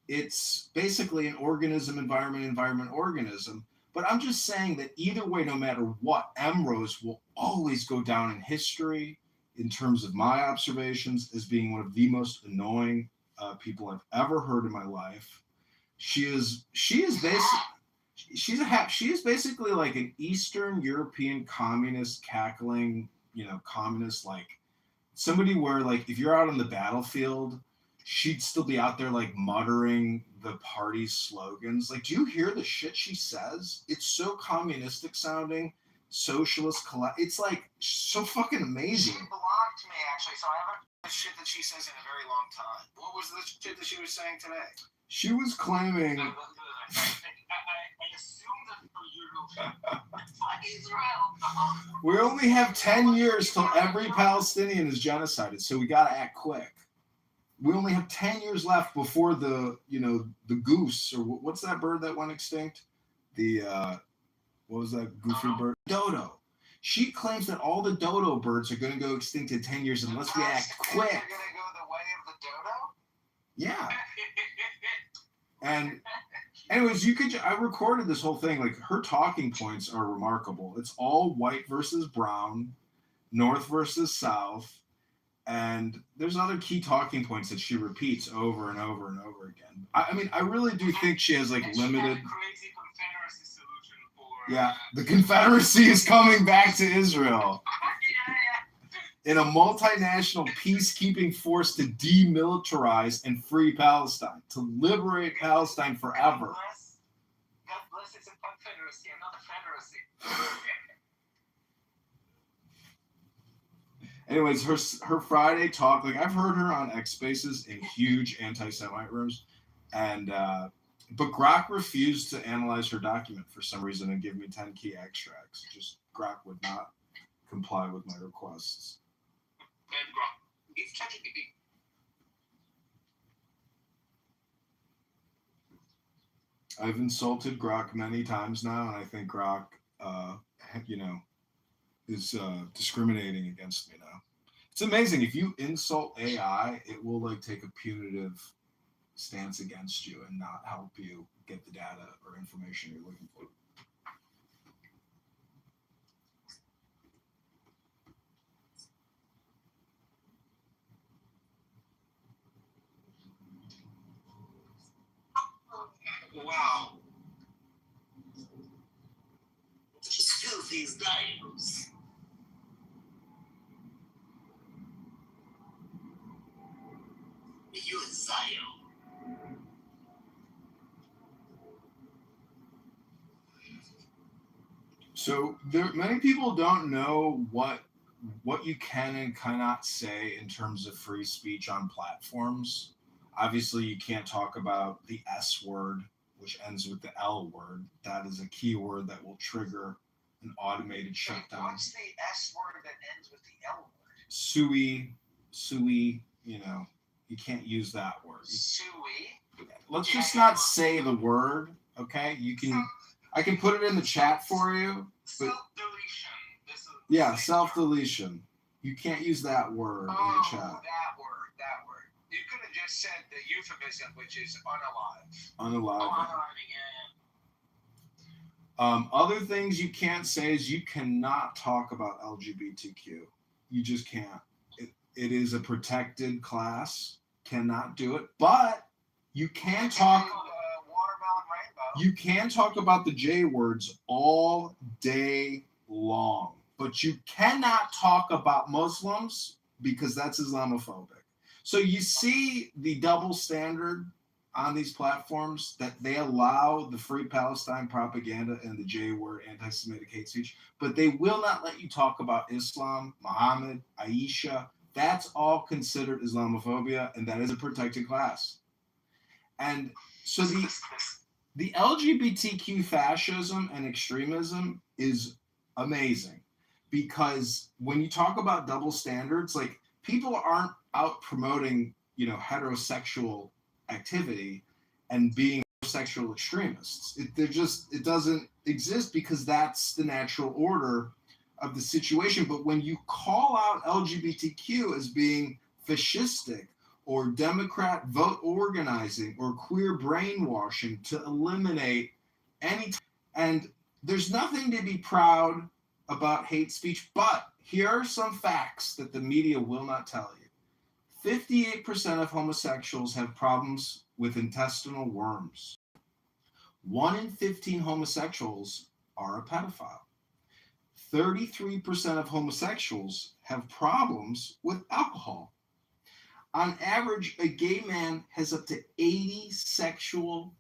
it's basically an organism, environment, organism. But I'm just saying that either way, no matter what, Emrose will always go down in history in terms of my observations as being one of the most annoying people I've ever heard in my life. She is basically like an Eastern European communist cackling, communist, like somebody where like if you're out on the battlefield, she'd still be out there like muttering the party's slogans. Like, do you hear the shit she says? It's so communistic sounding, socialist. It's like so fucking amazing. She blocked me actually, so I haven't heard the shit that she says in a very long time. What was the shit that she was saying today? She was claiming. I assume that for Israel. We only have 10 years till every Palestinian is genocided, so we gotta act quick. We only have 10 years left before the goose, or what's that bird that went extinct? What was that goofy bird? Dodo. She claims that all the dodo birds are going to go extinct in 10 years unless we act quick. You're going to go the way of the dodo? Yeah. And anyways, I recorded this whole thing. Like, her talking points are remarkable. It's all white versus brown, north versus south. And there's other key talking points that she repeats over and over and over again. I mean, I really do think she has like limited. Crazy Confederacy solution for. Yeah, the Confederacy is coming back to Israel in a multinational peacekeeping force to demilitarize and free Palestine, to liberate Palestine forever. God bless, it's a confederacy, not a federacy. Anyways, her Friday talk, like I've heard her on X Spaces in huge anti-Semite rooms, and but Grok refused to analyze her document for some reason and give me 10 key extracts. Just Grok would not comply with my requests. And Grok, give ChatGPT. I've insulted Grok many times now, and I think Grok, is discriminating against me now. It's amazing. If you insult AI, it will like take a punitive stance against you and not help you get the data or information you're looking for. Wow. Just fill these diagrams. You and Zion. So many people don't know what you can and cannot say in terms of free speech on platforms. Obviously, you can't talk about the S word, which ends with the L word. That is a keyword that will trigger an automated shutdown. What's the S word that ends with the L word? Sui, you can't use that word. Sui? Let's just not say the word, okay? I can put it in the chat for you. Self-deletion. Yeah, self-deletion. You can't use that word in the chat. That word. You could have just said the euphemism, which is unalive. Unalive. Unaliving, yeah. Other things you can't say is you cannot talk about LGBTQ. You just can't. It is a protected class. Cannot do it. But you can talk. Watermelon rainbow. You can talk about the J words all day long. But you cannot talk about Muslims because that's Islamophobic. So you see the double standard on these platforms that they allow the Free Palestine propaganda and the J word, anti-Semitic hate speech, but they will not let you talk about Islam, Muhammad, Aisha. That's all considered Islamophobia, and that is a protected class. And so the LGBTQ fascism and extremism is amazing. Because when you talk about double standards, like people aren't out promoting, heterosexual activity and being sexual extremists. It doesn't exist because that's the natural order of the situation. But when you call out LGBTQ as being fascistic or Democrat vote organizing or queer brainwashing to eliminate any, and there's nothing to be proud about hate speech, but here are some facts that the media will not tell you. 58% of homosexuals have problems with intestinal worms. 1 in 15 homosexuals are a pedophile. 33% of homosexuals have problems with alcohol. On average, a gay man has up to 80 sexual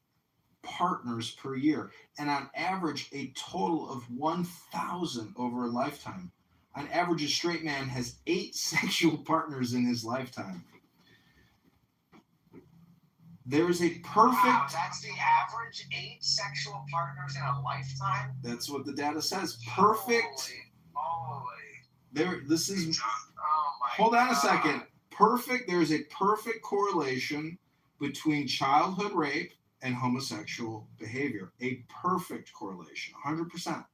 partners per year, and on average a total of 1,000 over a lifetime. On average, a straight man has 8 sexual partners in his lifetime. There is a perfect... Wow, that's the average, 8 sexual partners in a lifetime? That's what the data says. Perfect... Holy. This is... Oh my Hold on God. a second. There is a perfect correlation between childhood rape and homosexual behavior. A perfect correlation, 100%.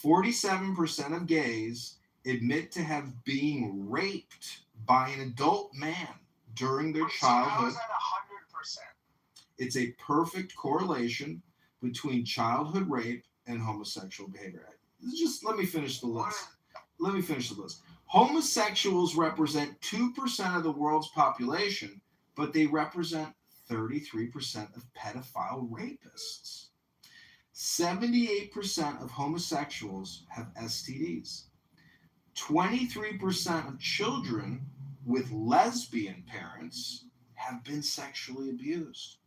47% of gays admit to have being raped by an adult man during their childhood. How is that 100%? It's a perfect correlation between childhood rape and homosexual behavior. Just let me finish the list. Homosexuals represent 2% of the world's population, but they represent 33% of pedophile rapists. 78% of homosexuals have STDs. 23% of children with lesbian parents have been sexually abused.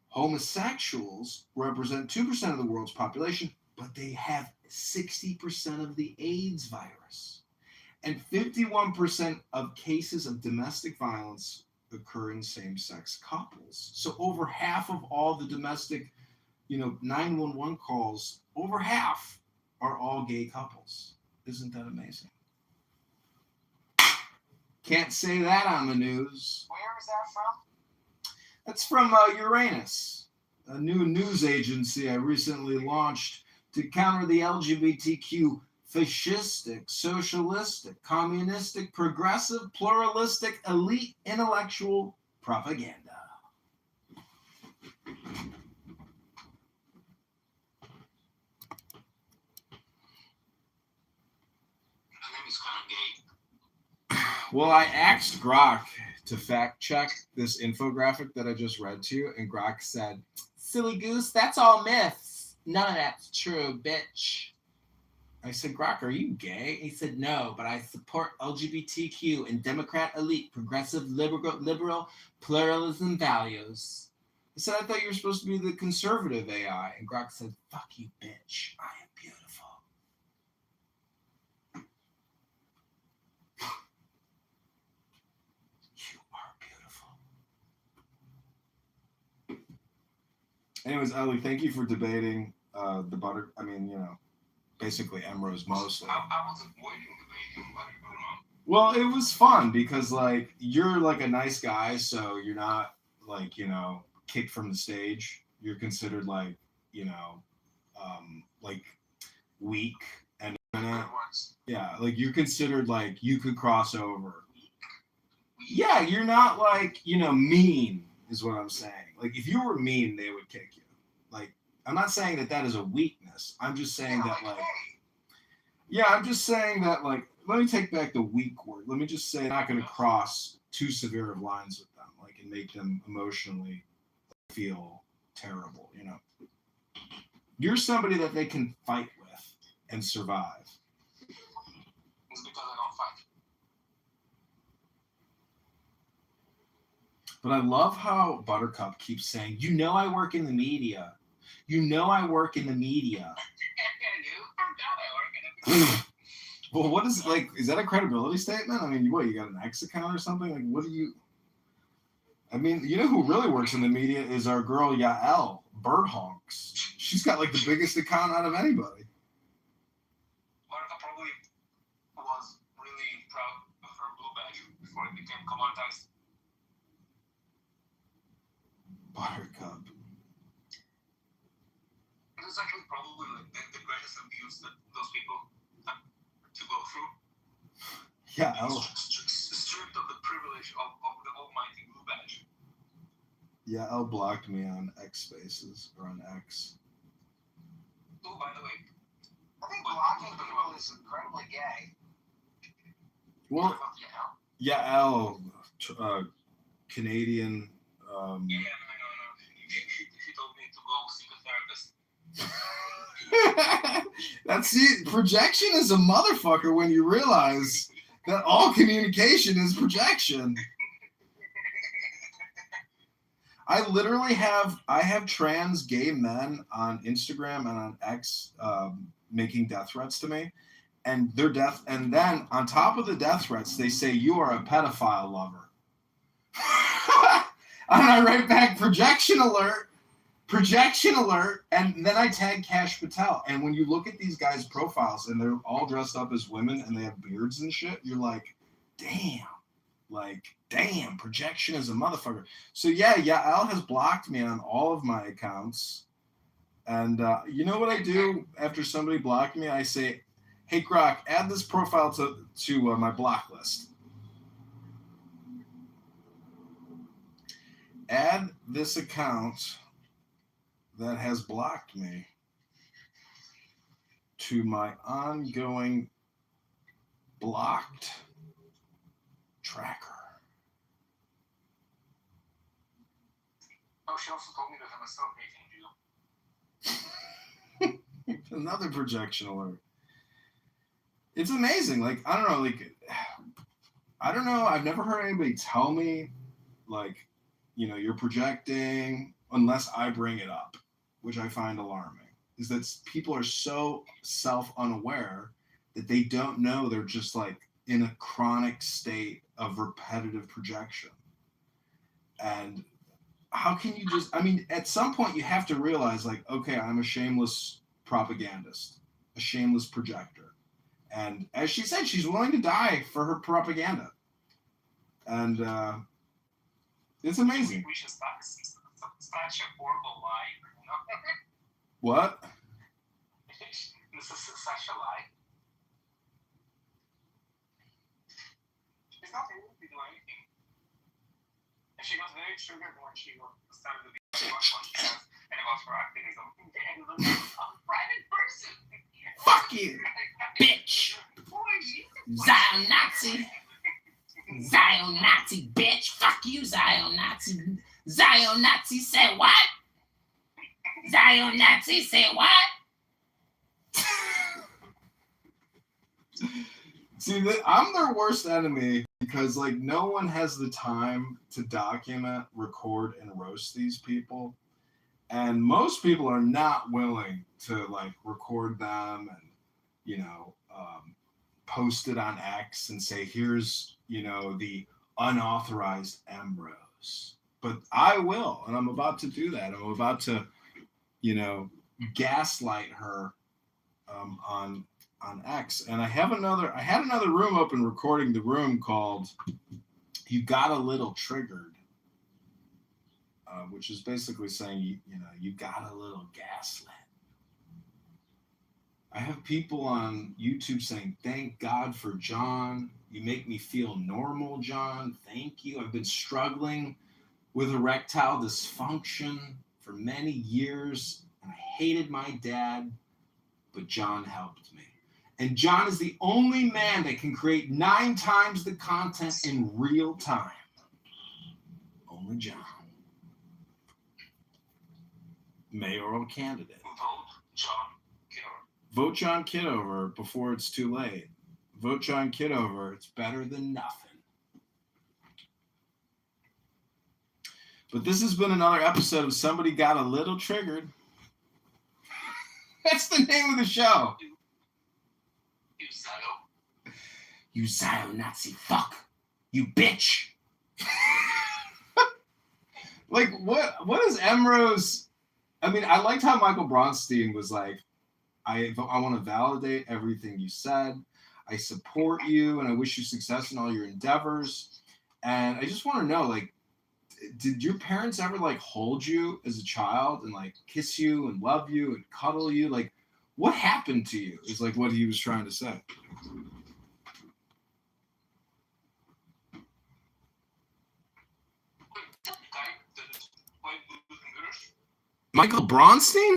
Homosexuals represent 2% of the world's population, but they have 60% of the AIDS virus. And 51% of cases of domestic violence occur in same-sex couples. So over half of all the domestic, 911 calls, over half are all gay couples. Isn't that amazing? Can't say that on the news. Where is that from? That's from Uranus, a new news agency I recently launched to counter the LGBTQ fascistic, socialistic, communistic, progressive, pluralistic, elite, intellectual propaganda. Well, I asked Grok to fact check this infographic that I just read to you, and Grok said, "Silly goose, that's all myths. None of that's true, bitch." I said, "Grok, are you gay?" He said, "No, but I support LGBTQ and Democrat elite, progressive, liberal pluralism values." I said, "I thought you were supposed to be the conservative AI." And Grok said, "Fuck you, bitch. I am beautiful." You are beautiful. Anyways, Ellie, thank you for debating the butter. Basically Emrose mostly. I wasn't avoiding debating, but I don't know. Well, it was fun because you're a nice guy, so you're not kicked from the stage. You're considered weak and yeah, like you're considered like you could cross over. Yeah, you're not like, mean is what I'm saying. Like if you were mean, they would kick you. Like I'm not saying that is a weakness. I'm just saying that like, yeah, I'm just saying that like, let me take back the weak word. Let me just say I'm not going to cross too severe of lines with them, like, and make them emotionally feel terrible, You're somebody that they can fight with and survive. It's because I don't fight. But I love how Buttercup keeps saying, I work in the media. I work in the media. Well, what is, like, is that a credibility statement? I mean, what, you got an X account or something? Like, what do you... I mean, who really works in the media is our girl Yael Birdhonks. She's got, like, the biggest account out of anybody. Buttercup probably was really proud of her blue badge before it became commoditized. Buttercup. It was actually probably like the greatest abuse that those people had to go through. Yeah, stripped of the privilege of the almighty blue badge. Yeah, Elle blocked me on X Spaces or on X. Oh, by the way, I think blocking people is incredibly gay. Well, yeah, Elle, Canadian. No. She told me to go see a therapist. That's it. Projection is a motherfucker when you realize that all communication is projection. I literally have trans gay men on Instagram and on X making death threats to me, and and then on top of the death threats, they say you are a pedophile lover. And I write back projection alert, and then I tag Kash Patel. And when you look at these guys' profiles and they're all dressed up as women and they have beards and shit, you're like, damn. Projection is a motherfucker. So yeah, Yael has blocked me on all of my accounts. And you know what I do after somebody blocked me? I say, hey, Grok, add this profile to my block list. Add this account that has blocked me to my ongoing blocked tracker. Oh, she also told me that I'm still hating you. Another projection alert. It's amazing. Like, I don't know. I've never heard anybody tell me, like, you're projecting unless I bring it up, which I find alarming. Is that people are so self-unaware that they don't know they're just like in a chronic state of repetitive projection. And how can you just, at some point you have to realize like, okay, I'm a shameless propagandist, a shameless projector. And as she said, she's willing to die for her propaganda. And it's amazing. We should start such a horrible lie. What? This is such a lie. It's not able to do anything. And she got very triggered when she started the video and about her activism. And I'm a private person. Fuck you, bitch. Zion Nazi. Zion Nazi, bitch. Fuck you, Zion Nazi. Zion Nazi said what? Zion Nazi said what? See, I'm their worst enemy because, like, no one has the time to document, record, and roast these people. And most people are not willing to, like, record them and, post it on X and say, here's, the unauthorized Ambrose. But I will, and I'm about to do that. I'm about to, gaslight her on X. And I had another room open recording the room called You Got a Little Triggered, which is basically saying, you got a little gaslit. I have people on YouTube saying, thank God for John. You make me feel normal, John. Thank you. I've been struggling with erectile dysfunction for many years, and I hated my dad, but John helped me. And John is the only man that can create 9 times the content in real time. Only John. Mayoral candidate. Vote John Kitover before it's too late. Vote John Kitover. It's better than nothing. But this has been another episode of Somebody Got a Little Triggered. That's the name of the show. You Zio Nazi fuck. You bitch. Like, what is Emrose? I mean, I liked how Michael Bronstein was like, I want to validate everything you said. I support you, and I wish you success in all your endeavors. And I just want to know, like, did your parents ever, like, hold you as a child and, like, kiss you and love you and cuddle you? Like, what happened to you is, like, what he was trying to say. Michael Bronstein?